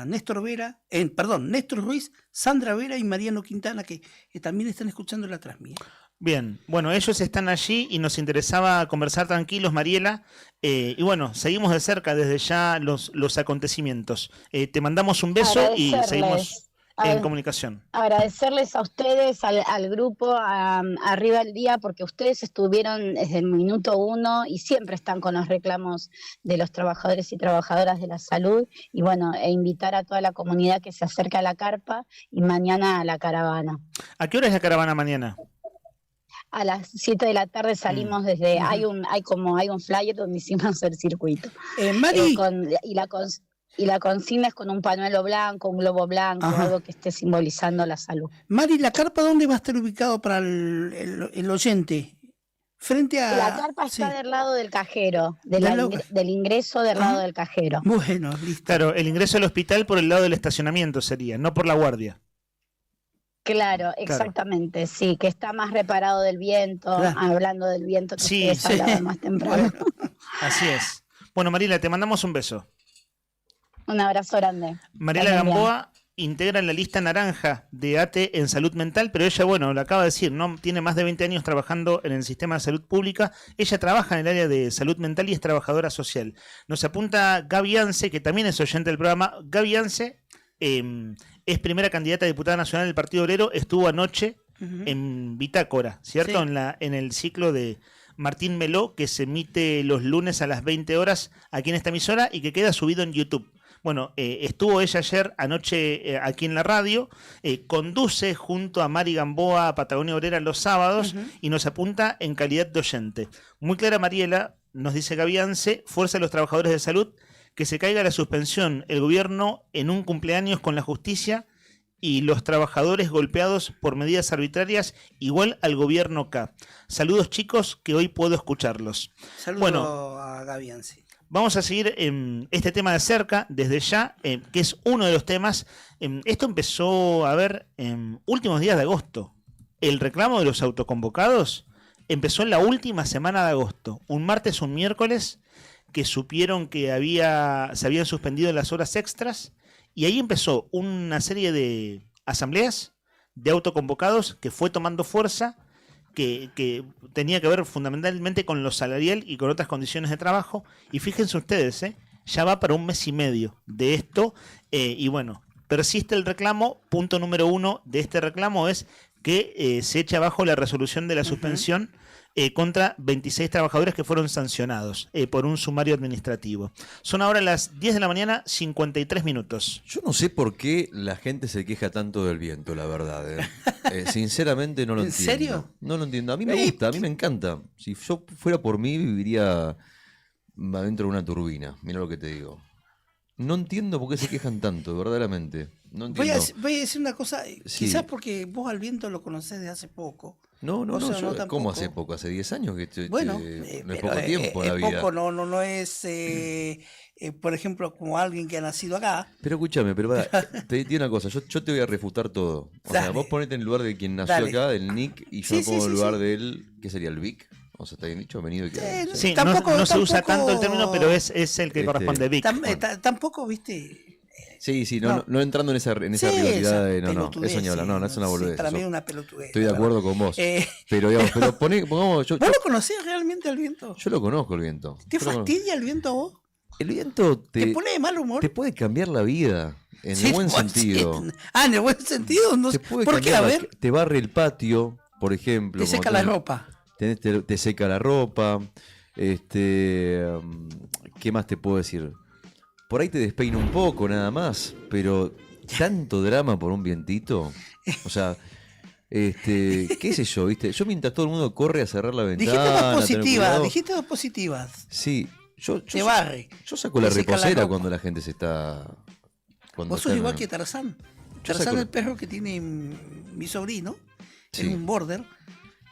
Néstor Ruiz, Sandra Vera y Mariano Quintana, que también están escuchando la transmisión. Bien, bueno, ellos están allí y nos interesaba conversar tranquilos, Mariela. Y bueno, seguimos de cerca desde ya los acontecimientos. Te mandamos un beso y seguimos en comunicación. Agradecerles a ustedes, al grupo, Arriba el Día, porque ustedes estuvieron desde el minuto 1 y siempre están con los reclamos de los trabajadores y trabajadoras de la salud. Y bueno, invitar a toda la comunidad que se acerque a la carpa y mañana a la caravana. ¿A qué hora es la caravana mañana? A las 7 de la tarde salimos desde... Hay un flyer donde hicimos el circuito. Mari... Y la consigna es con un pañuelo blanco, un globo blanco, algo que esté simbolizando la salud. Mari, ¿la carpa dónde va a estar ubicado para el oyente? Frente a... La carpa está del lado del cajero, del ingreso del lado del cajero. Bueno, listo. Claro, el ingreso al hospital por el lado del estacionamiento sería, no por la guardia. Claro, exactamente, sí, que está más reparado del viento, hablando del viento que ustedes hablaban más temprano. Así es. Bueno, Mariela, te mandamos un beso. Un abrazo grande. Mariela Gamboa integra la lista naranja de ATE en salud mental, pero ella, bueno, lo acaba de decir, ¿no? Tiene más de 20 años trabajando en el sistema de salud pública. Ella trabaja en el área de salud mental y es trabajadora social. Nos apunta Gaby Ance, que también es oyente del programa. Gaby Ance es primera candidata a diputada nacional del Partido Obrero, estuvo anoche en Bitácora, ¿cierto? Sí. En el ciclo de Martín Meló, que se emite los lunes a las 20 horas aquí en esta emisora y que queda subido en YouTube. Bueno, estuvo ella anoche aquí en la radio, conduce junto a Mari Gamboa a Patagonia Obrera los sábados y nos apunta en calidad de oyente. Muy clara, Mariela, nos dice Gaby Ance, fuerza a los trabajadores de salud, que se caiga la suspensión, el gobierno en un cumpleaños con la justicia y los trabajadores golpeados por medidas arbitrarias igual al gobierno K. Saludos, chicos, que hoy puedo escucharlos. Saludos a Gaby Ance. Vamos a seguir este tema de cerca, desde ya, que es uno de los temas. Esto empezó a ver en últimos días de agosto. El reclamo de los autoconvocados empezó en la última semana de agosto. Un martes, un miércoles, que supieron que se habían suspendido las horas extras. Y ahí empezó una serie de asambleas de autoconvocados que fue tomando fuerza, que tenía que ver fundamentalmente con lo salarial y con otras condiciones de trabajo. Y fíjense ustedes, ya va para un mes y medio de esto. Y bueno, persiste el reclamo. Punto número 1 de este reclamo es que se echa abajo la resolución de la suspensión contra 26 trabajadores que fueron sancionados por un sumario administrativo. Son ahora las 10 de la mañana, 53 minutos. Yo no sé por qué la gente se queja tanto del viento, la verdad. Sinceramente no lo entiendo. ¿En serio? No lo entiendo. A mí me gusta, a mí me encanta. Si yo fuera por mí, viviría adentro de una turbina. Mira lo que te digo. No entiendo por qué se quejan tanto, verdaderamente. No entiendo. Voy a decir una cosa, quizás porque vos al viento lo conocés de hace poco. No, ¿cómo hace poco? ¿Hace 10 años? Que bueno, no es poco tiempo en la vida. Poco, no es, por ejemplo, como alguien que ha nacido acá. Pero escúchame, te digo una cosa, yo te voy a refutar todo. O sea, vos ponete en el lugar de quien nació acá, del Nick, y yo me pongo en el lugar del, ¿qué sería? El Vic. O sea, está bien dicho, venido y quedado. Sí, no se usa tanto el término, pero es el que corresponde, Vic. Tampoco, viste... Sí, no entrando en esa rivalidad de eso ni habla, no es una boludez. Para mí es una pelotudez. Estoy de acuerdo con vos. Pero digamos, pongamos. ¿Vos lo conocías realmente al viento? Yo lo conozco el viento. ¿Te fastidia el viento a vos? El viento te pone de mal humor. Te puede cambiar la vida. En el buen sentido. En el buen sentido. No, ¿por qué? A ver. Te barre el patio, por ejemplo. Te seca la ropa. Te seca la ropa. ¿Qué más te puedo decir? Por ahí te despeina un poco nada más, pero tanto drama por un vientito. O sea, qué sé yo, ¿viste? Yo mientras todo el mundo corre a cerrar la ventana. Dijiste dos positivas. Sí, te barre. Yo saco la reposera cuando la gente se está... Vos sos igual que Tarzán. Tarzán es el perro que tiene mi sobrino, es un border,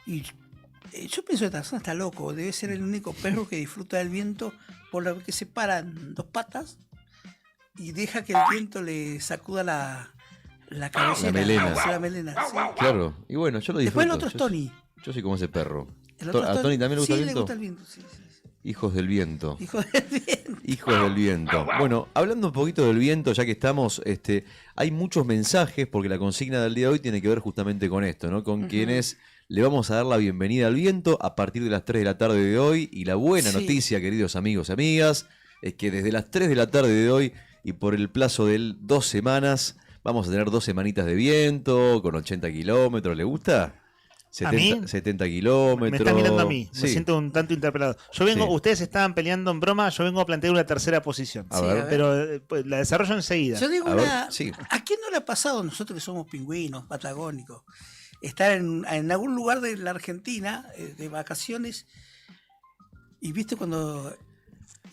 y yo pienso que Tarzán está loco, debe ser el único perro que disfruta del viento por lo que se para en dos patas y deja que el viento le sacuda la cabecera. La melena. Sí. Claro, y bueno, yo lo disfruto. Después el otro es Tony. Yo soy como ese perro. ¿A Tony también le gusta el viento? Sí, le gusta el viento, sí. Hijos del viento. Hijos del viento. Bueno, hablando un poquito del viento, ya que estamos, hay muchos mensajes, porque la consigna del día de hoy tiene que ver justamente con esto, ¿no? Con quién es le vamos a dar la bienvenida al viento a partir de las 3 de la tarde de hoy. Y la buena Sí. noticia, queridos amigos y amigas, es que desde las 3 de la tarde de hoy y por el plazo de 2 semanas, vamos a tener 2 semanitas de viento con 80 kilómetros. ¿Le gusta? 70 kilómetros. Me está mirando a mí, me Sí. siento un tanto interpelado. Yo vengo, Sí. ustedes estaban peleando en broma, yo vengo a plantear una tercera posición. A ver. Pero pues, la desarrollo enseguida. Yo digo A una. ver, sí. ¿A quién no le ha pasado, nosotros que somos pingüinos, patagónicos, estar en algún lugar de la Argentina de vacaciones y viste cuando.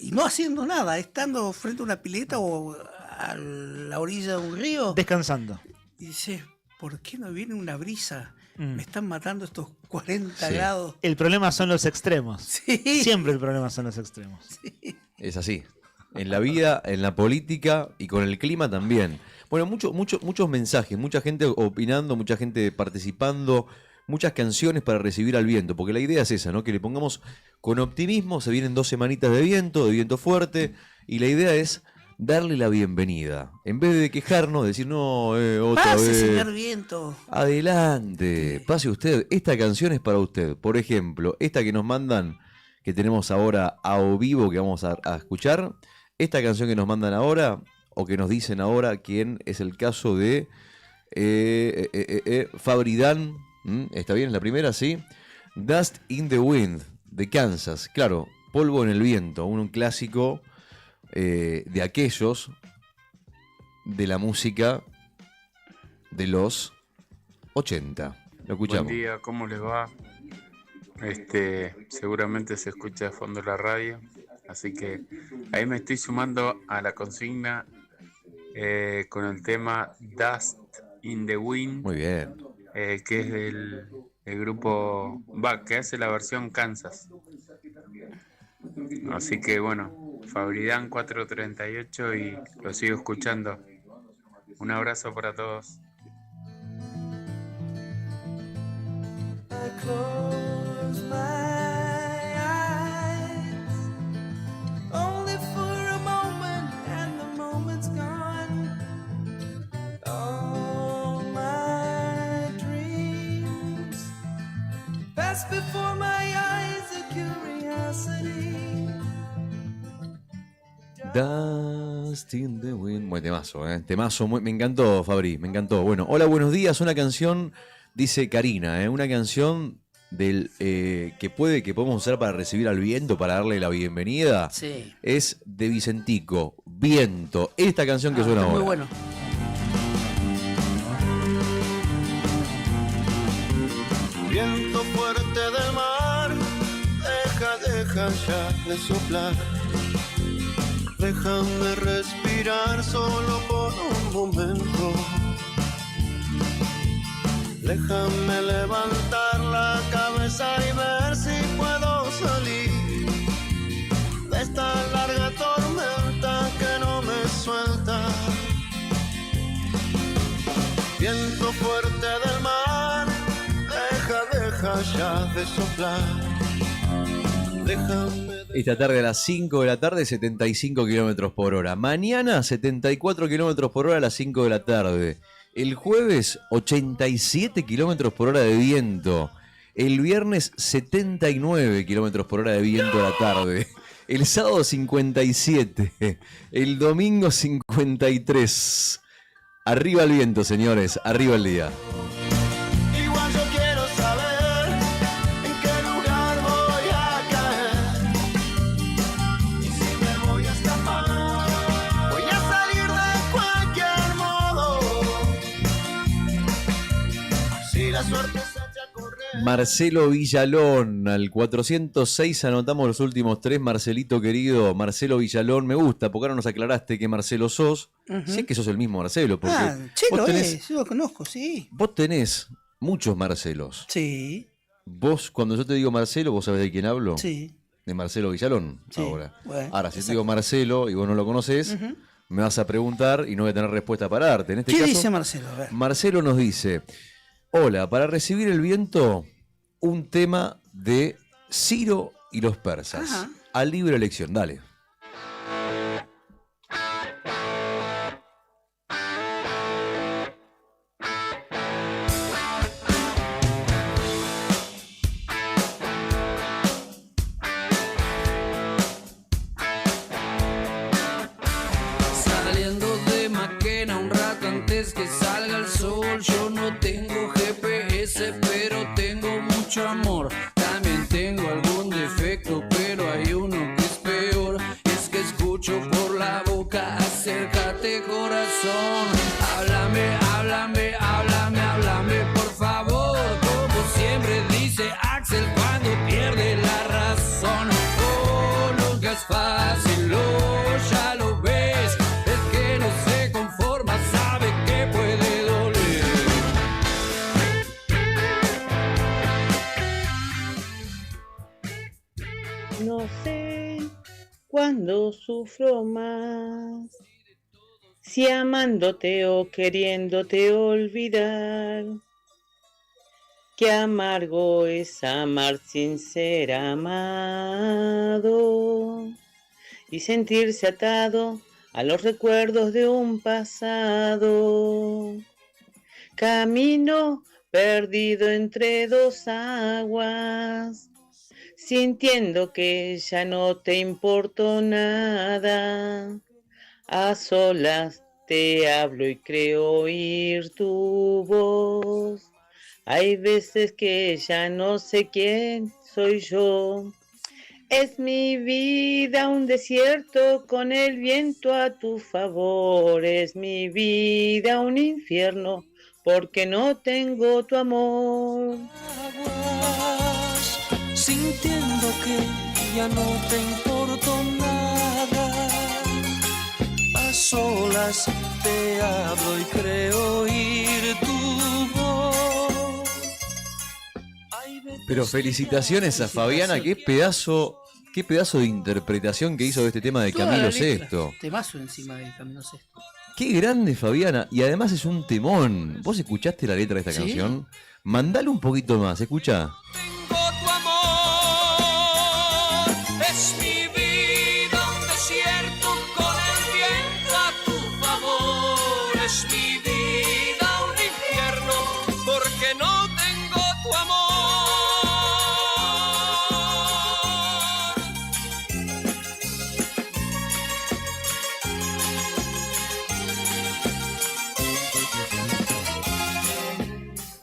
Y no haciendo nada, estando frente a una pileta o a la orilla de un río? Descansando. Y dices, ¿por qué no viene una brisa? Mm. Me están matando estos 40 Sí. grados. El problema son los extremos. Sí. Siempre el problema son los extremos. Es así. En la vida, en la política y con el clima también. Bueno, muchos mensajes, mucha gente opinando, mucha gente participando, muchas canciones para recibir al viento, porque la idea es esa, ¿no? Que le pongamos con optimismo, se vienen 2 semanitas de viento fuerte, y la idea es darle la bienvenida. En vez de quejarnos, decir, no, otra Pase, vez. señor viento. Adelante, pase usted. Esta canción es para usted. Por ejemplo, esta que nos mandan, que tenemos ahora a o vivo, que vamos a escuchar. Esta canción que nos mandan ahora, o que nos dicen ahora, quién es el caso de Fabridán. ¿Está bien? ¿Es la primera? Sí. Dust in the Wind, de Kansas. Claro, Polvo en el Viento, un clásico de aquellos de la música de los 80. Lo escuchamos. Buen día, ¿cómo les va? Seguramente se escucha de fondo la radio, así que ahí me estoy sumando a la consigna con el tema Dust in the Wind. Muy bien. Que es del grupo que hace la versión Kansas. Así que bueno, Fabridán 438 y lo sigo escuchando. Un abrazo para todos. I close my eyes only for a moment, and the moment's gone. All my dreams pass before my eyes, a curiosity. Dust in the Wind. Buen temazo, Temazo, me encantó, Fabri, me encantó. Bueno, hola, buenos días. Una canción, dice Karina, una canción del que podemos usar para recibir al viento, para darle la bienvenida. Sí. Es de Vicentico, Viento. Esta canción que suena ahora. Muy bueno. Viento fuerte del mar, deja ya de soplar. Déjame respirar solo por un momento. Déjame levantar la cabeza y ver si puedo salir de esta larga tormenta que no me suelta. Viento fuerte del mar, deja ya de soplar. Déjame. Esta tarde a las 5 de la tarde, 75 kilómetros por hora. Mañana, 74 kilómetros por hora a las 5 de la tarde. El jueves, 87 kilómetros por hora de viento. El viernes, 79 kilómetros por hora de viento a la tarde. El sábado, 57. El domingo, 53. Arriba el viento, señores. Arriba el día. Igual yo quiero saber en qué lugar voy a caer. Y si me voy a escapar, voy a salir de cualquier modo. Si la suerte se echa a correr. Marcelo Villalón, al 406 anotamos los últimos 3. Marcelito querido, Marcelo Villalón, me gusta, porque ahora nos aclaraste que Marcelo sos. Si es que sos el mismo Marcelo, porque Chelo yo lo conozco, sí. vos tenés muchos Marcelos. Sí. Vos, cuando yo te digo Marcelo, ¿vos sabés de quién hablo? Sí. De Marcelo Villalón, Sí, ahora. bueno, Ahora, si te digo Marcelo y vos no lo conocés, me vas a preguntar y no voy a tener respuesta para darte. En este ¿Qué caso, dice Marcelo? A ver. Marcelo nos dice: hola, para recibir el viento, un tema de Ciro y los persas. Ajá. A libre elección, dale. frena un rato antes que salga el sol. Yo no tengo GPS, pero tengo mucho amor. También tengo algún defecto, pero hay uno que es peor. Es que escucho por la boca, acércate corazón. Háblame, háblame, háblame, háblame, por favor. Como siempre dice Axel cuando pierde la razón. Oh, nunca es fácil, oh, ya lo ves. Es que no se conforma, sabe que puede doler. No sé cuándo sufro más, si amándote o queriéndote olvidar. Qué amargo es amar sin ser amado y sentirse atado a los recuerdos de un pasado. Camino perdido entre dos aguas, sintiendo que ya no te importo nada. A solas te hablo y creo oír tu voz. Hay veces que ya no sé quién soy yo. Es mi vida un desierto con el viento a tu favor. Es mi vida un infierno porque no tengo tu amor. Sintiendo que ya no te importo nada. A solas te hablo y creo oír tu voz. Pero felicitaciones a Fabiana, qué pedazo de interpretación que hizo de este tema de Toda Camilo la letra. Sesto. Temazo encima de Camilo Sesto. Qué grande Fabiana, y además es un temón. ¿Vos escuchaste la letra de esta Sí. canción? Mandale un poquito más, escucha. Es mi vida un desierto con el viento a tu favor. Es mi vida un infierno porque no tengo tu amor.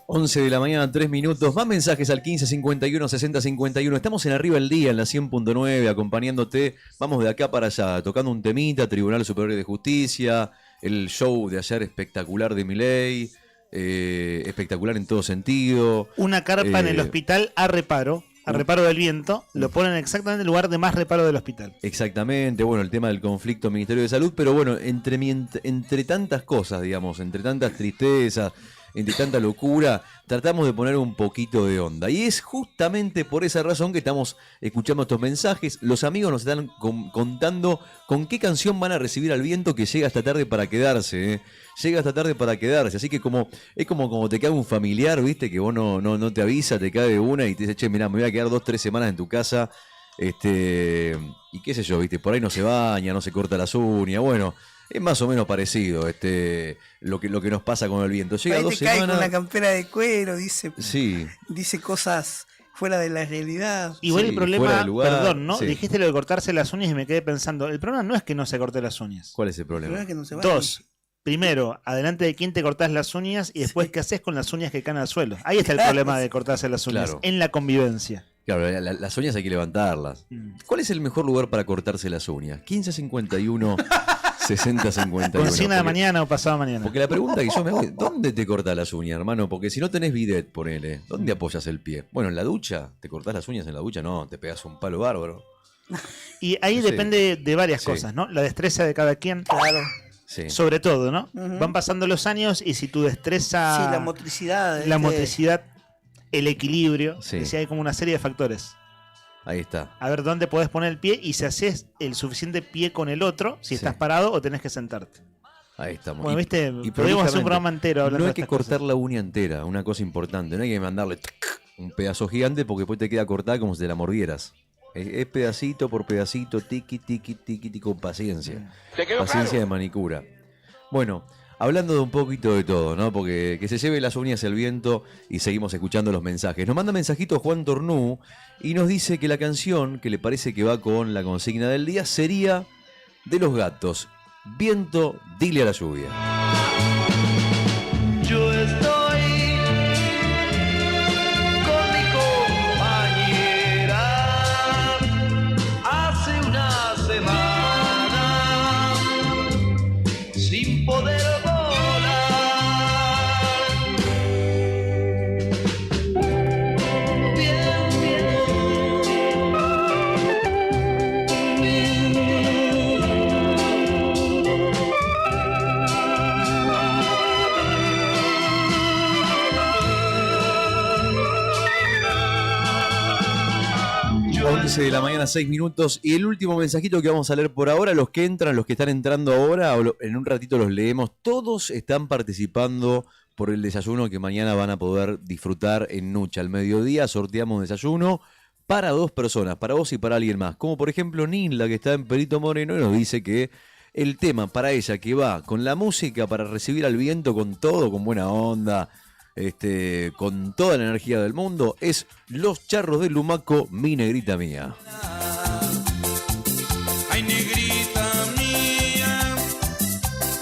11 de la mañana, 3 minutos. Más mensajes al 15 51 60 51. Estamos en Arriba el Día, en la 100.9, acompañándote. Vamos de acá para allá, tocando un temita, Tribunal Superior de Justicia, el show de ayer espectacular de Milei, espectacular en todo sentido. Una carpa en el hospital a reparo del viento, lo ponen exactamente en el lugar de más reparo del hospital. Exactamente, bueno, el tema del conflicto Ministerio de Salud, pero bueno, entre tantas cosas, digamos, entre tantas tristezas, entre tanta locura, tratamos de poner un poquito de onda. Y es justamente por esa razón que estamos escuchando estos mensajes. Los amigos nos están contando con qué canción van a recibir al viento que llega esta tarde para quedarse, ¿eh? Llega esta tarde para quedarse. Así que es como te cae un familiar, ¿viste? Que vos no te avisa, te cae de una y te dice, che, mirá, me voy a quedar 2-3 semanas en tu casa. Y qué sé yo, ¿viste? Por ahí no se baña, no se corta las uñas. Bueno, es más o menos parecido lo que nos pasa con el viento. Llega Ahí 2 te cae semanas. con la campera de cuero, dice Sí. cosas fuera de la realidad. Igual el problema, perdón, ¿no? sí. Dijiste lo de cortarse las uñas y me quedé pensando, el problema no es que no se corte las uñas. ¿Cuál es el problema? Dos, primero, adelante de quién te cortás las uñas y después qué haces con las uñas que caen al suelo. Ahí está el problema de cortarse las uñas, Claro. en la convivencia. Claro, las uñas hay que levantarlas. ¿Cuál es el mejor lugar para cortarse las uñas? 1551 6051. Consigna de mañana o pasado mañana. Porque la pregunta que yo me hago es, ¿dónde te cortas las uñas, hermano? Porque si no tenés bidet, ponele, ¿dónde apoyas el pie? Bueno, en la ducha, ¿te cortás las uñas en la ducha? No, te pegas un palo bárbaro. Y ahí Sí. depende de varias Sí. cosas, ¿no? La destreza de cada quien. Claro. Sí. Sobre todo, ¿no? Ujú. Van pasando los años y si tu destreza... Sí, la motricidad. La motricidad, el equilibrio, Sí. decía, hay como una serie de factores. Ahí está. A ver dónde podés poner el pie y si haces el suficiente pie con el otro, si estás parado o tenés que sentarte. Ahí estamos. Bueno, viste, podríamos hacer un prolijamente, programa entero hablando no de hay que estas cortar la uña entera, una cosa importante. No hay que mandarle un pedazo gigante porque después te queda cortada como si te la mordieras. Es pedacito por pedacito, tiqui, tiqui, tiqui, tiqui, con paciencia. ¿Te quedó Paciencia claro? de manicura. Bueno, hablando de un poquito de todo, ¿no? Porque que se lleve las uñas el viento y seguimos escuchando los mensajes. Nos manda mensajito Juan Tornú y nos dice que la canción que le parece que va con la consigna del día sería de Los Gatos. Viento, dile a la lluvia. Yo estoy con mi compañera hace una semana sin poder De la mañana, 6 minutos. Y el último mensajito que vamos a leer por ahora, los que entran, los que están entrando ahora, en un ratito los leemos. Todos están participando por el desayuno que mañana van a poder disfrutar en Nucha. Al mediodía sorteamos desayuno para 2 personas, para vos y para alguien más. Como por ejemplo Nilda, que está en Perito Moreno, y nos dice que el tema para ella, que va con la música para recibir al viento con todo, con buena onda, con toda la energía del mundo, es Los Charros de Lumaco, Mi Negrita Mía. Ay, negrita mía,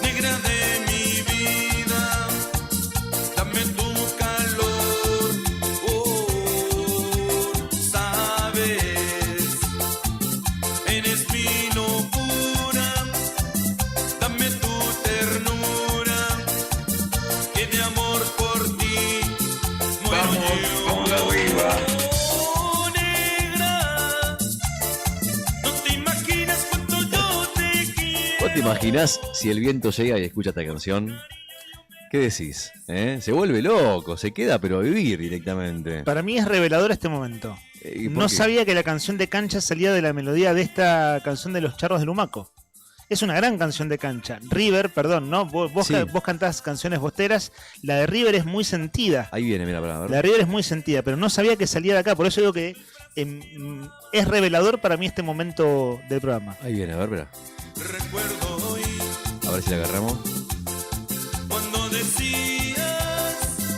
negra de mi vida, dame tu calor, sabes, eres mi locura, dame tu ternura, que de amor por ti muero yo. Vamos arriba. ¿Vos te imaginás si el viento llega y escucha esta canción? ¿Qué decís? Se vuelve loco, se queda pero a vivir directamente. Para mí es revelador este momento. ¿Por No qué? sabía que la canción de Cancha salía de la melodía de esta canción de Los Charros de Lumaco. Es una gran canción de Cancha. River, perdón, ¿no? Vos cantás canciones bosteras. La de River es muy sentida. Ahí viene, mira, para ver. La de River es muy sentida, pero no sabía que salía de acá. Por eso digo que es revelador para mí este momento del programa. Ahí viene, a ver, espera. A ver si la agarramos.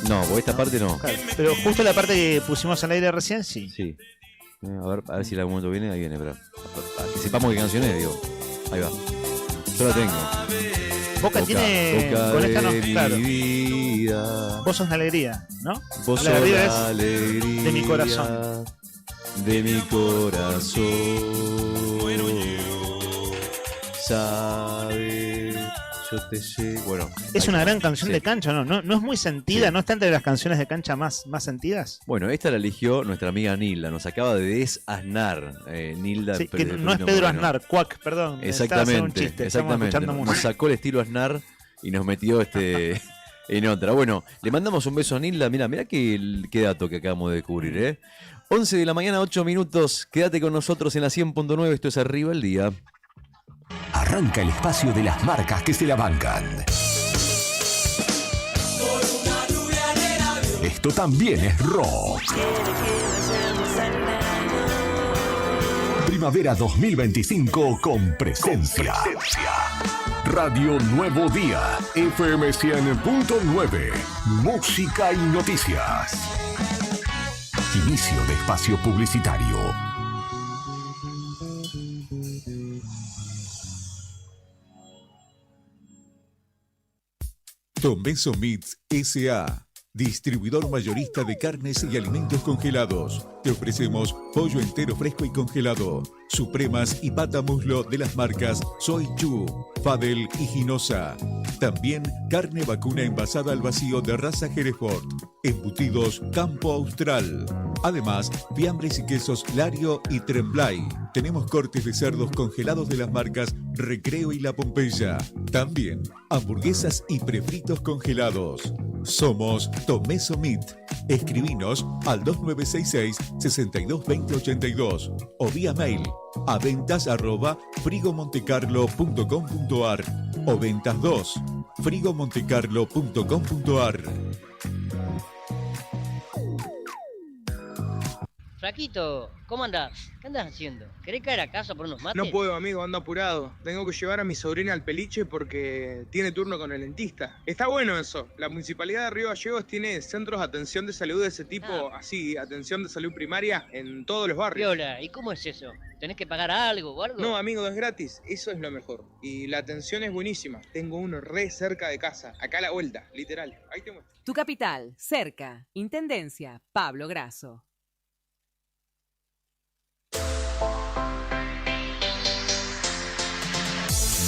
No, porque esta parte no. Claro, pero justo la parte que pusimos al aire recién, sí. Sí. A ver si en algún momento viene. Ahí viene, espera. Para que sepamos qué canción es, digo. Ahí va. Yo la tengo. Boca tiene. Con esta no, claro. Vida. Vos sos la alegría, ¿no? Vos la sos alegría la es alegría de mi corazón. De mi corazón. Sabes, yo te sé. Bueno. Es una gran canción de Cancha, ¿no? No es muy sentida, Sí. ¿no está entre las canciones de Cancha más sentidas? Bueno, esta la eligió nuestra amiga Nilda. Nos acaba de desasnar. Nilda. Sí, que no es Pedro Aznar, Cuac, perdón. Estaba haciendo un Exactamente. chiste, estamos Exactamente. escuchando Nos música. sacó el estilo Aznar y nos metió en otra. Bueno, le mandamos un beso a Nilda. Mirá qué dato que acabamos de descubrir, 11 de la mañana, 8 minutos. Quédate con nosotros en la 100.9. Esto es Arriba el Día. Arranca el espacio de las marcas que se la bancan. Esto también es rock. Primavera 2025 con presencia. Radio Nuevo Día, FM 100.9. Música y noticias. Inicio de espacio publicitario. Tomeso Meats S.A., distribuidor mayorista de carnes y alimentos congelados. Te ofrecemos pollo entero fresco y congelado, supremas y pata muslo de las marcas Soy Chu, Fadel y Ginosa. También carne vacuna envasada al vacío de raza Hereford, embutidos Campo Austral. Además, fiambres y quesos Lario y Tremblay. Tenemos cortes de cerdos congelados de las marcas Recreo y La Pompeya. También hamburguesas y prefritos congelados. Somos Tomeso Meat. Escribinos al 2966-622082 o vía mail a ventas@frigomontecarlo.com.ar o ventas2 frigomontecarlo.com.ar. flaquito, ¿cómo andás? ¿Qué andás haciendo? ¿Querés caer a casa por unos mates? No puedo, amigo, ando apurado. Tengo que llevar a mi sobrina al peliche porque tiene turno con el dentista. Está bueno eso. La Municipalidad de Río Gallegos tiene centros de atención de salud de ese tipo, así, atención de salud primaria en todos los barrios. Viola, ¿y cómo es eso? ¿Tenés que pagar algo o algo? No, amigo, es gratis. Eso es lo mejor. Y la atención es buenísima. Tengo uno re cerca de casa. Acá a la vuelta, literal. Ahí te muestro. Tu capital, cerca. Intendencia, Pablo Grasso.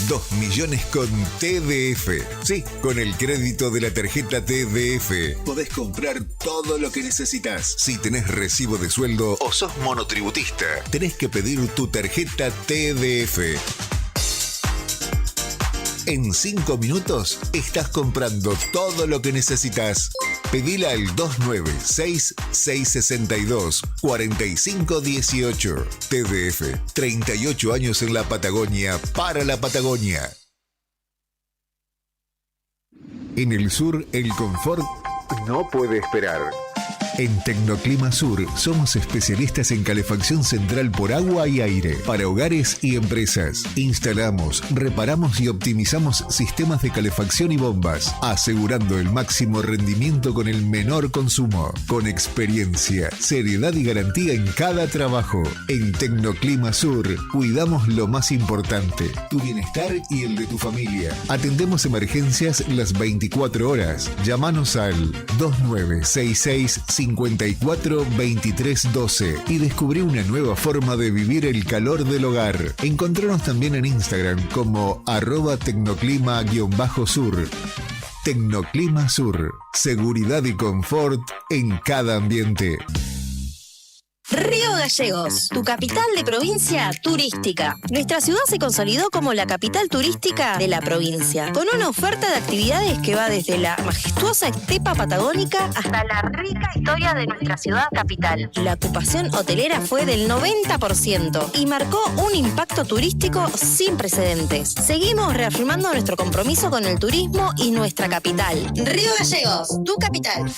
2 millones con TDF. Sí, con el crédito de la tarjeta TDF podés comprar todo lo que necesitas. Si tenés recibo de sueldo o sos monotributista, tenés que pedir tu tarjeta TDF. En 5 minutos estás comprando todo lo que necesitas. Pedila al 296-662-4518. TDF, 38 años en la Patagonia, para la Patagonia. En el sur, el confort no puede esperar. En Tecnoclima Sur somos especialistas en calefacción central por agua y aire para hogares y empresas. Instalamos, reparamos y optimizamos sistemas de calefacción y bombas, asegurando el máximo rendimiento con el menor consumo, con experiencia, seriedad y garantía en cada trabajo. En Tecnoclima Sur cuidamos lo más importante, tu bienestar y el de tu familia. Atendemos emergencias las 24 horas. Llámanos al 2966 54 23 12 y descubrí una nueva forma de vivir el calor del hogar. Encontranos también en Instagram como @tecnoclima_sur. Tecnoclima Sur. Seguridad y confort en cada ambiente. Río Gallegos, tu capital de provincia turística. Nuestra ciudad se consolidó como la capital turística de la provincia, con una oferta de actividades que va desde la majestuosa estepa patagónica hasta la rica historia de nuestra ciudad capital. La ocupación hotelera fue del 90% y marcó un impacto turístico sin precedentes. Seguimos reafirmando nuestro compromiso con el turismo y nuestra capital. Río Gallegos, tu capital.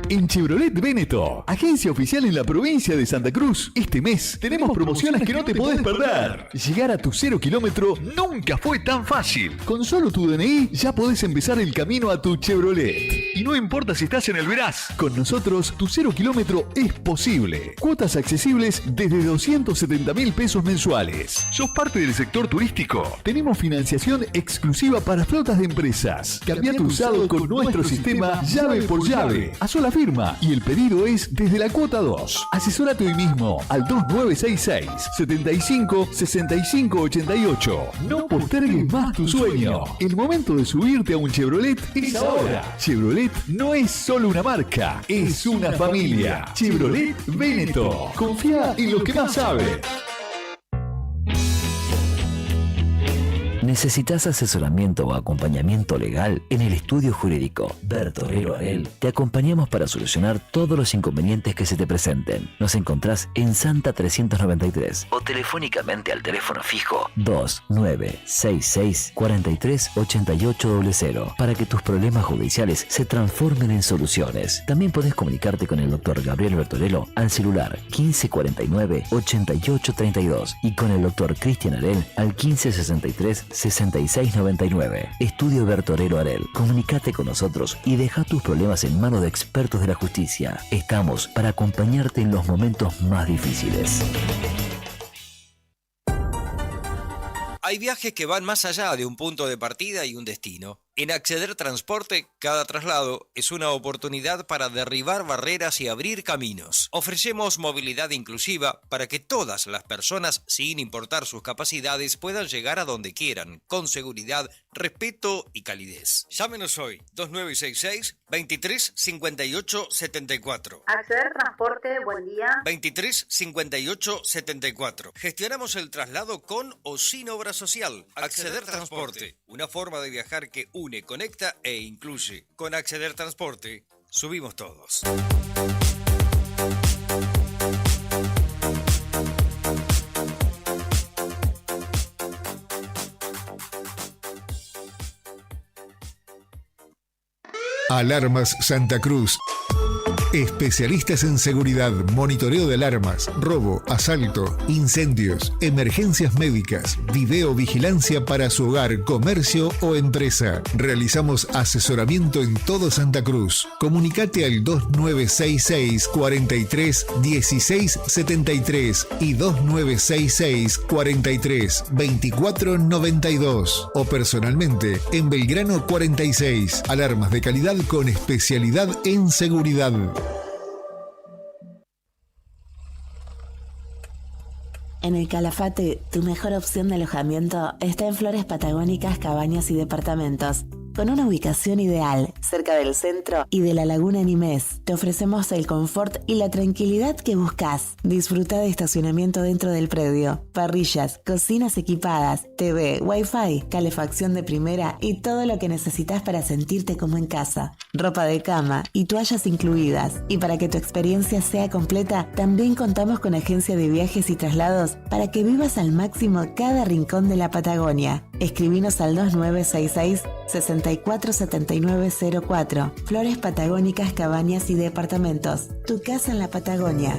En Chevrolet Véneto, agencia oficial en la provincia de Santa Cruz, este mes tenemos promociones que no te podés perder. Llegar a tu 0 kilómetro nunca fue tan fácil. Con solo tu DNI ya podés empezar el camino a tu Chevrolet. Y no importa si estás en el Veraz, con nosotros tu 0 kilómetro es posible. Cuotas accesibles desde 270.000 pesos mensuales. ¿Sos parte del sector turístico? Tenemos financiación exclusiva para flotas de empresas. Cambia tu usado con nuestro sistema llave por llave, a sola firma, y el pedido es desde la cuota 2. Asesórate hoy mismo al 2966 75 65 88. No postergues más tu sueño. El momento de subirte a un Chevrolet es ahora. Chevrolet no es solo una marca, es una familia. Chevrolet Véneto. Confía en lo que más sabe. ¿Necesitas asesoramiento o acompañamiento legal? En el estudio jurídico Bertorero Arel te acompañamos para solucionar todos los inconvenientes que se te presenten. Nos encontrás en Santa 393 o telefónicamente al teléfono fijo 2966 43 8800 para que tus problemas judiciales se transformen en soluciones. También podés comunicarte con el doctor Gabriel Bertorello al celular 1549 8832 y con el doctor Cristian Arel al 1563 6699. Estudio Bertorero Arel. Comunicate con nosotros y deja tus problemas en manos de expertos de la justicia. Estamos para acompañarte en los momentos más difíciles. Hay viajes que van más allá de un punto de partida y un destino. En Acceder Transporte, cada traslado es una oportunidad para derribar barreras y abrir caminos. Ofrecemos movilidad inclusiva para que todas las personas, sin importar sus capacidades, puedan llegar a donde quieran, con seguridad, respeto y calidez. Llámenos hoy, 2966 23 58 74. Acceder Transporte, buen día. 23 58 74. Gestionamos el traslado con o sin obra social. Acceder Transporte, una forma de viajar que une, conecta e incluye. Con Acceder Transporte, subimos todos. Alarmas Santa Cruz. Especialistas en seguridad, monitoreo de alarmas, robo, asalto, incendios, emergencias médicas, videovigilancia para su hogar, comercio o empresa. Realizamos asesoramiento en todo Santa Cruz. Comunicate al 2966 43 16 73 y 2966 43 24 92 o personalmente en Belgrano 46. Alarmas de calidad con especialidad en seguridad. En el Calafate, tu mejor opción de alojamiento está en Flores Patagónicas, Cabañas y Departamentos. Con una ubicación ideal, cerca del centro y de la Laguna Nimés, te ofrecemos el confort y la tranquilidad que buscas. Disfruta de estacionamiento dentro del predio, parrillas, cocinas equipadas, TV, Wi-Fi, calefacción de primera y todo lo que necesitas para sentirte como en casa. Ropa de cama y toallas incluidas. Y para que tu experiencia sea completa, también contamos con agencia de viajes y traslados para que vivas al máximo cada rincón de la Patagonia. Escribinos al 2966 647904. Flores Patagónicas, Cabañas y Departamentos. Tu casa en la Patagonia.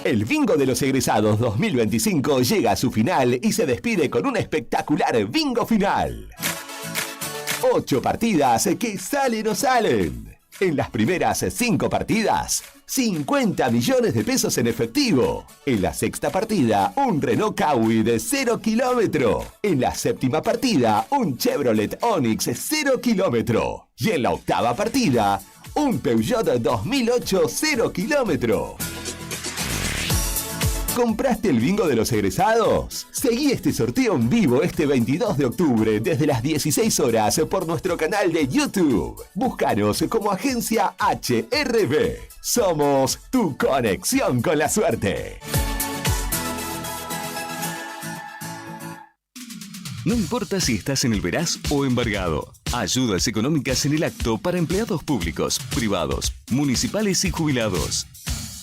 El Bingo de los Egresados 2025 llega a su final y se despide con un espectacular bingo final. 8 partidas que salen o salen. En las primeras 5 partidas, 50 millones de pesos en efectivo. En la sexta partida, un Renault Kawi de 0 kilómetro. En la séptima partida, un Chevrolet Onix 0 kilómetro. Y en la octava partida, un Peugeot 2008 0 kilómetro. ¿Compraste el bingo de los egresados? Seguí este sorteo en vivo este 22 de octubre desde las 16 horas por nuestro canal de YouTube. Búscanos como Agencia HRB. Somos tu conexión con la suerte. No importa si estás en el Veraz o embargado. Ayudas económicas en el acto para empleados públicos, privados, municipales y jubilados.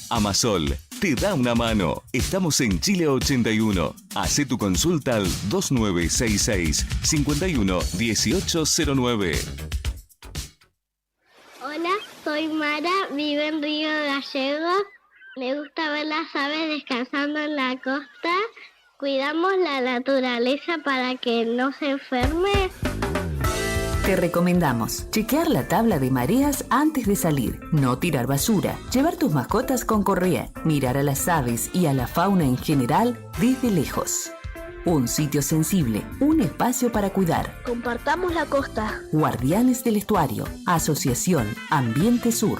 Amasol te da una mano. Estamos en Chile 81. Hacé tu consulta al 2966 51 1809. Hola, soy Mara, vivo en Río Gallegos. Me gusta ver las aves descansando en la costa. Cuidamos la naturaleza para que no se enferme. Te recomendamos chequear la tabla de mareas antes de salir, no tirar basura, llevar tus mascotas con correa, mirar a las aves y a la fauna en general desde lejos. Un sitio sensible, un espacio para cuidar. Compartamos la costa. Guardianes del Estuario, Asociación Ambiente Sur.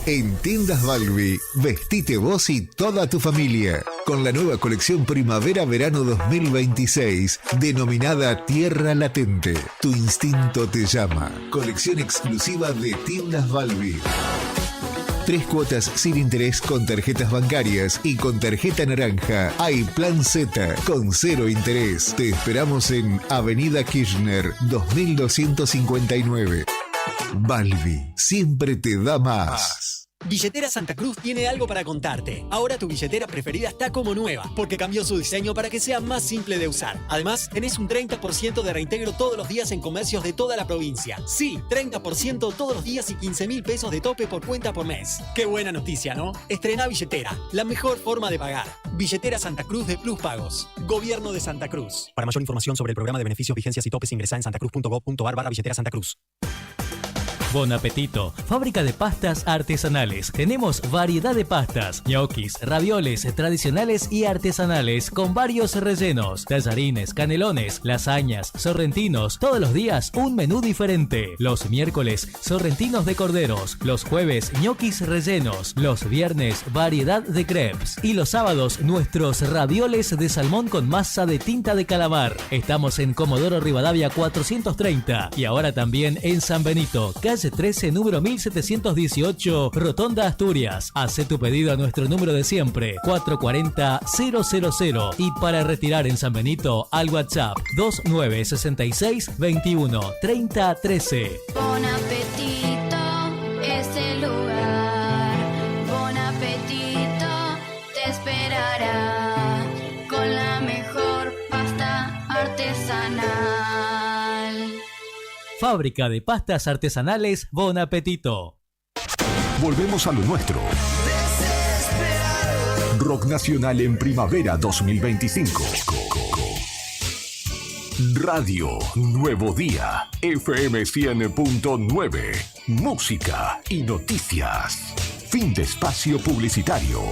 En Tiendas Balbi, vestite vos y toda tu familia con la nueva colección Primavera-Verano 2026 denominada Tierra Latente. Tu instinto te llama. Colección exclusiva de Tiendas Balbi. 3 cuotas sin interés con tarjetas bancarias y con tarjeta naranja. Hay Plan Z con 0 interés. Te esperamos en Avenida Kirchner 2259. Balbi, siempre te da más. Billetera Santa Cruz tiene algo para contarte. Ahora tu billetera preferida está como nueva, porque cambió su diseño para que sea más simple de usar. Además, tenés un 30% de reintegro todos los días en comercios de toda la provincia. Sí, 30% todos los días y 15.000 pesos de tope por cuenta por mes. Qué buena noticia, ¿no? Estrena billetera, la mejor forma de pagar. Billetera Santa Cruz de Plus Pagos. Gobierno de Santa Cruz. Para mayor información sobre el programa de beneficios, vigencias y topes, ingresá en santacruz.gov.ar/billetera Santa Cruz. Bon Apetito, fábrica de pastas artesanales. Tenemos variedad de pastas, ñoquis, ravioles tradicionales y artesanales con varios rellenos, tallarines, canelones, lasañas, sorrentinos. Todos los días un menú diferente. Los miércoles, sorrentinos de corderos. Los jueves, ñoquis rellenos. Los viernes, variedad de crepes. Y los sábados, nuestros ravioles de salmón con masa de tinta de calamar. Estamos en Comodoro Rivadavia 430 y ahora también en San Benito, calle 13, número 1718, Rotonda Asturias. Hace tu pedido a nuestro número de siempre, 440-000. Y para retirar en San Benito, al WhatsApp 2966 21 30 13. Bon Apetito es el lugar. Bon Apetito te esperará con la Fábrica de pastas artesanales Bon Apetito. Volvemos a lo nuestro. Rock Nacional en Primavera 2025. Radio Nuevo Día, FM 100.9, música y noticias. Fin de espacio publicitario.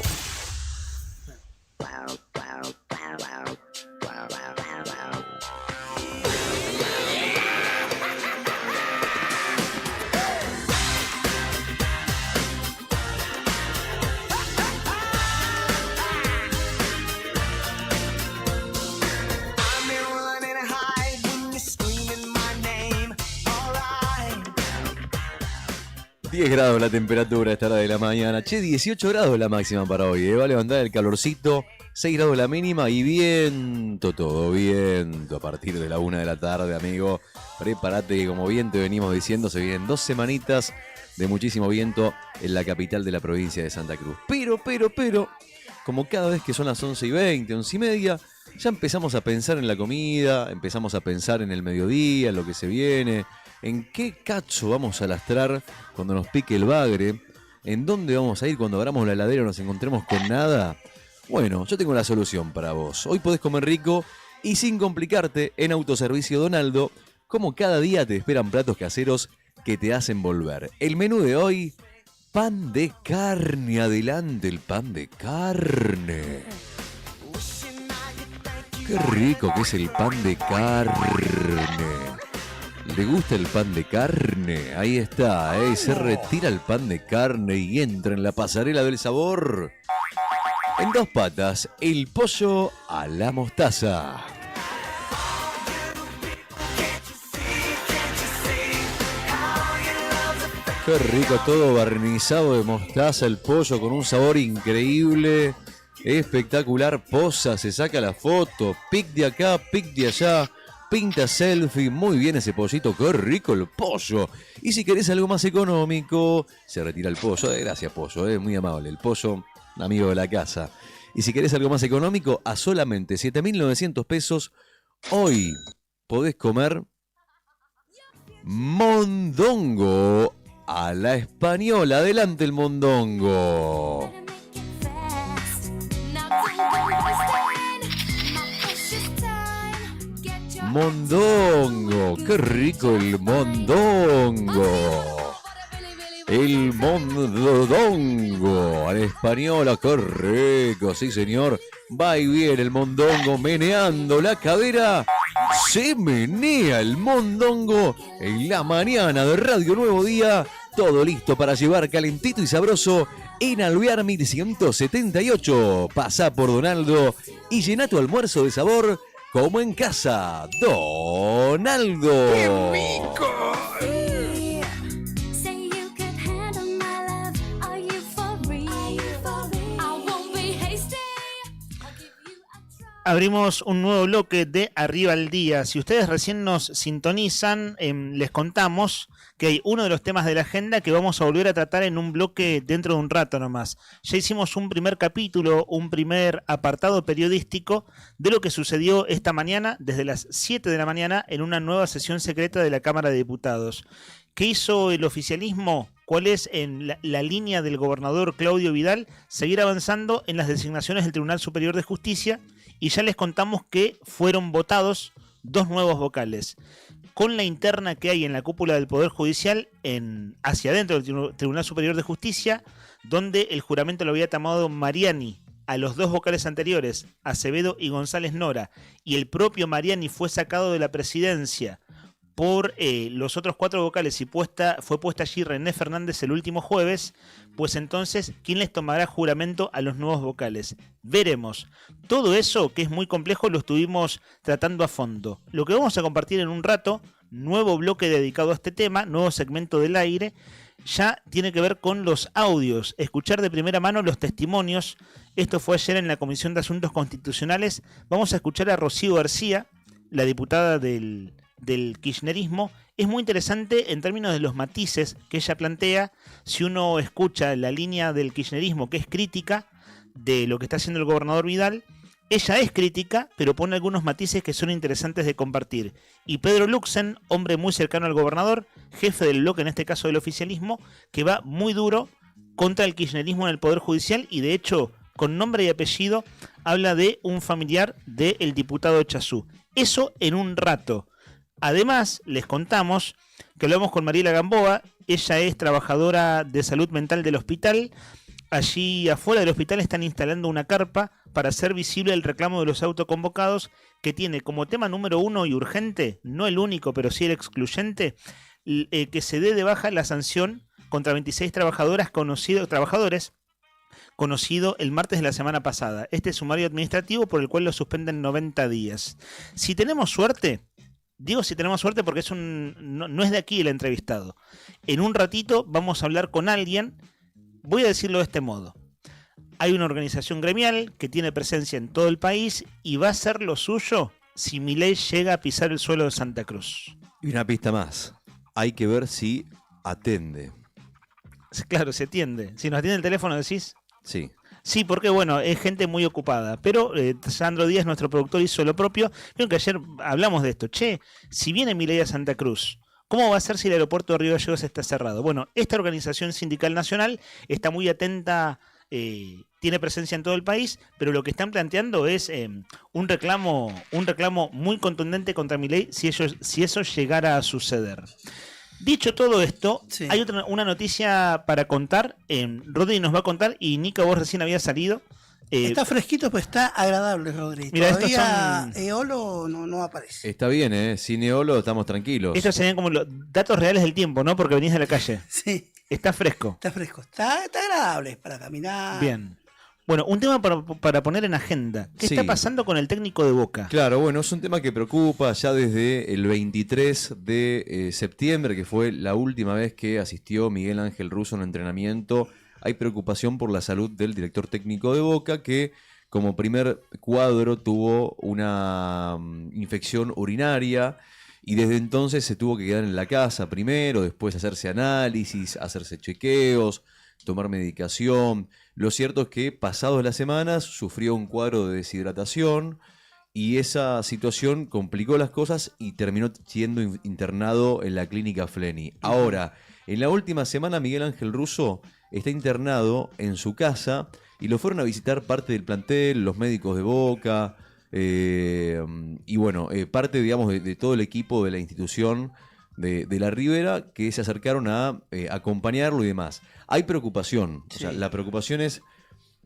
10 grados la temperatura a esta hora de la mañana. Che, 18 grados la máxima para hoy. Va a levantar el calorcito. 6 grados la mínima y viento, todo viento. A partir de la 1 de la tarde, amigo. Prepárate que, como bien te venimos diciendo, se vienen 2 semanitas de muchísimo viento en la capital de la provincia de Santa Cruz. Pero, como cada vez que son las 11:20, 11:30, ya empezamos a pensar en la comida, empezamos a pensar en el mediodía, en lo que se viene, en qué cacho vamos a lastrar cuando nos pique el bagre, en dónde vamos a ir cuando abramos la heladera y nos encontremos con nada. Bueno, yo tengo la solución para vos. Hoy podés comer rico y sin complicarte en Autoservicio Donaldo, como cada día te esperan platos caseros que te hacen volver. El menú de hoy, pan de carne. Adelante el pan de carne. Qué rico que es el pan de carne. ¿Le gusta el pan de carne? Ahí está, se retira el pan de carne y entra en la pasarela del sabor. En 2 patas, el pollo a la mostaza. Qué rico, todo barnizado de mostaza, el pollo con un sabor increíble, espectacular. Posa, se saca la foto, pic de acá, pic de allá. Pinta selfie, muy bien ese pollito, qué rico el pollo. Y si querés algo más económico, se retira el pollo. Gracias, pollo, muy amable. El pollo, amigo de la casa. Y si querés algo más económico, a solamente 7.900 pesos, hoy podés comer mondongo a la española. Adelante el mondongo. Mondongo, qué rico el mondongo. El mondongo a la española, qué rico, sí señor. Va y viene el mondongo meneando la cadera. Se menea el mondongo en la mañana de Radio Nuevo Día. Todo listo para llevar calentito y sabroso en Alvear 1178. Pasá por Donaldo y llená tu almuerzo de sabor como en casa. Donaldo. ¡Qué rico! Abrimos un nuevo bloque de Arriba al Día. Si ustedes recién nos sintonizan, les contamos que hay uno de los temas de la agenda que vamos a volver a tratar en un bloque dentro de un rato nomás. Ya hicimos un primer capítulo, un primer apartado periodístico de lo que sucedió esta mañana, desde las 7 de la mañana, en una nueva sesión secreta de la Cámara de Diputados. ¿Qué hizo el oficialismo? ¿Cuál es en la línea del gobernador Claudio Vidal? Seguir avanzando en las designaciones del Tribunal Superior de Justicia. Y ya les contamos que fueron votados 2 nuevos vocales. Con la interna que hay en la cúpula del Poder Judicial, hacia adentro del Tribunal Superior de Justicia, donde el juramento lo había tomado Mariani a los 2 vocales anteriores, Acevedo y González Nora, y el propio Mariani fue sacado de la presidencia por los otros 4 vocales y fue puesta allí René Fernández el último jueves, pues entonces, ¿quién les tomará juramento a los nuevos vocales? Veremos. Todo eso, que es muy complejo, lo estuvimos tratando a fondo. Lo que vamos a compartir en un rato, nuevo bloque dedicado a este tema, nuevo segmento del aire, ya tiene que ver con los audios, escuchar de primera mano los testimonios. Esto fue ayer en la Comisión de Asuntos Constitucionales. Vamos a escuchar a Rocío García, la diputada del kirchnerismo. Es muy interesante en términos de los matices que ella plantea. Si uno escucha la línea del kirchnerismo, que es crítica de lo que está haciendo el gobernador Vidal, Ella es crítica, pero pone algunos matices que son interesantes de compartir. Y Pedro Luxen, hombre muy cercano al gobernador, jefe del bloque, en este caso del oficialismo, que va muy duro contra el kirchnerismo en el Poder Judicial y de hecho, con nombre y apellido, habla de un familiar del diputado Chazú. Eso en un rato. Además, les contamos que hablamos con Mariela Gamboa. Ella es trabajadora de salud mental del hospital. Allí afuera del hospital están instalando una carpa para hacer visible el reclamo de los autoconvocados, que tiene como tema número 1 y urgente, no el único, pero sí el excluyente, que se dé de baja la sanción contra 26 trabajadores conocido el martes de la semana pasada. Este sumario administrativo por el cual lo suspenden 90 días. Si tenemos suerte, digo si tenemos suerte porque no es de aquí el entrevistado. En un ratito vamos a hablar con alguien, voy a decirlo de este modo. Hay una organización gremial que tiene presencia en todo el país y va a hacer lo suyo si Milei llega a pisar el suelo de Santa Cruz. Y una pista más. Hay que ver si atende. Claro, se atiende. Si nos atiende el teléfono, decís. Sí. Sí, porque bueno, es gente muy ocupada. Pero Sandro Díaz, nuestro productor, hizo lo propio. Vieron que ayer hablamos de esto. Che, si viene Milei a Santa Cruz, ¿cómo va a ser si el aeropuerto de Río Gallegos está cerrado? Bueno, esta organización sindical nacional está muy atenta, tiene presencia en todo el país, pero lo que están planteando es un reclamo muy contundente contra Milei si eso llegara a suceder. Dicho todo esto, sí, hay una noticia para contar. Rodri nos va a contar y Nico, vos recién habías salido. Está fresquito, pero está agradable, Rodri. Mira, todavía Eolo no aparece. Está bien, sin Eolo estamos tranquilos. Estos serían como los datos reales del tiempo, ¿no? Porque venís de la calle. Sí. Está fresco. Está fresco. Está agradable para caminar. Bien. Bueno, un tema para poner en agenda. ¿Qué está pasando con el técnico de Boca? Claro, bueno, es un tema que preocupa ya desde el 23 de septiembre, que fue la última vez que asistió Miguel Ángel Russo a un entrenamiento. Hay preocupación por la salud del director técnico de Boca, que como primer cuadro tuvo una infección urinaria y desde entonces se tuvo que quedar en la casa primero, después hacerse análisis, hacerse chequeos, tomar medicación. Lo cierto es que pasadas las semanas sufrió un cuadro de deshidratación y esa situación complicó las cosas y terminó siendo internado en la clínica Fleni. Ahora, en la última semana Miguel Ángel Russo está internado en su casa y lo fueron a visitar parte del plantel, los médicos de Boca y bueno, parte digamos de todo el equipo de la institución de la Ribera, que se acercaron a acompañarlo y demás. Hay preocupación, o sea, la preocupación es,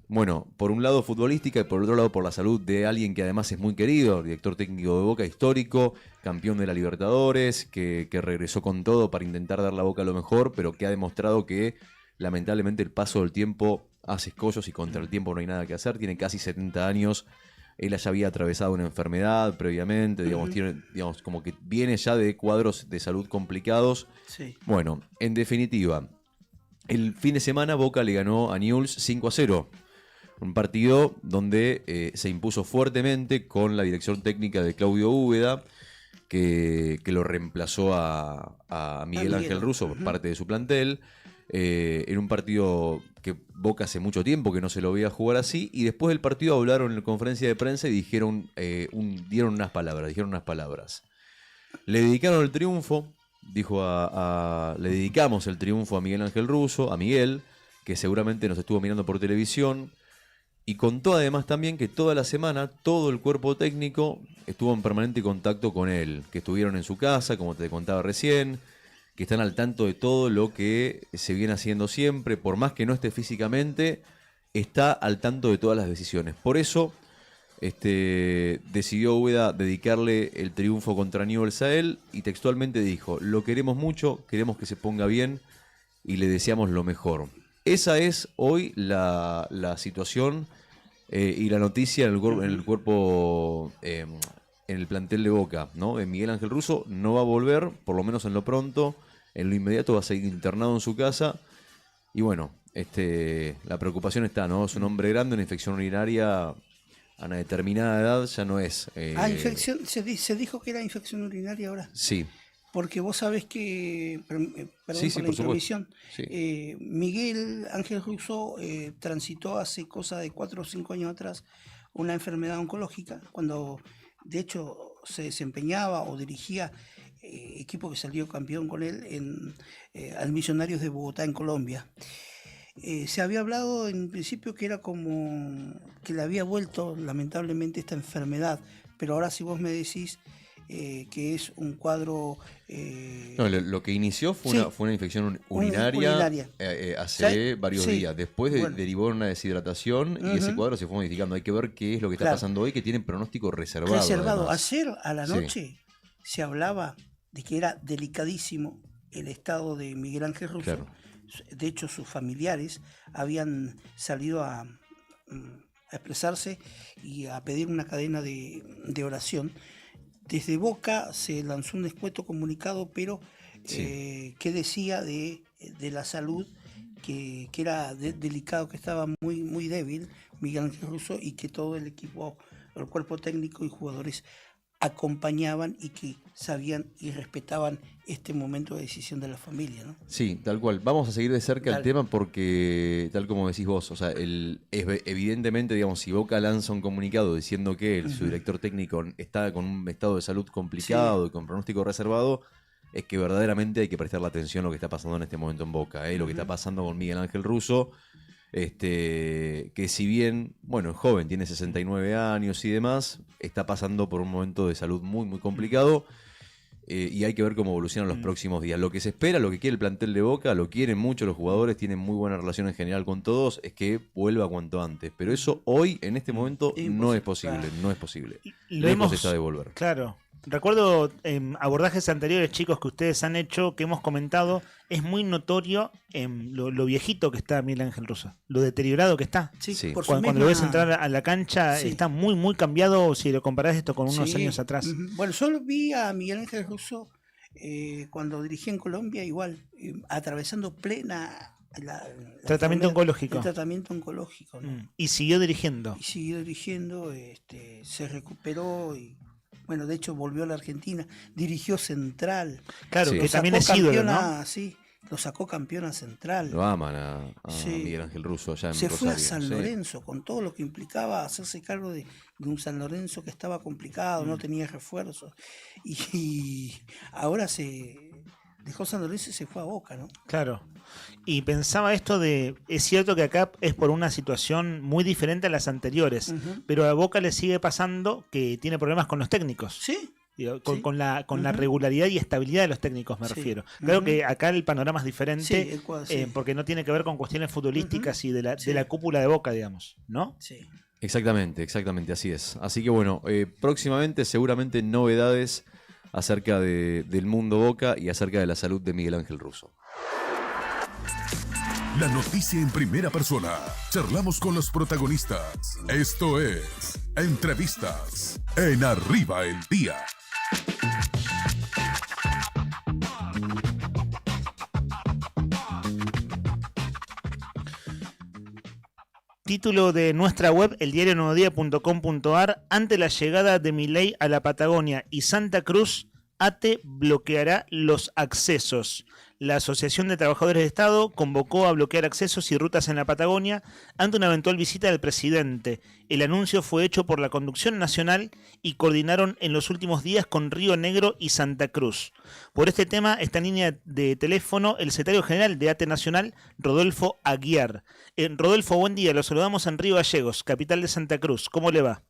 bueno, por un lado futbolística y por otro lado por la salud de alguien que además es muy querido, director técnico de Boca histórico, campeón de la Libertadores, que regresó con todo para intentar dar la Boca a lo mejor, pero que ha demostrado que lamentablemente el paso del tiempo hace escollos y contra el tiempo no hay nada que hacer. Tiene casi 70 años. Él ya había atravesado una enfermedad previamente, digamos, digamos, como que viene ya de cuadros de salud complicados. Sí. Bueno, en definitiva, el fin de semana Boca le ganó a Newell's 5-0. Un partido donde se impuso fuertemente con la dirección técnica de Claudio Úbeda, que lo reemplazó a Miguel Ángel Russo por parte de su plantel. En un partido que Boca hace mucho tiempo que no se lo veía jugar así, y después del partido hablaron en la conferencia de prensa y dijeron, dieron unas palabras. Le dedicaron el triunfo, le dedicamos el triunfo a Miguel Ángel Russo, a Miguel, que seguramente nos estuvo mirando por televisión, y contó además también que toda la semana todo el cuerpo técnico estuvo en permanente contacto con él, que estuvieron en su casa, como te contaba recién, que están al tanto de todo lo que se viene haciendo siempre, por más que no esté físicamente, está al tanto de todas las decisiones. Por eso decidió Úbeda dedicarle el triunfo contra Newell's a él, y textualmente dijo: lo queremos mucho, queremos que se ponga bien y le deseamos lo mejor. Esa es hoy la situación y la noticia en el cuerpo, en el plantel de Boca, ¿no? Miguel Ángel Russo no va a volver, por lo menos en lo pronto, en lo inmediato va a seguir internado en su casa. Y bueno, la preocupación está, ¿no? Es un hombre grande, una infección urinaria a una determinada edad ya no es... infección, se dijo que era infección urinaria ahora. Sí. Porque vos sabés que, perdón por la intromisión, Miguel Ángel Russo transitó hace cosa de 4 o 5 años atrás una enfermedad oncológica, cuando de hecho se desempeñaba o dirigía equipo que salió campeón con él al Millonarios de Bogotá, en Colombia. Se había hablado en principio que era como que le había vuelto lamentablemente esta enfermedad, pero ahora si vos me decís que es un cuadro... No, lo que inició fue, sí, una infección urinaria, hace varios sí, días. Después bueno, derivó en una deshidratación y ese cuadro se fue modificando. Hay que ver qué es lo que está pasando hoy, que tiene pronóstico reservado. Reservado. Además. Ayer a la noche Sí. se hablaba de que era delicadísimo el estado de Miguel Ángel Russo. Claro. De hecho, sus familiares habían salido a expresarse y a pedir una cadena de oración. Desde Boca se lanzó un escueto comunicado, pero que decía de la salud, que era delicado, que estaba muy, muy débil Miguel Ángel Russo, y que todo el equipo, el cuerpo técnico y jugadores acompañaban y que sabían y respetaban este momento de decisión de la familia, ¿no? Sí, tal cual. Vamos a seguir de cerca el Dale. tema porque, tal como decís vos, o sea, evidentemente, digamos, si Boca lanza un comunicado diciendo que su director técnico está con un estado de salud complicado y con pronóstico reservado, es que verdaderamente hay que prestarle atención a lo que está pasando en este momento en Boca, lo que está pasando con Miguel Ángel Russo, que si bien, bueno, es joven, tiene 69 años y demás, está pasando por un momento de salud muy, muy complicado. Y hay que ver cómo evolucionan los próximos días. Lo que se espera, lo que quiere el plantel de Boca, lo quieren mucho los jugadores, tienen muy buena relación en general con todos, es que vuelva cuanto antes. Pero eso hoy, en este momento, no es posible. Claro. No es posible. Lo Lejos hemos- está de volver. Claro. Recuerdo abordajes anteriores, chicos, que ustedes han hecho, que hemos comentado, es muy notorio lo viejito que está Miguel Ángel Russo, lo deteriorado que está. Sí, por su Cuando lo ves misma- entrar a la cancha, Sí. está muy, muy cambiado si lo comparás esto con unos Sí. años atrás. Ujú. Bueno, solo vi a Miguel Ángel Russo cuando dirigía en Colombia, igual, atravesando plena la Tratamiento enfermedad, oncológico. el tratamiento oncológico, ¿no? Y siguió dirigiendo. Y siguió dirigiendo, se recuperó y, bueno, de hecho volvió a la Argentina, dirigió Central. Claro, Lo que también sacó es ídolo, campeón ¿no? Sí, lo sacó campeón a Central. Lo aman a Sí. Miguel Ángel Russo allá en Se fue a Rosario. San Sí. Lorenzo, con todo lo que implicaba hacerse cargo de un San Lorenzo que estaba complicado, no tenía refuerzos. Y ahora se dejó San Lorenzo y se fue a Boca, ¿no? Claro. Y pensaba esto de, es cierto que acá es por una situación muy diferente a las anteriores, Ujú. pero a Boca le sigue pasando que tiene problemas con los técnicos. Sí. Digo, con la Ujú. regularidad y estabilidad de los técnicos me Sí. refiero. Creo Ujú. que acá el panorama es diferente, Sí, el cuadro, sí. porque no tiene que ver con cuestiones futbolísticas y de la Sí. cúpula de Boca, digamos, ¿no? Sí. Exactamente, así es. Así que bueno, próximamente seguramente novedades acerca del mundo Boca y acerca de la salud de Miguel Ángel Russo. La noticia en primera persona. Charlamos con los protagonistas. Esto es Entrevistas en Arriba el Día. Título de nuestra web, eldiarionuevodía.com.ar: ante la llegada de Milei a la Patagonia y Santa Cruz, ATE bloqueará los accesos. La Asociación de Trabajadores de Estado convocó a bloquear accesos y rutas en la Patagonia ante una eventual visita del presidente. El anuncio fue hecho por la conducción nacional y coordinaron en los últimos días con Río Negro y Santa Cruz. Por este tema está en línea de teléfono el secretario general de ATE Nacional, Rodolfo Aguiar. Rodolfo, buen día, lo saludamos en Río Gallegos, capital de Santa Cruz. ¿Cómo le va?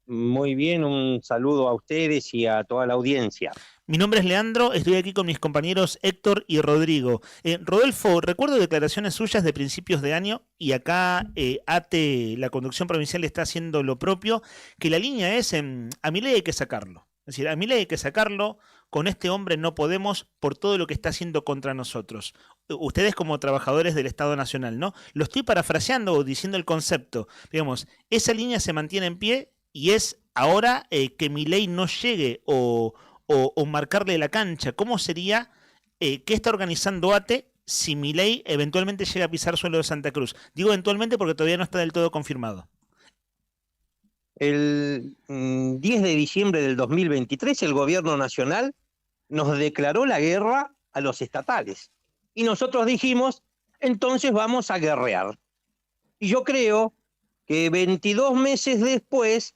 Muy bien, un saludo a ustedes y a toda la audiencia. Mi nombre es Leandro, estoy aquí con mis compañeros Héctor y Rodrigo. Rodolfo, recuerdo declaraciones suyas de principios de año, y acá ATE, la conducción provincial, está haciendo lo propio, que la línea es, a Milei hay que sacarlo. Es decir, a Milei hay que sacarlo, con este hombre no podemos por todo lo que está haciendo contra nosotros. Ustedes como trabajadores del Estado Nacional, ¿no? Lo estoy parafraseando o diciendo el concepto. Digamos, esa línea se mantiene en pie y es ahora que Milei no llegue o marcarle la cancha. ¿Cómo sería, qué está organizando ATE si Milei eventualmente llega a pisar suelo de Santa Cruz? Digo eventualmente porque todavía no está del todo confirmado. El 10 de diciembre del 2023 el gobierno nacional nos declaró la guerra a los estatales. Y nosotros dijimos, entonces vamos a guerrear. Y yo creo que 22 meses después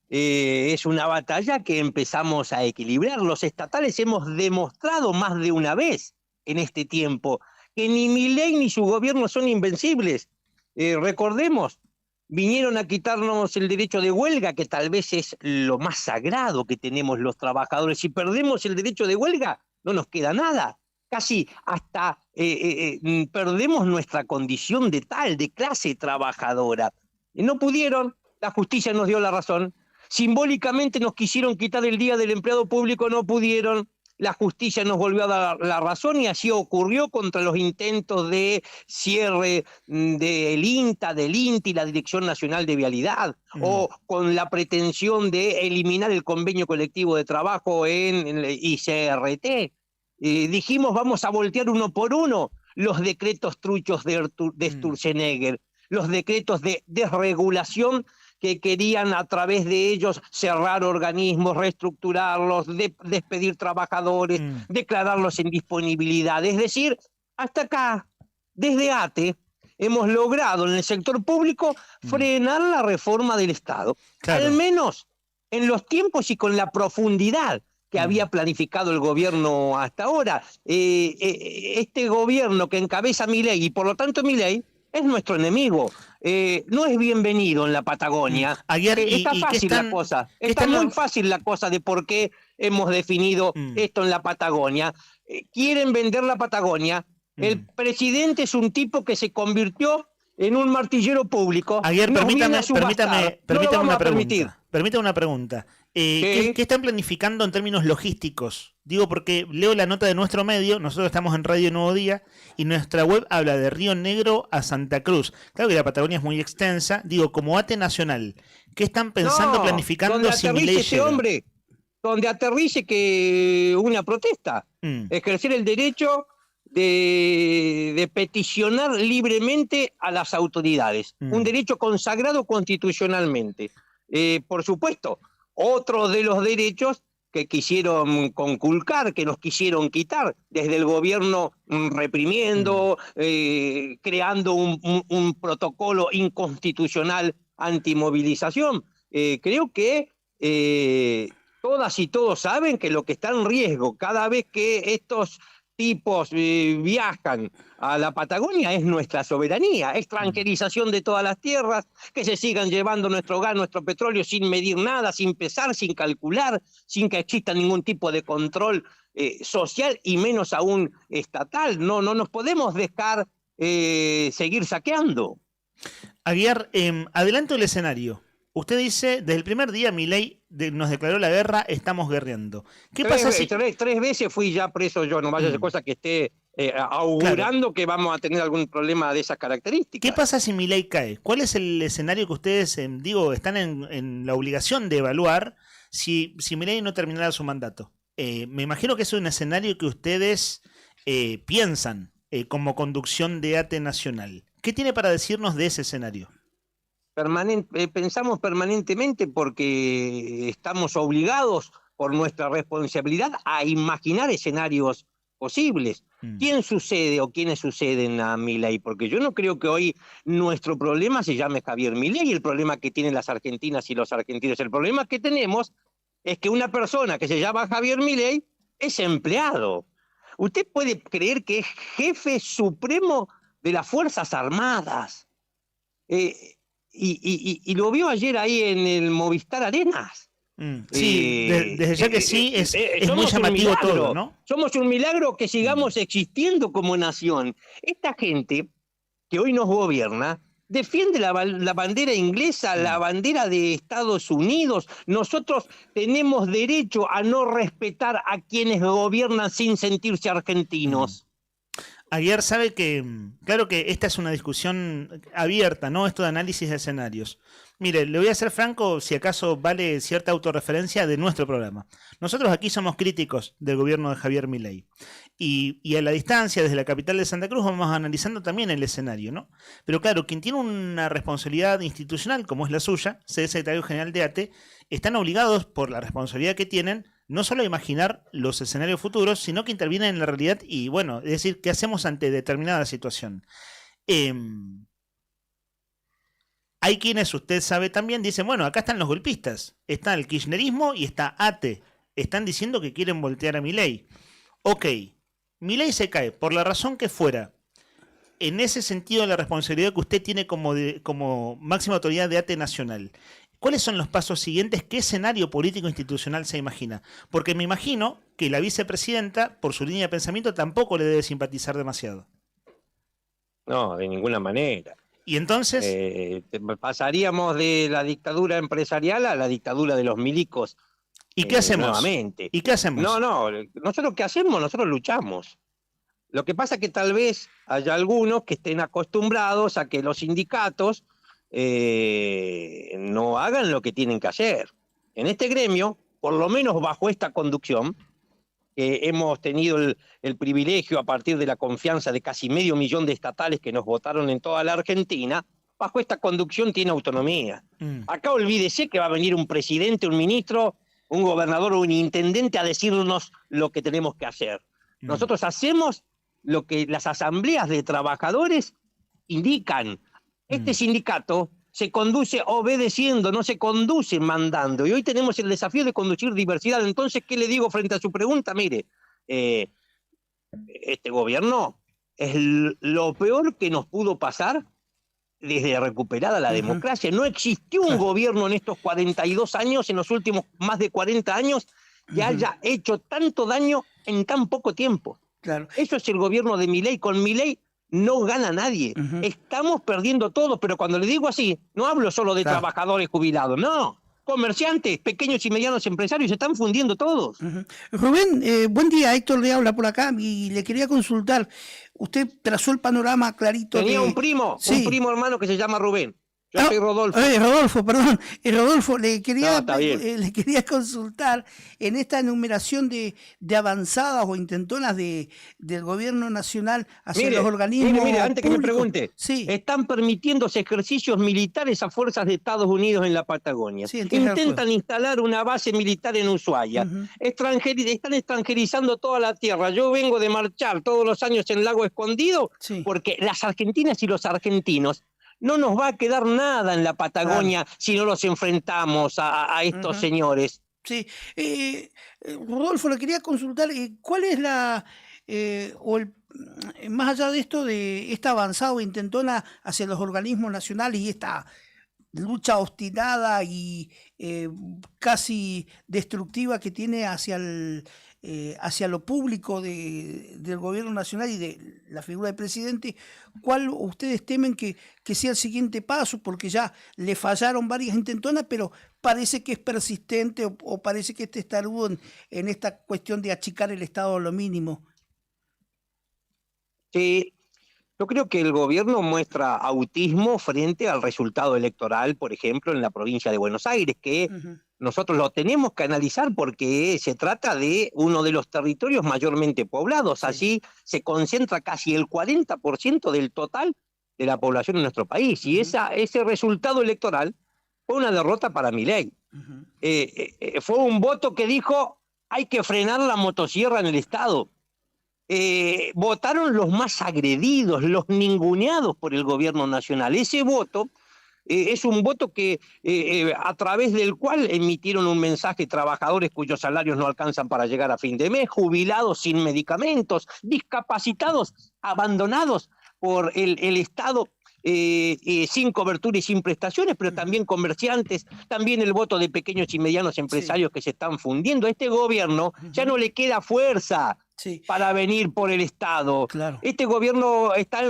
es una batalla que empezamos a equilibrar. Los estatales hemos demostrado más de una vez en este tiempo que ni Milei ni su gobierno son invencibles. Recordemos, vinieron a quitarnos el derecho de huelga, que tal vez es lo más sagrado que tenemos los trabajadores. Si perdemos el derecho de huelga, no nos queda nada. Casi hasta perdemos nuestra condición de clase trabajadora. No pudieron, la justicia nos dio la razón. Simbólicamente nos quisieron quitar el Día del Empleado Público, no pudieron. La justicia nos volvió a dar la razón y así ocurrió contra los intentos de cierre del INTA, del INTI, la Dirección Nacional de Vialidad, o con la pretensión de eliminar el convenio colectivo de trabajo en el ICRT. Dijimos, vamos a voltear uno por uno los decretos truchos de Sturzenegger, los decretos de desregulación que querían a través de ellos cerrar organismos, reestructurarlos, despedir trabajadores, declararlos en disponibilidad. Es decir, hasta acá, desde ATE, hemos logrado en el sector público frenar la reforma del Estado, al menos en los tiempos y con la profundidad que había planificado el gobierno hasta ahora. Este gobierno que encabeza Milei, y por lo tanto Milei, es nuestro enemigo. No es bienvenido en la Patagonia. Está fácil la cosa. Está muy fácil la cosa de por qué hemos definido esto en la Patagonia. Quieren vender la Patagonia. El presidente es un tipo que se convirtió en un martillero público. Ayer, permítame una pregunta. ¿Qué están planificando en términos logísticos? Digo porque leo la nota de nuestro medio, nosotros estamos en Radio Nuevo Día, y nuestra web habla de Río Negro a Santa Cruz. Claro que la Patagonia es muy extensa. Digo, como ATE nacional, ¿qué están pensando, planificando si Milei llega? Hombre, donde aterrice que una protesta, ejercer el derecho de peticionar libremente a las autoridades, un derecho consagrado constitucionalmente. Por supuesto, otro de los derechos que quisieron conculcar, que nos quisieron quitar, desde el gobierno reprimiendo, creando un protocolo inconstitucional antimovilización. Creo que todas y todos saben que lo que está en riesgo cada vez que estos tipos viajan a la Patagonia es nuestra soberanía, extranjerización de todas las tierras, que se sigan llevando nuestro gas, nuestro petróleo sin medir nada, sin pesar, sin calcular, sin que exista ningún tipo de control social y menos aún estatal. No nos podemos dejar seguir saqueando. Aguiar, adelanto el escenario. Usted dice, desde el primer día Milei nos declaró la guerra, estamos guerreando. ¿Qué pasa si...? Tres veces fui ya preso yo, no vaya a ser cosa que esté augurando que vamos a tener algún problema de esas características. ¿Qué pasa si Milei cae? ¿Cuál es el escenario que ustedes, están en la obligación de evaluar si Milei no terminara su mandato? Me imagino que es un escenario que ustedes piensan como conducción de ATE Nacional. ¿Qué tiene para decirnos de ese escenario? Pensamos permanentemente porque estamos obligados por nuestra responsabilidad a imaginar escenarios posibles. ¿Quién sucede o quiénes suceden a Milei? Porque yo no creo que hoy nuestro problema se llame Javier Milei, el problema que tienen las argentinas y los argentinos. El problema que tenemos es que una persona que se llama Javier Milei es empleado. ¿Usted puede creer que es jefe supremo de las Fuerzas Armadas? Y lo vio ayer ahí en el Movistar Arenas. Sí, desde ya que sí, es muy llamativo todo, ¿no? Somos un milagro que sigamos existiendo como nación. Esta gente que hoy nos gobierna defiende la bandera inglesa, la bandera de Estados Unidos. Nosotros tenemos derecho a no respetar a quienes gobiernan sin sentirse argentinos. Aguiar sabe que, claro que esta es una discusión abierta, ¿no? Esto de análisis de escenarios. Mire, le voy a ser franco, si acaso vale cierta autorreferencia de nuestro programa. Nosotros aquí somos críticos del gobierno de Javier Milei. Y a la distancia, desde la capital de Santa Cruz, vamos analizando también el escenario, ¿no? Pero claro, quien tiene una responsabilidad institucional, como es la suya, ser secretario general de ATE, están obligados, por la responsabilidad que tienen, no solo a imaginar los escenarios futuros, sino que intervienen en la realidad y, bueno, es decir, ¿qué hacemos ante determinada situación? Hay quienes, usted sabe también, dicen, bueno, acá están los golpistas, está el kirchnerismo y está ATE. Están diciendo que quieren voltear a Milei. Ok, Milei se cae, por la razón que fuera. En ese sentido, la responsabilidad que usted tiene como máxima autoridad de ATE nacional, ¿cuáles son los pasos siguientes? ¿Qué escenario político institucional se imagina? Porque me imagino que la vicepresidenta, por su línea de pensamiento, tampoco le debe simpatizar demasiado. No, de ninguna manera. Y entonces... pasaríamos de la dictadura empresarial a la dictadura de los milicos. ¿Y qué hacemos? Nuevamente. ¿Y qué hacemos? No, nosotros ¿qué hacemos? Nosotros luchamos. Lo que pasa es que tal vez haya algunos que estén acostumbrados a que los sindicatos no hagan lo que tienen que hacer. En este gremio, por lo menos bajo esta conducción, hemos tenido el privilegio a partir de la confianza de casi 500.000 de estatales que nos votaron en toda la Argentina, bajo esta conducción tiene autonomía. Acá olvídese que va a venir un presidente, un ministro, un gobernador o un intendente a decirnos lo que tenemos que hacer. Nosotros hacemos lo que las asambleas de trabajadores indican. Este sindicato se conduce obedeciendo, no se conduce mandando. Y hoy tenemos el desafío de conducir diversidad. Entonces, ¿qué le digo frente a su pregunta? Mire, este gobierno es lo peor que nos pudo pasar desde recuperada la democracia. No existió un gobierno en estos 42 años, en los últimos más de 40 años, que haya hecho tanto daño en tan poco tiempo. Claro. Eso es el gobierno de Milei. Con Milei no gana nadie. Estamos perdiendo todo, pero cuando le digo así, no hablo solo de trabajadores jubilados, no. Comerciantes, pequeños y medianos empresarios, se están fundiendo todos. Rubén, buen día, Héctor le habla por acá y le quería consultar. Usted trazó el panorama clarito. Tenía un primo hermano que se llama Rubén. Yo soy Rodolfo. Rodolfo, perdón. Rodolfo, le quería consultar en esta enumeración de avanzadas o intentonas del gobierno nacional hacia los organismos Mire, antes públicos. que me pregunte, están permitiéndose ejercicios militares a fuerzas de Estados Unidos en la Patagonia. Intentan instalar una base militar en Ushuaia. Están extranjerizando toda la tierra. Yo vengo de marchar todos los años en Lago Escondido porque las argentinas y los argentinos no nos va a quedar nada en la Patagonia si no los enfrentamos a estos señores. Sí. Rodolfo, le quería consultar, ¿cuál es más allá de esto, de esta avanzada o intentona hacia los organismos nacionales y esta lucha obstinada y casi destructiva que tiene hacia lo público del gobierno nacional y de la figura del presidente, ¿cuál ustedes temen que sea el siguiente paso? Porque ya le fallaron varias intentonas, pero parece que es persistente o parece que está testarudo en esta cuestión de achicar el Estado a lo mínimo. Sí, yo creo que el gobierno muestra autismo frente al resultado electoral, por ejemplo, en la provincia de Buenos Aires, que nosotros lo tenemos que analizar porque se trata de uno de los territorios mayormente poblados. Allí se concentra casi el 40% del total de la población en nuestro país. Y ese resultado electoral fue una derrota para Milei. Fue un voto que dijo, hay que frenar la motosierra en el Estado. Votaron los más agredidos, los ninguneados por el gobierno nacional. Ese voto es un voto que a través del cual emitieron un mensaje trabajadores cuyos salarios no alcanzan para llegar a fin de mes, jubilados sin medicamentos, discapacitados, abandonados por el Estado, sin cobertura y sin prestaciones, pero también comerciantes, también el voto de pequeños y medianos empresarios que se están fundiendo. A este gobierno ya no le queda fuerza para venir por el Estado. Este gobierno está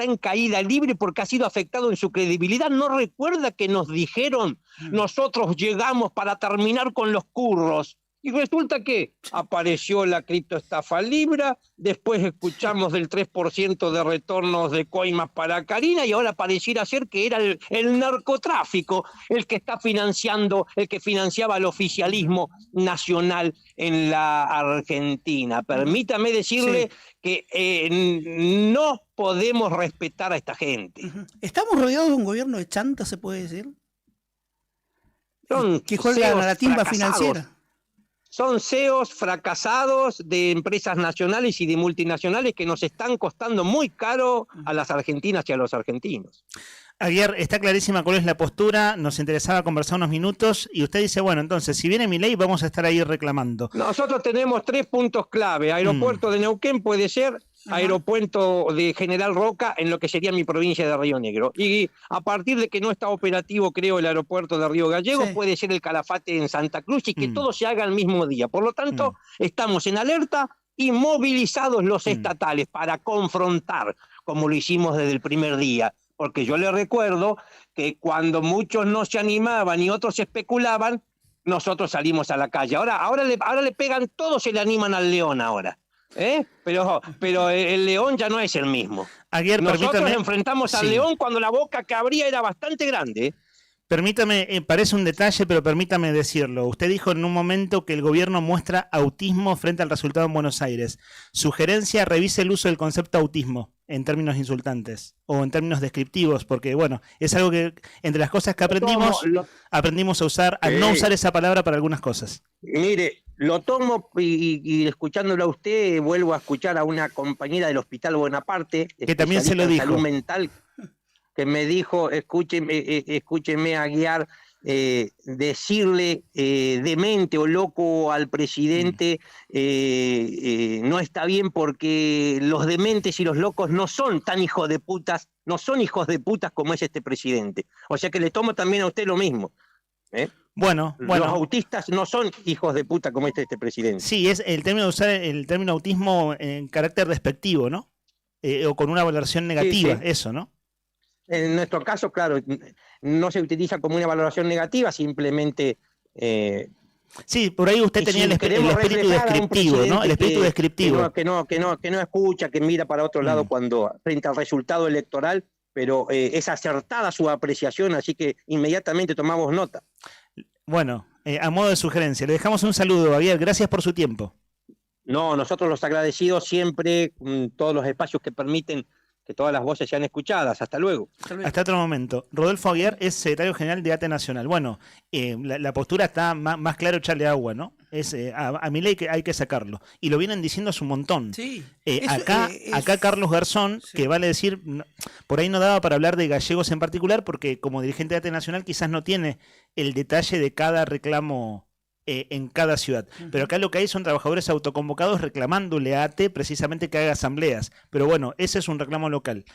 en caída libre porque ha sido afectado en su credibilidad. ¿No recuerda que nos dijeron nosotros llegamos para terminar con los curros? Y resulta que apareció la criptoestafa Libra, después escuchamos del 3% de retornos de coimas para Karina y ahora pareciera ser que era el narcotráfico el que está financiando, el que financiaba el oficialismo nacional en la Argentina. Permítame decirle que no podemos respetar a esta gente. ¿Estamos rodeados de un gobierno de chanta, se puede decir? Que juegan a la timba financiera. Son CEOs fracasados de empresas nacionales y de multinacionales que nos están costando muy caro a las argentinas y a los argentinos. Aguiar, está clarísima cuál es la postura, nos interesaba conversar unos minutos y usted dice, bueno, entonces, si viene Milei vamos a estar ahí reclamando. Nosotros tenemos 3 puntos clave. Aeropuerto de Neuquén puede ser, aeropuerto de General Roca en lo que sería mi provincia de Río Negro. Y a partir de que no está operativo, creo, el aeropuerto de Río Gallegos, puede ser el Calafate en Santa Cruz y que todo se haga el mismo día. Por lo tanto, estamos en alerta y movilizados los estatales para confrontar, como lo hicimos desde el primer día. Porque yo le recuerdo que cuando muchos no se animaban y otros especulaban, nosotros salimos a la calle. Ahora le pegan todos, se le animan al león ahora. Pero el león ya no es el mismo. Aguiar, nosotros enfrentamos al león cuando la boca que abría era bastante grande. Permítame, parece un detalle, pero permítame decirlo. Usted dijo en un momento que el gobierno muestra autismo frente al resultado en Buenos Aires. Sugerencia, revise el uso del concepto autismo en términos insultantes o en términos descriptivos, porque bueno, es algo que entre las cosas que aprendimos a usar, a no usar esa palabra para algunas cosas. Mire, lo tomo y escuchándolo a usted, vuelvo a escuchar a una compañera del Hospital Bonaparte, que también se lo dijo. Salud mental, que me dijo, escúcheme Aguiar, decirle demente o loco al presidente no está bien porque los dementes y los locos no son tan hijos de putas, no son hijos de putas como es este presidente. O sea que le tomo también a usted lo mismo. Bueno. Los autistas no son hijos de puta como este presidente. Sí, es el término de usar el término autismo en carácter despectivo, ¿no? O con una valoración negativa, sí. Eso, ¿no? En nuestro caso, claro, no se utiliza como una valoración negativa, simplemente... sí, por ahí usted tenía el espíritu descriptivo, ¿no? El espíritu descriptivo. Que no escucha, que mira para otro lado cuando frente al resultado electoral, pero es acertada su apreciación, así que inmediatamente tomamos nota. Bueno, a modo de sugerencia, le dejamos un saludo, Javier, gracias por su tiempo. No, nosotros los agradecidos siempre, todos los espacios que permiten que todas las voces sean escuchadas. Hasta luego. Hasta otro momento. Rodolfo Aguiar es secretario general de ATE Nacional. Bueno, la postura está más claro echarle agua, ¿no? Es a Milei que hay que sacarlo. Y lo vienen diciendo hace un montón. Sí. Acá Carlos Garzón, que vale decir, por ahí no daba para hablar de Gallegos en particular, porque como dirigente de ATE Nacional quizás no tiene el detalle de cada reclamo en cada ciudad. Pero acá lo que hay son trabajadores autoconvocados reclamándole a ATE precisamente que haga asambleas. Pero bueno, ese es un reclamo local.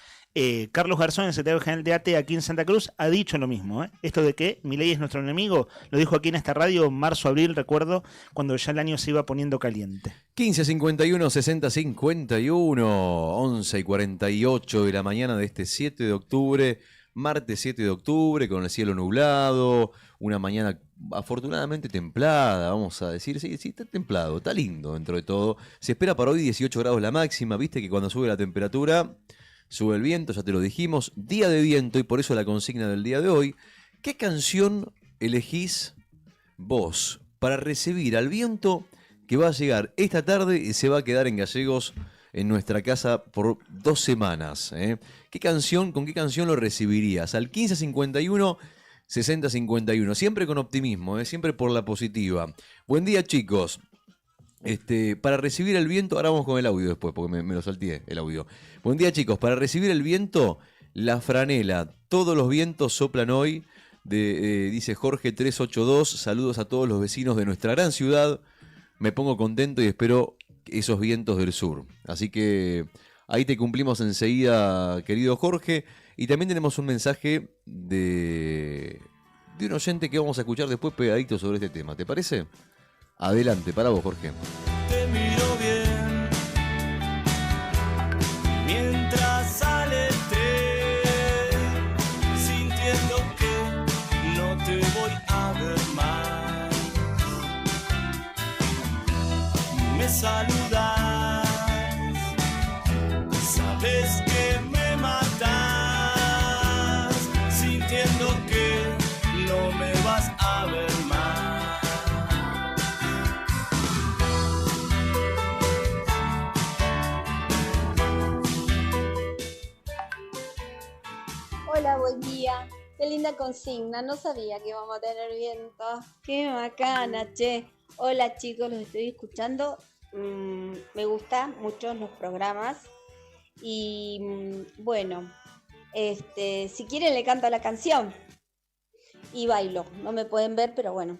Carlos Garzón, el secretario general de ATE aquí en Santa Cruz, ha dicho lo mismo. Esto de que Milei es nuestro enemigo, lo dijo aquí en esta radio en marzo, abril, recuerdo, cuando ya el año se iba poniendo caliente. 15:51, 60:51, 11:48 de la mañana de este 7 de octubre, martes 7 de octubre, con el cielo nublado, una mañana afortunadamente templada, vamos a decir, sí, está templado, está lindo dentro de todo. Se espera para hoy 18 grados la máxima, viste que cuando sube la temperatura, sube el viento, ya te lo dijimos, día de viento y por eso la consigna del día de hoy. ¿Qué canción elegís vos para recibir al viento que va a llegar esta tarde y se va a quedar en Gallegos en nuestra casa por 2 semanas? ¿Con qué canción lo recibirías? Al 15:51 60:51, siempre con optimismo, siempre por la positiva. Buen día, chicos. Para recibir el viento, ahora vamos con el audio después, porque me lo salteé el audio. Buen día, chicos. Para recibir el viento, la franela. Todos los vientos soplan hoy, dice Jorge 382. Saludos a todos los vecinos de nuestra gran ciudad. Me pongo contento y espero esos vientos del sur. Así que ahí te cumplimos enseguida, querido Jorge. Y también tenemos un mensaje de un oyente que vamos a escuchar después pegadito sobre este tema. ¿Te parece? Adelante, para vos, Jorge. Te miro bien mientras sale el tren, sintiendo que no te voy a ver más. Me saludas, sabes que me matas, sintiendo que no me vas a ver más. Hola, buen día. Qué linda consigna. No sabía que íbamos a tener viento. Qué bacana, che. Hola, chicos, los estoy escuchando. Me gustan mucho los programas. Y bueno, Si quieren le canto la canción y bailo. No me pueden ver, pero bueno.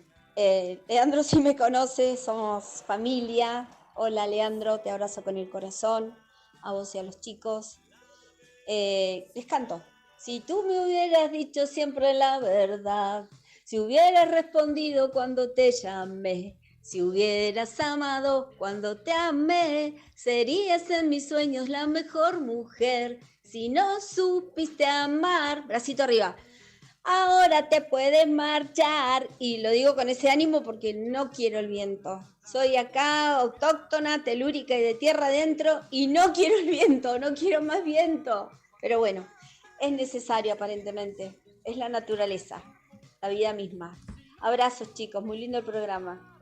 Leandro sí me conoce, somos familia. Hola Leandro, te abrazo con el corazón, a vos y a los chicos. Les canto. Si tú me hubieras dicho siempre la verdad, si hubieras respondido cuando te llamé, si hubieras amado cuando te amé, serías en mis sueños la mejor mujer. Si no supiste amar, bracito arriba, ahora te puedes marchar. Y lo digo con ese ánimo porque no quiero el viento. Soy acá autóctona, telúrica y de tierra adentro y no quiero el viento, no quiero más viento. Pero bueno, es necesario aparentemente, es la naturaleza, la vida misma. Abrazos chicos, muy lindo el programa.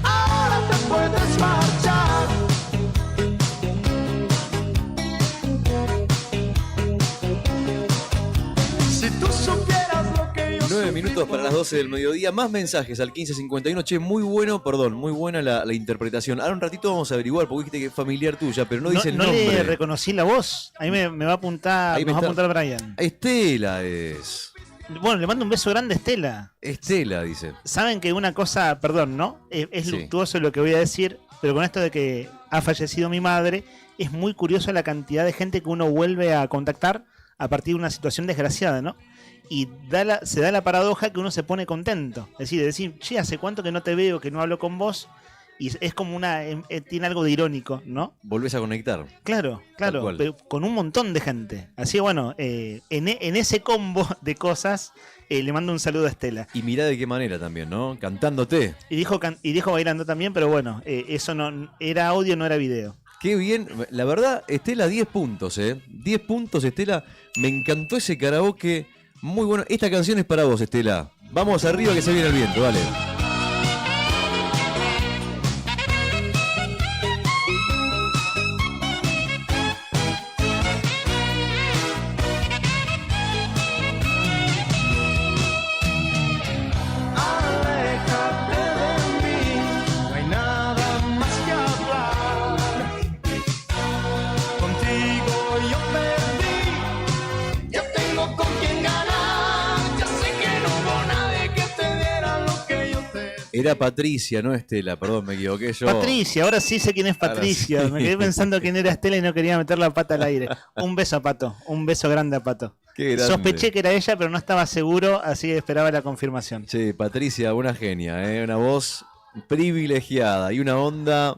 Ahora te puedes marchar. Si tú supieras lo que yo 9 minutos para las 12 del mediodía. Más mensajes al 1551. Che, muy buena la interpretación. Ahora un ratito vamos a averiguar, porque dijiste que es familiar tuya, pero no dice el nombre. No le reconocí la voz. Ahí me va a apuntar, Ahí nos va a está. apuntar Brian. Estela es. Bueno, le mando un beso grande a Estela. Estela, dice. Saben que una cosa, perdón, ¿no? Es Sí. luctuoso lo que voy a decir, pero con esto de que ha fallecido mi madre, es muy curioso la cantidad de gente que uno vuelve a contactar a partir de una situación desgraciada, ¿no? Y se da la paradoja que uno se pone contento. Es decir, che, ¿hace cuánto que no te veo, que no hablo con vos? Y es como tiene algo de irónico, ¿no? Volvés a conectar. Claro, Tal cual. pero con un montón de gente. Así que bueno, en ese combo de cosas, le mando un saludo a Estela. Y mirá de qué manera también, ¿no? Cantándote. Y dijo bailando también, pero bueno, eso no era audio, no era video. Qué bien. La verdad, Estela, 10 puntos, 10 puntos, Estela. Me encantó ese karaoke. Muy bueno. Esta canción es para vos, Estela. Vamos arriba que se viene el viento, dale. Aléjate de mí, no hay nada más que hablar. Contigo yo perdí, ya tengo con quién ganar. Ya sé que no hubo nadie que te diera lo que yo te. Era Patricia, no Estela. Perdón, me equivoqué yo. Patricia, ahora sí sé quién es Ahora Patricia. sí. Me quedé pensando quién era Estela y no quería meter la pata al aire. Un beso a Pato, un beso grande a Pato. Qué grande. Sospeché que era ella, pero no estaba seguro, así que esperaba la confirmación. Che, Patricia, una genia, una voz privilegiada y una onda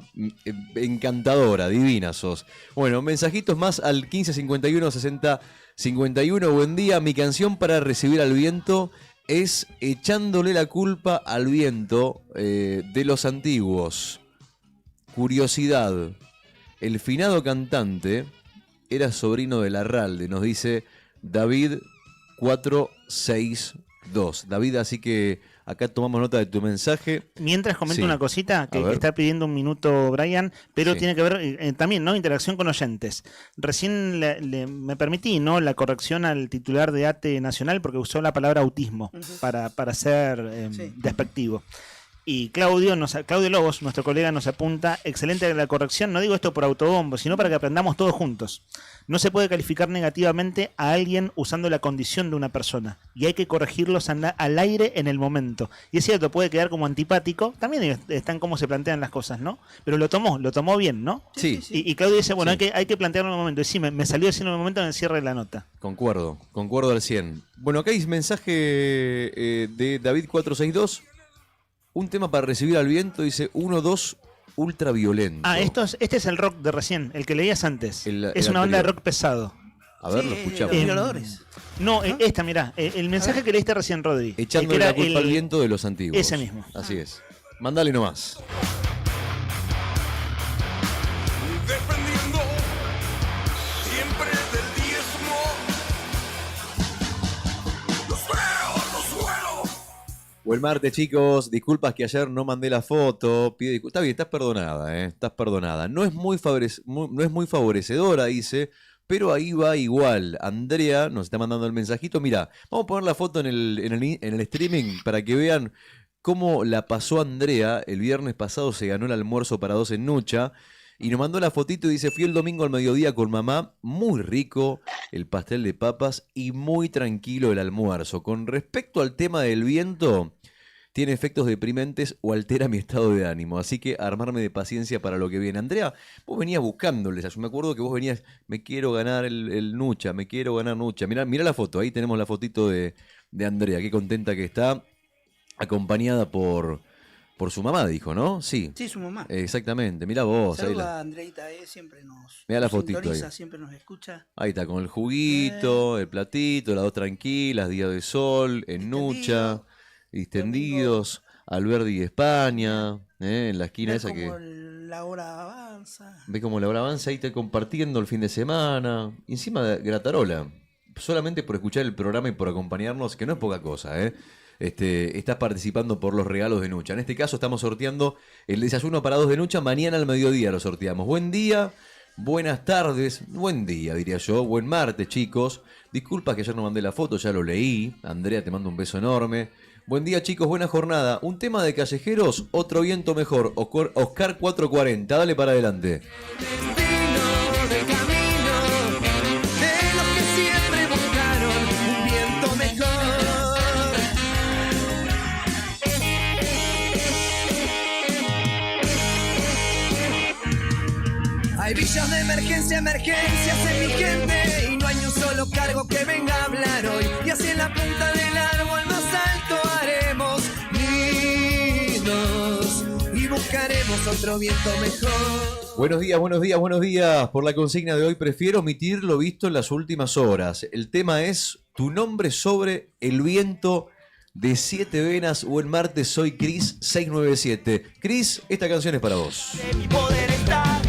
encantadora, divina sos. Bueno, mensajitos más al 1551 60 51. Buen día, mi canción para recibir al viento es Echándole la culpa al viento, de Los Antiguos. Curiosidad, el finado cantante era sobrino de Larralde, nos dice David 462. David, así que acá tomamos nota de tu mensaje. Mientras comento Sí. una cosita A que ver. está pidiendo un minuto Brian, pero Sí. tiene que ver también, ¿no? Interacción con oyentes. Recién me permití, ¿no? La corrección al titular de ATE Nacional porque usó la palabra autismo para ser despectivo. Y Claudio Lobos, nuestro colega, nos apunta, excelente la corrección, no digo esto por autobombo, sino para que aprendamos todos juntos. No se puede calificar negativamente a alguien usando la condición de una persona, y hay que corregirlos al aire en el momento. Y es cierto, puede quedar como antipático, también está en cómo se plantean las cosas, ¿no? Pero lo tomó bien, ¿no? Sí. Y Claudio dice, bueno, hay que plantearlo en el momento. Y sí, me salió decirlo en el momento en el cierre de la nota. Concuerdo al 100. Bueno, acá hay mensaje de David 462. Un tema para recibir al viento, dice 1-2 ultraviolento. Ah, este es el rock de recién, el que leías antes. El es una banda de anterior. rock pesado. A ver, lo escuchamos. Los Violadores. No, esta, mirá, el mensaje que leíste recién, Rodri. Echándole que era la culpa al viento de Los Antiguos. Ese mismo. Así es. Mándale nomás. Dependiendo siempre del diezmo. Buen martes, chicos. Disculpas que ayer no mandé la foto. Está bien, estás perdonada, Estás perdonada. No es muy favorecedora, dice, pero ahí va igual. Andrea nos está mandando el mensajito. Mira, vamos a poner la foto en el streaming para que vean cómo la pasó Andrea. El viernes pasado se ganó el almuerzo para dos en Nucha. Y nos mandó la fotito y dice, fui el domingo al mediodía con mamá, muy rico el pastel de papas y muy tranquilo el almuerzo. Con respecto al tema del viento, tiene efectos deprimentes o altera mi estado de ánimo. Así que armarme de paciencia para lo que viene. Andrea, vos venías buscándoles. Yo me acuerdo que vos venías, me quiero ganar el Nucha, me quiero ganar Nucha. Mirá la foto, ahí tenemos la fotito de Andrea. Qué contenta que está, acompañada por su mamá, dijo, ¿no? Sí. Sí, su mamá. Exactamente, mirá vos. Saluda a Andreita, siempre mirá la nos fotito sintoniza, ahí. siempre nos escucha. Ahí está, con el juguito, el platito, las dos tranquilas, día de sol, en Nucha, distendidos, Alberdi España, en la esquina esa que... La hora avanza. Ve como la hora avanza, ahí está compartiendo el fin de semana. Y encima de Gratarola, solamente por escuchar el programa y por acompañarnos, que no es poca cosa, estás participando por los regalos de Nucha. En este caso estamos sorteando el desayuno para 2 de Nucha. Mañana al mediodía lo sorteamos. Buen día, buenas tardes, buen día diría yo. Buen martes, chicos. Disculpa que ayer no mandé la foto, ya lo leí. Andrea, te mando un beso enorme. Buen día, chicos, buena jornada. Un tema de callejeros, otro viento mejor. Oscar 440, dale para adelante. De camino, de los que siempre buscaron un viento mejor. Hay villas de emergencia, emergencias en mi gente, y no hay un solo cargo que venga a hablar hoy. Y así en la punta del árbol más alto haremos nidos y buscaremos otro viento mejor. Buenos días, buenos días, buenos días. Por la consigna de hoy, prefiero omitir lo visto en las últimas horas. El tema es tu nombre sobre el viento de 7 venas o el martes. Soy Cris 697. Cris, esta canción es para vos. Mi poder estar,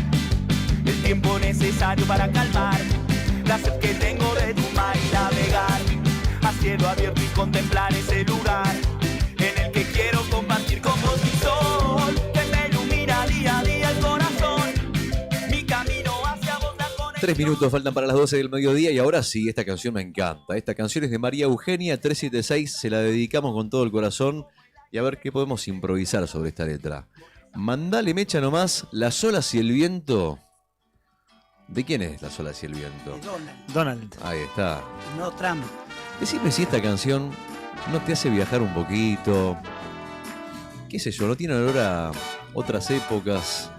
el tiempo necesario para calmar la sed que tengo de tu mar y navegar a cielo abierto y contemplar ese lugar en el que quiero compartir con vos mi sol, que me ilumina día a día el corazón, mi camino hacia vos la conexión. 3 minutos faltan para las 12 del mediodía y ahora sí, esta canción me encanta. Esta canción es de María Eugenia 376, se la dedicamos con todo el corazón y a ver qué podemos improvisar sobre esta letra. Mandale mecha nomás, las olas y el viento. ¿De quién es Las olas y el viento? Donald. Ahí está. No, Trump. Decime si esta canción no te hace viajar un poquito. ¿Qué sé yo? ¿No tiene olor a otras épocas,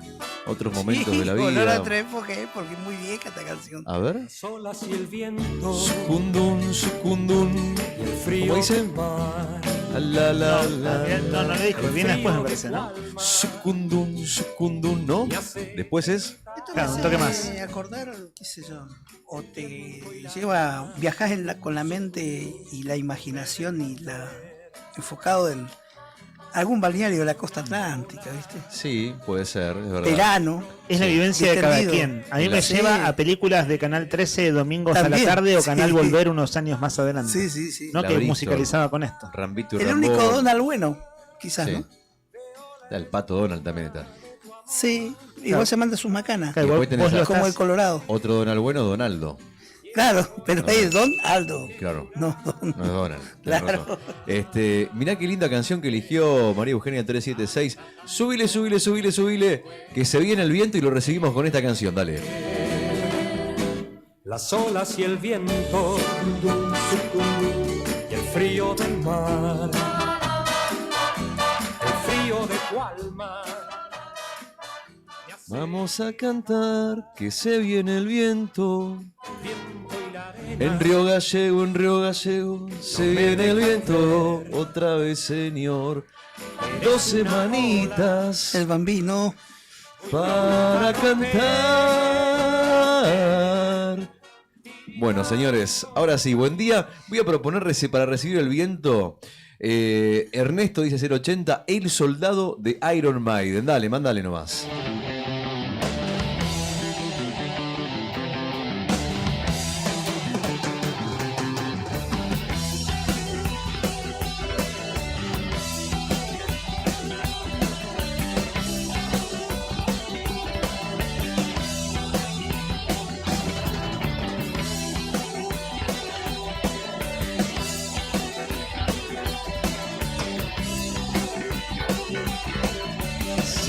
otros momentos de la vida? Olor a otra época, porque es muy vieja esta canción. A ver. Las olas y el viento, Sucundun, sucundun. y el frío ¿Cómo dice? del mar. La, la, la. No le dijo, viene después me parece, ¿no? Sucundun, sucundun, ¿no? Después es... Esto Claro, me un toque hace más. acordar, qué sé yo, o te lleva, viajas con la mente y la imaginación y enfocado en algún balneario de la costa atlántica, ¿viste? Sí, puede ser, es verdad. Verano. Es la vivencia de cada Distendido. quien. A mí me Sí. lleva a películas de Canal 13 domingos a También, la tarde o sí. Canal Volver unos años más adelante. Sí, sí, sí. ¿No? La Que Bristol, musicalizaba con esto. Rambito y El Rambó. único Donald bueno, quizás, Sí. ¿no? El pato Donald también está. Sí, igual se manda sus macanas. Claro, igual vos lo como estás- el Colorado. Otro Donald bueno, Donaldo. Claro, pero es Don Aldo. Claro. No, No es Donald. tenés Claro. razón. Mirá qué linda canción que eligió María Eugenia 376. Súbile, súbile, súbile, súbile. Que se viene el viento y lo recibimos con esta canción. Dale. Las olas y el viento, y el frío del mar, el frío de tu alma. Vamos a cantar que se viene el viento. En Río Gallego, se viene el viento. Otra vez, señor. 2 semanitas. El Bambino. Para cantar. Bueno, señores, ahora sí, buen día. Voy a proponer para recibir el viento. Ernesto dice 080, El Soldado de Iron Maiden. Dale, mándale nomás.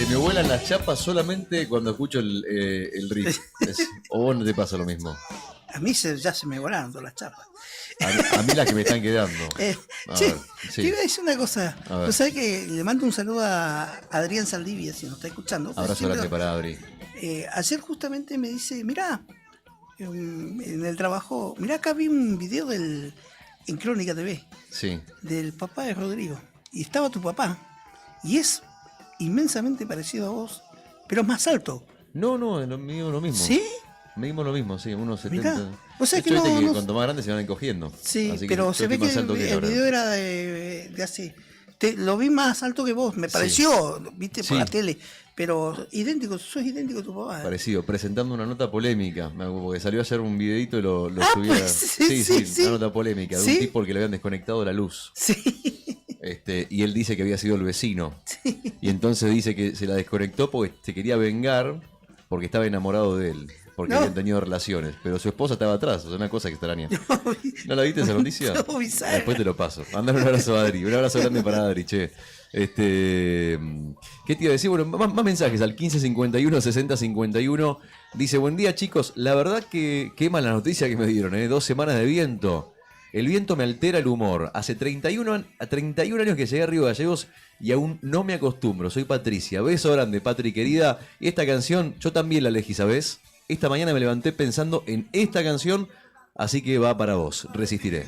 me vuelan las chapas solamente cuando escucho el riff. ¿O vos no te pasa lo mismo? A mí ya se me volaron todas las chapas. A mí las que me están quedando. Che, sí. te iba a decir una cosa. A ver. Vos sabés que le mando un saludo a Adrián Saldivia, si nos está escuchando. Abrazo grande para Adri. Ayer justamente me dice, mirá, en el trabajo, mirá, acá vi un video en Crónica TV, Sí. del papá de Rodrigo. Y estaba tu papá. Y es inmensamente parecido a vos, pero más alto. No, medimos lo mismo. ¿Sí? Medimos lo mismo, sí, unos 70. Mirá. O sea que Esto, viste no- que no- cuanto más grandes se van encogiendo. Sí, Así que pero yo se ve estoy que más alto que él el ahora. video era de hace... lo vi más alto que vos, me pareció, viste, por Sí. la tele. Pero idéntico, sos idéntico a tu papá. Parecido, presentando una nota polémica. Me acuerdo porque salió ayer un videito y lo subí. pues, sí. Una nota polémica de Sí. un tipo que le habían desconectado la luz. Y él dice que había sido el vecino. Y entonces dice que se la desconectó porque se quería vengar porque estaba enamorado de él. Porque No. habían tenido relaciones. Pero su esposa estaba atrás, o sea, una cosa extraña. ¿No la viste esa noticia? No, bizarra. Después te lo paso. Mandale un abrazo a Adri. Un abrazo grande para Adri, che. ¿Qué te iba a decir? Bueno, más mensajes al 1551 6051. Dice, buen día chicos, la verdad que qué mala noticia que me dieron, 2 semanas de viento. El viento me altera el humor. Hace 31 años que llegué a Río Gallegos y aún no me acostumbro. Soy Patricia. Beso grande, Patri querida. Y esta canción yo también la elegí, ¿sabes? Esta mañana me levanté pensando en esta canción, así que va para vos. Resistiré.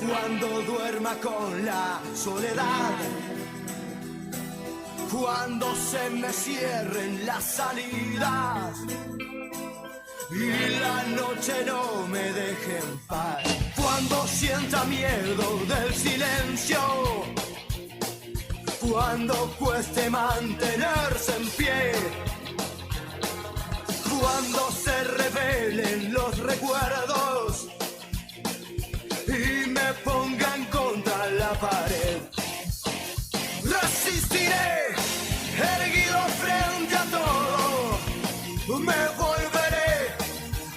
Cuando duerma con la soledad, cuando se me cierren las salidas y la noche no me deje en paz, cuando sienta miedo del silencio, cuando cueste mantenerse en pie, cuando se revelen los recuerdos y me pongan contra la pared. Resistiré, erguido frente a todo. Me volveré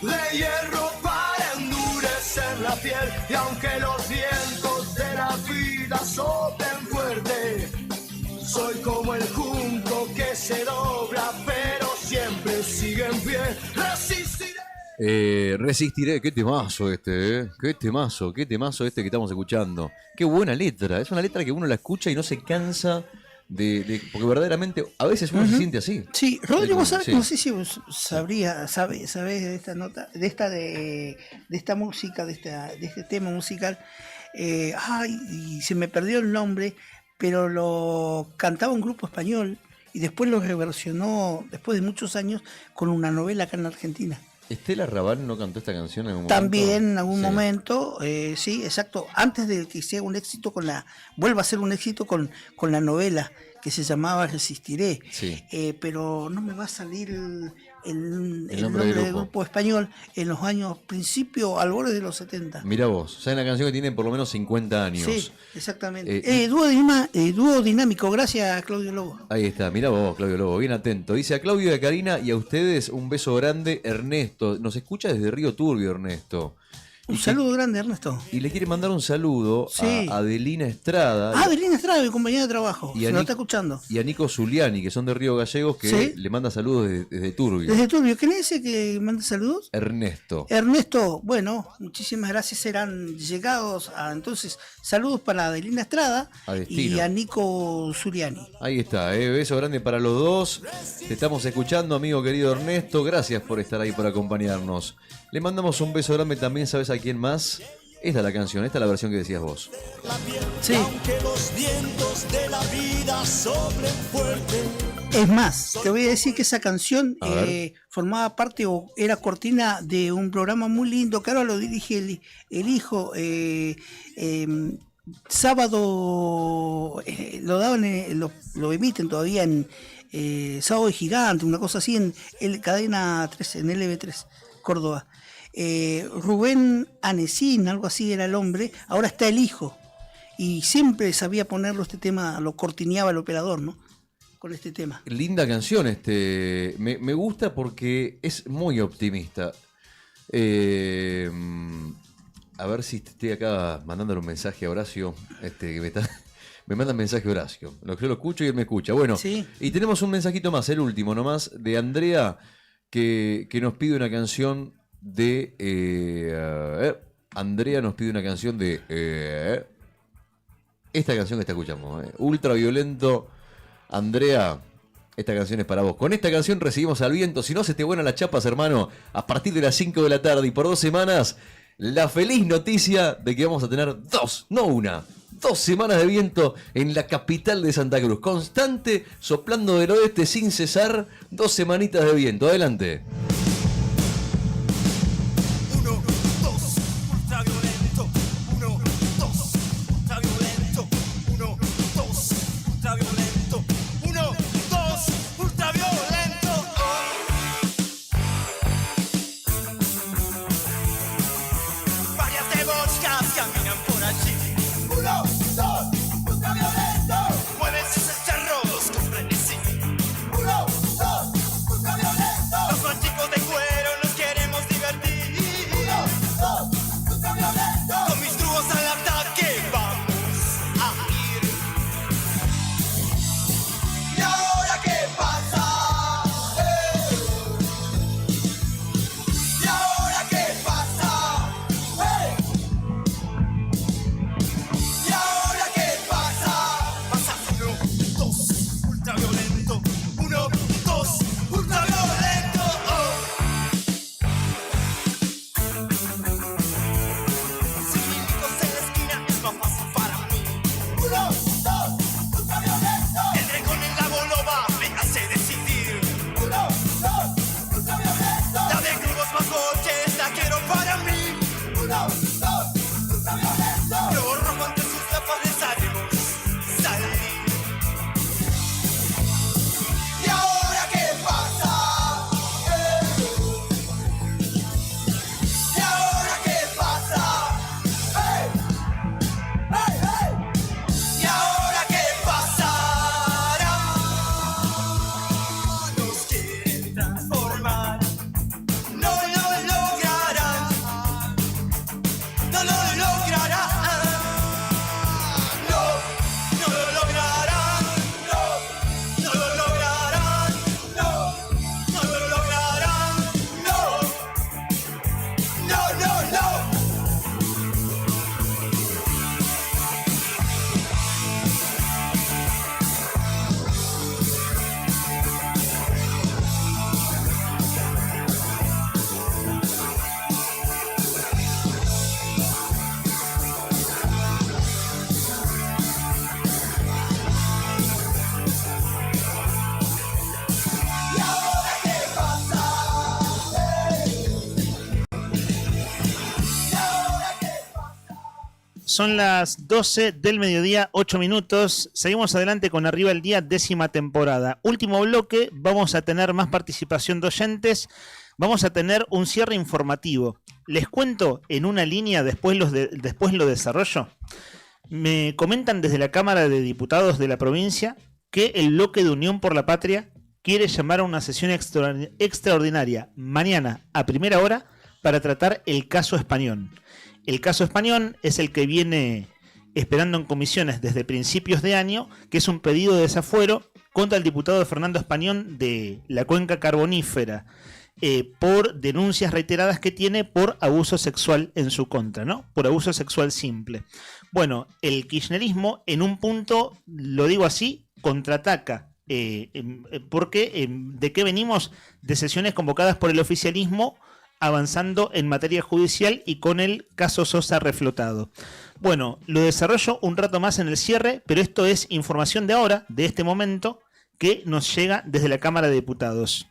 de hierro para endurecer la piel. Y aunque los vientos de la vida soplen fuerte, soy como el junco que se dobla, pero siempre sigue en pie. Resistiré. Resistiré, qué temazo qué temazo este que estamos escuchando. Qué buena letra, es una letra que uno la escucha y no se cansa porque verdaderamente a veces uno se siente así. Sí, Rodrigo, ¿sabes? Sí. No sé si vos sabés de esta nota, de esta música, de este tema musical. Y se me perdió el nombre, pero lo cantaba un grupo español y después lo reversionó, después de muchos años, con una novela acá en Argentina. ¿Estela Raval no cantó esta canción en algún momento? También en algún Sí. momento, sí, exacto, antes de que sea un éxito vuelva a ser un éxito con la novela que se llamaba Resistiré. Sí. Pero no me va a salir el nombre nombre del del grupo. grupo español en los años principio, al borde de los 70. Mira vos, o sea, es una canción que tiene por lo menos 50 años. Sí, exactamente. Dúo dinámico, gracias Claudio Lobo. Ahí está, mira vos, Claudio Lobo, bien atento. Dice a Claudio y a Karina y a ustedes un beso grande, Ernesto. Nos escucha desde Río Turbio, Ernesto. Un saludo grande, Ernesto. Y le quiere mandar un saludo Sí. a Adelina Estrada. Adelina Estrada, mi compañera de trabajo, Y se a nos Nic- está escuchando. Y a Nico Zuliani, que son de Río Gallegos, que Sí. le manda saludos desde Turbio. Desde Turbio, ¿quién es ese que manda saludos? Ernesto. Ernesto, bueno, muchísimas gracias, serán llegados entonces, saludos para Adelina Estrada A destino. y a Nico Zuliani. Ahí está, beso grande para los dos. Te estamos escuchando, amigo querido Ernesto. Gracias por estar ahí, por acompañarnos. Le mandamos un beso grande también, ¿sabes a quién más? Esta es la canción, esta es la versión que decías vos. Sí. Aunque los vientos de la vida soplen fuerte. Es más, te voy a decir que esa canción A ver. formaba parte o era cortina de un programa muy lindo que ahora lo dirige el hijo. Sábado lo daban, lo emiten todavía en Sábado de Gigante, una cosa así en Cadena 3, en LB3, Córdoba. Rubén Anesín, algo así era el hombre, ahora está el hijo. Y siempre sabía ponerlo este tema, lo cortineaba el operador, ¿no? Con este tema. Linda canción, me gusta porque es muy optimista. A ver si estoy acá mandándole un mensaje a Horacio, que Me manda mensaje Horacio. Yo lo escucho y él me escucha. Bueno, Sí. y tenemos un mensajito más, el último nomás, de Andrea, que nos pide una canción de... Andrea nos pide una canción de... esta canción que está escuchando. Ultraviolento. Andrea, esta canción es para vos. Con esta canción recibimos al viento. Si no se te vuelan las chapas, hermano, a partir de las 5 de la tarde y por 2 semanas, la feliz noticia de que vamos a tener 2, no una, 2 semanas de viento en la capital de Santa Cruz. Constante, soplando del oeste sin cesar, 2 semanitas de viento. Adelante. Son las 12 del mediodía, 8 minutos. Seguimos adelante con Arriba el Día, 10ª temporada. Último bloque, vamos a tener más participación de oyentes. Vamos a tener un cierre informativo. Les cuento en una línea, después lo desarrollo. Me comentan desde la Cámara de Diputados de la provincia que el bloque de Unión por la Patria quiere llamar a una sesión extraordinaria mañana a primera hora para tratar el caso Español. El caso Español es el que viene esperando en comisiones desde principios de año, que es un pedido de desafuero contra el diputado Fernando Español de la Cuenca Carbonífera por denuncias reiteradas que tiene por abuso sexual en su contra, ¿no? Por abuso sexual simple. Bueno, el kirchnerismo en un punto, lo digo así, contraataca. Porque ¿de qué venimos? De sesiones convocadas por el oficialismo avanzando en materia judicial y con el caso Sosa reflotado. Bueno, lo desarrollo un rato más en el cierre, pero esto es información de ahora, de este momento, que nos llega desde la Cámara de Diputados.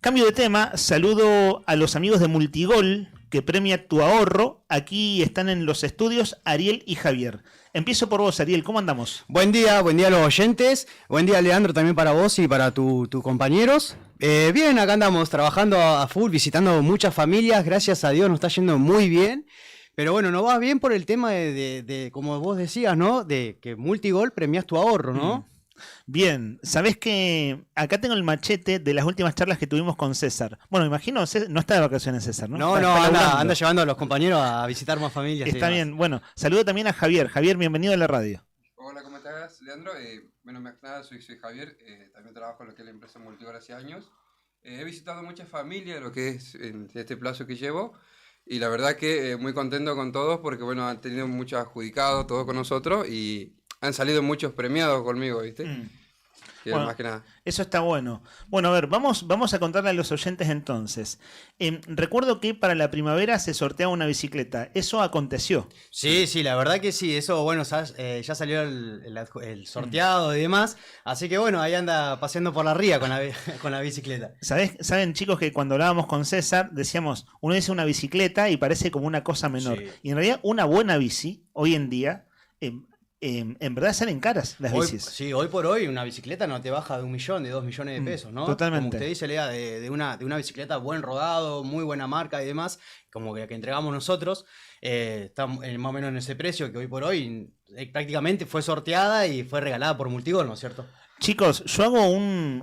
Cambio de tema, saludo a los amigos de Multigol, que premia tu ahorro. Aquí están en los estudios Ariel y Javier. Empiezo por vos, Ariel, ¿cómo andamos? Buen día a los oyentes. Buen día, Leandro, también para vos y para tus compañeros. Bien, acá andamos trabajando a full, visitando muchas familias. Gracias a Dios nos está yendo muy bien. Pero bueno, nos va bien por el tema de como vos decías, ¿no? De que Multigol premias tu ahorro, ¿no? Bien, sabés que acá tengo el machete de las últimas charlas que tuvimos con César. Bueno, me imagino, no está de vacaciones César, ¿no? No, anda llevando a los compañeros a visitar más familias. Está bien, bueno, saludo también a Javier. Javier, bienvenido a la radio. Hola, ¿cómo estás? muchas gracias, Leandro. Bueno, más que nada soy Javier, también trabajo en lo que es la empresa Multigol hace años. He visitado muchas familias, lo que es en este plazo que llevo, y la verdad que muy contento con todos porque, bueno, han tenido muchos adjudicados, todos con nosotros, y han salido muchos premiados conmigo, ¿viste? Que Bueno, más que nada. eso está bueno. Bueno, a ver, vamos a contarle a los oyentes entonces. Recuerdo que para la primavera se sortea una bicicleta. ¿Eso aconteció? Sí, la verdad que sí, eso, bueno, ya salió el sorteado y demás, así que bueno, ahí anda paseando por la ría con la bicicleta. Saben, chicos, que cuando hablábamos con César, decíamos, uno dice una bicicleta y parece como una cosa menor. Sí. Y en realidad una buena bici, hoy en día, en verdad salen caras las bicis. Sí, hoy por hoy una bicicleta no te baja de 1 millón, de 2 millones de pesos, ¿no? Totalmente. Como usted dice, Lea, de una bicicleta buen rodado, muy buena marca y demás, como que entregamos nosotros, está más o menos en ese precio que hoy por hoy prácticamente fue sorteada y fue regalada por Multigol, ¿no es cierto? Chicos, yo hago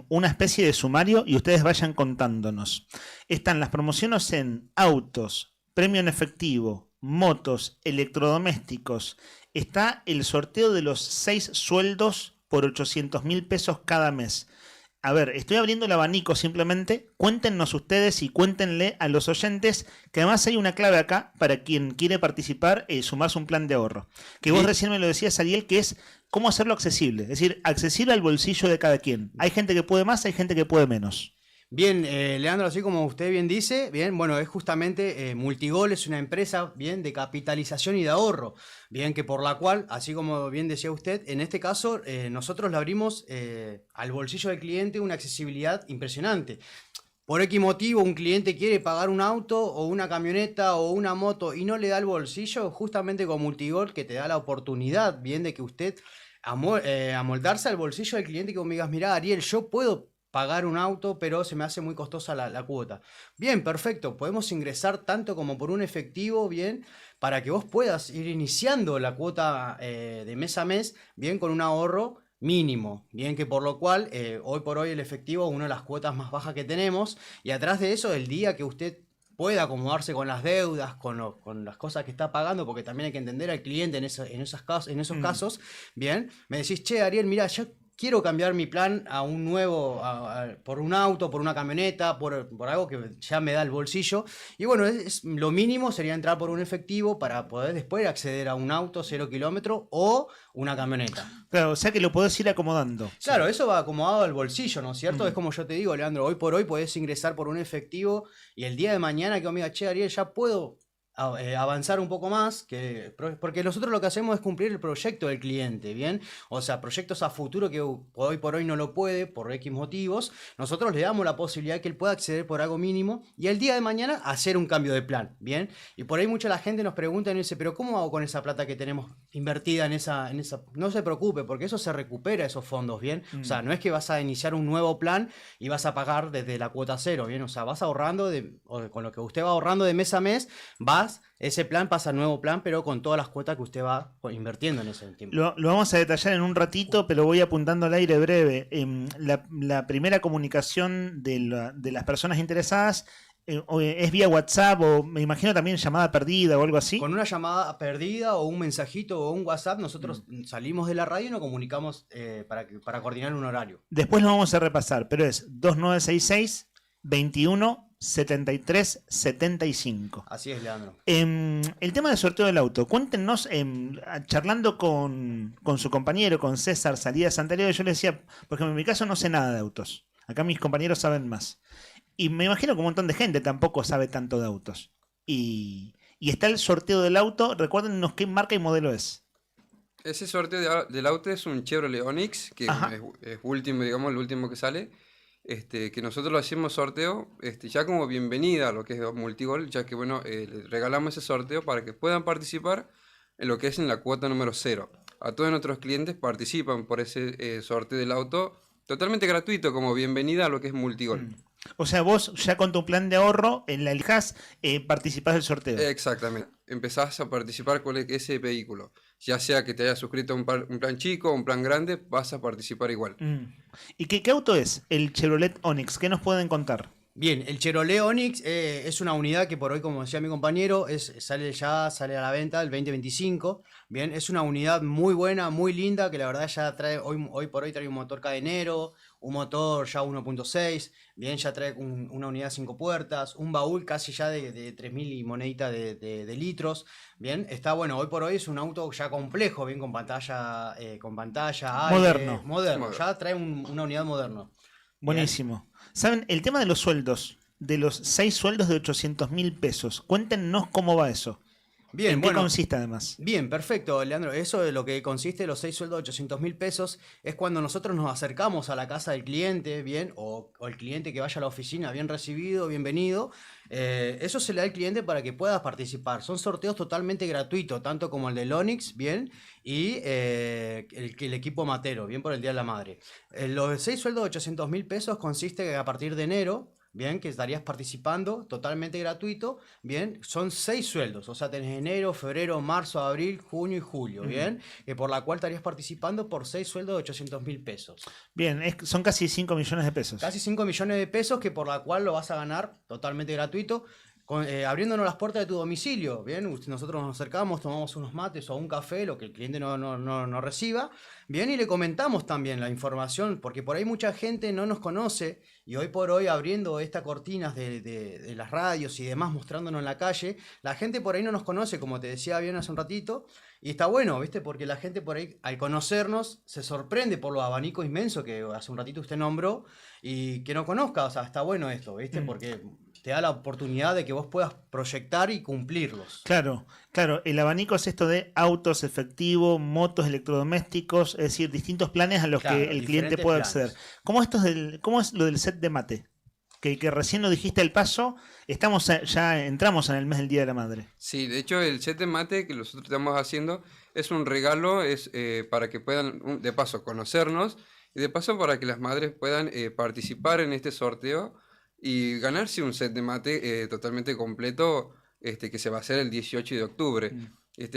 una especie de sumario y ustedes vayan contándonos. Están las promociones en autos, premio en efectivo, motos, electrodomésticos. Está el sorteo de los 6 sueldos por 800.000 pesos cada mes. A ver, estoy abriendo el abanico simplemente. Cuéntenos ustedes y cuéntenle a los oyentes que además hay una clave acá para quien quiere participar, sumarse un plan de ahorro. Que vos recién me lo decías, Ariel, que es cómo hacerlo accesible. Es decir, accesible al bolsillo de cada quien. Hay gente que puede más, hay gente que puede menos. Bien, Leandro, así como usted bien dice, bien, bueno, es justamente Multigol es una empresa bien de capitalización y de ahorro, bien que por la cual, así como bien decía usted, en este caso nosotros le abrimos al bolsillo del cliente una accesibilidad impresionante. Por X motivo un cliente quiere pagar un auto o una camioneta o una moto y no le da el bolsillo, justamente con Multigol que te da la oportunidad, bien, de que usted amoldarse al bolsillo del cliente, que vos me digas, mirá, Ariel, yo puedo pagar un auto, pero se me hace muy costosa la cuota. Bien, perfecto, podemos ingresar tanto como por un efectivo, bien, para que vos puedas ir iniciando la cuota de mes a mes, bien, con un ahorro mínimo, bien, que por lo cual hoy por hoy el efectivo es una de las cuotas más bajas que tenemos, y atrás de eso, el día que usted pueda acomodarse con las deudas, con las cosas que está pagando, porque también hay que entender al cliente en esos casos, bien, me decís, che, Ariel, mira, yo quiero cambiar mi plan a un nuevo, por un auto, por una camioneta, por algo que ya me da el bolsillo. Y bueno, lo mínimo sería entrar por un efectivo para poder después acceder a un auto 0 kilómetros o una camioneta. Claro, o sea que lo podés ir acomodando. Claro, eso va acomodado al bolsillo, ¿no es cierto? Es como yo te digo, Leandro, hoy por hoy podés ingresar por un efectivo y el día de mañana que vos me digas, che, Ariel, ya puedo avanzar un poco más, porque nosotros lo que hacemos es cumplir el proyecto del cliente, ¿bien? O sea, proyectos a futuro que hoy por hoy no lo puede, por X motivos, nosotros le damos la posibilidad que él pueda acceder por algo mínimo y el día de mañana hacer un cambio de plan, ¿bien? Y por ahí mucha la gente nos pregunta y nos dice, pero ¿cómo hago con esa plata que tenemos invertida en esa? No se preocupe, porque eso se recupera, esos fondos, ¿bien? O sea, no es que vas a iniciar un nuevo plan y vas a pagar desde la cuota 0, ¿bien? O sea, vas ahorrando, con lo que usted va ahorrando de mes a mes, ese plan pasa al nuevo plan, pero con todas las cuotas que usted va invirtiendo en ese tiempo. Lo vamos a detallar en un ratito, pero voy apuntando al aire breve. La primera comunicación de las personas interesadas es vía WhatsApp o me imagino también llamada perdida o algo así. Con una llamada perdida o un mensajito o un WhatsApp, nosotros salimos de la radio y nos comunicamos para coordinar un horario. Después lo vamos a repasar, pero es 2966 21 73 75. Así es, Leandro. El tema del sorteo del auto, cuéntenos, charlando con su compañero, con César, salidas anteriores, yo le decía, porque en mi caso no sé nada de autos. Acá mis compañeros saben más. Y me imagino que un montón de gente tampoco sabe tanto de autos. Y está el sorteo del auto, recuérdenos qué marca y modelo es. Ese sorteo del auto es un Chevrolet Onix, que es último, digamos, el último que sale. Que nosotros lo hacemos sorteo ya como bienvenida a lo que es Multigol, ya que bueno, le regalamos ese sorteo para que puedan participar en lo que es en la cuota número 0. A todos nuestros clientes participan por ese sorteo del auto totalmente gratuito como bienvenida a lo que es Multigol. O sea, vos ya con tu plan de ahorro en la Eljas participás del sorteo. Exactamente. Empezás a participar con ese vehículo. Ya sea que te hayas suscrito a un plan chico o un plan grande, vas a participar igual. ¿Y qué auto es el Chevrolet Onix? ¿Qué nos pueden contar? Bien, el Chevrolet Onix es una unidad que por hoy, como decía mi compañero, sale a la venta el 2025. Bien, es una unidad muy buena, muy linda, que la verdad ya trae, hoy por hoy trae un motor cadenero, un motor ya 1.6, bien, ya trae una unidad 5 puertas, un baúl casi ya de 3.000 y monedita de litros. Bien, está bueno, hoy por hoy es un auto ya complejo, bien, con pantalla, aire, moderno, ya trae una unidad moderna. Buenísimo. ¿Saben? El tema de los sueldos, de los 6 sueldos de 800.000 pesos, cuéntenos cómo va eso. Bien, ¿En qué consiste además? Bien, perfecto, Leandro. Eso de lo que consiste los 6 sueldos de 800.000 pesos es cuando nosotros nos acercamos a la casa del cliente, bien, o el cliente que vaya a la oficina, bien recibido, bienvenido. Eso se le da al cliente para que pueda participar. Son sorteos totalmente gratuitos, tanto como el del Onix, bien, y el equipo Matero, bien, por el Día de la Madre. Los 6 sueldos de 800.000 pesos consiste que a partir de enero, bien, que estarías participando totalmente gratuito, bien, son 6 sueldos, o sea, tenés enero, febrero, marzo, abril, junio y julio, bien, por la cual estarías participando por 6 sueldos de 800.000 pesos. Bien, son casi 5 millones de pesos. Casi 5 millones de pesos que por la cual lo vas a ganar totalmente gratuito. Abriéndonos las puertas de tu domicilio, bien, nosotros nos acercamos, tomamos unos mates o un café, lo que el cliente no reciba, bien, y le comentamos también la información, porque por ahí mucha gente no nos conoce, y hoy por hoy abriendo estas cortinas de las radios y demás, mostrándonos en la calle, la gente por ahí no nos conoce, como te decía bien hace un ratito, y está bueno, ¿viste? Porque la gente por ahí, al conocernos, se sorprende por los abanicos inmensos que hace un ratito usted nombró, y que no conozca, o sea, está bueno esto, ¿viste? Porque te da la oportunidad de que vos puedas proyectar y cumplirlos. Claro, el abanico es esto de autos, efectivo, motos, electrodomésticos, es decir, distintos planes a los que el cliente puede acceder. ¿Cómo es lo del set de mate? Que recién lo dijiste al paso, ya entramos en el mes del Día de la Madre. Sí, de hecho el set de mate que nosotros estamos haciendo es un regalo, es para que puedan de paso conocernos y de paso para que las madres puedan participar en este sorteo y ganarse un set de mate totalmente completo que se va a hacer el 18 de octubre.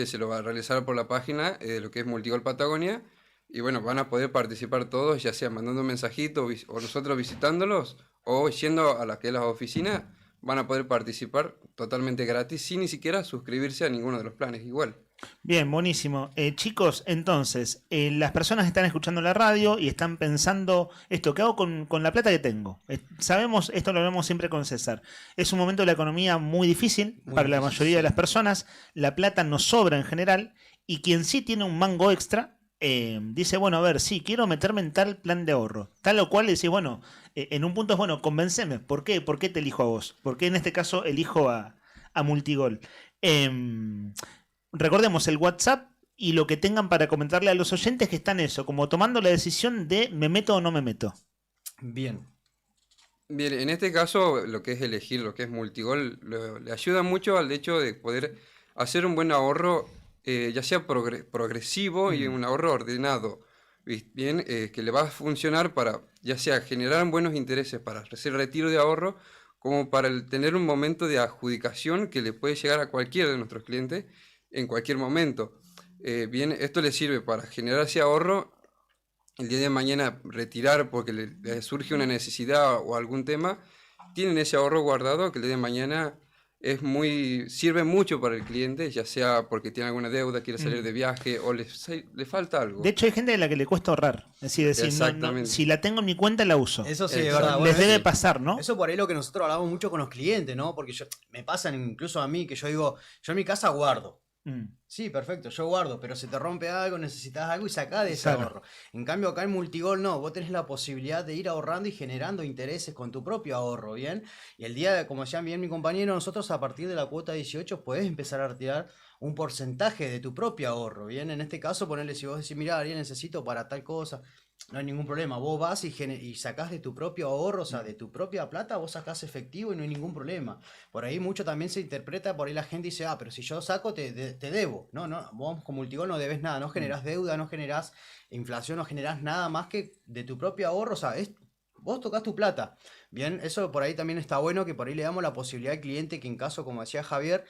Se lo va a realizar por la página de lo que es Multigol Patagonia y bueno, van a poder participar todos, ya sea mandando un mensajito o nosotros visitándolos o yendo a las oficinas, van a poder participar totalmente gratis sin ni siquiera suscribirse a ninguno de los planes igual. Bien, buenísimo. Chicos, entonces, las personas están escuchando la radio y están pensando, ¿esto qué hago con la plata que tengo? Sabemos, esto lo vemos siempre con César, es un momento de la economía muy difícil para la mayoría de las personas, la plata nos sobra en general y quien sí tiene un mango extra, dice, bueno, a ver, sí, quiero meterme en tal plan de ahorro, tal o cual, y decís, bueno, en un punto es, bueno, convenceme, ¿por qué? ¿Por qué te elijo a vos? ¿Por qué en este caso elijo a Multigol? Recordemos el WhatsApp y lo que tengan para comentarle a los oyentes que están eso, como tomando la decisión de ¿me meto o no me meto? Bien, en este caso lo que es elegir, lo que es Multigol, le ayuda mucho al hecho de poder hacer un buen ahorro, ya sea progresivo y un ahorro ordenado, bien, que le va a funcionar para ya sea generar buenos intereses para hacer retiro de ahorro, como para tener un momento de adjudicación que le puede llegar a cualquiera de nuestros clientes en cualquier momento. Bien, esto le sirve para generar ese ahorro, el día de mañana retirar porque le surge una necesidad o algún tema, tienen ese ahorro guardado que el día de mañana sirve mucho para el cliente, ya sea porque tiene alguna deuda, quiere salir de viaje o le falta algo. De hecho hay gente a la que le cuesta ahorrar, es decir, si la tengo en mi cuenta la uso. Eso sí, es verdad. Les debe pasar, ¿no? Eso por ahí lo que nosotros hablamos mucho con los clientes, ¿no? Porque me pasan incluso a mí que yo digo, yo en mi casa guardo. Sí, perfecto, yo guardo, pero se te rompe algo, necesitas algo y sacás de ese ahorro. En cambio acá en Multigol no, vos tenés la posibilidad de ir ahorrando y generando intereses con tu propio ahorro, ¿bien? Y el día, como decía bien mi compañero, nosotros a partir de la cuota 18 podés empezar a retirar un porcentaje de tu propio ahorro, ¿bien? En este caso, ponerle, si vos decís, mirá, Ariel, necesito para tal cosa, no hay ningún problema, vos vas y sacás de tu propio ahorro, o sea, de tu propia plata, vos sacás efectivo y no hay ningún problema. Por ahí mucho también se interpreta, por ahí la gente dice, pero si yo saco te debo. No, vos con Multigol no debes nada, no generás deuda, no generás inflación, no generás nada más que de tu propio ahorro, o sea, vos tocás tu plata. Bien, eso por ahí también está bueno, que por ahí le damos la posibilidad al cliente que en caso, como decía Javier,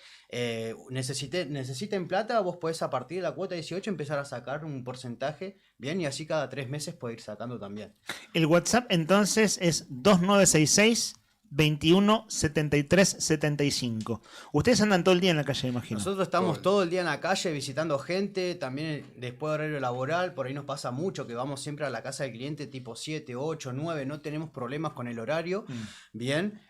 necesiten plata, vos podés a partir de la cuota 18 empezar a sacar un porcentaje, bien, y así cada 3 meses podés ir sacando también. El WhatsApp entonces es 2966 21 73 75. Ustedes andan todo el día en la calle, imagino. Nosotros estamos todo el día en la calle visitando gente, también después de horario laboral, por ahí nos pasa mucho que vamos siempre a la casa del cliente tipo 7, 8, 9, no tenemos problemas con el horario. Bien,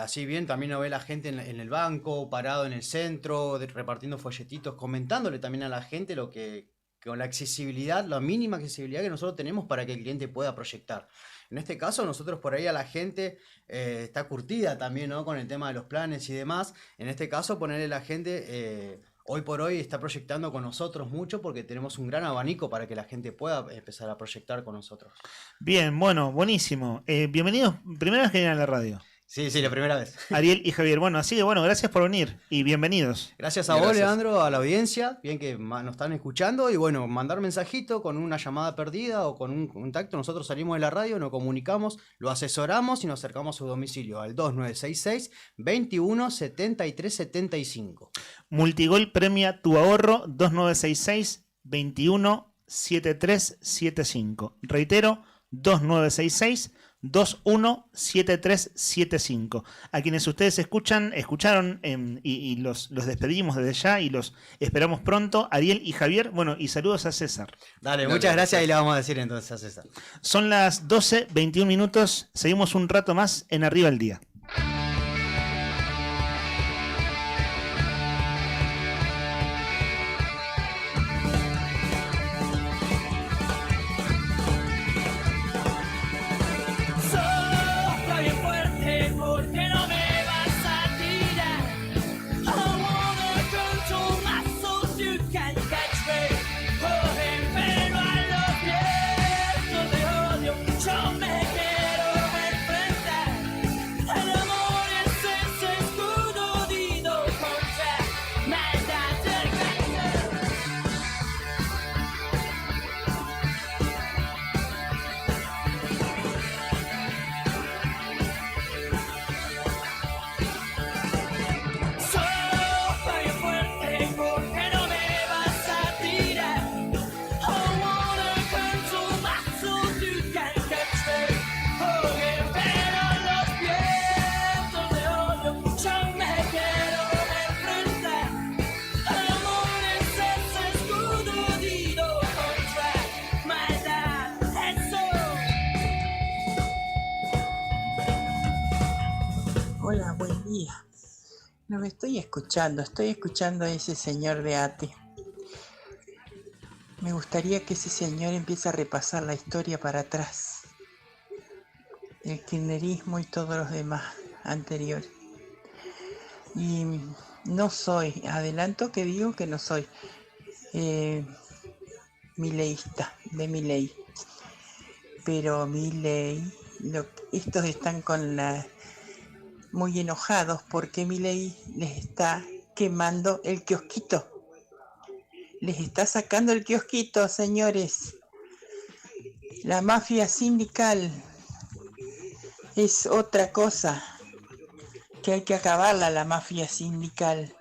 así bien, también nos ve la gente en el banco, parado en el centro, repartiendo folletitos, comentándole también a la gente lo que con la accesibilidad, la mínima accesibilidad que nosotros tenemos para que el cliente pueda proyectar. En este caso, nosotros por ahí a la gente está curtida también, ¿no? Con el tema de los planes y demás. En este caso, ponerle a la gente, hoy por hoy está proyectando con nosotros mucho porque tenemos un gran abanico para que la gente pueda empezar a proyectar con nosotros. Bien, bueno, buenísimo. Bienvenidos, primera vez que vienen a la radio. Sí, la primera vez. Ariel y Javier. Bueno, así que bueno, gracias por venir y bienvenidos. Gracias a vos, Leandro, a la audiencia, bien que nos están escuchando. Y bueno, mandar mensajito con una llamada perdida o con un contacto. Nosotros salimos de la radio, nos comunicamos, lo asesoramos y nos acercamos a su domicilio al 2966 21 73 75. Multigol premia tu ahorro 2966 21 73 75. Reitero, 2966 217375. A quienes ustedes escucharon y los despedimos desde ya y los esperamos pronto, Ariel y Javier. Bueno, y saludos a César. Dale, muchas gracias y le vamos a decir entonces a César. Son las 12:21. Seguimos un rato más en Arriba el Día. Hola, buen día. No me estoy escuchando a ese señor de ATE. Me gustaría que ese señor empiece a repasar la historia para atrás. El kirchnerismo y todos los demás anteriores. Y no soy, adelanto que digo que no soy mileísta, de Milei. Pero Milei, estos están con la... muy enojados porque Milei les está quemando el kiosquito. Les está sacando el kiosquito, señores. La mafia sindical es otra cosa que hay que acabarla, la mafia sindical.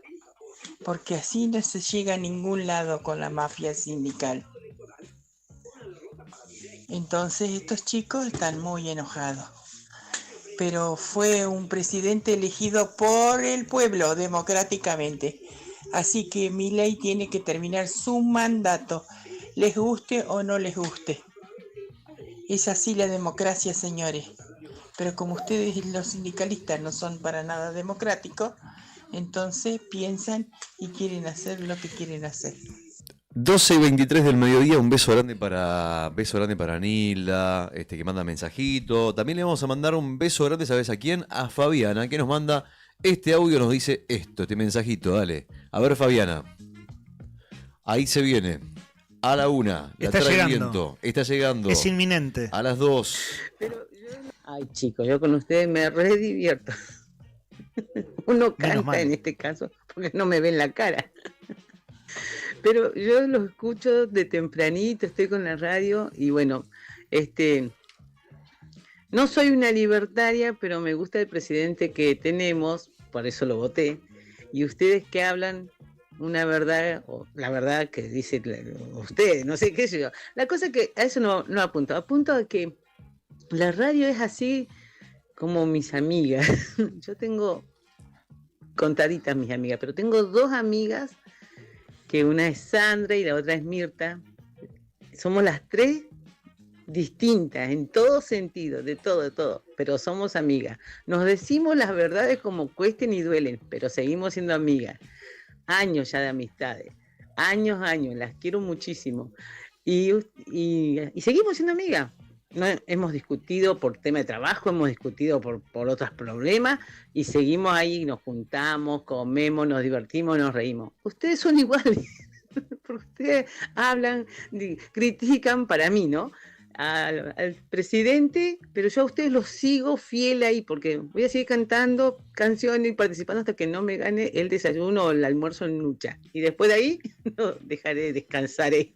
Porque así no se llega a ningún lado con la mafia sindical. Entonces estos chicos están muy enojados. Pero fue un presidente elegido por el pueblo democráticamente. Así que Milei tiene que terminar su mandato, les guste o no les guste. Es así la democracia, señores. Pero como ustedes, los sindicalistas, no son para nada democráticos, entonces piensan y quieren hacer lo que quieren hacer. 12:23 del mediodía, un beso grande para Nilda, que manda mensajito. También le vamos a mandar un beso grande, ¿sabes a quién? A Fabiana, que nos manda este audio, nos dice este mensajito, dale. A ver, Fabiana. Ahí se viene. A la 1. Está llegando. Está llegando. Es inminente. A las 2. Ay, chicos, yo con ustedes me re divierto. Uno canta en este caso porque no me ven la cara. Pero yo los escucho de tempranito, estoy con la radio y bueno, no soy una libertaria, pero me gusta el presidente que tenemos, por eso lo voté. Y ustedes que hablan una verdad, o la verdad que dice ustedes, no sé qué sé yo. La cosa que a eso no apunto a que la radio es así, como mis amigas. Yo tengo contaditas mis amigas, pero tengo 2 amigas, que una es Sandra y la otra es Mirta. Somos las 3 distintas en todo sentido, de todo, pero somos amigas. Nos decimos las verdades como cuesten y duelen, pero seguimos siendo amigas. Años ya de amistades, años, las quiero muchísimo. Y seguimos siendo amigas. No, hemos discutido por tema de trabajo, hemos discutido por otros problemas y seguimos ahí, nos juntamos, comemos, nos divertimos, nos reímos. Ustedes son iguales, porque ustedes hablan, critican para mí, ¿no? Al presidente, pero yo a ustedes los sigo fiel ahí, porque voy a seguir cantando canciones y participando hasta que no me gane el desayuno o el almuerzo en Lucha. Y después de ahí, no dejaré, descansaré.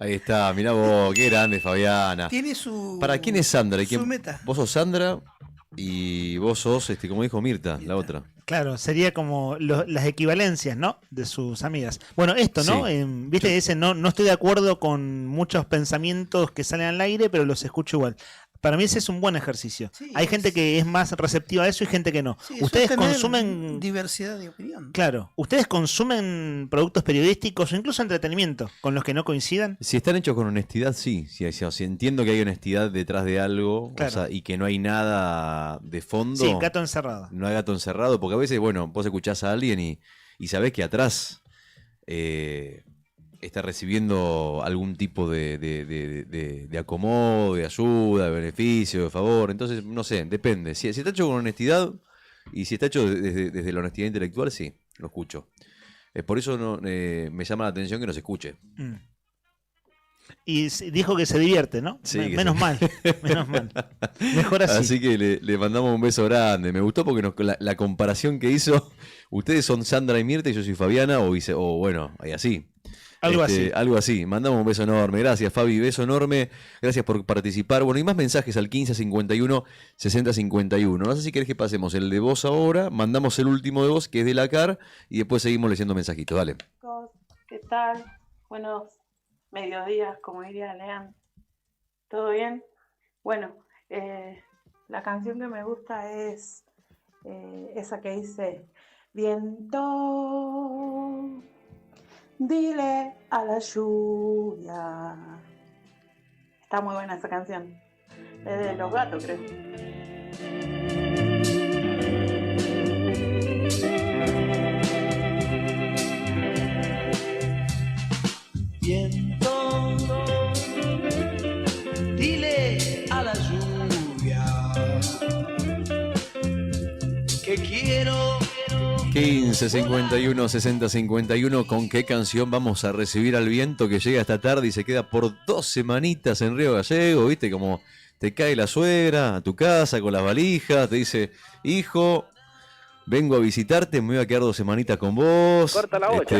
Ahí está, mirá vos, qué grande Fabiana. Tiene su... ¿Para quién es Sandra? su meta. Vos sos Sandra y vos sos, como dijo Mirta, la otra. Claro, sería como las equivalencias, ¿no? De sus amigas. Bueno, esto, ¿no? Sí. Viste, ese no estoy de acuerdo con muchos pensamientos que salen al aire, pero los escucho igual. Para mí ese es un buen ejercicio. Sí, hay gente que es más receptiva a eso y gente que no. Sí, ustedes consumen diversidad de opinión. Claro, ustedes consumen productos periodísticos o incluso entretenimiento con los que no coincidan. Si están hechos con honestidad, sí. Si entiendo que hay honestidad detrás de algo, claro, o sea, y que no hay nada de fondo. Sí, gato encerrado. No hay gato encerrado, porque a veces, bueno, vos escuchás a alguien y sabés que atrás está recibiendo algún tipo de acomodo, de ayuda, de beneficio, de favor. Entonces, no sé, depende. Si está hecho con honestidad y si está hecho desde la honestidad intelectual, sí, lo escucho. Por eso me llama la atención que nos escuche. Y dijo que se divierte, ¿no? Sí, menos mal. Mejor así. Así que le mandamos un beso grande. Me gustó porque la comparación que hizo, ustedes son Sandra y Mirta y yo soy Fabiana, o bueno, así. Algo así. Algo así. Mandamos un beso enorme. Gracias, Fabi. Beso enorme. Gracias por participar. Bueno, y más mensajes al 1551 6051. No sé si querés que pasemos el de voz ahora. Mandamos el último de voz, que es de la CAR, y después seguimos leyendo mensajitos. Dale. ¿Qué tal? Buenos mediodías, como diría Lean. ¿Todo bien? Bueno, la canción que me gusta es esa que dice: viento, dile a la lluvia. Está muy buena esa canción. Es de Los Gatos, creo. Viento, dile a la lluvia que quiero. 15 51 60 51. ¿Con qué canción vamos a recibir al viento que llega esta tarde y se queda por 2 semanitas en Río Gallego? ¿Viste? Como te cae la suegra a tu casa con las valijas, te dice: hijo, vengo a visitarte, me voy a quedar 2 semanitas con vos. Corta la bocha.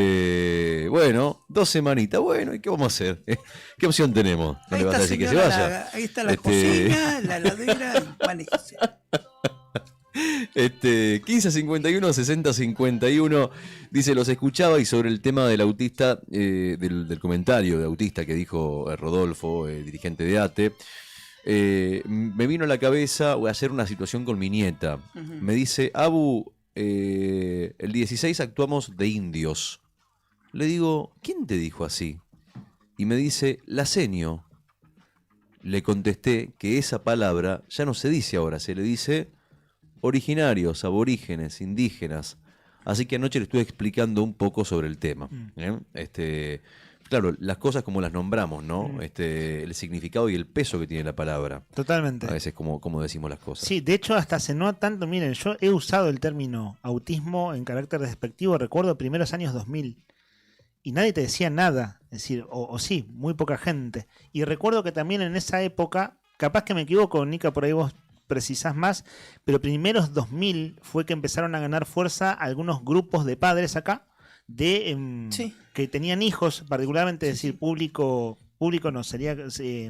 Bueno, 2 semanitas. Bueno, ¿y qué vamos a hacer? ¿Qué opción tenemos? ¿No le vas a decir que se vaya? Ahí está la cocina, la heladera, maneje. 15 51 60 51 dice: los escuchaba y sobre el tema del autista, del comentario de autista que dijo Rodolfo, dirigente de ATE, me vino a la cabeza hacer una situación con mi nieta. Me dice: Abu, el 16 actuamos de indios. Le digo: ¿quién te dijo así? Y me dice: la seño. Le contesté que esa palabra ya no se dice ahora, se le dice originarios, aborígenes, indígenas. Así que anoche le estuve explicando un poco sobre el tema. Claro, las cosas como las nombramos, ¿no? El significado y el peso que tiene la palabra. Totalmente. A veces como decimos las cosas. Sí, de hecho hasta se nota tanto. Miren, yo he usado el término autismo en carácter despectivo, recuerdo primeros años 2000. Y nadie te decía nada. Es decir, o sí, muy poca gente. Y recuerdo que también en esa época, capaz que me equivoco, Nica, por ahí vos precisás más, pero primeros 2000 fue que empezaron a ganar fuerza algunos grupos de padres acá, sí, que tenían hijos, particularmente, sí, decir, público no, sería, sí,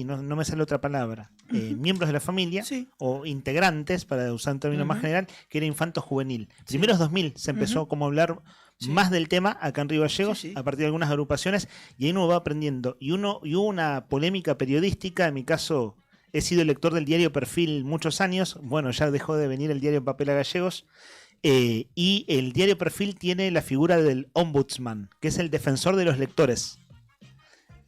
no me sale otra palabra, miembros de la familia, sí, o integrantes, para usar un término más general, que era infanto juvenil. Primeros 2000 se empezó como a hablar más del tema acá en Río Gallegos, a partir de algunas agrupaciones, y ahí uno va aprendiendo. Y hubo una polémica periodística, en mi caso he sido lector del diario Perfil muchos años. Bueno, ya dejó de venir el diario en papel a Gallegos. Y el diario Perfil tiene la figura del ombudsman, que es el defensor de los lectores.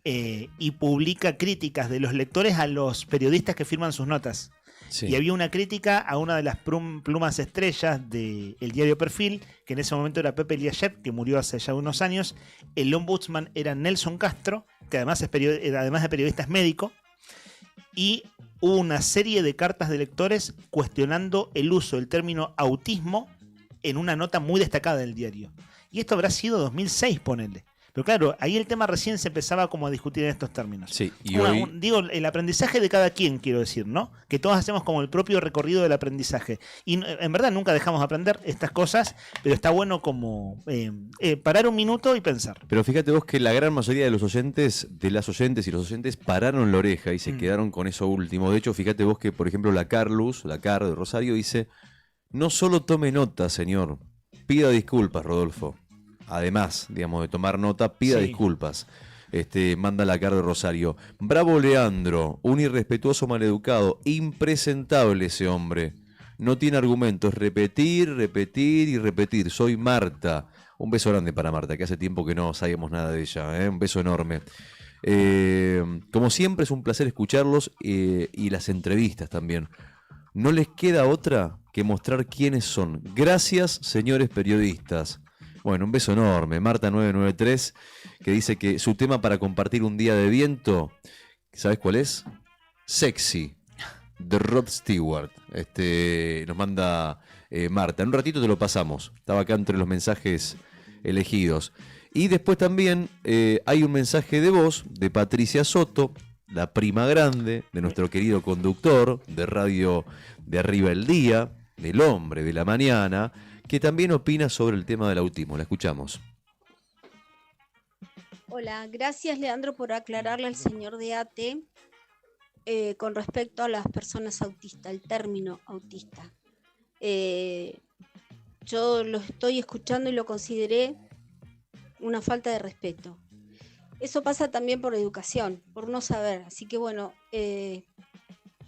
Y publica críticas de los lectores a los periodistas que firman sus notas. Sí. Y había una crítica a una de las plumas estrellas del diario Perfil, que en ese momento era Pepe Eliashev, que murió hace ya unos años. El ombudsman era Nelson Castro, que además de periodista es médico. Y hubo una serie de cartas de lectores cuestionando el uso del término autismo en una nota muy destacada del diario. Y esto habrá sido 2006, ponele. Pero claro, ahí el tema recién se empezaba como a discutir en estos términos. Sí, y Digo, el aprendizaje de cada quien, quiero decir, ¿no? Que todos hacemos como el propio recorrido del aprendizaje. Y en verdad nunca dejamos de aprender estas cosas, pero está bueno como parar un minuto y pensar. Pero fíjate vos que la gran mayoría de los oyentes, de las oyentes y los oyentes pararon la oreja y se quedaron con eso último. De hecho, fíjate vos que, por ejemplo, la Car de Rosario dice: no solo tome nota, señor, pida disculpas, Rodolfo. Además, digamos, de tomar nota, pida disculpas. Manda la Car de Rosario. Bravo Leandro, un irrespetuoso maleducado, impresentable ese hombre. No tiene argumentos, repetir, repetir y repetir. Soy Marta. Un beso grande para Marta, que hace tiempo que no sabíamos nada de ella. Un beso enorme. Como siempre es un placer escucharlos y las entrevistas también. No les queda otra que mostrar quiénes son. Gracias, señores periodistas. Bueno, un beso enorme. Marta993, que dice que su tema para compartir un día de viento, ¿sabes cuál es? Sexy, de Rod Stewart. Nos manda Marta. En un ratito te lo pasamos. Estaba acá entre los mensajes elegidos. Y después también hay un mensaje de voz de Patricia Soto, la prima grande de nuestro querido conductor de Radio de Arriba el Día, del Hombre de la Mañana, que también opina sobre el tema del autismo. La escuchamos. Hola, gracias Leandro por aclararle al señor de ATE con respecto a las personas autistas, el término autista. Yo lo estoy escuchando y lo consideré una falta de respeto. Eso pasa también por educación, por no saber. Así que bueno,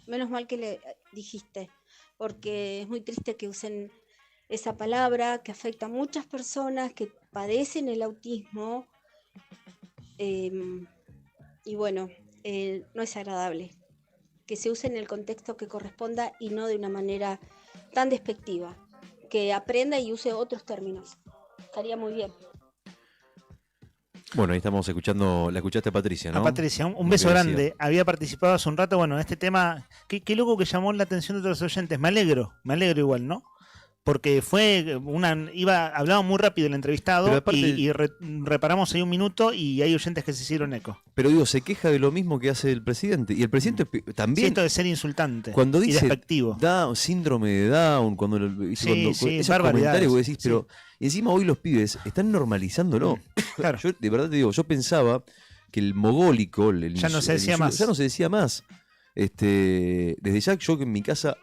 menos mal que le dijiste, porque es muy triste que usen esa palabra que afecta a muchas personas que padecen el autismo y bueno, no es agradable que se use en el contexto que corresponda y no de una manera tan despectiva, que aprenda y use otros términos. Estaría muy bien. Bueno, ahí estamos escuchando, la escuchaste a Patricia, ¿no? A Patricia, un beso grande. Había participado hace un rato, bueno, en este tema, qué loco que llamó la atención de todos los oyentes. Me alegro igual, ¿no? Porque hablaba muy rápido el entrevistado y reparamos ahí un minuto y hay oyentes que se hicieron eco. Pero digo, se queja de lo mismo que hace el presidente. Y el presidente también. Sí, esto de ser insultante cuando y dice despectivo. Síndrome de Down, cuando esos comentarios que decís, pero y encima hoy los pibes están normalizándolo. Claro. Yo de verdad te digo, yo pensaba que el mogólico, ya no se decía más. Ya no se decía más. Desde ya yo que en mi casa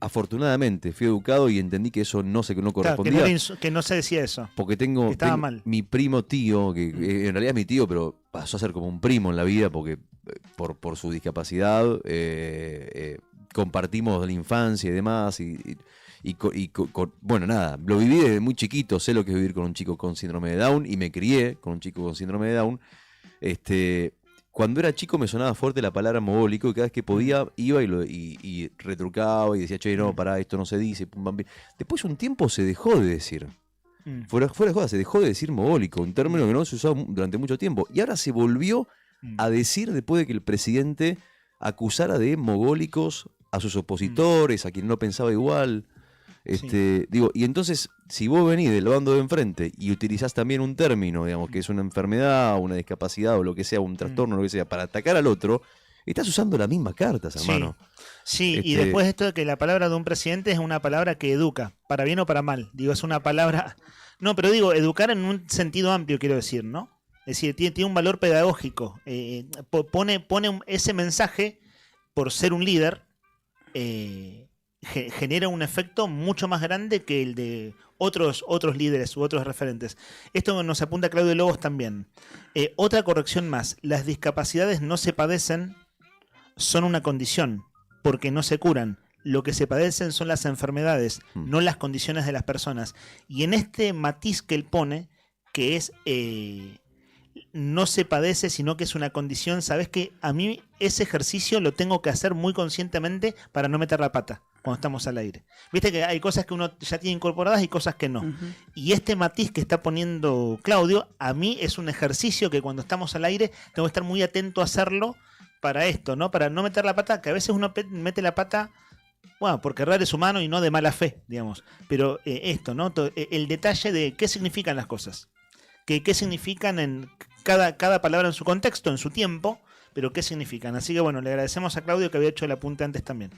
afortunadamente fui educado y entendí que eso no correspondía. Claro, que no se decía eso. Porque tengo mal. Mi primo tío, que en realidad es mi tío, pero pasó a ser como un primo en la vida porque por su discapacidad compartimos la infancia y demás. Bueno, nada, lo viví desde muy chiquito, sé lo que es vivir con un chico con síndrome de Down y me crié con un chico con síndrome de Down. Cuando era chico me sonaba fuerte la palabra mogólico y cada vez que podía iba y retrucaba y decía, che, no, pará, esto no se dice. Pum, pam, pam. Después un tiempo se dejó de decir. Fuera de joda, se dejó de decir mogólico, un término que no se usaba durante mucho tiempo. Y ahora se volvió a decir después de que el presidente acusara de mogólicos a sus opositores, a quien no pensaba igual. Y entonces, si vos venís del bando de enfrente y utilizás también un término, digamos, que es una enfermedad, una discapacidad o lo que sea, un trastorno, lo que sea, para atacar al otro, estás usando las mismas cartas, hermano. Sí, y después esto de que la palabra de un presidente es una palabra que educa, para bien o para mal. Digo, es una palabra... No, pero digo, educar en un sentido amplio, quiero decir, ¿no? Es decir, tiene un valor pedagógico. Pone ese mensaje, por ser un líder, genera un efecto mucho más grande que el de otros líderes u otros referentes. Esto nos apunta Claudio Lobos también. Otra corrección más, las discapacidades no se padecen, son una condición, porque no se curan. Lo que se padecen son las enfermedades, no las condiciones de las personas. Y en este matiz que él pone, que es no se padece, sino que es una condición, sabes que a mí ese ejercicio lo tengo que hacer muy conscientemente para no meter la pata cuando estamos al aire. Viste que hay cosas que uno ya tiene incorporadas y cosas que no. Y este matiz que está poniendo Claudio, a mí es un ejercicio que cuando estamos al aire tengo que estar muy atento a hacerlo para esto, ¿no? Para no meter la pata, que a veces uno mete la pata, bueno, porque errar es humano y no de mala fe, digamos. Pero esto, ¿no? El detalle de qué significan las cosas. Qué significan en cada palabra en su contexto, en su tiempo, pero qué significan. Así que bueno, le agradecemos a Claudio que había hecho el apunte antes también.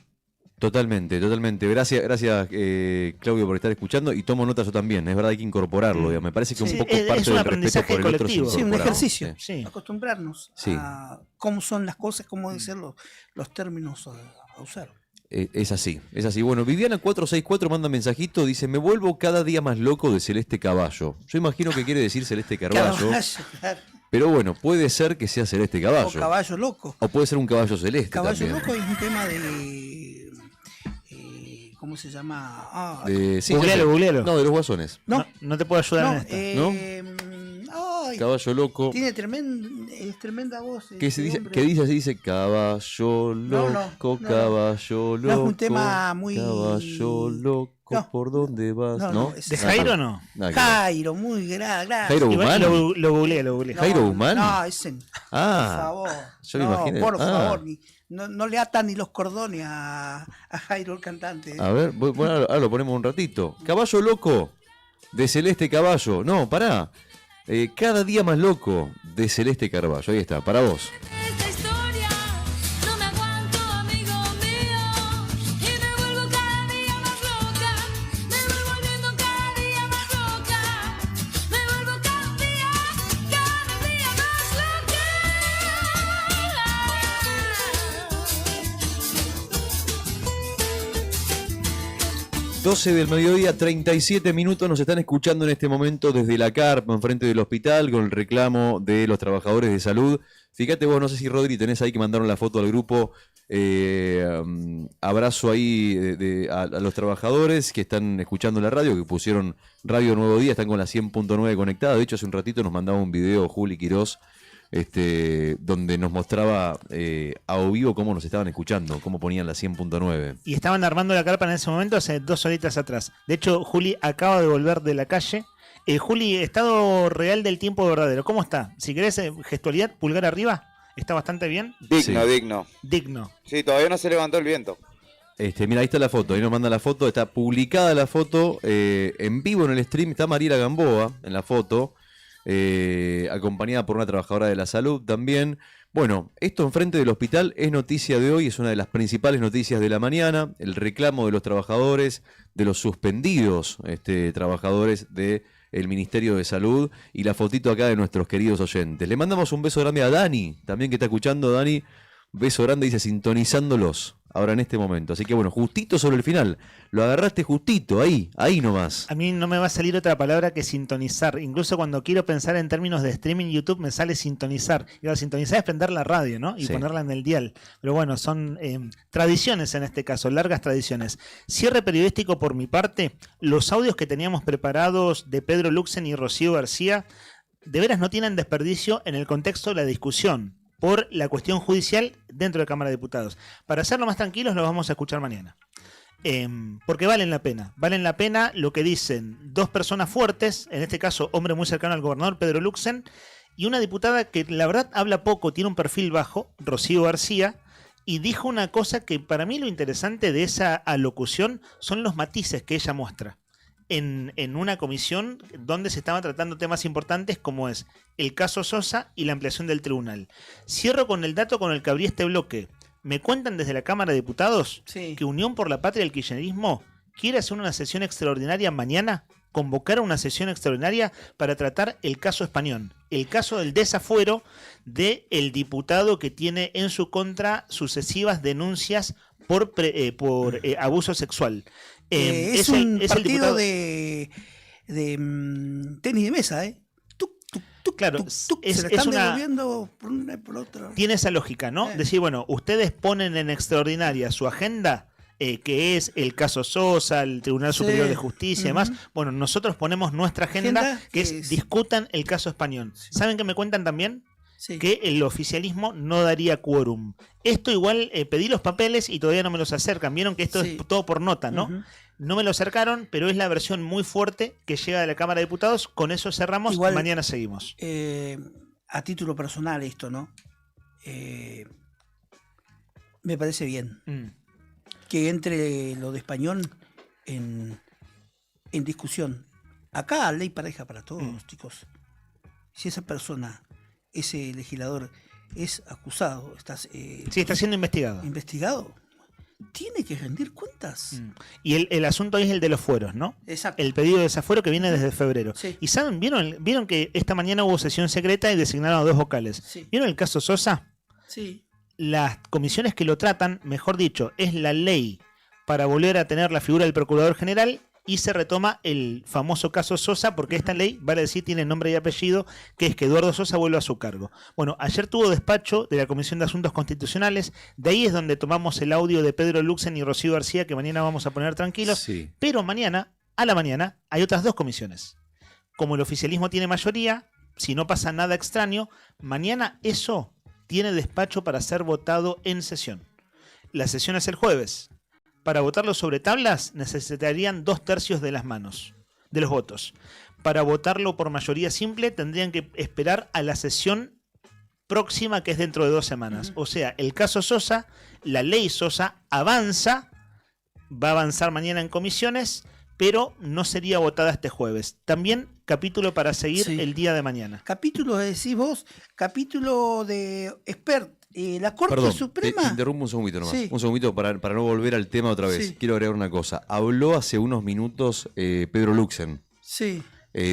Totalmente. Gracias, Claudio, por estar escuchando, y tomo nota yo también. Es verdad, hay que incorporarlo. Digamos. Me parece que un poco parte del respeto por el otro es Sí, un ejercicio. Sí. Acostumbrarnos a cómo son las cosas, cómo deben ser los términos a usar. Es así. Bueno, Viviana 464 manda mensajito, dice: me vuelvo cada día más loco de Celeste Caballo. Yo imagino que quiere decir Celeste Carballo. Claro. Pero bueno, puede ser que sea Celeste Caballo. O Caballo Loco. O puede ser un caballo celeste. Caballo también. Loco es un tema de... ¿cómo se llama? Sí, googlealo. No, de los Guasones. No te puedo ayudar en esta. Caballo Loco. Tiene tremenda voz. ¿Qué dice? Caballo loco, caballo loco. No, es un tema muy... Caballo loco, ¿por dónde vas? ¿No? ¿De Jairo no? Jairo, muy grande. ¿Jairo Guzmán? Lo googleé. ¿Jairo Guzmán? No, ese. Por favor. Yo me imaginé. Por favor, no le atan ni los cordones a Jairo el cantante. A ver, bueno, ahora lo ponemos un ratito. Caballo Loco, de Celeste Caballo. No, pará. Cada día más loco, de Celeste Carballo. Ahí está, para vos. Esta historia no me aguanto, amigo mío, y me vuelvo cada día más loca, me voy volviendo cada día más loca, me vuelvo cada día más loca. 12 del mediodía, 37 minutos, nos están escuchando en este momento desde la carpa, enfrente del hospital, con el reclamo de los trabajadores de salud. Fíjate vos, no sé si Rodri tenés ahí que mandaron la foto al grupo, abrazo ahí a los trabajadores que están escuchando la radio, que pusieron Radio Nuevo Día, están con la 100.9 conectada. De hecho, hace un ratito nos mandaba un video Juli Quirós, donde nos mostraba a vivo cómo nos estaban escuchando, cómo ponían la 100.9. Y estaban armando la carpa en ese momento hace 2 horitas atrás. De hecho, Juli acaba de volver de la calle. Juli, estado real del tiempo verdadero, ¿cómo está? Si querés gestualidad, pulgar arriba, ¿está bastante bien? Digno. Sí, todavía no se levantó el viento. Mira, ahí está la foto, ahí nos manda la foto, está publicada la foto, en vivo en el stream, está Mariela Gamboa en la foto, acompañada por una trabajadora de la salud también. Bueno, esto enfrente del hospital es noticia de hoy, es una de las principales noticias de la mañana, el reclamo de los trabajadores, de los suspendidos trabajadores del Ministerio de Salud, y la fotito acá de nuestros queridos oyentes. Le mandamos un beso grande a Dani, también, que está escuchando. Dani, beso grande, dice, sintonizándolos ahora en este momento. Así que bueno, justito sobre el final, lo agarraste justito, ahí nomás. A mí no me va a salir otra palabra que sintonizar. Incluso cuando quiero pensar en términos de streaming YouTube me sale sintonizar. Y sintonizar es prender la radio, ¿no? Y ponerla en el dial. Pero bueno, son tradiciones en este caso, largas tradiciones. Cierre periodístico por mi parte. Los audios que teníamos preparados de Pedro Luxen y Rocío García de veras no tienen desperdicio en el contexto de la discusión por la cuestión judicial dentro de Cámara de Diputados. Para hacerlo más tranquilos, lo vamos a escuchar mañana. Porque valen la pena lo que dicen 2 personas fuertes, en este caso hombre muy cercano al gobernador Pedro Luxen, y una diputada que la verdad habla poco, tiene un perfil bajo, Rocío García, y dijo una cosa que para mí lo interesante de esa alocución son los matices que ella muestra en una comisión donde se estaban tratando temas importantes como es el caso Sosa y la ampliación del tribunal. Cierro con el dato con el que abrí este bloque. Me cuentan desde la Cámara de Diputados que Unión por la Patria y el Kirchnerismo quiere hacer una sesión extraordinaria mañana, convocar una sesión extraordinaria para tratar el caso Español, el caso del desafuero del diputado que tiene en su contra sucesivas denuncias por abuso sexual. Es un partido de tenis de mesa, Claro, se le están devolviendo por una y por otra. Tiene esa lógica, ¿no? Decir, bueno, ustedes ponen en extraordinaria su agenda, que es el caso Sosa, el Tribunal Superior de Justicia y demás. Bueno, nosotros ponemos nuestra agenda, que es discutan el caso Español. ¿Saben qué me cuentan también? Que el oficialismo no daría quórum. Esto igual pedí los papeles y todavía no me los acercan. Vieron que esto es todo por nota, ¿no? No me lo acercaron, pero es la versión muy fuerte que llega de la Cámara de Diputados. Con eso cerramos, igual, mañana seguimos. A título personal esto, ¿no? Me parece bien que entre lo de Español en discusión. Acá ley pareja para todos, chicos. Si esa persona, ese legislador, es acusado, está siendo investigado. Tiene que rendir cuentas. Y el asunto es el de los fueros, ¿no? Exacto. El pedido de desafuero que viene desde febrero. Y saben, ¿vieron que esta mañana hubo sesión secreta y designaron a 2 vocales? ¿Vieron el caso Sosa? Sí. Las comisiones que lo tratan, mejor dicho, es la ley para volver a tener la figura del Procurador General y se retoma el famoso caso Sosa, porque esta ley, vale decir, tiene nombre y apellido, que es que Eduardo Sosa vuelva a su cargo. Bueno, ayer tuvo despacho de la Comisión de Asuntos Constitucionales, de ahí es donde tomamos el audio de Pedro Luxen y Rocío García, que mañana vamos a poner tranquilos, pero mañana, a la mañana, hay otras 2 comisiones. Como el oficialismo tiene mayoría, si no pasa nada extraño, mañana eso tiene despacho para ser votado en sesión. La sesión es el jueves. Para votarlo sobre tablas necesitarían 2/3 de las manos, de los votos. Para votarlo por mayoría simple tendrían que esperar a la sesión próxima, que es dentro de 2 semanas. O sea, el caso Sosa, la ley Sosa avanza, va a avanzar mañana en comisiones, pero no sería votada este jueves. También capítulo para seguir el día de mañana. Capítulo, decís vos, capítulo de expert. La Corte Suprema. Te interrumpo un segundito nomás. Un segundito para no volver al tema otra vez. Quiero agregar una cosa. Habló hace unos minutos Pedro Luxen.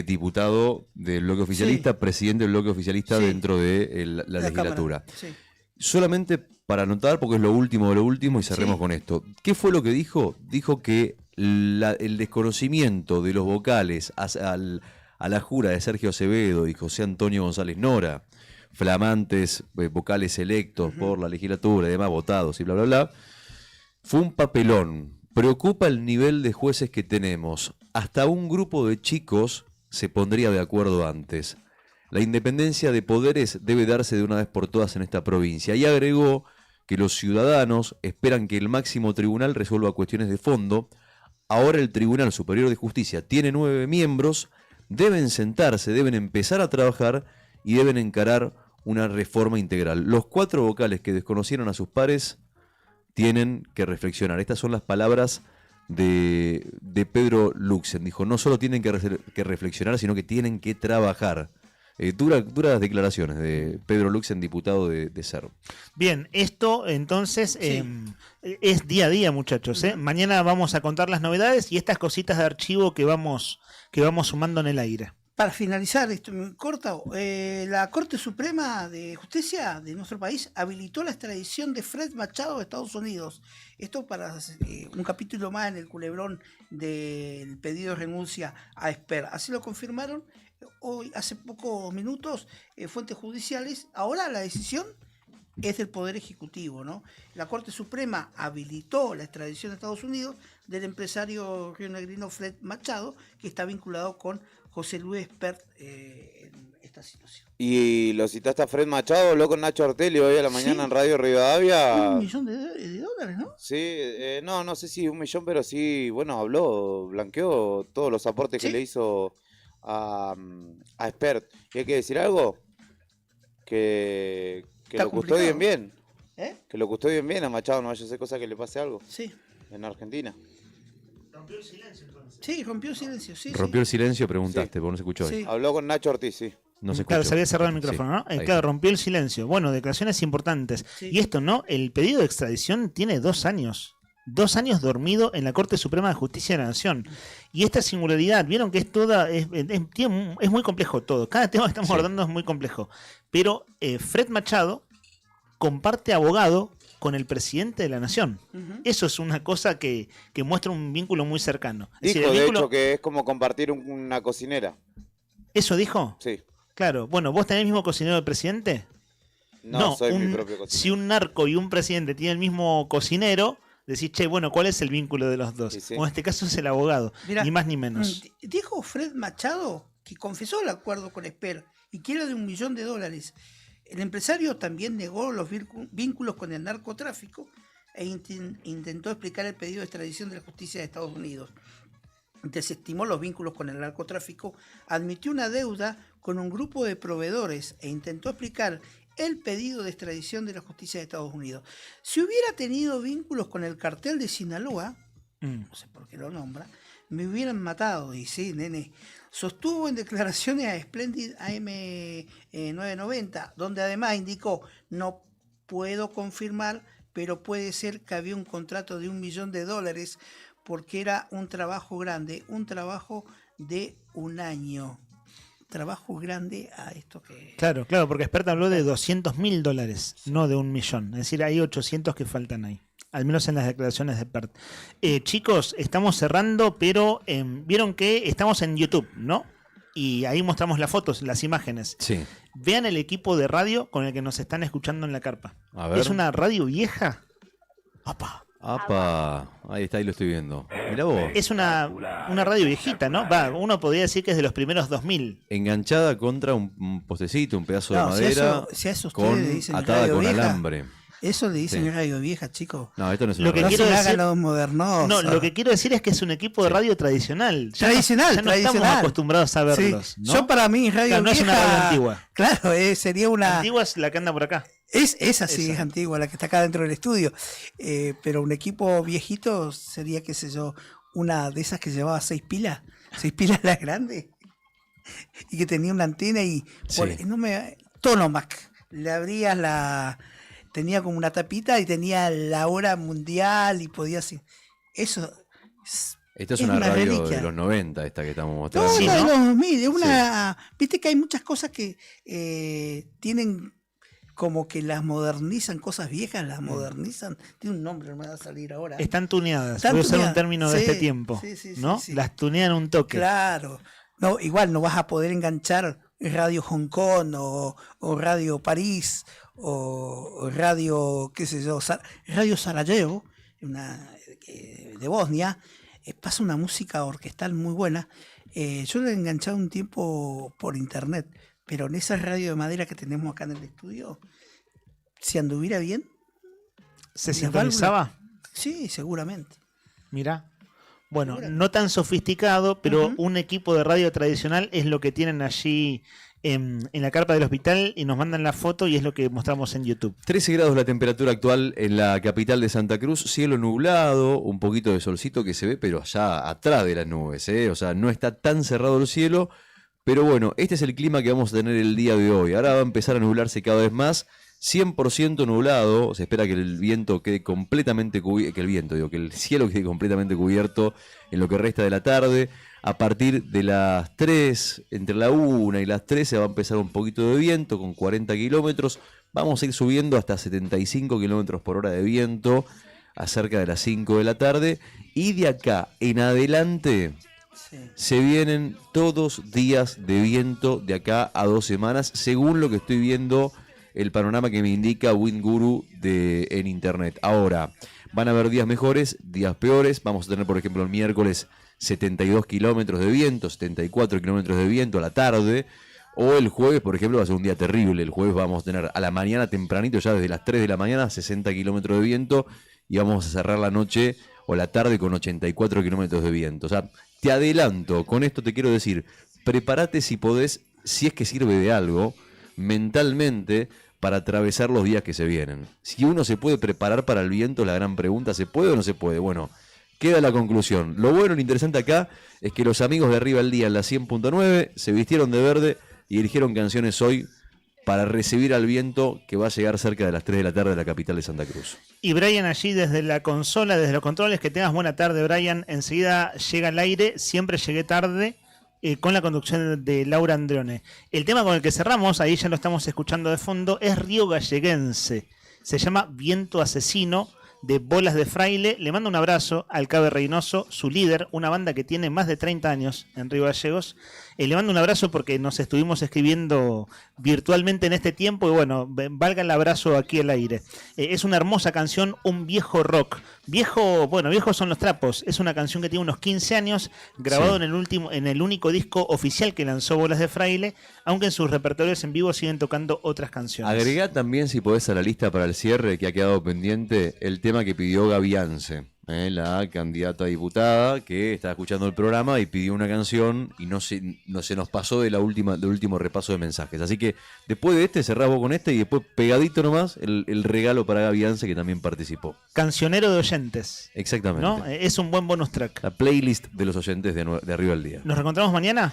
Diputado del bloque oficialista, presidente del bloque oficialista dentro de la legislatura. Solamente para anotar, porque es lo último de lo último y cerremos con esto. ¿Qué fue lo que dijo? Dijo que el desconocimiento de los vocales a la jura de Sergio Acevedo y José Antonio González Nora, flamantes vocales electos por la legislatura y demás, votados y bla, bla, bla, fue un papelón. Preocupa el nivel de jueces que tenemos. Hasta un grupo de chicos se pondría de acuerdo antes. La independencia de poderes debe darse de una vez por todas en esta provincia. Y agregó que los ciudadanos esperan que el máximo tribunal resuelva cuestiones de fondo. Ahora el Tribunal Superior de Justicia tiene 9 miembros, deben sentarse, deben empezar a trabajar y deben encarar una reforma integral. Los 4 vocales que desconocieron a sus pares tienen que reflexionar. Estas son las palabras de Pedro Luxen. Dijo, no solo tienen que reflexionar, sino que tienen que trabajar. Duras declaraciones de Pedro Luxen, diputado de CER. Bien, esto entonces es día a día, muchachos. Mañana vamos a contar las novedades y estas cositas de archivo que vamos sumando en el aire. Para finalizar, esto muy corto, la Corte Suprema de Justicia de nuestro país habilitó la extradición de Fred Machado de Estados Unidos. Esto para un capítulo más en el culebrón del pedido de renuncia a Esper. Así lo confirmaron hoy, hace pocos minutos, fuentes judiciales. Ahora la decisión es del Poder Ejecutivo, ¿no? La Corte Suprema habilitó la extradición de Estados Unidos del empresario rionegrino Fred Machado, que está vinculado con José Luis Espert en esta situación. Y lo citaste a Fred Machado, habló con Nacho Ortelli hoy a la mañana en Radio Rivadavia. $1 millón de dólares, ¿no? Sí, no sé si 1 millón, pero sí, bueno, habló, blanqueó todos los aportes que le hizo a Espert. ¿Y hay que decir algo? Que lo custodien bien. Que lo custodien bien a Machado, no vaya a hacer cosa que le pase algo. En Argentina. Rompió el silencio entonces. Sí, rompió el silencio, Rompió el silencio, preguntaste, porque no se escuchó hoy. Habló con Nacho Ortiz, No se escuchó. Claro, se había cerrado el micrófono, ¿no? Claro, rompió el silencio. Bueno, declaraciones importantes. Y esto, ¿no? El pedido de extradición tiene 2 años. 2 años dormido en la Corte Suprema de Justicia de la Nación. Y esta singularidad, vieron que es toda, es muy complejo todo. Cada tema que estamos abordando es muy complejo. Pero Fred Machado comparte abogado con el presidente de la Nación. Eso es una cosa que muestra un vínculo muy cercano. Dijo, de hecho, que es como compartir una cocinera. ¿Eso dijo? Sí. Claro, bueno, ¿vos tenés el mismo cocinero del presidente? No, soy mi propio cocinero. Si un narco y un presidente tienen el mismo cocinero, decís, che, bueno, ¿cuál es el vínculo de los dos? Sí, sí. O en este caso es el abogado, Mirá, ni más ni menos. Dijo Fred Machado que confesó el acuerdo con Esper y quiere de $1 millón. El empresario también negó los vínculos con el narcotráfico e intentó explicar el pedido de extradición de la justicia de Estados Unidos. Desestimó los vínculos con el narcotráfico, admitió una deuda con un grupo de proveedores e intentó explicar el pedido de extradición de la justicia de Estados Unidos. Si hubiera tenido vínculos con el cartel de Sinaloa, no sé por qué lo nombra, me hubieran matado. Y sí, nene. Sostuvo en declaraciones a Splendid AM990, donde además indicó, no puedo confirmar, pero puede ser que había un contrato de $1 millón porque era un trabajo grande, un trabajo de un año. Trabajo grande a esto que... Claro, porque Expert habló de $200.000, no de $1 millón. Es decir, hay 800 que faltan ahí. Al menos en las declaraciones de Expert. Chicos, estamos cerrando, pero vieron que estamos en YouTube, ¿no? Y ahí mostramos las fotos, las imágenes. Sí. Vean el equipo de radio con el que nos están escuchando en la carpa. A ver. Es una radio vieja. ¡Apa! Ahí está, ahí lo estoy viendo. Mirá vos. Es una radio viejita, ¿no? Uno podría decir que es de los primeros 2000. Enganchada contra un postecito, un pedazo de madera, si a eso con, ustedes le dicen atada radio con vieja, alambre. Eso le dicen Sí. radio vieja, chicos. No, esto no es Lo una que radio. quiero decir, Háganlo modernoso. no, lo que quiero decir es que es un equipo de radio tradicional. Ya Tradicional, no estamos tradicional. acostumbrados a verlos. Sí. ¿no? Yo para mí radio Claro, no es vieja... una radio antigua. Claro, sería una... Antigua es la que anda por acá. Esa sí Esa. es antigua, la que está acá dentro del estudio. Pero un equipo viejito sería, qué sé yo, una de esas que llevaba 6 pilas. 6 pilas las grandes. Y que tenía una antena y... Sí. Tonomac. Le abrías la... Tenía como una tapita y tenía la hora mundial y podía así. Eso... Esto es una una radio reliquia. de los 90, esta que estamos mostrando. No, de los 2000, es una... Viste que hay muchas cosas que tienen como que las modernizan, cosas viejas las modernizan. Tiene un nombre, no me va a salir ahora. Están tuneadas. Están Voy a usar un tuneadas. término de Sí, este tiempo. sí, ¿no? sí. Las tunean un toque. Claro. No, igual no vas a poder enganchar Radio Hong Kong o Radio París o Radio, qué sé yo, Radio Sarajevo, de Bosnia. Pasa una música orquestal muy buena. Yo la he enganchado un tiempo por internet, pero en esa radio de madera que tenemos acá en el estudio, si anduviera bien... ¿Se las sintonizaba? válvulas- Sí, seguramente. Mirá. Bueno, no tan sofisticado, pero un equipo de radio tradicional es lo que tienen allí en la carpa del hospital y nos mandan la foto y es lo que mostramos en YouTube. 13 grados la temperatura actual en la capital de Santa Cruz, cielo nublado, un poquito de solcito que se ve, pero allá atrás de las nubes, ¿eh? O sea, no está tan cerrado el cielo, pero bueno, este es el clima que vamos a tener el día de hoy. Ahora va a empezar a nublarse cada vez más, 100% nublado, se espera que el viento quede completamente que el cielo quede completamente cubierto en lo que resta de la tarde. A partir de las 3, entre la 1 y las 3 se va a empezar un poquito de viento con 40 kilómetros. Vamos a ir subiendo hasta 75 kilómetros por hora de viento a cerca de las 5 de la tarde. Y de acá en adelante se vienen todos días de viento de acá a 2 semanas, según lo que estoy viendo, el panorama que me indica WindGuru en internet. Ahora, van a haber días mejores, días peores. Vamos a tener, por ejemplo, el miércoles 72 kilómetros de viento, 74 kilómetros de viento a la tarde. O el jueves, por ejemplo, va a ser un día terrible. El jueves vamos a tener a la mañana tempranito, ya desde las 3 de la mañana, 60 kilómetros de viento. Y vamos a cerrar la noche o la tarde con 84 kilómetros de viento. O sea, te adelanto, con esto te quiero decir, prepárate si podés, si es que sirve de algo, mentalmente, para atravesar los días que se vienen. Si uno se puede preparar para el viento, la gran pregunta, ¿se puede o no se puede? Bueno, queda la conclusión. Lo bueno, lo interesante acá, es que los amigos de Arriba al Día en la 100.9 se vistieron de verde y eligieron canciones hoy para recibir al viento que va a llegar cerca de las 3 de la tarde de la capital de Santa Cruz. Y Brian allí desde la consola, desde los controles, que tengas buena tarde, Brian. Enseguida llega al aire, siempre llegué tarde, con la conducción de Laura Andreone. El tema con el que cerramos, ahí ya lo estamos escuchando de fondo, es Río Galleguense. Se llama Viento Asesino, de Bolas de Fraile. Le mando un abrazo al Cabe Reynoso, su líder, una banda que tiene más de 30 años en Río Gallegos. Le mando un abrazo porque nos estuvimos escribiendo virtualmente en este tiempo y bueno, valga el abrazo aquí al aire. Es una hermosa canción, un viejo rock. Viejos son los trapos. Es una canción que tiene unos 15 años, grabado en el único disco oficial que lanzó Bolas de Fraile, aunque en sus repertorios en vivo siguen tocando otras canciones. Agregá también, si podés, a la lista para el cierre, que ha quedado pendiente, el tema que pidió Gaviance, la candidata a diputada, que estaba escuchando el programa y pidió una canción y no se nos pasó del último repaso de mensajes. Así que después de este, cerrás vos con este y después pegadito nomás el regalo para Gaviance, que también participó. Cancionero de oyentes. Exactamente. ¿No? Es un buen bonus track. La playlist de los oyentes de Arriba el Día. ¿Nos reencontramos mañana?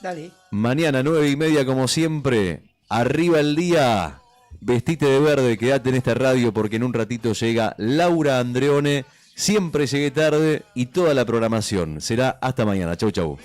Dale. Mañana 9:30 como siempre, Arriba el Día. Vestite de verde, quédate en esta radio porque en un ratito llega Laura Andreone. Siempre llegué tarde y toda la programación. Será hasta mañana. Chau, chau.